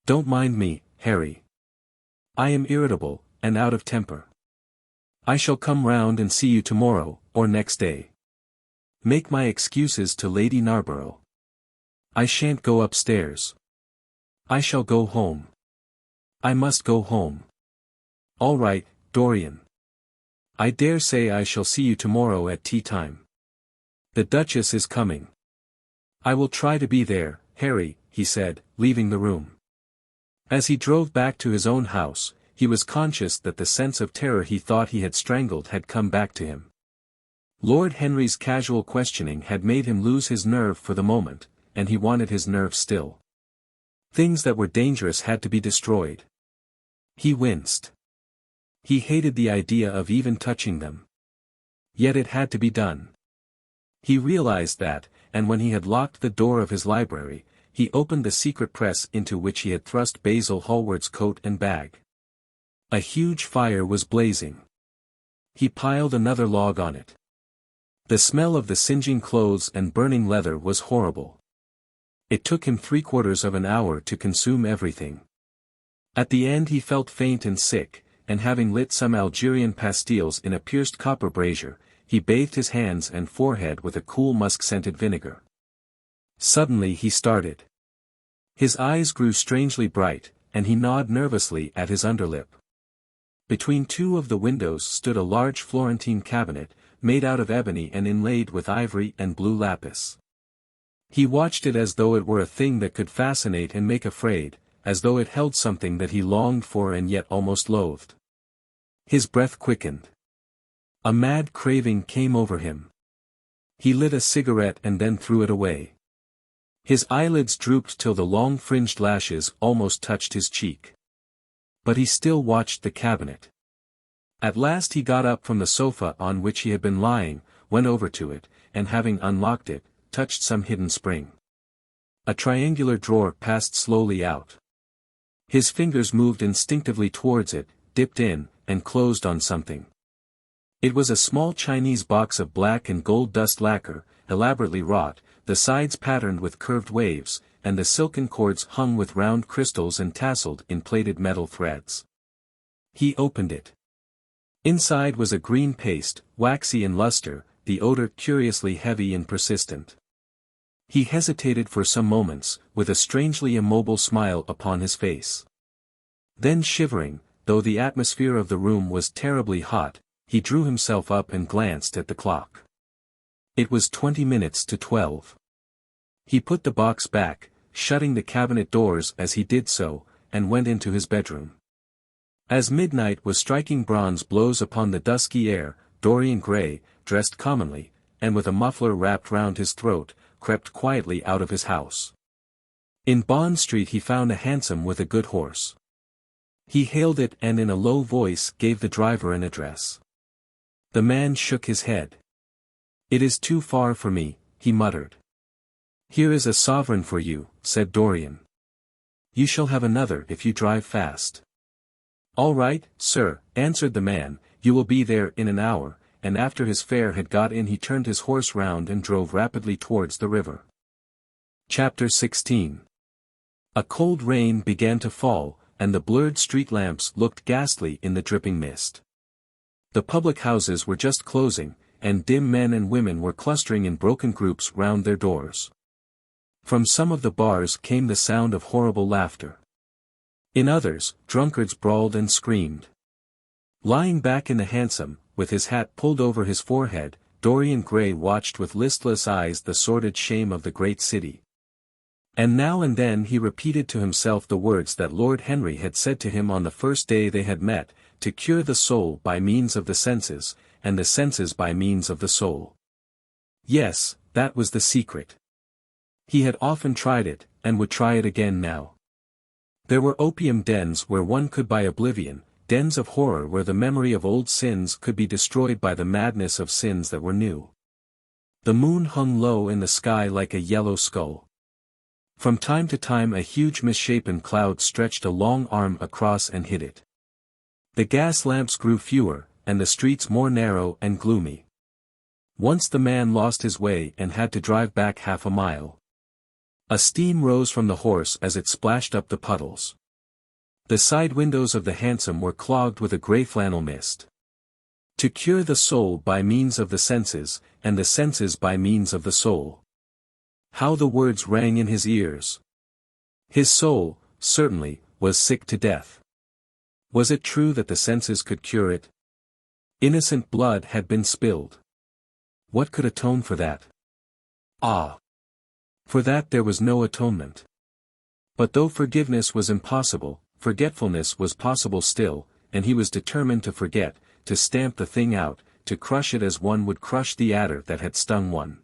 Don't mind me, Harry. I am irritable, and out of temper. I shall come round and see you tomorrow, or next day. Make my excuses to Lady Narborough. I shan't go upstairs. I shall go home. I must go home. All right, Dorian. I dare say I shall see you tomorrow at tea time. The Duchess is coming. I will try to be there, Harry, he said, leaving the room. As he drove back to his own house, he was conscious that the sense of terror he thought he had strangled had come back to him. Lord Henry's casual questioning had made him lose his nerve for the moment, and he wanted his nerve still. Things that were dangerous had to be destroyed. He winced. He hated the idea of even touching them. Yet it had to be done. He realized that, and when he had locked the door of his library, he opened the secret press into which he had thrust Basil Hallward's coat and bag. A huge fire was blazing. He piled another log on it. The smell of the singeing clothes and burning leather was horrible. It took him 3/4 of an hour to consume everything. At the end he felt faint and sick, and having lit some Algerian pastilles in a pierced copper brazier, he bathed his hands and forehead with a cool musk-scented vinegar. Suddenly he started. His eyes grew strangely bright, and he gnawed nervously at his underlip. Between two of the windows stood a large Florentine cabinet, made out of ebony and inlaid with ivory and blue lapis. He watched it as though it were a thing that could fascinate and make afraid, as though it held something that he longed for and yet almost loathed. His breath quickened. A mad craving came over him. He lit a cigarette and then threw it away. His eyelids drooped till the long fringed lashes almost touched his cheek. But he still watched the cabinet. At last he got up from the sofa on which he had been lying, went over to it, and having unlocked it, touched some hidden spring. A triangular drawer passed slowly out. His fingers moved instinctively towards it, dipped in, and closed on something. It was a small Chinese box of black and gold dust lacquer, elaborately wrought, the sides patterned with curved waves, and the silken cords hung with round crystals and tasseled in plaited metal threads. He opened it. Inside was a green paste, waxy in luster, the odor curiously heavy and persistent. He hesitated for some moments, with a strangely immobile smile upon his face. Then shivering, though the atmosphere of the room was terribly hot, he drew himself up and glanced at the clock. It was 20 minutes to 12. He put the box back, shutting the cabinet doors as he did so, and went into his bedroom. As midnight was striking bronze blows upon the dusky air, Dorian Gray, dressed commonly, and with a muffler wrapped round his throat, crept quietly out of his house. In Bond Street he found a hansom with a good horse. He hailed it and in a low voice gave the driver an address. The man shook his head. "It is too far for me," he muttered. "Here is a sovereign for you," said Dorian. "You shall have another if you drive fast." "All right, sir," answered the man, "you will be there in an hour," and after his fare had got in he turned his horse round and drove rapidly towards the river. Chapter 16. A cold rain began to fall, and the blurred street lamps looked ghastly in the dripping mist. The public houses were just closing, and dim men and women were clustering in broken groups round their doors. From some of the bars came the sound of horrible laughter. In others, drunkards brawled and screamed. Lying back in the hansom, with his hat pulled over his forehead, Dorian Gray watched with listless eyes the sordid shame of the great city. And now and then he repeated to himself the words that Lord Henry had said to him on the first day they had met, to cure the soul by means of the senses, and the senses by means of the soul. Yes, that was the secret. He had often tried it, and would try it again now. There were opium dens where one could buy oblivion, dens of horror where the memory of old sins could be destroyed by the madness of sins that were new. The moon hung low in the sky like a yellow skull. From time to time a huge misshapen cloud stretched a long arm across and hid it. The gas lamps grew fewer, and the streets more narrow and gloomy. Once the man lost his way and had to drive back half a mile. A steam rose from the horse as it splashed up the puddles. The side windows of the hansom were clogged with a grey flannel mist. To cure the soul by means of the senses, and the senses by means of the soul. How the words rang in his ears. His soul, certainly, was sick to death. Was it true that the senses could cure it? Innocent blood had been spilled. What could atone for that? Ah! For that there was no atonement. But though forgiveness was impossible, forgetfulness was possible still, and he was determined to forget, to stamp the thing out, to crush it as one would crush the adder that had stung one.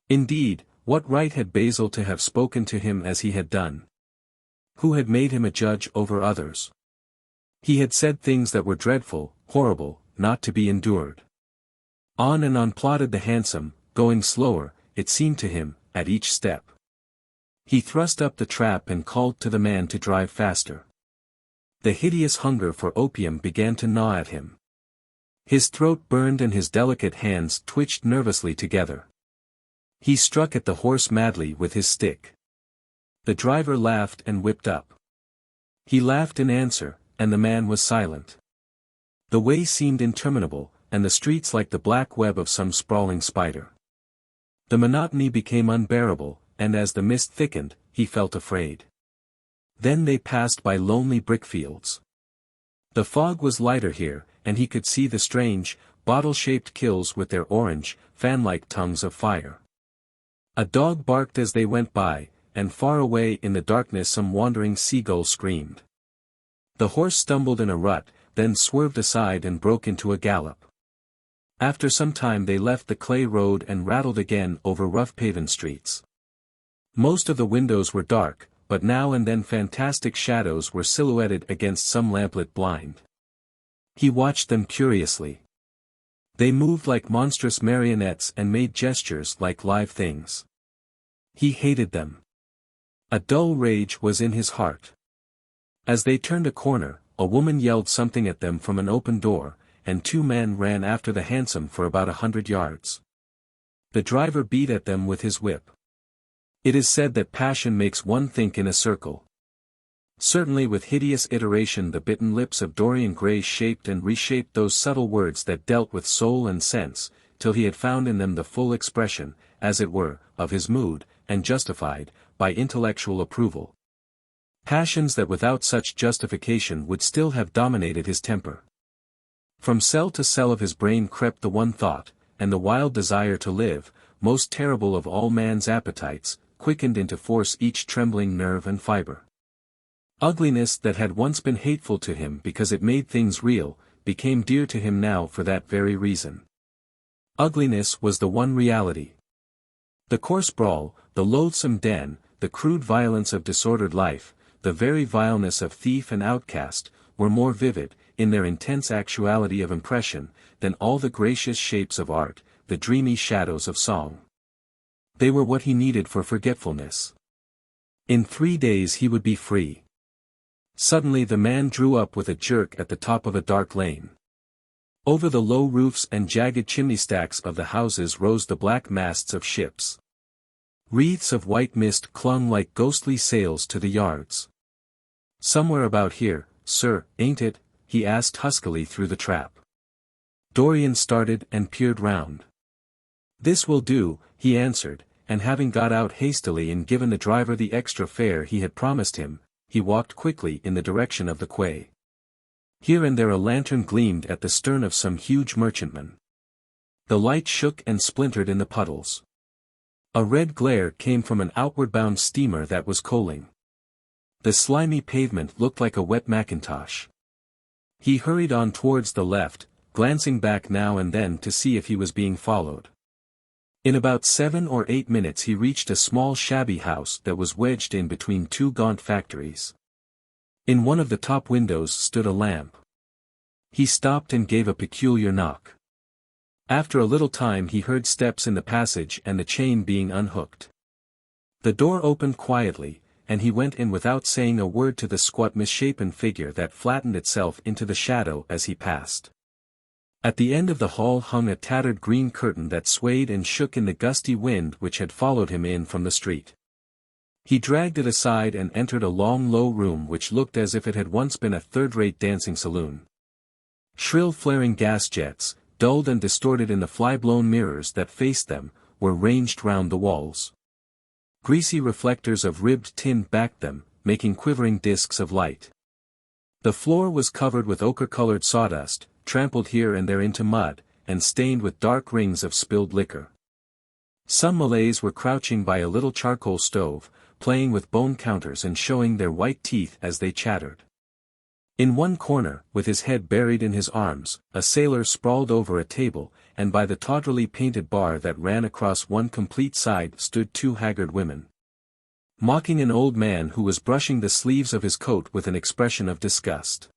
Indeed, what right had Basil to have spoken to him as he had done? Who had made him a judge over others? He had said things that were dreadful, horrible, not to be endured. On and on plodded the hansom, going slower, it seemed to him, at each step. He thrust up the trap and called to the man to drive faster. The hideous hunger for opium began to gnaw at him. His throat burned and his delicate hands twitched nervously together. He struck at the horse madly with his stick. The driver laughed and whipped up. He laughed in answer, and the man was silent. The way seemed interminable, and the streets like the black web of some sprawling spider. The monotony became unbearable, and as the mist thickened, he felt afraid. Then they passed by lonely brickfields. The fog was lighter here, and he could see the strange, bottle-shaped kilns with their orange, fan-like tongues of fire. A dog barked as they went by, and far away in the darkness some wandering seagull screamed. The horse stumbled in a rut, then swerved aside and broke into a gallop. After some time they left the clay road and rattled again over rough-paven streets. Most of the windows were dark, but now and then fantastic shadows were silhouetted against some lamplit blind. He watched them curiously. They moved like monstrous marionettes and made gestures like live things. He hated them. A dull rage was in his heart. As they turned a corner, a woman yelled something at them from an open door, and two men ran after the hansom for about 100 yards. The driver beat at them with his whip. It is said that passion makes one think in a circle. Certainly with hideous iteration the bitten lips of Dorian Gray shaped and reshaped those subtle words that dealt with soul and sense, till he had found in them the full expression, as it were, of his mood, and justified, by intellectual approval. Passions that without such justification would still have dominated his temper. From cell to cell of his brain crept the one thought, and the wild desire to live, most terrible of all man's appetites, quickened into force each trembling nerve and fiber. Ugliness that had once been hateful to him because it made things real, became dear to him now for that very reason. Ugliness was the one reality. The coarse brawl, the loathsome den, the crude violence of disordered life, the very vileness of thief and outcast, were more vivid, in their intense actuality of impression, than all the gracious shapes of art, the dreamy shadows of song. They were what he needed for forgetfulness. In 3 days he would be free. Suddenly the man drew up with a jerk at the top of a dark lane. Over the low roofs and jagged chimney stacks of the houses rose the black masts of ships. Wreaths of white mist clung like ghostly sails to the yards. "Somewhere about here, sir, ain't it?" he asked huskily through the trap. Dorian started and peered round. "This will do," he answered, and having got out hastily and given the driver the extra fare he had promised him, he walked quickly in the direction of the quay. Here and there a lantern gleamed at the stern of some huge merchantman. The light shook and splintered in the puddles. A red glare came from an outward-bound steamer that was coaling. The slimy pavement looked like a wet mackintosh. He hurried on towards the left, glancing back now and then to see if he was being followed. In about 7 or 8 minutes he reached a small shabby house that was wedged in between 2 gaunt factories. In one of the top windows stood a lamp. He stopped and gave a peculiar knock. After a little time he heard steps in the passage and the chain being unhooked. The door opened quietly, and he went in without saying a word to the squat misshapen figure that flattened itself into the shadow as he passed. At the end of the hall hung a tattered green curtain that swayed and shook in the gusty wind which had followed him in from the street. He dragged it aside and entered a long low room which looked as if it had once been a third-rate dancing saloon. Shrill flaring gas jets, dulled and distorted in the fly-blown mirrors that faced them, were ranged round the walls. Greasy reflectors of ribbed tin backed them, making quivering discs of light. The floor was covered with ochre-colored sawdust, trampled here and there into mud, and stained with dark rings of spilled liquor. Some Malays were crouching by a little charcoal stove, playing with bone counters and showing their white teeth as they chattered. In one corner, with his head buried in his arms, a sailor sprawled over a table, and by the tawdrily painted bar that ran across one complete side stood 2 haggard women. Mocking an old man who was brushing the sleeves of his coat with an expression of disgust.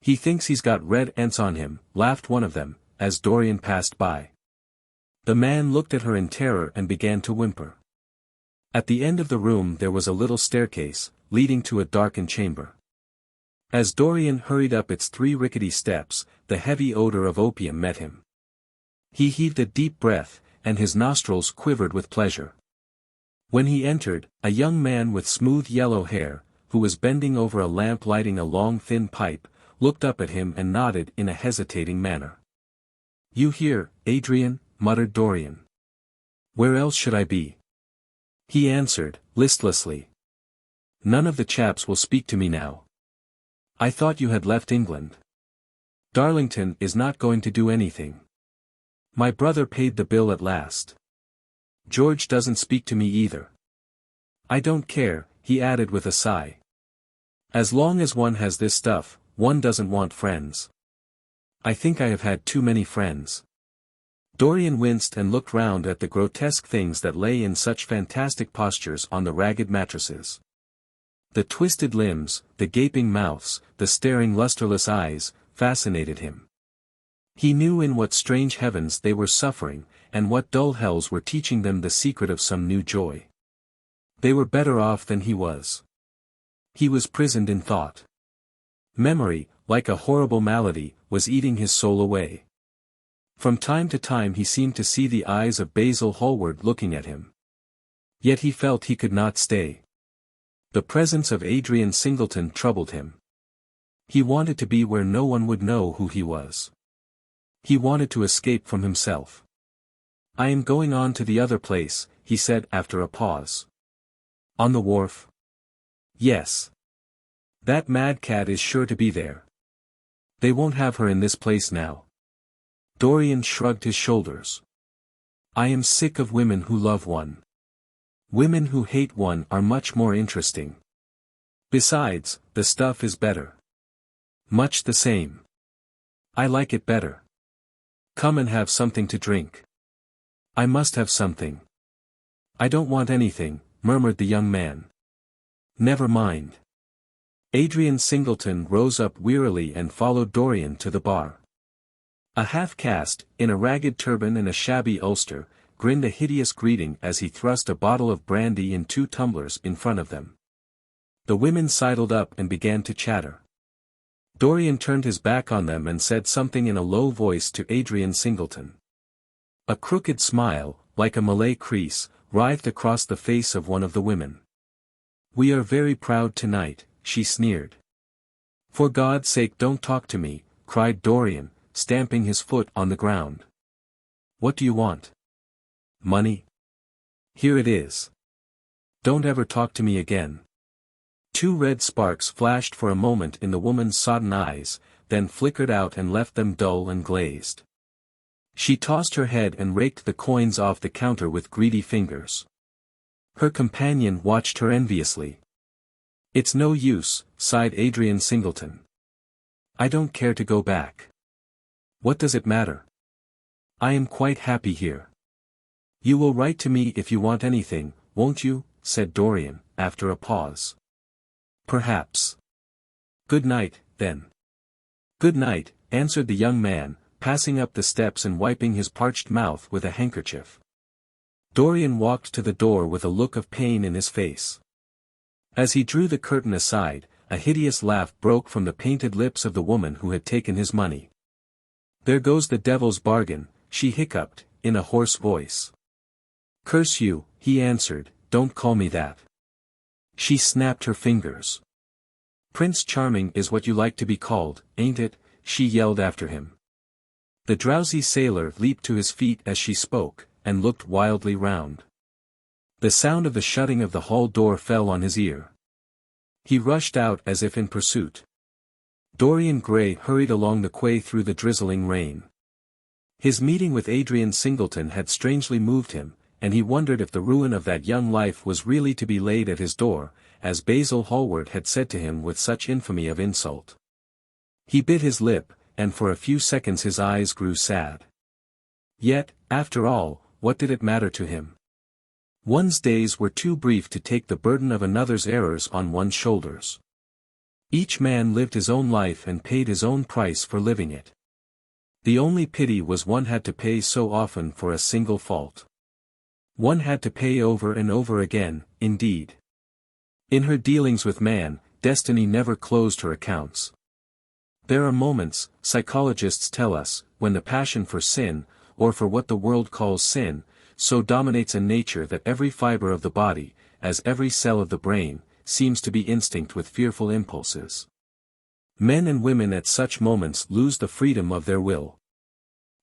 "He thinks he's got red ants on him," laughed one of them, as Dorian passed by. The man looked at her in terror and began to whimper. At the end of the room there was a little staircase, leading to a darkened chamber. As Dorian hurried up its 3 rickety steps, the heavy odor of opium met him. He heaved a deep breath, and his nostrils quivered with pleasure. When he entered, a young man with smooth yellow hair, who was bending over a lamp lighting a long thin pipe, looked up at him and nodded in a hesitating manner. "You here, Adrian?" muttered Dorian. "Where else should I be?" He answered, listlessly. "None of the chaps will speak to me now. I thought you had left England. Darlington is not going to do anything. My brother paid the bill at last. George doesn't speak to me either. I don't care," he added with a sigh. "As long as one has this stuff, one doesn't want friends. I think I have had too many friends." Dorian winced and looked round at the grotesque things that lay in such fantastic postures on the ragged mattresses. The twisted limbs, the gaping mouths, the staring lustreless eyes, fascinated him. He knew in what strange heavens they were suffering, and what dull hells were teaching them the secret of some new joy. They were better off than he was. He was prisoned in thought. Memory, like a horrible malady, was eating his soul away. From time to time he seemed to see the eyes of Basil Hallward looking at him. Yet he felt he could not stay. The presence of Adrian Singleton troubled him. He wanted to be where no one would know who he was. He wanted to escape from himself. I am going on to the other place, he said after a pause. On the wharf? Yes. That mad cat is sure to be there. They won't have her in this place now. Dorian shrugged his shoulders. I am sick of women who love one. Women who hate one are much more interesting. Besides, the stuff is better. Much the same. I like it better. Come and have something to drink. I must have something. I don't want anything, murmured the young man. Never mind. Adrian Singleton rose up wearily and followed Dorian to the bar. A half-caste, in a ragged turban and a shabby ulster, grinned a hideous greeting as he thrust a bottle of brandy in 2 tumblers in front of them. The women sidled up and began to chatter. Dorian turned his back on them and said something in a low voice to Adrian Singleton. A crooked smile, like a Malay crease, writhed across the face of one of the women. We are very proud tonight, she sneered. For God's sake don't talk to me, cried Dorian, stamping his foot on the ground. What do you want? Money? Here it is. Don't ever talk to me again. 2 red sparks flashed for a moment in the woman's sodden eyes, then flickered out and left them dull and glazed. She tossed her head and raked the coins off the counter with greedy fingers. Her companion watched her enviously. It's no use, sighed Adrian Singleton. I don't care to go back. What does it matter? I am quite happy here. You will write to me if you want anything, won't you? Said Dorian, after a pause. Perhaps. Good night, then. Good night, answered the young man, passing up the steps and wiping his parched mouth with a handkerchief. Dorian walked to the door with a look of pain in his face. As he drew the curtain aside, a hideous laugh broke from the painted lips of the woman who had taken his money. There goes the devil's bargain, she hiccuped, in a hoarse voice. Curse you, he answered, don't call me that. She snapped her fingers. Prince Charming is what you like to be called, ain't it? She yelled after him. The drowsy sailor leaped to his feet as she spoke, and looked wildly round. The sound of the shutting of the hall door fell on his ear. He rushed out as if in pursuit. Dorian Gray hurried along the quay through the drizzling rain. His meeting with Adrian Singleton had strangely moved him, and he wondered if the ruin of that young life was really to be laid at his door, as Basil Hallward had said to him with such infamy of insult. He bit his lip, and for a few seconds his eyes grew sad. Yet, after all, what did it matter to him? One's days were too brief to take the burden of another's errors on one's shoulders. Each man lived his own life and paid his own price for living it. The only pity was one had to pay so often for a single fault. One had to pay over and over again, indeed. In her dealings with man, destiny never closed her accounts. There are moments, psychologists tell us, when the passion for sin, or for what the world calls sin, so dominates a nature that every fiber of the body, as every cell of the brain, seems to be instinct with fearful impulses. Men and women at such moments lose the freedom of their will.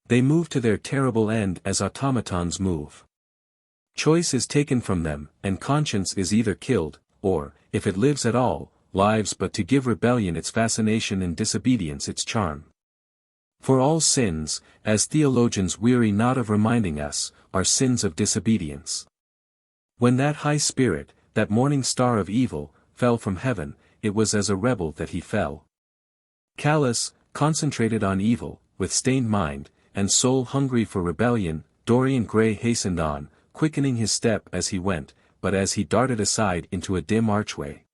They move to their terrible end as automatons move. Choice is taken from them, and conscience is either killed, or, if it lives at all, lives but to give rebellion its fascination and disobedience its charm. For all sins, as theologians weary not of reminding us, are sins of disobedience. When that high spirit, that morning star of evil, fell from heaven, it was as a rebel that he fell. Callous, concentrated on evil, with stained mind, and soul hungry for rebellion, Dorian Gray hastened on, quickening his step as he went, but as he darted aside into a dim archway.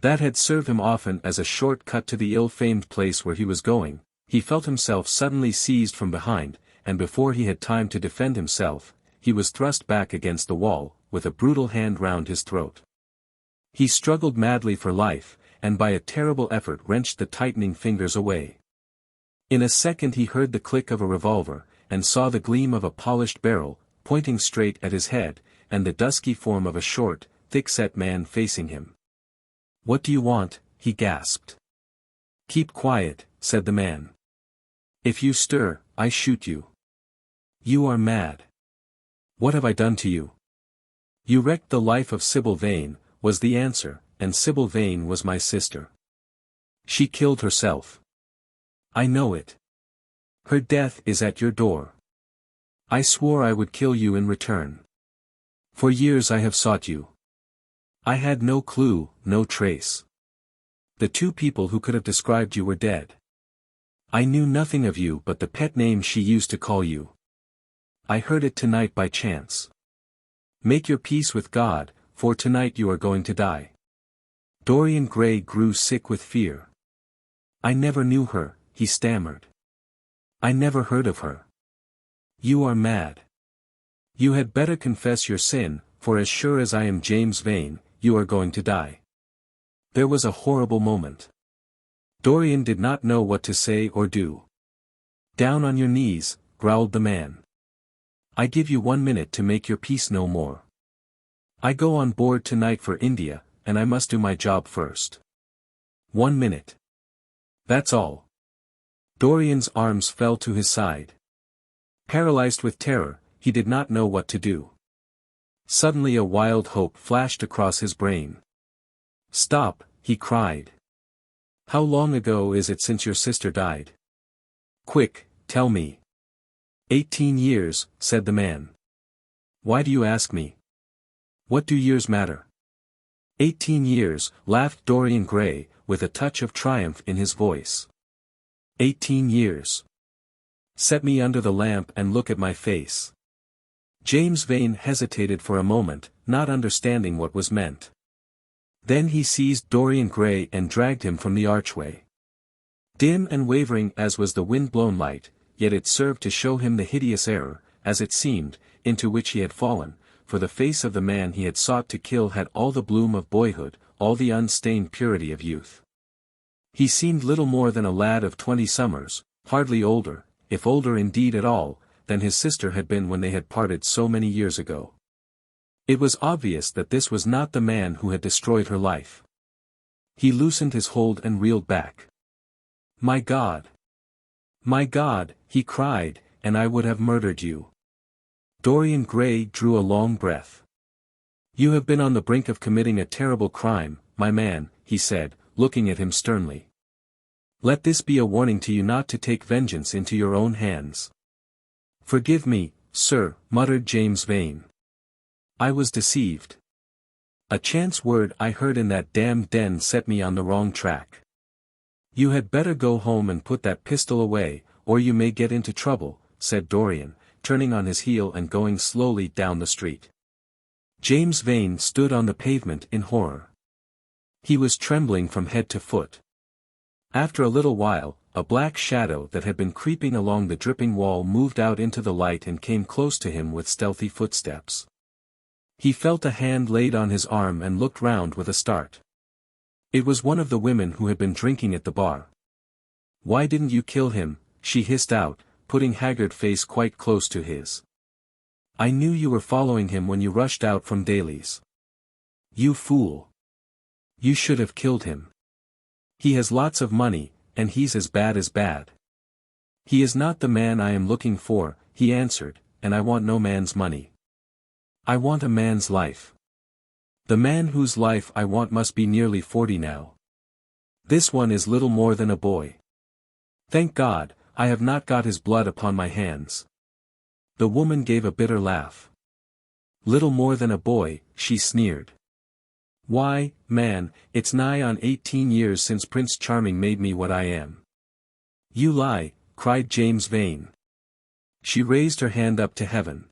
That had served him often as a short cut to the ill-famed place where he was going, he felt himself suddenly seized from behind, and before he had time to defend himself, he was thrust back against the wall, with a brutal hand round his throat. He struggled madly for life, and by a terrible effort wrenched the tightening fingers away. In a second he heard the click of a revolver, and saw the gleam of a polished barrel, pointing straight at his head, and the dusky form of a short, thick-set man facing him. "What do you want?" he gasped. "Keep quiet," said the man. "If you stir, I shoot you." "You are mad." What have I done to you? You wrecked the life of Sybil Vane, was the answer, and Sybil Vane was my sister. She killed herself. I know it. Her death is at your door. I swore I would kill you in return. For years I have sought you. I had no clue, no trace. The two people who could have described you were dead. I knew nothing of you but the pet name she used to call you. I heard it tonight by chance. Make your peace with God, for tonight you are going to die. Dorian Gray grew sick with fear. I never knew her, he stammered. I never heard of her. You are mad. You had better confess your sin, for as sure as I am James Vane, you are going to die. There was a horrible moment. Dorian did not know what to say or do. Down on your knees, growled the man. I give you 1 minute to make your peace no more. I go on board tonight for India, and I must do my job first. 1 minute. That's all. Dorian's arms fell to his side. Paralyzed with terror, he did not know what to do. Suddenly a wild hope flashed across his brain. Stop, he cried. How long ago is it since your sister died? Quick, tell me. 18 years, said the man. Why do you ask me? What do years matter? 18 years, laughed Dorian Gray, with a touch of triumph in his voice. 18 years. Set me under the lamp and look at my face. James Vane hesitated for a moment, not understanding what was meant. Then he seized Dorian Gray and dragged him from the archway. Dim and wavering as was the wind-blown light, yet it served to show him the hideous error, as it seemed, into which he had fallen, for the face of the man he had sought to kill had all the bloom of boyhood, all the unstained purity of youth. He seemed little more than a lad of 20 summers, hardly older, if older indeed at all, than his sister had been when they had parted so many years ago. It was obvious that this was not the man who had destroyed her life. He loosened his hold and reeled back. My God! My God, he cried, and I would have murdered you. Dorian Gray drew a long breath. You have been on the brink of committing a terrible crime, my man, he said, looking at him sternly. Let this be a warning to you not to take vengeance into your own hands. Forgive me, sir, muttered James Vane. I was deceived. A chance word I heard in that damned den set me on the wrong track. You had better go home and put that pistol away, or you may get into trouble, said Dorian, turning on his heel and going slowly down the street. James Vane stood on the pavement in horror. He was trembling from head to foot. After a little while, a black shadow that had been creeping along the dripping wall moved out into the light and came close to him with stealthy footsteps. He felt a hand laid on his arm and looked round with a start. It was one of the women who had been drinking at the bar. Why didn't you kill him? She hissed out, putting haggard face quite close to his. I knew you were following him when you rushed out from Daly's. You fool. You should have killed him. He has lots of money, and he's as bad. He is not the man I am looking for, he answered, and I want no man's money. I want a man's life. The man whose life I want must be nearly 40 now. This one is little more than a boy. Thank God, I have not got his blood upon my hands. The woman gave a bitter laugh. Little more than a boy, she sneered. Why, man, it's nigh on 18 years since Prince Charming made me what I am. You lie, cried James Vane. She raised her hand up to heaven.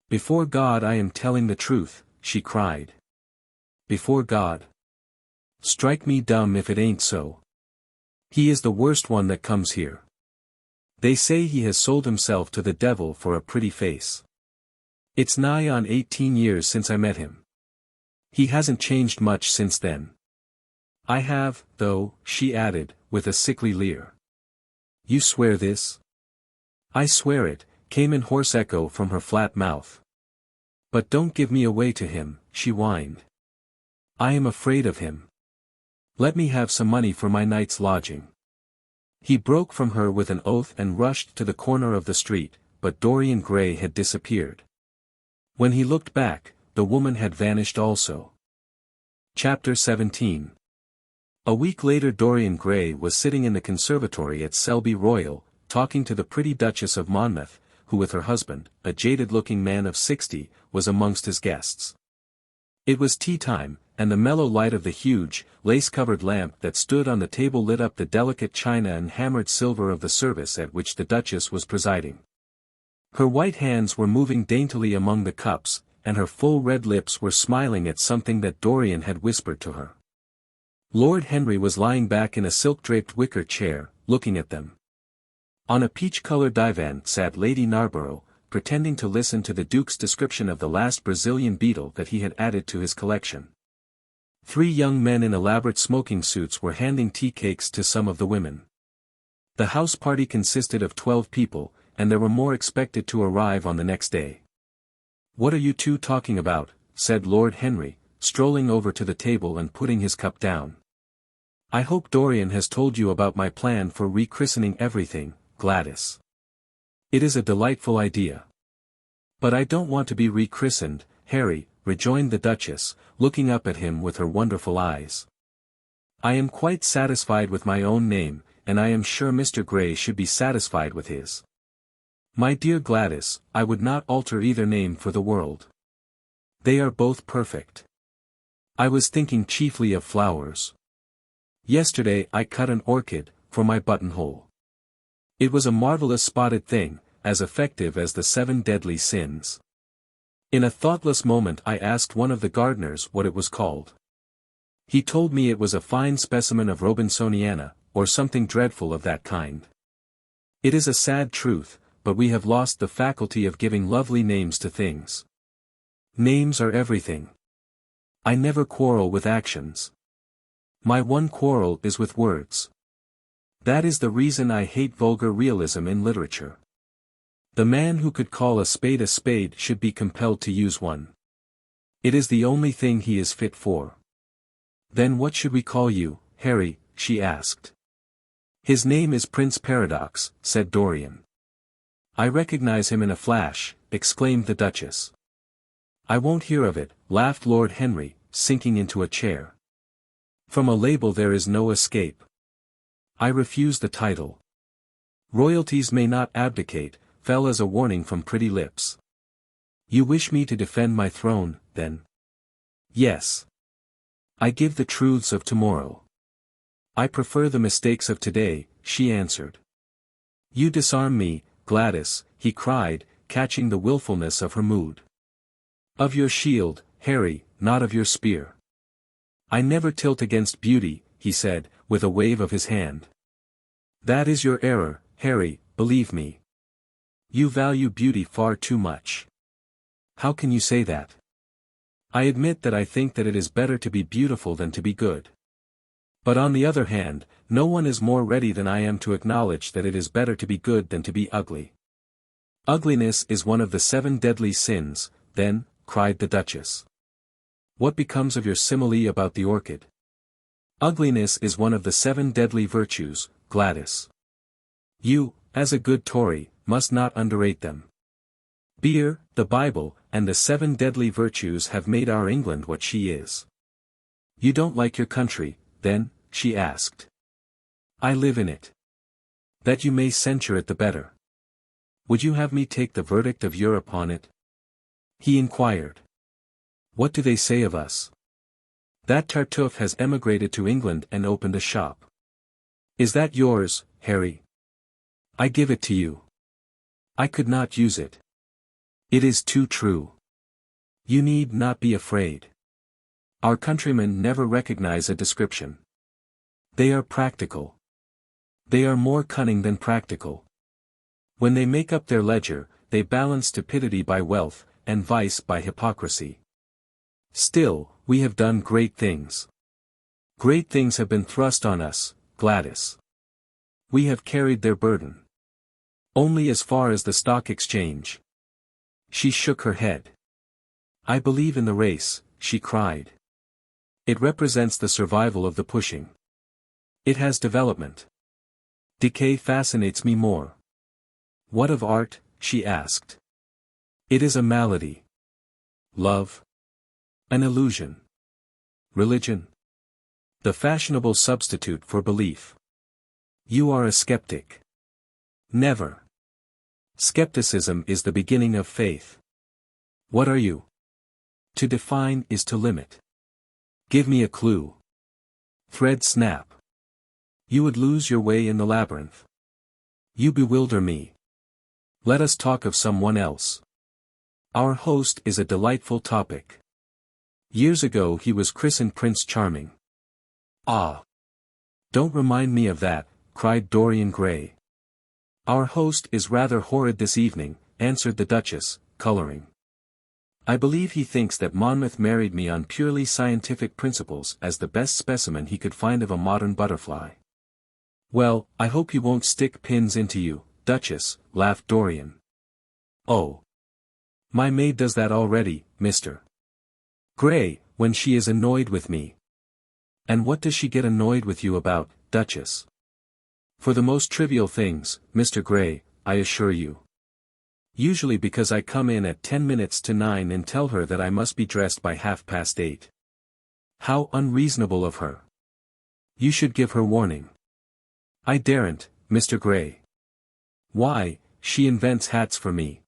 Before God I am telling the truth, she cried. Before God. Strike me dumb if it ain't so. He is the worst one that comes here. They say he has sold himself to the devil for a pretty face. It's nigh on 18 years since I met him. He hasn't changed much since then. I have, though, she added, with a sickly leer. You swear this? I swear it, came in hoarse echo from her flat mouth. But don't give me away to him, she whined. I am afraid of him. Let me have some money for my night's lodging. He broke from her with an oath and rushed to the corner of the street, but Dorian Gray had disappeared. When he looked back, the woman had vanished also. Chapter 17. A week later Dorian Gray was sitting in the conservatory at Selby Royal, talking to the pretty Duchess of Monmouth, who with her husband, a jaded-looking man of 60, was amongst his guests. It was tea-time, and the mellow light of the huge, lace-covered lamp that stood on the table lit up the delicate china and hammered silver of the service at which the Duchess was presiding. Her white hands were moving daintily among the cups, and her full red lips were smiling at something that Dorian had whispered to her. Lord Henry was lying back in a silk-draped wicker chair, looking at them. On a peach-colored divan sat Lady Narborough, pretending to listen to the Duke's description of the last Brazilian beetle that he had added to his collection. 3 young men in elaborate smoking suits were handing tea cakes to some of the women. The house party consisted of 12 people, and there were more expected to arrive on the next day. "What are you two talking about?" said Lord Henry, strolling over to the table and putting his cup down. "I hope Dorian has told you about my plan for rechristening everything, Gladys. It is a delightful idea." "But I don't want to be rechristened, Harry," rejoined the Duchess, looking up at him with her wonderful eyes. "I am quite satisfied with my own name, and I am sure Mr. Gray should be satisfied with his." "My dear Gladys, I would not alter either name for the world. They are both perfect. I was thinking chiefly of flowers. Yesterday I cut an orchid, for my buttonhole. It was a marvelous spotted thing, as effective as the 7 deadly sins. In a thoughtless moment I asked one of the gardeners what it was called. He told me it was a fine specimen of Robinsoniana, or something dreadful of that kind. It is a sad truth, but we have lost the faculty of giving lovely names to things. Names are everything. I never quarrel with actions. My one quarrel is with words. That is the reason I hate vulgar realism in literature. The man who could call a spade should be compelled to use one. It is the only thing he is fit for." "Then what should we call you, Harry?" she asked. "His name is Prince Paradox," said Dorian. "I recognize him in a flash," exclaimed the Duchess. "I won't hear of it," laughed Lord Henry, sinking into a chair. "From a label there is no escape. I refuse the title. Royalties may not abdicate," fell as a warning from pretty lips. "You wish me to defend my throne, then?" "Yes. I give the truths of tomorrow." "I prefer the mistakes of today," she answered. "You disarm me, Gladys," he cried, catching the willfulness of her mood. "Of your shield, Harry, not of your spear." "I never tilt against beauty," he said, with a wave of his hand. "That is your error, Harry, believe me. You value beauty far too much." "How can you say that?" "I admit that I think that it is better to be beautiful than to be good. But on the other hand, no one is more ready than I am to acknowledge that it is better to be good than to be ugly." "Ugliness is one of the 7 deadly sins, then," cried the Duchess. "What becomes of your simile about the orchid?" "Ugliness is one of the 7 deadly virtues, Gladys. You, as a good Tory, must not underrate them. Beer, the Bible, and the 7 deadly virtues have made our England what she is." "You don't like your country, then?" she asked. "I live in it. That you may censure it the better." "Would you have me take the verdict of Europe on it?" he inquired. "What do they say of us?" "That Tartuffe has emigrated to England and opened a shop." "Is that yours, Harry?" "I give it to you. I could not use it. It is too true. You need not be afraid. Our countrymen never recognize a description. They are practical. They are more cunning than practical. When they make up their ledger, they balance stupidity by wealth, and vice by hypocrisy. Still, we have done great things. Great things have been thrust on us, Gladys. We have carried their burden. Only as far as the stock exchange." She shook her head. "I believe in the race," she cried. "It represents the survival of the pushing. It has development. Decay fascinates me more." "What of art?" she asked. "It is a malady. Love? An illusion. Religion? The fashionable substitute for belief. You are a skeptic. Never. Skepticism is the beginning of faith. What are you? To define is to limit. Give me a clue. Thread snap. You would lose your way in the labyrinth. You bewilder me. Let us talk of someone else. Our host is a delightful topic. Years ago he was christened Prince Charming. Ah! Don't remind me of that, cried Dorian Gray. Our host is rather horrid this evening, answered the Duchess, coloring. I believe he thinks that Monmouth married me on purely scientific principles as the best specimen he could find of a modern butterfly. Well, I hope he won't stick pins into you, Duchess, laughed Dorian. Oh! My maid does that already, Mr. Gray, when she is annoyed with me. And what does she get annoyed with you about, Duchess? For the most trivial things, Mr. Gray, I assure you. Usually because I come in at 10 minutes to 9 and tell her that I must be dressed by 8:30. How unreasonable of her. You should give her warning. I daren't, Mr. Gray. Why, she invents hats for me.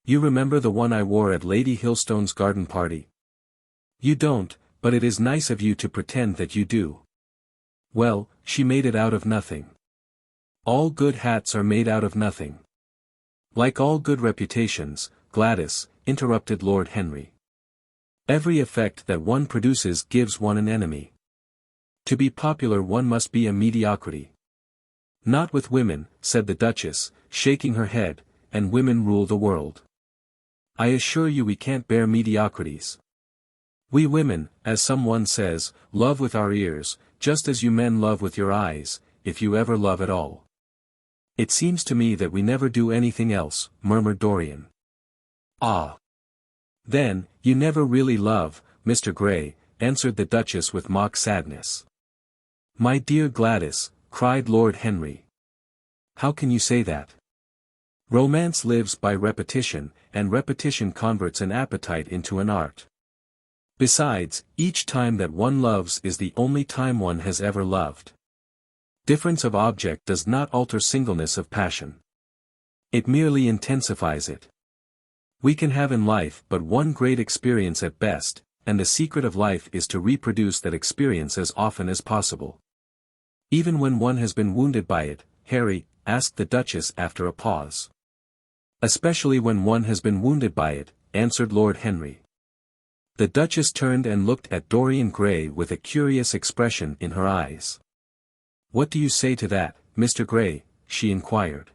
You remember the one I wore at Lady Hillstone's garden party? You don't, but it is nice of you to pretend that you do. Well, she made it out of nothing. All good hats are made out of nothing. Like all good reputations, Gladys, interrupted Lord Henry. Every effect that one produces gives one an enemy. To be popular one must be a mediocrity. Not with women, said the Duchess, shaking her head, and women rule the world. I assure you we can't bear mediocrities. We women, as someone says, love with our ears, just as you men love with your eyes, if you ever love at all. It seems to me that we never do anything else, murmured Dorian. Ah! Then, you never really love, Mr. Gray, answered the Duchess with mock sadness. My dear Gladys, cried Lord Henry. How can you say that? Romance lives by repetition, and repetition converts an appetite into an art. Besides, each time that one loves is the only time one has ever loved. Difference of object does not alter singleness of passion. It merely intensifies it. We can have in life but one great experience at best, and the secret of life is to reproduce that experience as often as possible. Even when one has been wounded by it, Harry, asked the Duchess after a pause. Especially when one has been wounded by it, answered Lord Henry. The Duchess turned and looked at Dorian Gray with a curious expression in her eyes. What do you say to that, Mr. Gray? She inquired.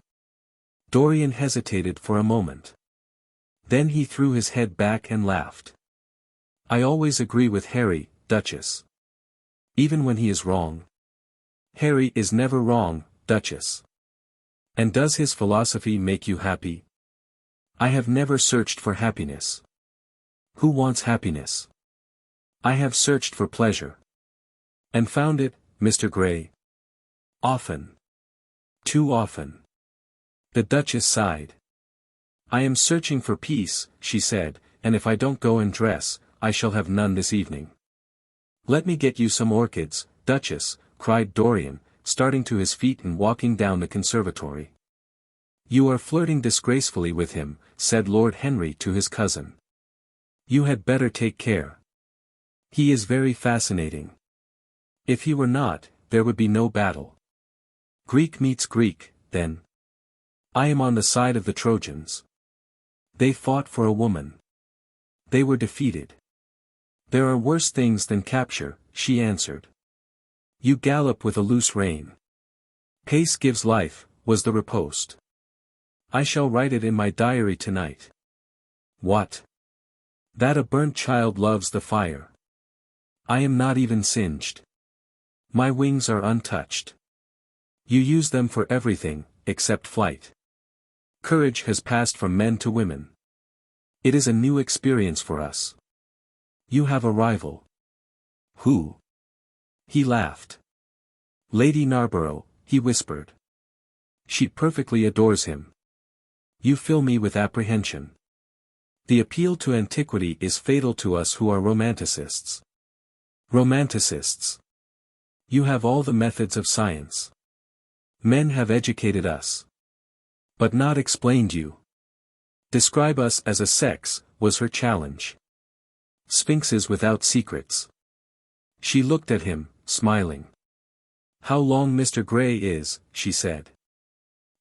Dorian hesitated for a moment. Then he threw his head back and laughed. I always agree with Harry, Duchess. Even when he is wrong. Harry is never wrong, Duchess. And does his philosophy make you happy? I have never searched for happiness. Who wants happiness? I have searched for pleasure. And found it, Mr. Gray. Often. Too often. The Duchess sighed. I am searching for peace, she said, and if I don't go and dress, I shall have none this evening. Let me get you some orchids, Duchess, cried Dorian, starting to his feet and walking down the conservatory. You are flirting disgracefully with him, said Lord Henry to his cousin. You had better take care. He is very fascinating. If he were not, there would be no battle. Greek meets Greek, then. I am on the side of the Trojans. They fought for a woman. They were defeated. There are worse things than capture, she answered. You gallop with a loose rein. Pace gives life, was the riposte. I shall write it in my diary tonight. What? That a burnt child loves the fire. I am not even singed. My wings are untouched. You use them for everything, except flight. Courage has passed from men to women. It is a new experience for us. You have a rival. Who? He laughed. Lady Narborough, he whispered. She perfectly adores him. You fill me with apprehension. The appeal to antiquity is fatal to us who are romanticists. Romanticists. You have all the methods of science. Men have educated us. But not explained you. Describe us as a sex, was her challenge. Sphinxes without secrets. She looked at him, smiling. How long Mr. Gray is, she said.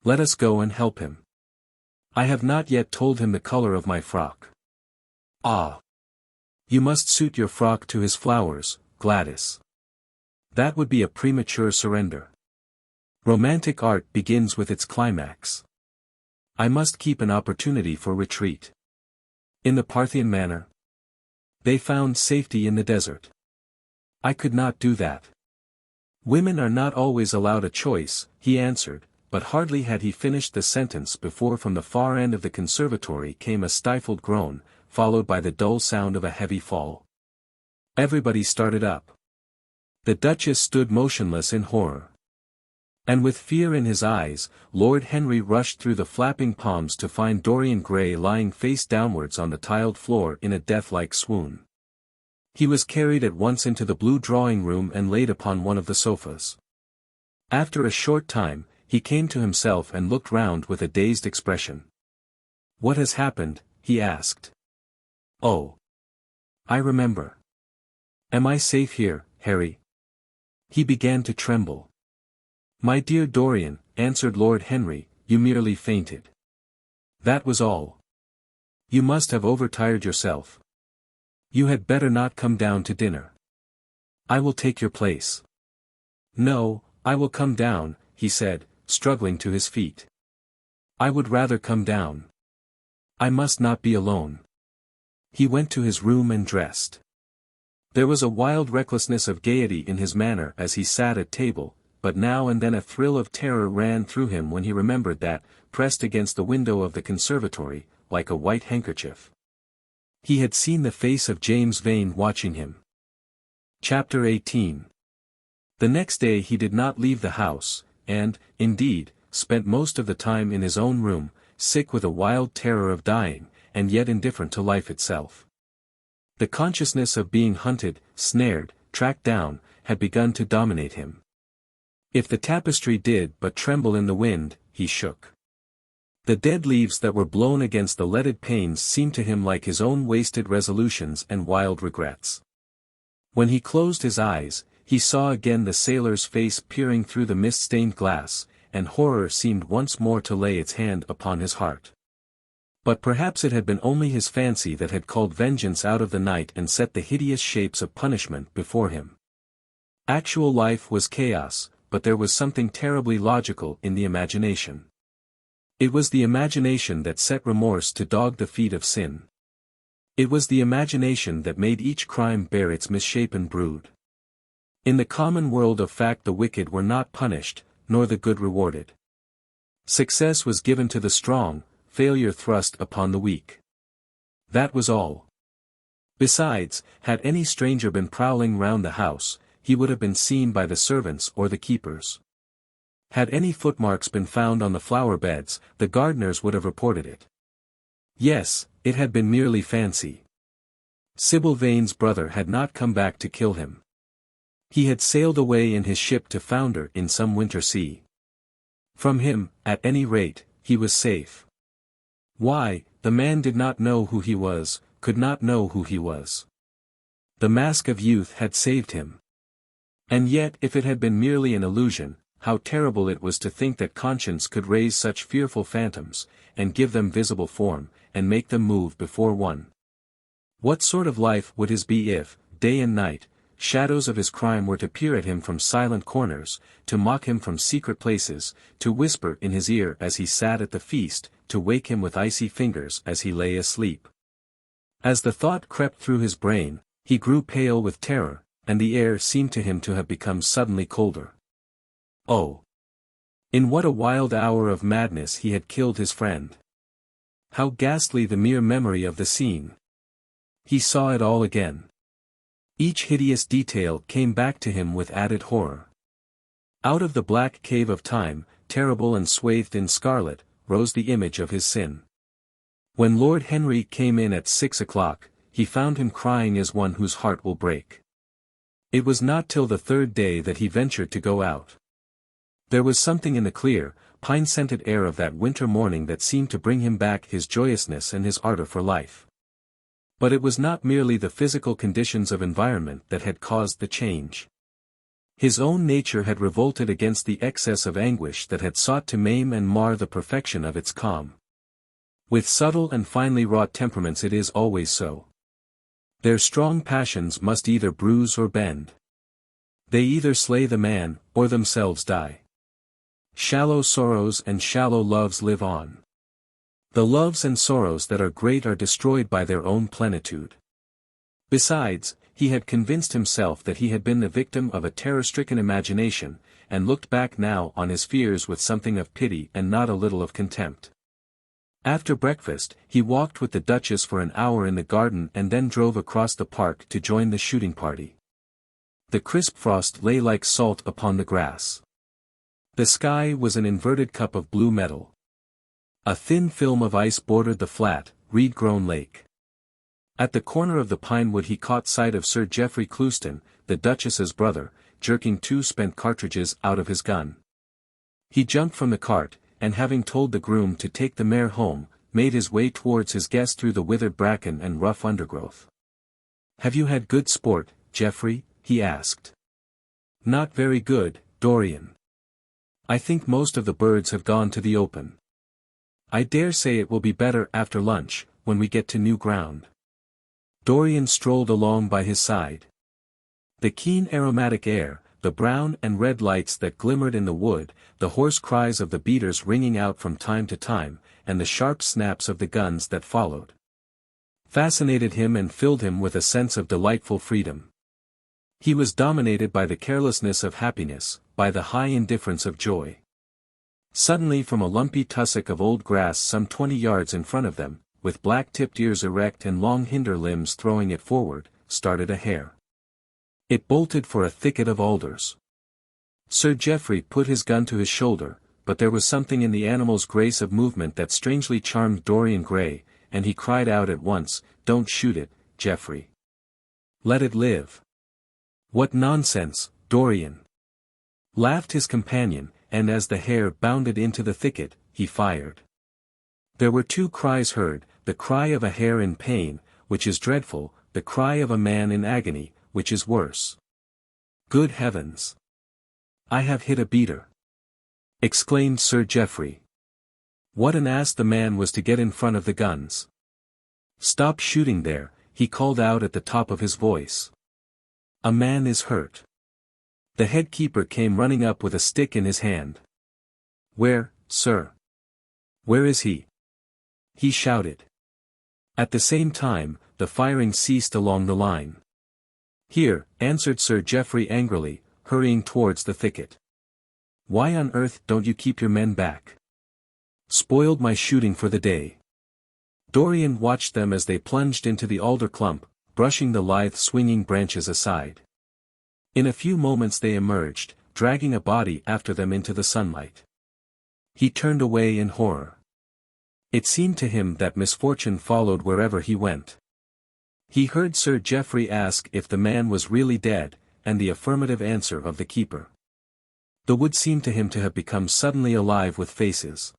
Let us go and help him. I have not yet told him the color of my frock. Ah! You must suit your frock to his flowers, Gladys. That would be a premature surrender. Romantic art begins with its climax. I must keep an opportunity for retreat. In the Parthian manner. They found safety in the desert. I could not do that. Women are not always allowed a choice, he answered, but hardly had he finished the sentence before from the far end of the conservatory came a stifled groan, followed by the dull sound of a heavy fall. Everybody started up. The Duchess stood motionless in horror. And with fear in his eyes, Lord Henry rushed through the flapping palms to find Dorian Gray lying face downwards on the tiled floor in a death-like swoon. He was carried at once into the blue drawing-room and laid upon one of the sofas. After a short time, he came to himself and looked round with a dazed expression. What has happened? He asked. Oh! I remember. Am I safe here, Harry? He began to tremble. My dear Dorian, answered Lord Henry, you merely fainted. That was all. You must have overtired yourself. You had better not come down to dinner. I will take your place. No, I will come down, he said, struggling to his feet. I would rather come down. I must not be alone. He went to his room and dressed. There was a wild recklessness of gaiety in his manner as he sat at table, but now and then a thrill of terror ran through him when he remembered that, pressed against the window of the conservatory, like a white handkerchief, he had seen the face of James Vane watching him. Chapter 18. The next day he did not leave the house, and, indeed, spent most of the time in his own room, sick with a wild terror of dying, and yet indifferent to life itself. The consciousness of being hunted, snared, tracked down, had begun to dominate him. If the tapestry did but tremble in the wind, he shook. The dead leaves that were blown against the leaded panes seemed to him like his own wasted resolutions and wild regrets. When he closed his eyes, he saw again the sailor's face peering through the mist-stained glass, and horror seemed once more to lay its hand upon his heart. But perhaps it had been only his fancy that had called vengeance out of the night and set the hideous shapes of punishment before him. Actual life was chaos, but there was something terribly logical in the imagination. It was the imagination that set remorse to dog the feet of sin. It was the imagination that made each crime bear its misshapen brood. In the common world of fact the wicked were not punished, nor the good rewarded. Success was given to the strong, failure thrust upon the weak. That was all. Besides, had any stranger been prowling round the house, he would have been seen by the servants or the keepers. Had any footmarks been found on the flower beds, the gardeners would have reported it. Yes, it had been merely fancy. Sybil Vane's brother had not come back to kill him. He had sailed away in his ship to founder in some winter sea. From him, at any rate, he was safe. Why, the man did not know who he was, could not know who he was. The mask of youth had saved him. And yet if it had been merely an illusion, how terrible it was to think that conscience could raise such fearful phantoms, and give them visible form, and make them move before one. What sort of life would his be if, day and night, shadows of his crime were to peer at him from silent corners, to mock him from secret places, to whisper in his ear as he sat at the feast, to wake him with icy fingers as he lay asleep? As the thought crept through his brain, he grew pale with terror, and the air seemed to him to have become suddenly colder. Oh! In what a wild hour of madness he had killed his friend! How ghastly the mere memory of the scene! He saw it all again. Each hideous detail came back to him with added horror. Out of the black cave of time, terrible and swathed in scarlet, rose the image of his sin. When Lord Henry came in at 6 o'clock, he found him crying as one whose heart will break. It was not till the third day that he ventured to go out. There was something in the clear, pine-scented air of that winter morning that seemed to bring him back his joyousness and his ardor for life. But it was not merely the physical conditions of environment that had caused the change. His own nature had revolted against the excess of anguish that had sought to maim and mar the perfection of its calm. With subtle and finely wrought temperaments it is always so. Their strong passions must either bruise or bend. They either slay the man, or themselves die. Shallow sorrows and shallow loves live on. The loves and sorrows that are great are destroyed by their own plenitude. Besides, he had convinced himself that he had been the victim of a terror-stricken imagination, and looked back now on his fears with something of pity and not a little of contempt. After breakfast, he walked with the Duchess for an hour in the garden and then drove across the park to join the shooting party. The crisp frost lay like salt upon the grass. The sky was an inverted cup of blue metal. A thin film of ice bordered the flat, reed-grown lake. At the corner of the pinewood he caught sight of Sir Geoffrey Clouston, the Duchess's brother, jerking 2 spent cartridges out of his gun. He jumped from the cart, and having told the groom to take the mare home, made his way towards his guest through the withered bracken and rough undergrowth. "Have you had good sport, Geoffrey?" he asked. "Not very good, Dorian. I think most of the birds have gone to the open. I dare say it will be better after lunch, when we get to new ground." Dorian strolled along by his side. The keen aromatic air, the brown and red lights that glimmered in the wood, the hoarse cries of the beaters ringing out from time to time, and the sharp snaps of the guns that followed, fascinated him and filled him with a sense of delightful freedom. He was dominated by the carelessness of happiness, by the high indifference of joy. Suddenly from a lumpy tussock of old grass some 20 yards in front of them, with black-tipped ears erect and long hinder limbs throwing it forward, started a hare. It bolted for a thicket of alders. Sir Geoffrey put his gun to his shoulder, but there was something in the animal's grace of movement that strangely charmed Dorian Gray, and he cried out at once, "Don't shoot it, Geoffrey. Let it live." "What nonsense, Dorian!" laughed his companion, and as the hare bounded into the thicket, he fired. There were 2 cries heard, the cry of a hare in pain, which is dreadful, the cry of a man in agony, which is worse. "Good heavens! I have hit a beater!" exclaimed Sir Geoffrey. What an ass the man was to get in front of the guns. "Stop shooting there," he called out at the top of his voice. "A man is hurt." The head keeper came running up with a stick in his hand. "Where, sir? Where is he?" he shouted. At the same time, the firing ceased along the line. "Here," answered Sir Geoffrey angrily, hurrying towards the thicket. "Why on earth don't you keep your men back? Spoiled my shooting for the day." Dorian watched them as they plunged into the alder clump, brushing the lithe swinging branches aside. In a few moments they emerged, dragging a body after them into the sunlight. He turned away in horror. It seemed to him that misfortune followed wherever he went. He heard Sir Geoffrey ask if the man was really dead, and the affirmative answer of the keeper. The wood seemed to him to have become suddenly alive with faces.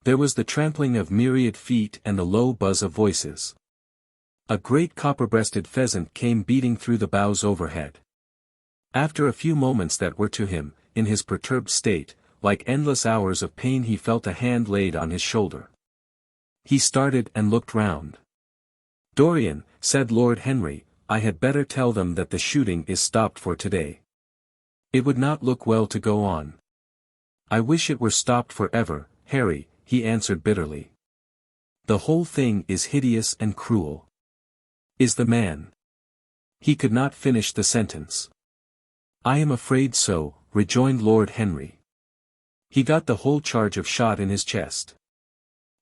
There was the trampling of myriad feet and the low buzz of voices. A great copper-breasted pheasant came beating through the boughs overhead. After a few moments that were to him, in his perturbed state, like endless hours of pain, he felt a hand laid on his shoulder. He started and looked round. "Dorian," said Lord Henry, "I had better tell them that the shooting is stopped for today. It would not look well to go on." "I wish it were stopped for ever, Harry," he answered bitterly. "The whole thing is hideous and cruel." "Is the man—" He could not finish the sentence. "I am afraid so," rejoined Lord Henry. "He got the whole charge of shot in his chest.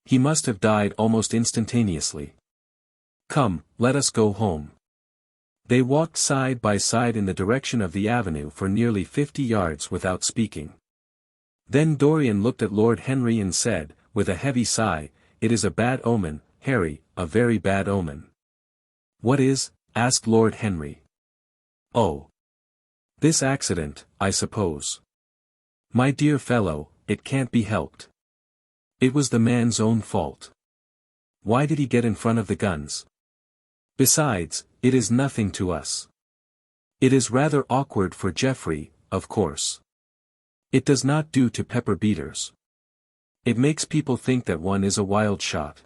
He must have died almost instantaneously. Come, let us go home." They walked side by side in the direction of the avenue for nearly 50 yards without speaking. Then Dorian looked at Lord Henry and said, with a heavy sigh, it is a bad omen, Harry, a very bad omen. What is? Asked Lord Henry. Oh. This accident, I suppose. My dear fellow, it can't be helped. It was the man's own fault. Why did he get in front of the guns? Besides, it is nothing to us. It is rather awkward for Geoffrey, of course. It does not do to pepper beaters. It makes people think that one is a wild shot.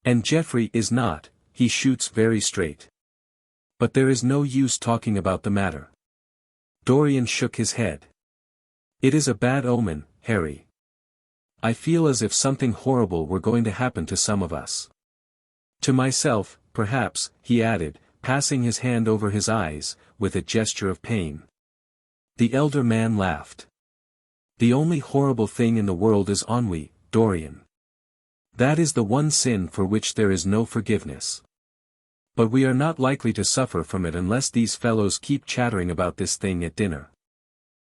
And Geoffrey is not, he shoots very straight. But there is no use talking about the matter. Dorian shook his head. It is a bad omen, Harry. I feel as if something horrible were going to happen to some of us. To myself, perhaps, he added, passing his hand over his eyes, with a gesture of pain. The elder man laughed. The only horrible thing in the world is ennui, Dorian. That is the one sin for which there is no forgiveness. But we are not likely to suffer from it unless these fellows keep chattering about this thing at dinner.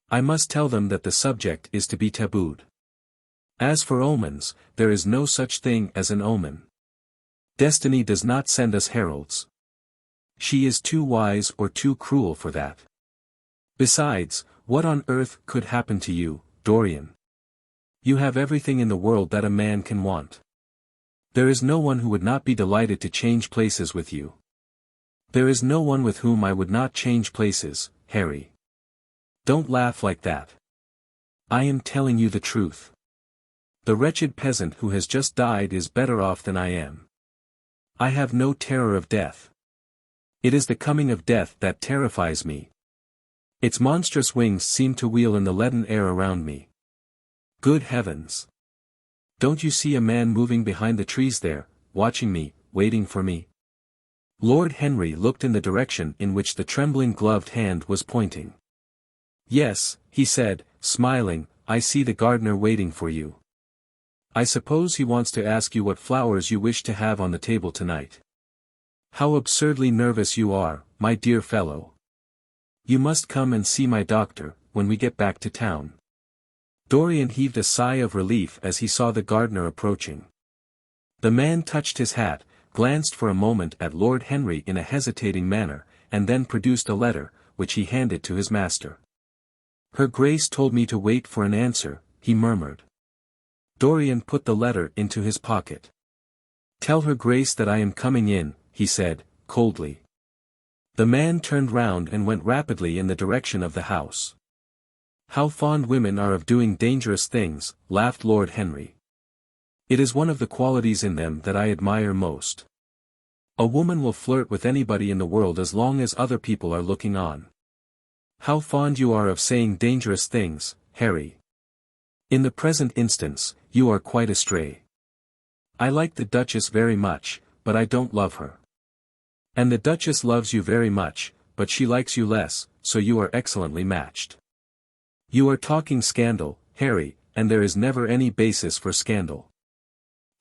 I must tell them that the subject is to be tabooed. As for omens, there is no such thing as an omen. Destiny does not send us heralds. She is too wise or too cruel for that. Besides, what on earth could happen to you, Dorian? You have everything in the world that a man can want. There is no one who would not be delighted to change places with you. There is no one with whom I would not change places, Harry. Don't laugh like that. I am telling you the truth. The wretched peasant who has just died is better off than I am. I have no terror of death. It is the coming of death that terrifies me. Its monstrous wings seem to wheel in the leaden air around me. Good heavens! Don't you see a man moving behind the trees there, watching me, waiting for me? Lord Henry looked in the direction in which the trembling gloved hand was pointing. Yes, he said, smiling, I see the gardener waiting for you. I suppose he wants to ask you what flowers you wish to have on the table tonight. How absurdly nervous you are, my dear fellow. You must come and see my doctor, when we get back to town. Dorian heaved a sigh of relief as he saw the gardener approaching. The man touched his hat, glanced for a moment at Lord Henry in a hesitating manner, and then produced a letter, which he handed to his master. Her Grace told me to wait for an answer, he murmured. Dorian put the letter into his pocket. Tell her Grace that I am coming in, he said, coldly. The man turned round and went rapidly in the direction of the house. How fond women are of doing dangerous things, laughed Lord Henry. It is one of the qualities in them that I admire most. A woman will flirt with anybody in the world as long as other people are looking on. How fond you are of saying dangerous things, Harry. In the present instance, you are quite astray. I like the Duchess very much, but I don't love her. And the Duchess loves you very much, but she likes you less, so you are excellently matched. You are talking scandal, Harry, and there is never any basis for scandal.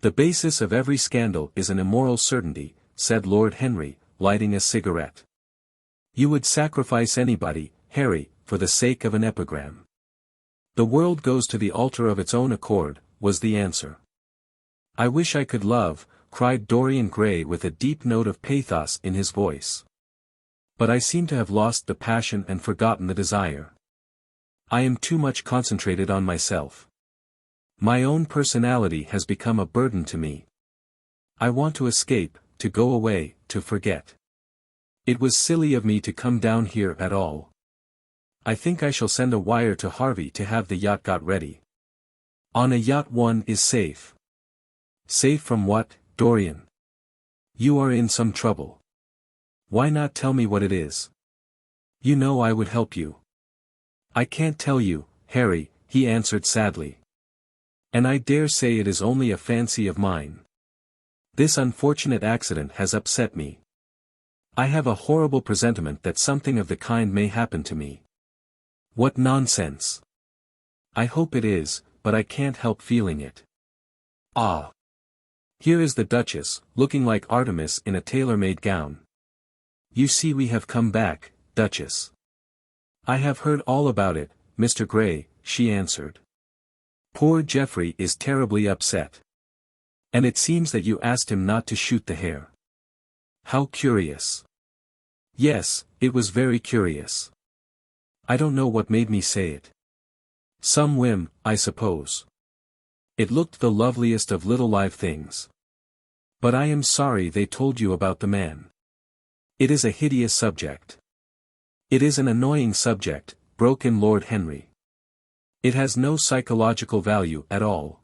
The basis of every scandal is an immoral certainty, said Lord Henry, lighting a cigarette. You would sacrifice anybody, Harry, for the sake of an epigram. The world goes to the altar of its own accord, was the answer. I wish I could love, cried Dorian Gray with a deep note of pathos in his voice. But I seem to have lost the passion and forgotten the desire. I am too much concentrated on myself. My own personality has become a burden to me. I want to escape, to go away, to forget. It was silly of me to come down here at all. I think I shall send a wire to Harvey to have the yacht got ready. On a yacht one is safe. Safe from what, Dorian? You are in some trouble. Why not tell me what it is? You know I would help you. I can't tell you, Harry, he answered sadly. And I dare say it is only a fancy of mine. This unfortunate accident has upset me. I have a horrible presentiment that something of the kind may happen to me. What nonsense! I hope it is, but I can't help feeling it. Ah! Here is the Duchess, looking like Artemis in a tailor-made gown. You see we have come back, Duchess. I have heard all about it, Mr. Gray, she answered. Poor Geoffrey is terribly upset. And it seems that you asked him not to shoot the hare. How curious. Yes, it was very curious. I don't know what made me say it. Some whim, I suppose. It looked the loveliest of little live things. But I am sorry they told you about the man. It is a hideous subject. It is an annoying subject, broke in Lord Henry. It has no psychological value at all.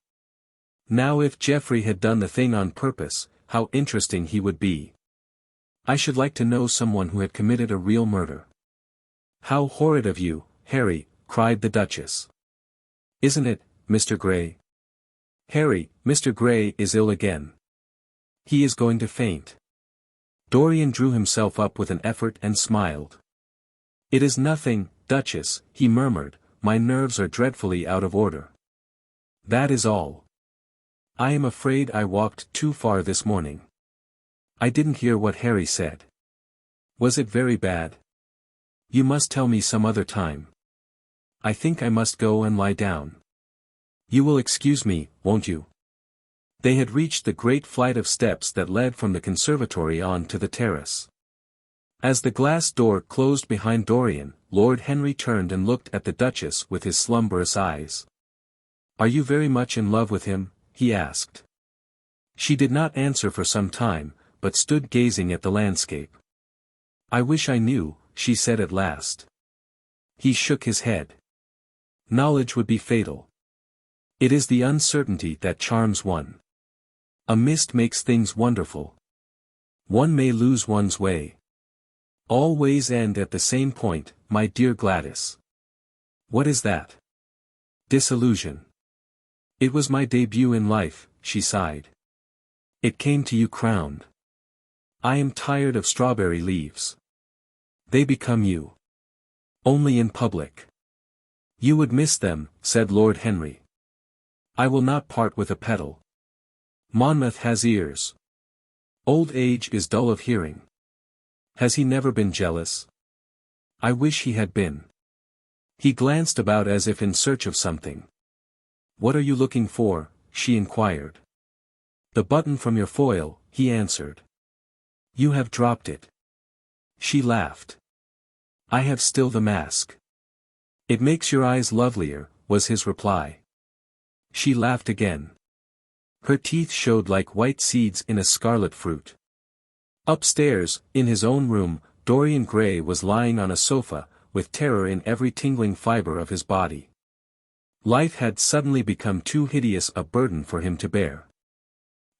Now if Geoffrey had done the thing on purpose, how interesting he would be. I should like to know someone who had committed a real murder. How horrid of you, Harry, cried the Duchess. Isn't it, Mr. Gray? Harry, Mr. Gray is ill again. He is going to faint. Dorian drew himself up with an effort and smiled. It is nothing, Duchess, he murmured, my nerves are dreadfully out of order. That is all. I am afraid I walked too far this morning. I didn't hear what Harry said. Was it very bad? You must tell me some other time. I think I must go and lie down. You will excuse me, won't you? They had reached the great flight of steps that led from the conservatory on to the terrace. As the glass door closed behind Dorian, Lord Henry turned and looked at the Duchess with his slumberous eyes. Are you very much in love with him? He asked. She did not answer for some time, but stood gazing at the landscape. I wish I knew, she said at last. He shook his head. Knowledge would be fatal. It is the uncertainty that charms one. A mist makes things wonderful. One may lose one's way. All ways end at the same point, my dear Gladys. What is that? Disillusion. It was my debut in life, she sighed. It came to you crowned. I am tired of strawberry leaves. They become you. Only in public. You would miss them, said Lord Henry. I will not part with a petal. Monmouth has ears. Old age is dull of hearing. Has he never been jealous? I wish he had been. He glanced about as if in search of something. What are you looking for? She inquired. The button from your foil, he answered. You have dropped it. She laughed. I have still the mask. It makes your eyes lovelier, was his reply. She laughed again. Her teeth showed like white seeds in a scarlet fruit. Upstairs, in his own room, Dorian Gray was lying on a sofa, with terror in every tingling fiber of his body. Life had suddenly become too hideous a burden for him to bear.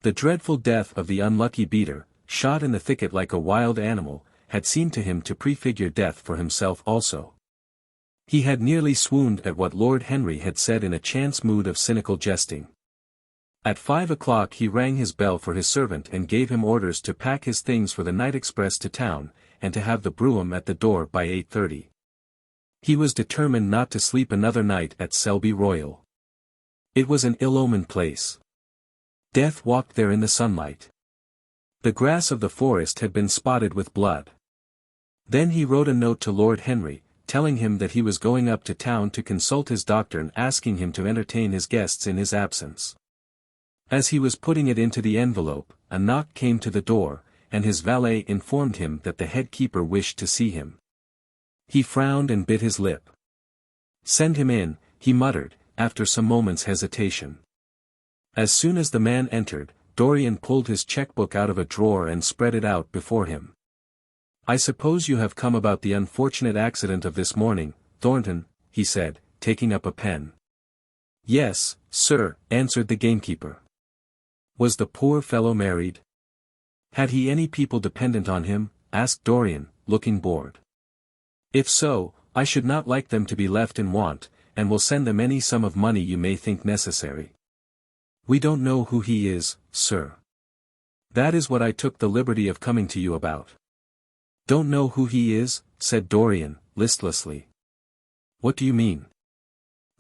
The dreadful death of the unlucky beater, shot in the thicket like a wild animal, had seemed to him to prefigure death for himself also. He had nearly swooned at what Lord Henry had said in a chance mood of cynical jesting. At 5 o'clock he rang his bell for his servant and gave him orders to pack his things for the night express to town, and to have the brougham at the door by 8:30. He was determined not to sleep another night at Selby Royal. It was an ill-omened place. Death walked there in the sunlight. The grass of the forest had been spotted with blood. Then he wrote a note to Lord Henry, telling him that he was going up to town to consult his doctor and asking him to entertain his guests in his absence. As he was putting it into the envelope, a knock came to the door, and his valet informed him that the head keeper wished to see him. He frowned and bit his lip. Send him in, he muttered, after some moments' hesitation. As soon as the man entered, Dorian pulled his checkbook out of a drawer and spread it out before him. I suppose you have come about the unfortunate accident of this morning, Thornton, he said, taking up a pen. Yes, sir, answered the gamekeeper. Was the poor fellow married? Had he any people dependent on him? Asked Dorian, looking bored. If so, I should not like them to be left in want, and will send them any sum of money you may think necessary. We don't know who he is, sir. That is what I took the liberty of coming to you about. Don't know who he is? Said Dorian, listlessly. What do you mean?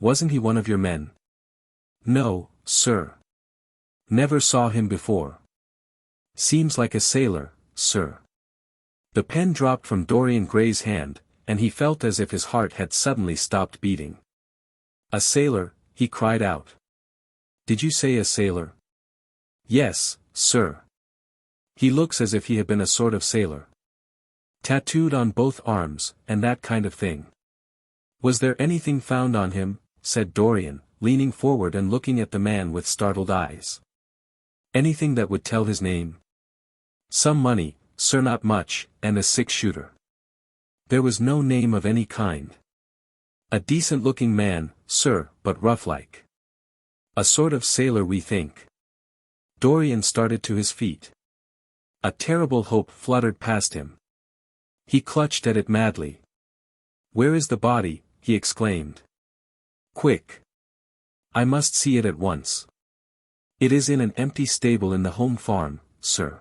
Wasn't he one of your men? No, sir. Never saw him before. Seems like a sailor, sir. The pen dropped from Dorian Gray's hand, and he felt as if his heart had suddenly stopped beating. A sailor, he cried out. Did you say a sailor? Yes, sir. He looks as if he had been a sort of sailor. Tattooed on both arms, and that kind of thing. Was there anything found on him? Said Dorian, leaning forward and looking at the man with startled eyes. Anything that would tell his name? Some money, sir, not much, and a six-shooter. There was no name of any kind. A decent-looking man, sir, but rough-like. A sort of sailor, we think. Dorian started to his feet. A terrible hope fluttered past him. He clutched at it madly. Where is the body? He exclaimed. Quick! I must see it at once. It is in an empty stable in the home farm, sir.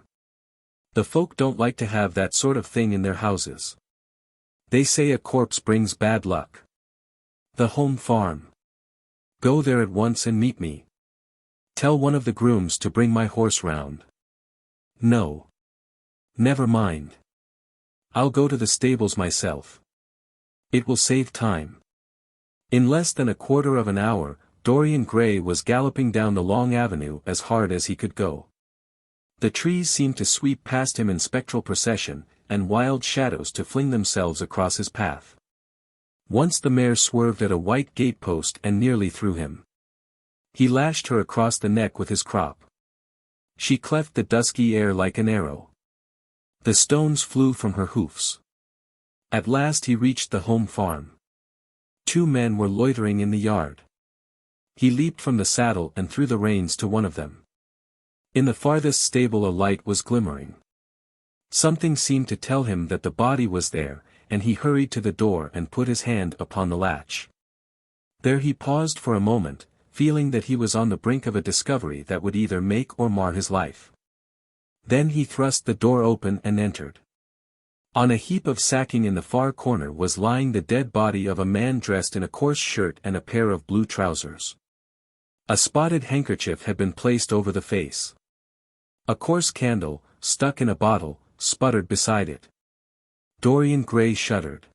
The folk don't like to have that sort of thing in their houses. They say a corpse brings bad luck. The home farm. Go there at once and meet me. Tell one of the grooms to bring my horse round. No. Never mind. I'll go to the stables myself. It will save time. In less than a quarter of an hour, Dorian Gray was galloping down the long avenue as hard as he could go. The trees seemed to sweep past him in spectral procession, and wild shadows to fling themselves across his path. Once the mare swerved at a white gatepost and nearly threw him. He lashed her across the neck with his crop. She cleft the dusky air like an arrow. The stones flew from her hoofs. At last he reached the home farm. Two men were loitering in the yard. He leaped from the saddle and threw the reins to one of them. In the farthest stable a light was glimmering. Something seemed to tell him that the body was there, and he hurried to the door and put his hand upon the latch. There he paused for a moment, feeling that he was on the brink of a discovery that would either make or mar his life. Then he thrust the door open and entered. On a heap of sacking in the far corner was lying the dead body of a man dressed in a coarse shirt and a pair of blue trousers. A spotted handkerchief had been placed over the face. A coarse candle, stuck in a bottle, sputtered beside it. Dorian Gray shuddered.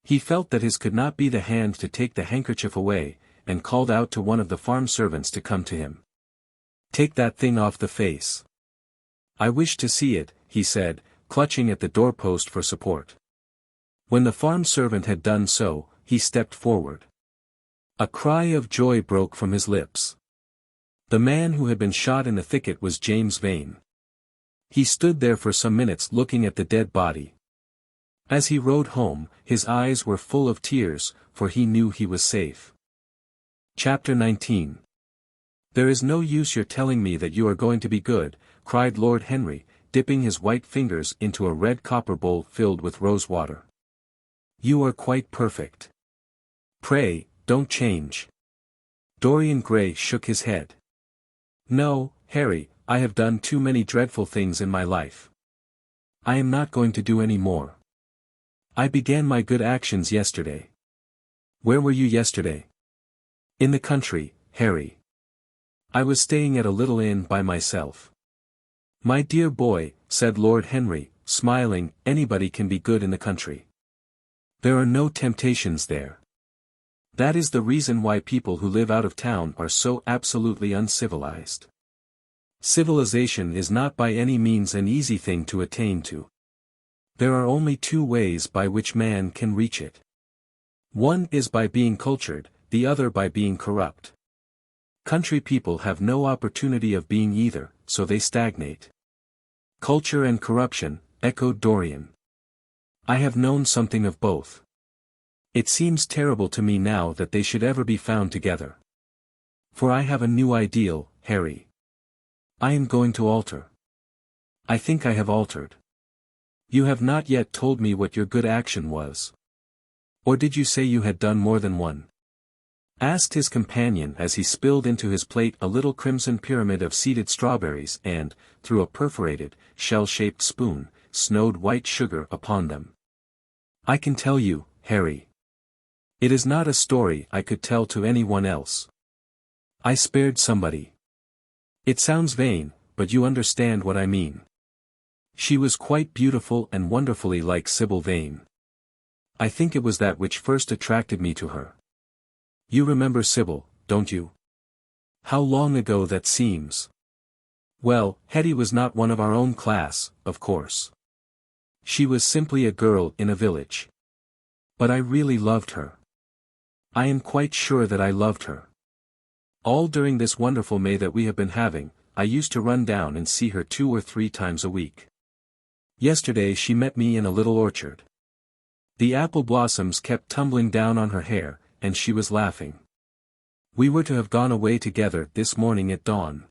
He felt that his could not be the hand to take the handkerchief away, and called out to one of the farm servants to come to him. Take that thing off the face. I wish to see it, he said, clutching at the doorpost for support. When the farm servant had done so, he stepped forward. A cry of joy broke from his lips. The man who had been shot in the thicket was James Vane. He stood there for some minutes looking at the dead body. As he rode home, his eyes were full of tears, for he knew he was safe. Chapter 19. There is no use your telling me that you are going to be good, cried Lord Henry, dipping his white fingers into a red copper bowl filled with rose water. You are quite perfect. Pray, don't change. Dorian Gray shook his head. No, Harry, I have done too many dreadful things in my life. I am not going to do any more. I began my good actions yesterday. Where were you yesterday? In the country, Harry. I was staying at a little inn by myself. My dear boy, said Lord Henry, smiling, anybody can be good in the country. There are no temptations there. That is the reason why people who live out of town are so absolutely uncivilized. Civilization is not by any means an easy thing to attain to. There are only two ways by which man can reach it. One is by being cultured, the other by being corrupt. Country people have no opportunity of being either, so they stagnate. Culture and corruption, echoed Dorian. I have known something of both. It seems terrible to me now that they should ever be found together. For I have a new ideal, Harry. I am going to alter. I think I have altered. You have not yet told me what your good action was. Or did you say you had done more than one? Asked his companion as he spilled into his plate a little crimson pyramid of seeded strawberries and, through a perforated, shell-shaped spoon, snowed white sugar upon them. I can tell you, Harry. It is not a story I could tell to anyone else. I spared somebody. It sounds vain, but you understand what I mean. She was quite beautiful and wonderfully like Sybil Vane. I think it was that which first attracted me to her. You remember Sybil, don't you? How long ago that seems. Well, Hetty was not one of our own class, of course. She was simply a girl in a village. But I really loved her. I am quite sure that I loved her. All during this wonderful May that we have been having, I used to run down and see her 2 or 3 times a week. Yesterday she met me in a little orchard. The apple blossoms kept tumbling down on her hair, and she was laughing. We were to have gone away together this morning at dawn.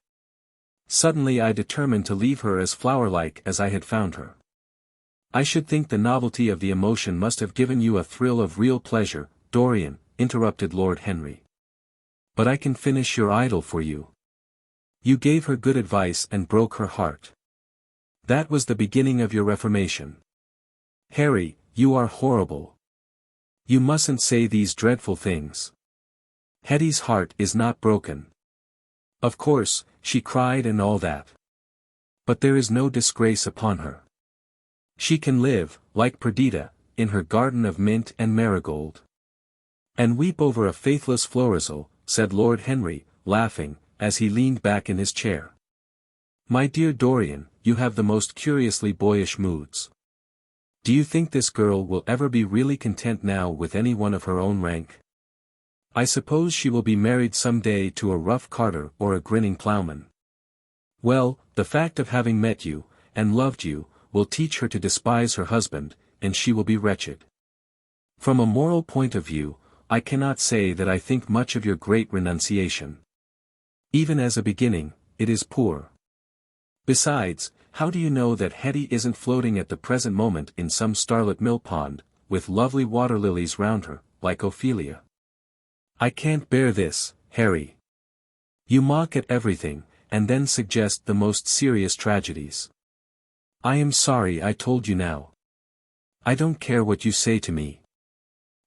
Suddenly I determined to leave her as flower-like as I had found her. I should think the novelty of the emotion must have given you a thrill of real pleasure, Dorian, interrupted Lord Henry. But I can finish your idyll for you. You gave her good advice and broke her heart. That was the beginning of your reformation. Harry, you are horrible. You mustn't say these dreadful things. Hetty's heart is not broken. Of course, she cried and all that. But there is no disgrace upon her. She can live, like Perdita, in her garden of mint and marigold. And weep over a faithless Florizel, said Lord Henry, laughing, as he leaned back in his chair. My dear Dorian, you have the most curiously boyish moods. Do you think this girl will ever be really content now with any one of her own rank? I suppose she will be married some day to a rough carter or a grinning ploughman. Well, the fact of having met you, and loved you, will teach her to despise her husband, and she will be wretched. From a moral point of view, I cannot say that I think much of your great renunciation. Even as a beginning, it is poor. Besides, how do you know that Hetty isn't floating at the present moment in some starlit mill pond, with lovely water lilies round her, like Ophelia? I can't bear this, Harry. You mock at everything, and then suggest the most serious tragedies. I am sorry I told you now. I don't care what you say to me.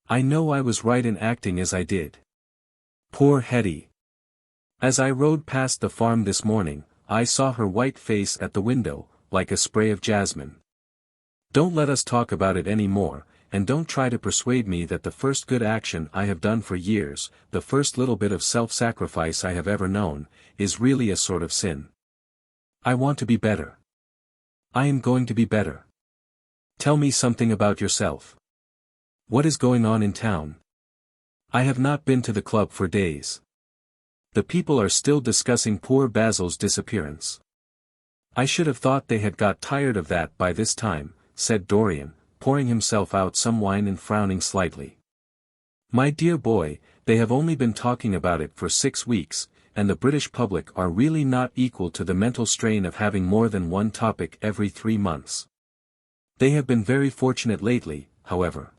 I know I was right in acting as I did. Poor Hetty. As I rode past the farm this morning, I saw her white face at the window, like a spray of jasmine. Don't let us talk about it any more, and don't try to persuade me that the first good action I have done for years, the first little bit of self-sacrifice I have ever known, is really a sort of sin. I want to be better. I am going to be better. Tell me something about yourself. What is going on in town? I have not been to the club for days. The people are still discussing poor Basil's disappearance. I should have thought they had got tired of that by this time, said Dorian, pouring himself out some wine and frowning slightly. My dear boy, they have only been talking about it for 6 weeks, and the British public are really not equal to the mental strain of having more than one topic every 3 months. They have been very fortunate lately, however.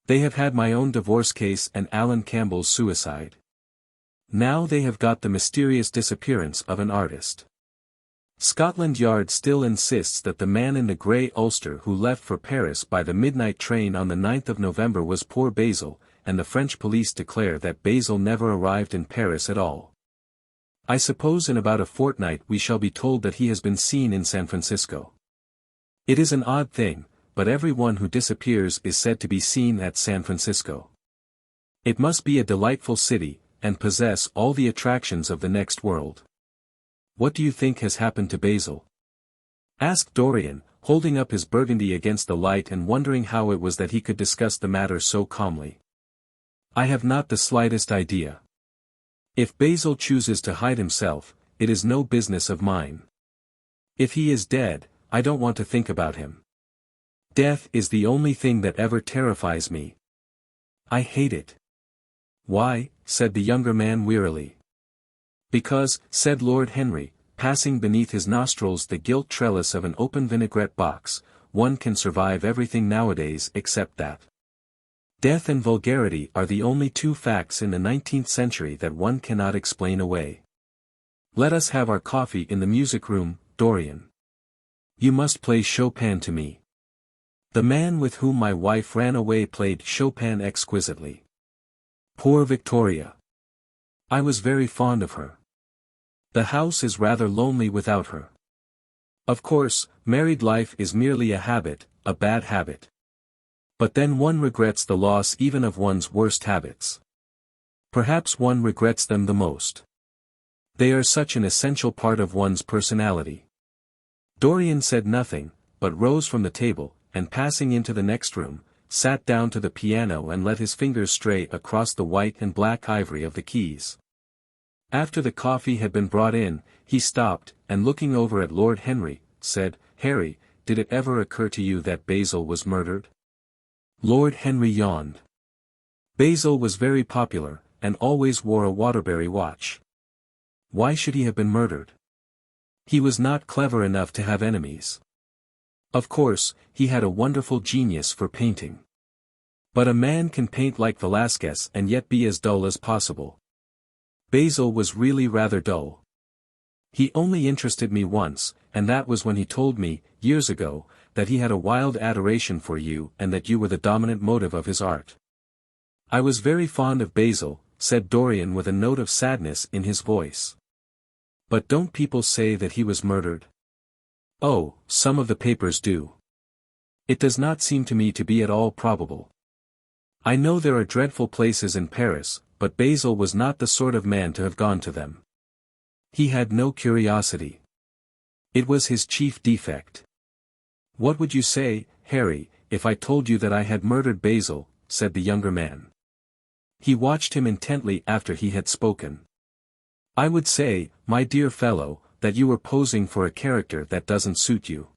They have had my own divorce case and Alan Campbell's suicide. Now they have got the mysterious disappearance of an artist. Scotland Yard still insists that the man in the grey ulster who left for Paris by the midnight train on the 9th of November was poor Basil, and the French police declare that Basil never arrived in Paris at all. I suppose in about a fortnight we shall be told that he has been seen in San Francisco. It is an odd thing, but everyone who disappears is said to be seen at San Francisco. It must be a delightful city, and possess all the attractions of the next world. What do you think has happened to Basil? Asked Dorian, holding up his burgundy against the light and wondering how it was that he could discuss the matter so calmly. I have not the slightest idea. If Basil chooses to hide himself, it is no business of mine. If he is dead, I don't want to think about him. Death is the only thing that ever terrifies me. I hate it. Why? Said the younger man wearily. Because, said Lord Henry, passing beneath his nostrils the gilt trellis of an open vinaigrette box, one can survive everything nowadays except that. Death and vulgarity are the only 2 facts in the 19th century that one cannot explain away. Let us have our coffee in the music room, Dorian. You must play Chopin to me. The man with whom my wife ran away played Chopin exquisitely. Poor Victoria. I was very fond of her. The house is rather lonely without her. Of course, married life is merely a habit, a bad habit. But then one regrets the loss even of one's worst habits. Perhaps one regrets them the most. They are such an essential part of one's personality. Dorian said nothing, but rose from the table, and passing into the next room, sat down to the piano and let his fingers stray across the white and black ivory of the keys. After the coffee had been brought in, he stopped, and looking over at Lord Henry, said, "Harry, did it ever occur to you that Basil was murdered?" Lord Henry yawned. Basil was very popular, and always wore a Waterbury watch. Why should he have been murdered? He was not clever enough to have enemies. Of course, he had a wonderful genius for painting. But a man can paint like Velázquez and yet be as dull as possible. Basil was really rather dull. He only interested me once, and that was when he told me, years ago, that he had a wild adoration for you and that you were the dominant motive of his art. I was very fond of Basil, said Dorian with a note of sadness in his voice. But don't people say that he was murdered? Oh, some of the papers do. It does not seem to me to be at all probable. I know there are dreadful places in Paris, but Basil was not the sort of man to have gone to them. He had no curiosity. It was his chief defect. What would you say, Harry, if I told you that I had murdered Basil? Said the younger man. He watched him intently after he had spoken. I would say, my dear fellow, that you were posing for a character that doesn't suit you.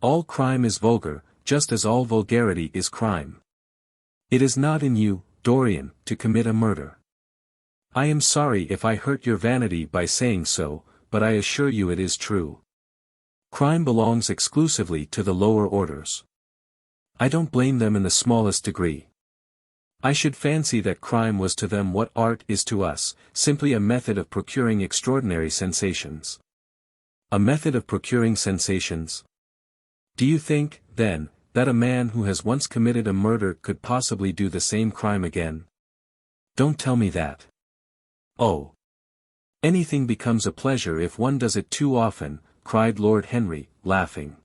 All crime is vulgar, just as all vulgarity is crime. It is not in you, Dorian, to commit a murder. I am sorry if I hurt your vanity by saying so, but I assure you it is true. Crime belongs exclusively to the lower orders. I don't blame them in the smallest degree. I should fancy that crime was to them what art is to us, simply a method of procuring extraordinary sensations. A method of procuring sensations? Do you think, then, that a man who has once committed a murder could possibly do the same crime again? Don't tell me that. Oh. Anything becomes a pleasure if one does it too often, cried Lord Henry, laughing.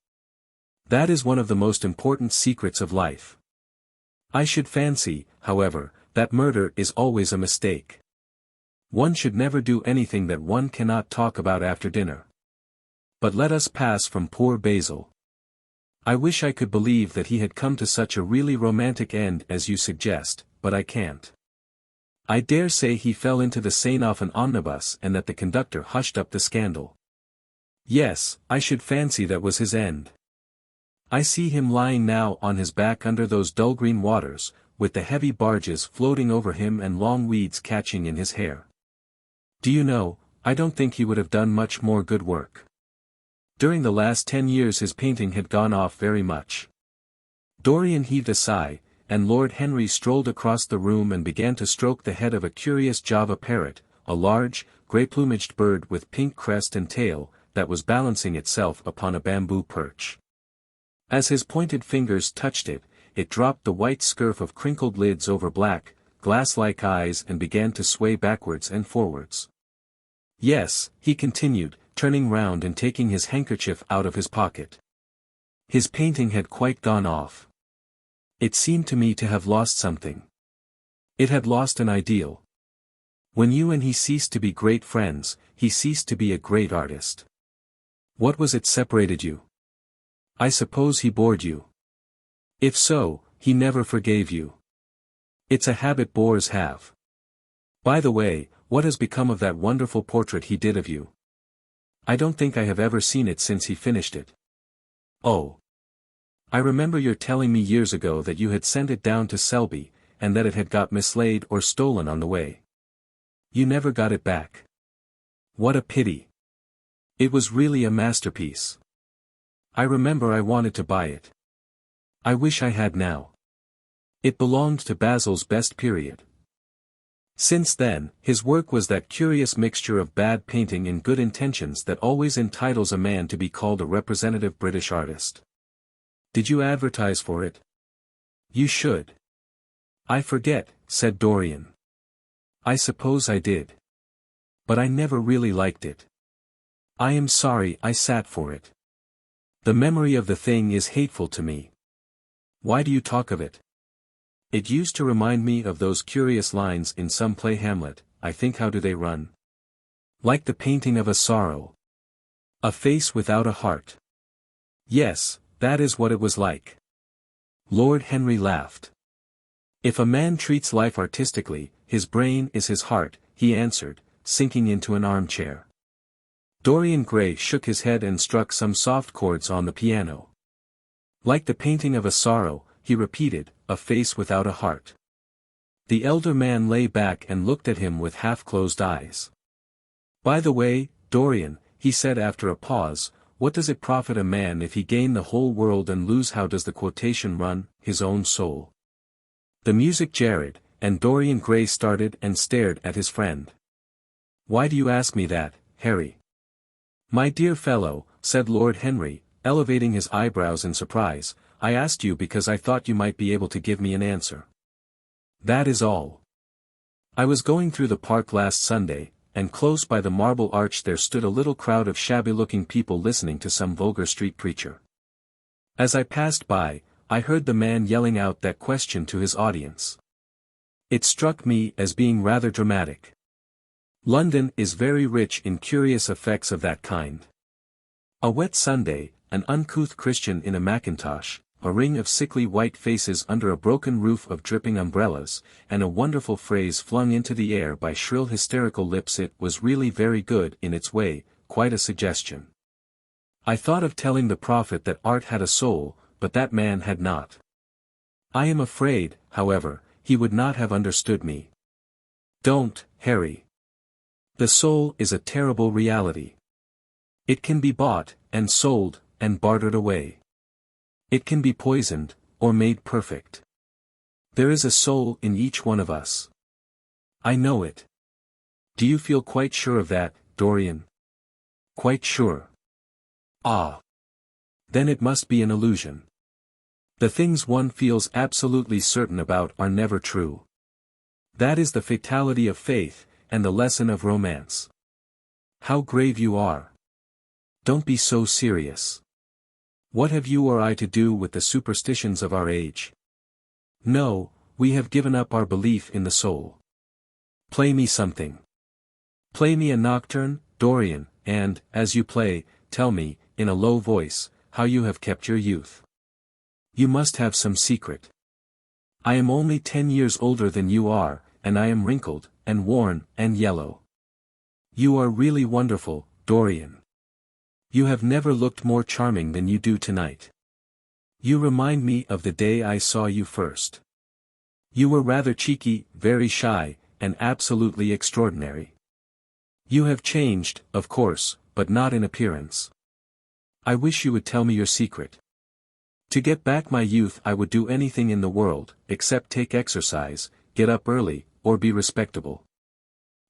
That is one of the most important secrets of life. I should fancy, however, that murder is always a mistake. One should never do anything that one cannot talk about after dinner. But let us pass from poor Basil. I wish I could believe that he had come to such a really romantic end as you suggest, but I can't. I dare say he fell into the Seine off an omnibus and that the conductor hushed up the scandal. Yes, I should fancy that was his end. I see him lying now on his back under those dull green waters, with the heavy barges floating over him and long weeds catching in his hair. Do you know, I don't think he would have done much more good work. During the last 10 years his painting had gone off very much. Dorian heaved a sigh, and Lord Henry strolled across the room and began to stroke the head of a curious Java parrot, a large, grey-plumaged bird with pink crest and tail, that was balancing itself upon a bamboo perch. As his pointed fingers touched it, it dropped the white scurf of crinkled lids over black, glass-like eyes and began to sway backwards and forwards. Yes, he continued, turning round and taking his handkerchief out of his pocket. His painting had quite gone off. It seemed to me to have lost something. It had lost an ideal. When you and he ceased to be great friends, he ceased to be a great artist. What was it separated you? I suppose he bored you. If so, he never forgave you. It's a habit bores have. By the way, what has become of that wonderful portrait he did of you? I don't think I have ever seen it since he finished it. Oh. I remember your telling me years ago that you had sent it down to Selby, and that it had got mislaid or stolen on the way. You never got it back. What a pity. It was really a masterpiece. I remember I wanted to buy it. I wish I had now. It belonged to Basil's best period. Since then, his work was that curious mixture of bad painting and good intentions that always entitles a man to be called a representative British artist. Did you advertise for it? You should. I forget, said Dorian. I suppose I did. But I never really liked it. I am sorry I sat for it. The memory of the thing is hateful to me. Why do you talk of it? It used to remind me of those curious lines in some play Hamlet, I think how do they run? Like the painting of a sorrow. A face without a heart. Yes, that is what it was like. Lord Henry laughed. If a man treats life artistically, his brain is his heart, he answered, sinking into an armchair. Dorian Gray shook his head and struck some soft chords on the piano. Like the painting of a sorrow, he repeated, a face without a heart. The elder man lay back and looked at him with half-closed eyes. By the way, Dorian, he said after a pause, what does it profit a man if he gain the whole world and lose, how does the quotation run, his own soul? The music jarred, and Dorian Gray started and stared at his friend. Why do you ask me that, Harry? My dear fellow, said Lord Henry, elevating his eyebrows in surprise, I asked you because I thought you might be able to give me an answer. That is all. I was going through the park last Sunday, and close by the Marble Arch there stood a little crowd of shabby-looking people listening to some vulgar street preacher. As I passed by, I heard the man yelling out that question to his audience. It struck me as being rather dramatic. London is very rich in curious effects of that kind. A wet Sunday, an uncouth Christian in a mackintosh, a ring of sickly white faces under a broken roof of dripping umbrellas, and a wonderful phrase flung into the air by shrill hysterical lips. It was really very good in its way, quite a suggestion. I thought of telling the prophet that art had a soul, but that man had not. I am afraid, however, he would not have understood me. Don't, Harry. The soul is a terrible reality. It can be bought, and sold, and bartered away. It can be poisoned, or made perfect. There is a soul in each one of us. I know it. Do you feel quite sure of that, Dorian? Quite sure. Ah. Then it must be an illusion. The things one feels absolutely certain about are never true. That is the fatality of faith, and the lesson of romance. How grave you are. Don't be so serious. What have you or I to do with the superstitions of our age? No, we have given up our belief in the soul. Play me something. Play me a nocturne, Dorian, and, as you play, tell me, in a low voice, how you have kept your youth. You must have some secret. I am only 10 years older than you are, and I am wrinkled, and worn, and yellow. You are really wonderful, Dorian. You have never looked more charming than you do tonight. You remind me of the day I saw you first. You were rather cheeky, very shy, and absolutely extraordinary. You have changed, of course, but not in appearance. I wish you would tell me your secret. To get back my youth I would do anything in the world, except take exercise, get up early, or be respectable.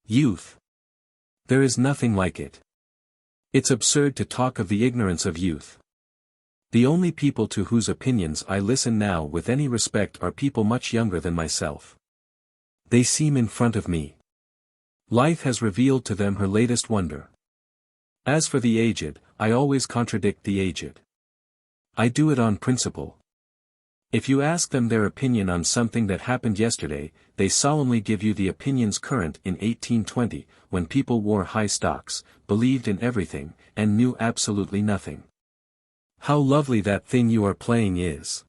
Youth. There is nothing like it. It's absurd to talk of the ignorance of youth. The only people to whose opinions I listen now with any respect are people much younger than myself. They seem in front of me. Life has revealed to them her latest wonder. As for the aged, I always contradict the aged. I do it on principle. If you ask them their opinion on something that happened yesterday, they solemnly give you the opinions current in 1820, when people wore high stocks, believed in everything, and knew absolutely nothing. How lovely that thing you are playing is.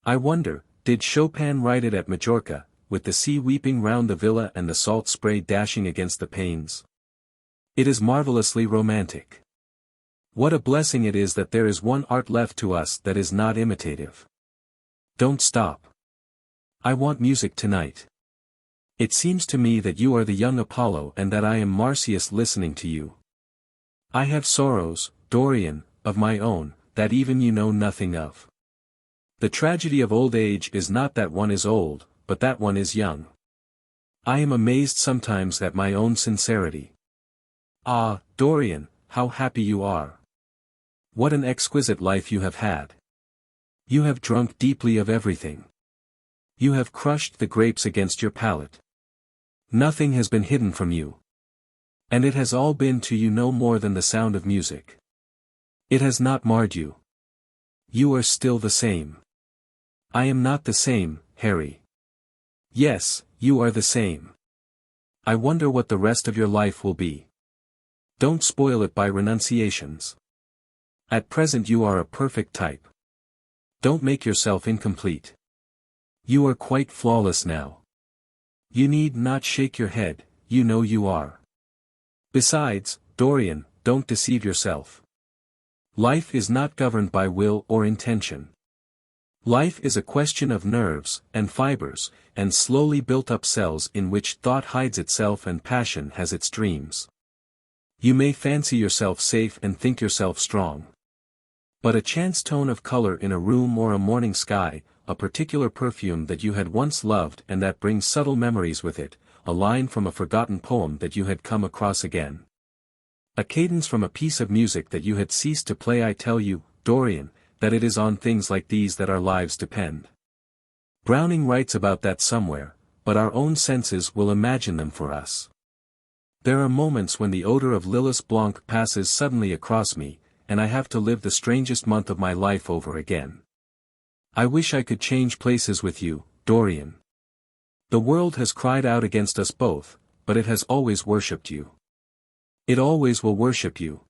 I wonder, did Chopin write it at Majorca, with the sea weeping round the villa and the salt spray dashing against the panes? It is marvelously romantic. What a blessing it is that there is one art left to us that is not imitative. Don't stop. I want music tonight. It seems to me that you are the young Apollo and that I am Marsyas listening to you. I have sorrows, Dorian, of my own, that even you know nothing of. The tragedy of old age is not that one is old, but that one is young. I am amazed sometimes at my own sincerity. Ah, Dorian, how happy you are. What an exquisite life you have had. You have drunk deeply of everything. You have crushed the grapes against your palate. Nothing has been hidden from you. And it has all been to you no more than the sound of music. It has not marred you. You are still the same. I am not the same, Harry. Yes, you are the same. I wonder what the rest of your life will be. Don't spoil it by renunciations. At present you are a perfect type. Don't make yourself incomplete. You are quite flawless now. You need not shake your head, you know you are. Besides, Dorian, don't deceive yourself. Life is not governed by will or intention. Life is a question of nerves, and fibers, and slowly built up cells in which thought hides itself and passion has its dreams. You may fancy yourself safe and think yourself strong. But a chance tone of color in a room or a morning sky, a particular perfume that you had once loved and that brings subtle memories with it, a line from a forgotten poem that you had come across again. A cadence from a piece of music that you had ceased to play. I tell you, Dorian, that it is on things like these that our lives depend. Browning writes about that somewhere, but our own senses will imagine them for us. There are moments when the odor of Lillis Blanc passes suddenly across me, and I have to live the strangest month of my life over again. I wish I could change places with you, Dorian. The world has cried out against us both, but it has always worshipped you. It always will worship you.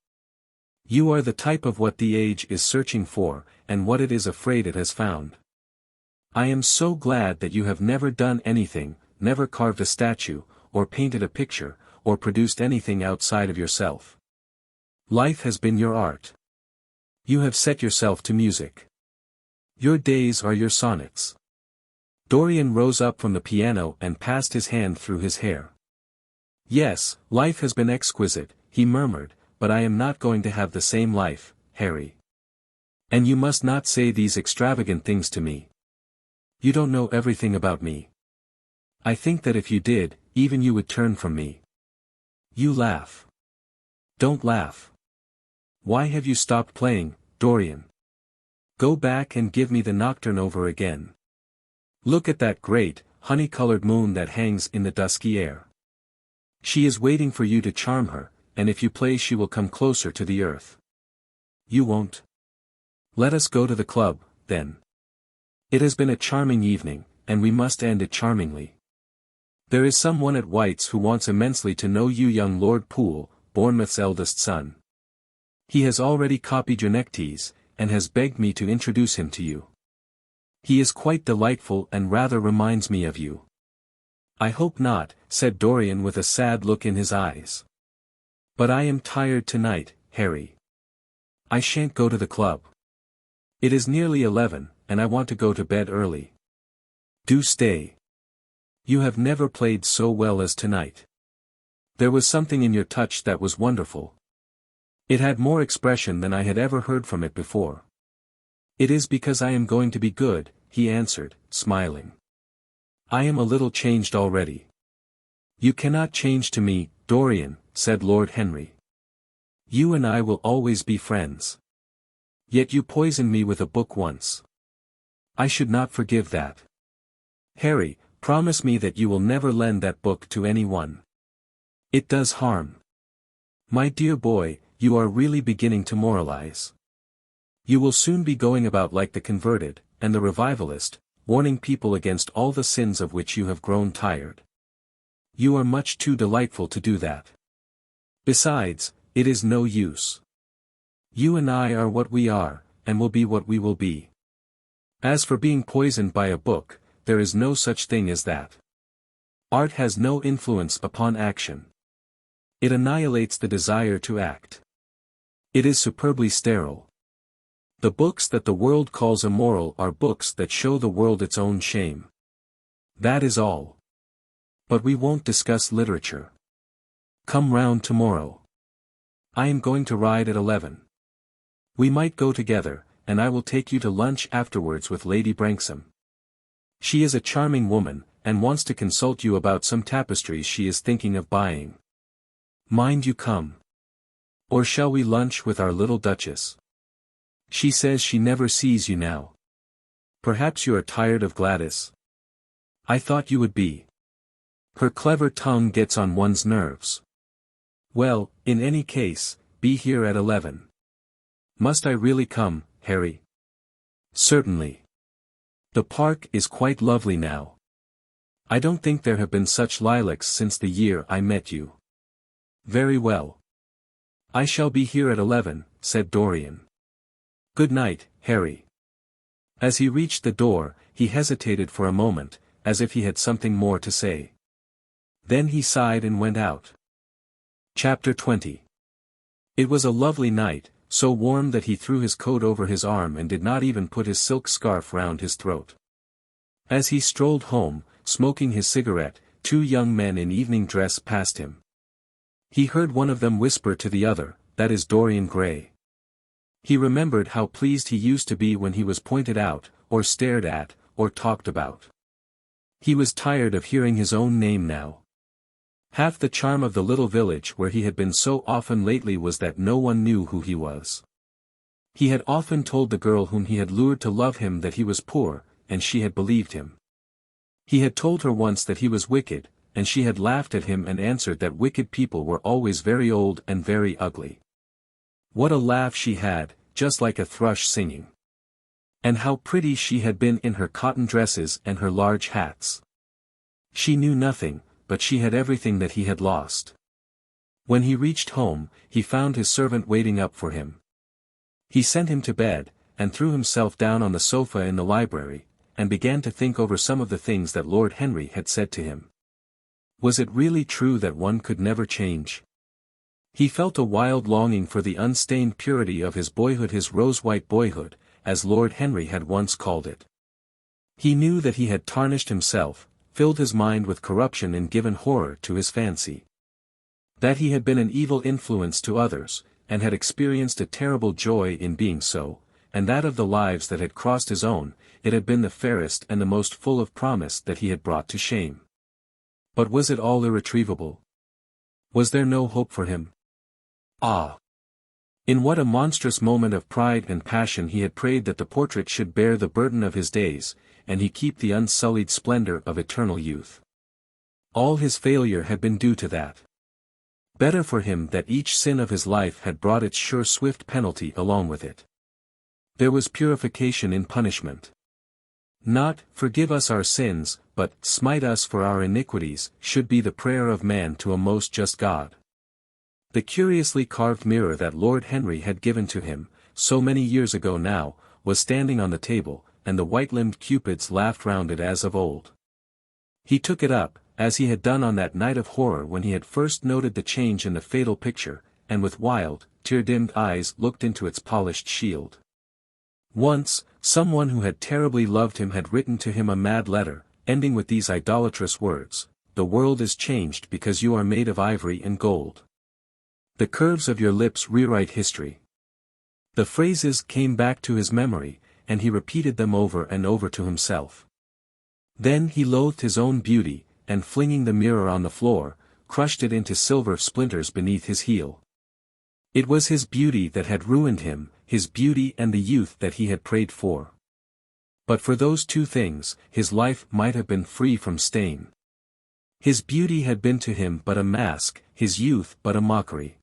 You are the type of what the age is searching for, and what it is afraid it has found. I am so glad that you have never done anything, never carved a statue, or painted a picture, or produced anything outside of yourself. Life has been your art. You have set yourself to music. Your days are your sonnets. Dorian rose up from the piano and passed his hand through his hair. Yes, life has been exquisite, he murmured, but I am not going to have the same life, Harry. And you must not say these extravagant things to me. You don't know everything about me. I think that if you did, even you would turn from me. You laugh. Don't laugh. Why have you stopped playing, Dorian? Go back and give me the nocturne over again. Look at that great, honey-colored moon that hangs in the dusky air. She is waiting for you to charm her, and if you play she will come closer to the earth. You won't. Let us go to the club, then. It has been a charming evening, and we must end it charmingly. There is someone at White's who wants immensely to know you, young Lord Poole, Bournemouth's eldest son. He has already copied your neckties, and has begged me to introduce him to you. He is quite delightful and rather reminds me of you. I hope not, said Dorian with a sad look in his eyes. But I am tired tonight, Harry. I shan't go to the club. It is nearly 11, and I want to go to bed early. Do stay. You have never played so well as tonight. There was something in your touch that was wonderful. It had more expression than I had ever heard from it before. It is because I am going to be good, he answered, smiling. I am a little changed already. You cannot change to me, Dorian, said Lord Henry. You and I will always be friends. Yet you poisoned me with a book once. I should not forgive that. Harry, promise me that you will never lend that book to anyone. It does harm. My dear boy, you are really beginning to moralize. You will soon be going about like the converted, and the revivalist, warning people against all the sins of which you have grown tired. You are much too delightful to do that. Besides, it is no use. You and I are what we are, and will be what we will be. As for being poisoned by a book, there is no such thing as that. Art has no influence upon action. It annihilates the desire to act. It is superbly sterile. The books that the world calls immoral are books that show the world its own shame. That is all. But we won't discuss literature. Come round tomorrow. I am going to ride at 11. We might go together, and I will take you to lunch afterwards with Lady Branksome. She is a charming woman, and wants to consult you about some tapestries she is thinking of buying. Mind you come. Or shall we lunch with our little Duchess? She says she never sees you now. Perhaps you are tired of Gladys. I thought you would be. Her clever tongue gets on one's nerves. Well, in any case, be here at 11. Must I really come, Harry? Certainly. The park is quite lovely now. I don't think there have been such lilacs since the year I met you. Very well. "I shall be here at 11, said Dorian. "Good night, Harry." As he reached the door, he hesitated for a moment, as if he had something more to say. Then he sighed and went out. Chapter 20. It was a lovely night, so warm that he threw his coat over his arm and did not even put his silk scarf round his throat. As he strolled home, smoking his cigarette, two young men in evening dress passed him. He heard one of them whisper to the other, "That is Dorian Gray." He remembered how pleased he used to be when he was pointed out, or stared at, or talked about. He was tired of hearing his own name now. Half the charm of the little village where he had been so often lately was that no one knew who he was. He had often told the girl whom he had lured to love him that he was poor, and she had believed him. He had told her once that he was wicked, and she had laughed at him and answered that wicked people were always very old and very ugly. What a laugh she had, just like a thrush singing. And how pretty she had been in her cotton dresses and her large hats. She knew nothing, but she had everything that he had lost. When he reached home, he found his servant waiting up for him. He sent him to bed, and threw himself down on the sofa in the library, and began to think over some of the things that Lord Henry had said to him. Was it really true that one could never change? He felt a wild longing for the unstained purity of his boyhood, his rose-white boyhood, as Lord Henry had once called it. He knew that he had tarnished himself, filled his mind with corruption and given horror to his fancy. That he had been an evil influence to others, and had experienced a terrible joy in being so, and that of the lives that had crossed his own, it had been the fairest and the most full of promise that he had brought to shame. But was it all irretrievable? Was there no hope for him? Ah! In what a monstrous moment of pride and passion he had prayed that the portrait should bear the burden of his days, and he keep the unsullied splendor of eternal youth. All his failure had been due to that. Better for him that each sin of his life had brought its sure swift penalty along with it. There was purification in punishment. Not, "Forgive us our sins," but, "Smite us for our iniquities," should be the prayer of man to a most just God. The curiously carved mirror that Lord Henry had given to him, so many years ago now, was standing on the table, and the white-limbed cupids laughed round it as of old. He took it up, as he had done on that night of horror when he had first noted the change in the fatal picture, and with wild, tear-dimmed eyes looked into its polished shield. Once, someone who had terribly loved him had written to him a mad letter, ending with these idolatrous words, "The world is changed because you are made of ivory and gold. The curves of your lips rewrite history." The phrases came back to his memory, and he repeated them over and over to himself. Then he loathed his own beauty, and flinging the mirror on the floor, crushed it into silver splinters beneath his heel. It was his beauty that had ruined him, his beauty and the youth that he had prayed for. But for those two things, his life might have been free from stain. His beauty had been to him but a mask, his youth but a mockery.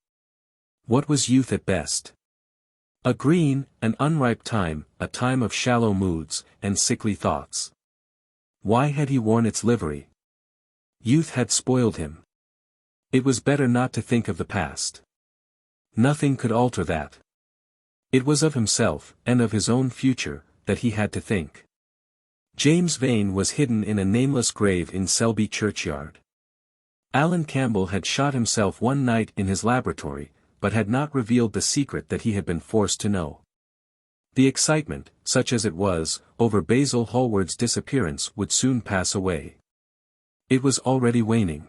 What was youth at best? A green, an unripe time, a time of shallow moods, and sickly thoughts. Why had he worn its livery? Youth had spoiled him. It was better not to think of the past. Nothing could alter that. It was of himself, and of his own future, that he had to think. James Vane was hidden in a nameless grave in Selby churchyard. Alan Campbell had shot himself one night in his laboratory, but had not revealed the secret that he had been forced to know. The excitement, such as it was, over Basil Hallward's disappearance would soon pass away. It was already waning.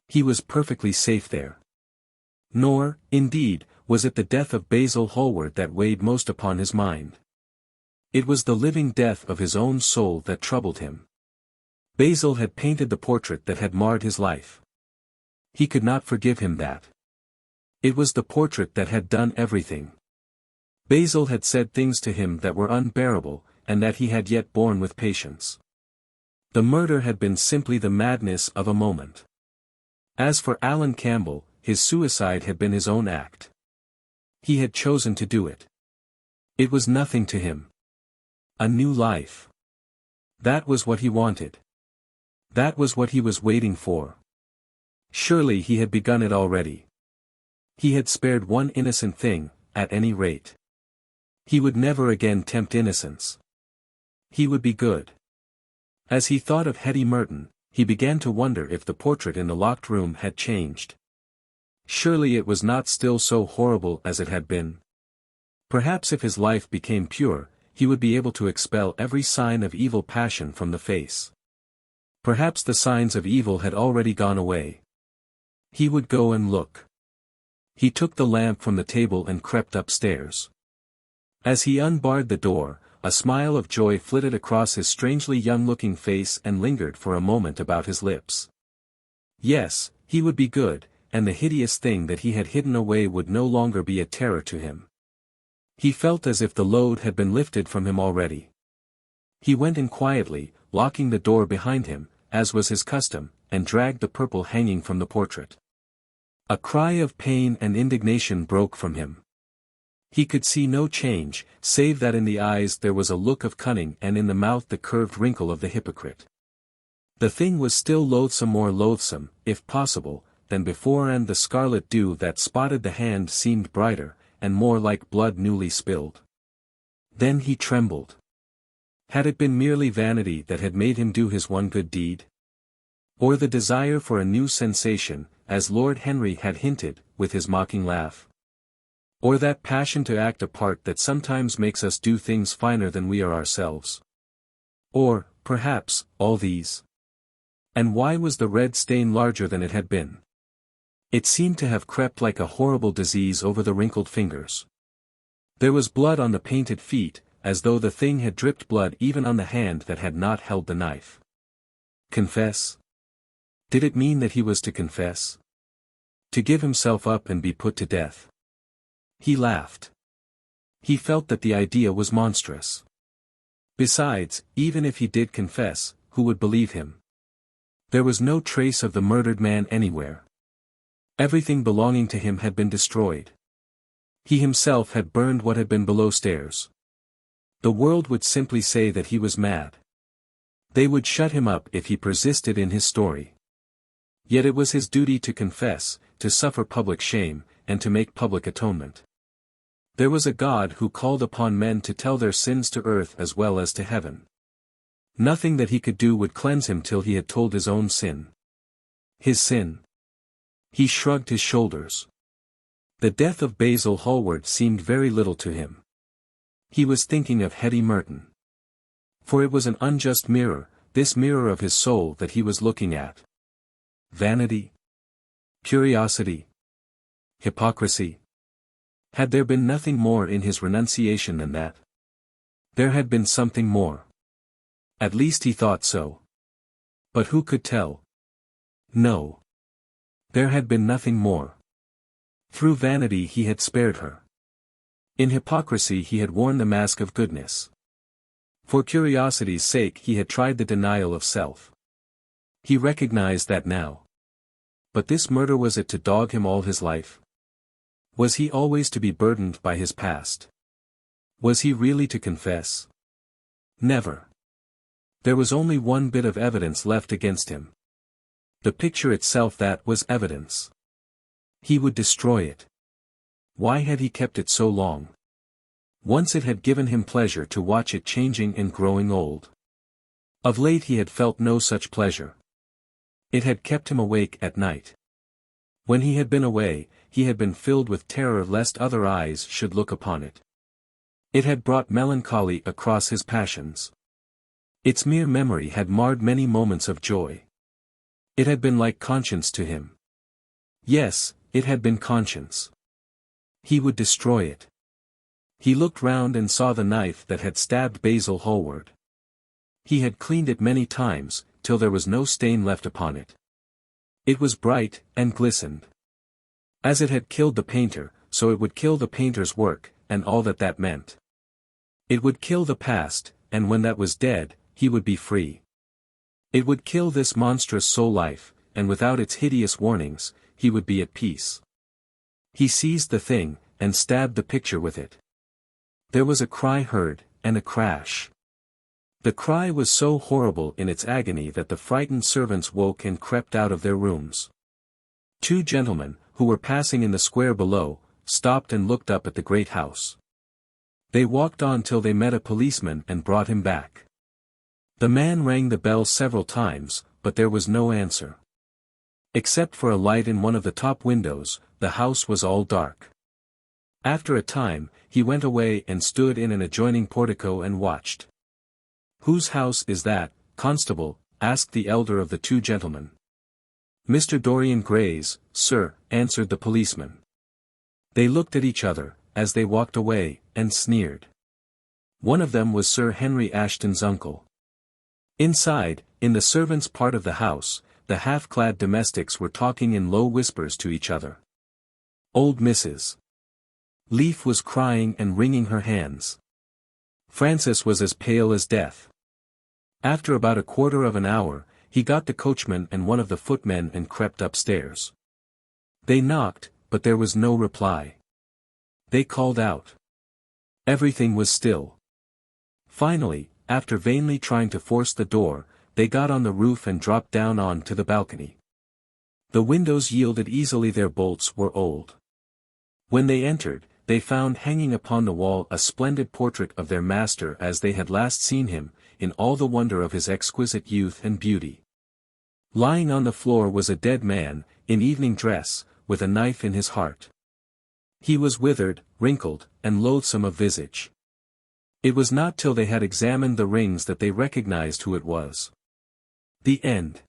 He was perfectly safe there. Nor, indeed, was it the death of Basil Hallward that weighed most upon his mind. It was the living death of his own soul that troubled him. Basil had painted the portrait that had marred his life. He could not forgive him that. It was the portrait that had done everything. Basil had said things to him that were unbearable, and that he had yet borne with patience. The murder had been simply the madness of a moment. As for Alan Campbell, his suicide had been his own act. He had chosen to do it. It was nothing to him. A new life. That was what he wanted. That was what he was waiting for. Surely he had begun it already. He had spared one innocent thing, at any rate. He would never again tempt innocence. He would be good. As he thought of Hetty Merton, he began to wonder if the portrait in the locked room had changed. Surely it was not still so horrible as it had been. Perhaps if his life became pure, he would be able to expel every sign of evil passion from the face. Perhaps the signs of evil had already gone away. He would go and look. He took the lamp from the table and crept upstairs. As he unbarred the door, a smile of joy flitted across his strangely young-looking face and lingered for a moment about his lips. Yes, he would be good, and the hideous thing that he had hidden away would no longer be a terror to him. He felt as if the load had been lifted from him already. He went in quietly, locking the door behind him, as was his custom, and dragged the purple hanging from the portrait. A cry of pain and indignation broke from him. He could see no change, save that in the eyes there was a look of cunning and in the mouth the curved wrinkle of the hypocrite. The thing was still loathsome, more loathsome, if possible, than before, and the scarlet dew that spotted the hand seemed brighter, and more like blood newly spilled. Then he trembled. Had it been merely vanity that had made him do his one good deed? Or the desire for a new sensation, as Lord Henry had hinted, with his mocking laugh? Or that passion to act a part that sometimes makes us do things finer than we are ourselves? Or, perhaps, all these? And why was the red stain larger than it had been? It seemed to have crept like a horrible disease over the wrinkled fingers. There was blood on the painted feet, as though the thing had dripped blood even on the hand that had not held the knife. Confess? Did it mean that he was to confess? To give himself up and be put to death? He laughed. He felt that the idea was monstrous. Besides, even if he did confess, who would believe him? There was no trace of the murdered man anywhere. Everything belonging to him had been destroyed. He himself had burned what had been below stairs. The world would simply say that he was mad. They would shut him up if he persisted in his story. Yet it was his duty to confess, to suffer public shame, and to make public atonement. There was a God who called upon men to tell their sins to earth as well as to heaven. Nothing that he could do would cleanse him till he had told his own sin. His sin. He shrugged his shoulders. The death of Basil Hallward seemed very little to him. He was thinking of Hetty Merton. For it was an unjust mirror, this mirror of his soul that he was looking at. Vanity? Curiosity? Hypocrisy? Had there been nothing more in his renunciation than that? There had been something more. At least he thought so. But who could tell? No. There had been nothing more. Through vanity he had spared her. In hypocrisy he had worn the mask of goodness. For curiosity's sake he had tried the denial of self. He recognized that now. But this murder, was it to dog him all his life? Was he always to be burdened by his past? Was he really to confess? Never. There was only one bit of evidence left against him. The picture itself, that was evidence. He would destroy it. Why had he kept it so long? Once it had given him pleasure to watch it changing and growing old. Of late he had felt no such pleasure. It had kept him awake at night. When he had been away, he had been filled with terror lest other eyes should look upon it. It had brought melancholy across his passions. Its mere memory had marred many moments of joy. It had been like conscience to him. Yes, it had been conscience. He would destroy it. He looked round and saw the knife that had stabbed Basil Hallward. He had cleaned it many times, till there was no stain left upon it. It was bright, and glistened. As it had killed the painter, so it would kill the painter's work, and all that that meant. It would kill the past, and when that was dead, he would be free. It would kill this monstrous soul life, and without its hideous warnings, he would be at peace. He seized the thing, and stabbed the picture with it. There was a cry heard, and a crash. The cry was so horrible in its agony that the frightened servants woke and crept out of their rooms. Two gentlemen, who were passing in the square below, stopped and looked up at the great house. They walked on till they met a policeman and brought him back. The man rang the bell several times, but there was no answer. Except for a light in one of the top windows, the house was all dark. After a time, he went away and stood in an adjoining portico and watched. "Whose house is that, constable?" asked the elder of the two gentlemen. "Mr. Dorian Gray's, sir," answered the policeman. They looked at each other, as they walked away, and sneered. One of them was Sir Henry Ashton's uncle. Inside, in the servants' part of the house, the half-clad domestics were talking in low whispers to each other. Old Mrs. Leaf was crying and wringing her hands. Francis was as pale as death. After about a quarter of an hour, he got the coachman and one of the footmen and crept upstairs. They knocked, but there was no reply. They called out. Everything was still. Finally, after vainly trying to force the door, they got on the roof and dropped down on to the balcony. The windows yielded easily, their bolts were old. When they entered, they found hanging upon the wall a splendid portrait of their master as they had last seen him, in all the wonder of his exquisite youth and beauty. Lying on the floor was a dead man, in evening dress, with a knife in his heart. He was withered, wrinkled, and loathsome of visage. It was not till they had examined the rings that they recognized who it was. The end.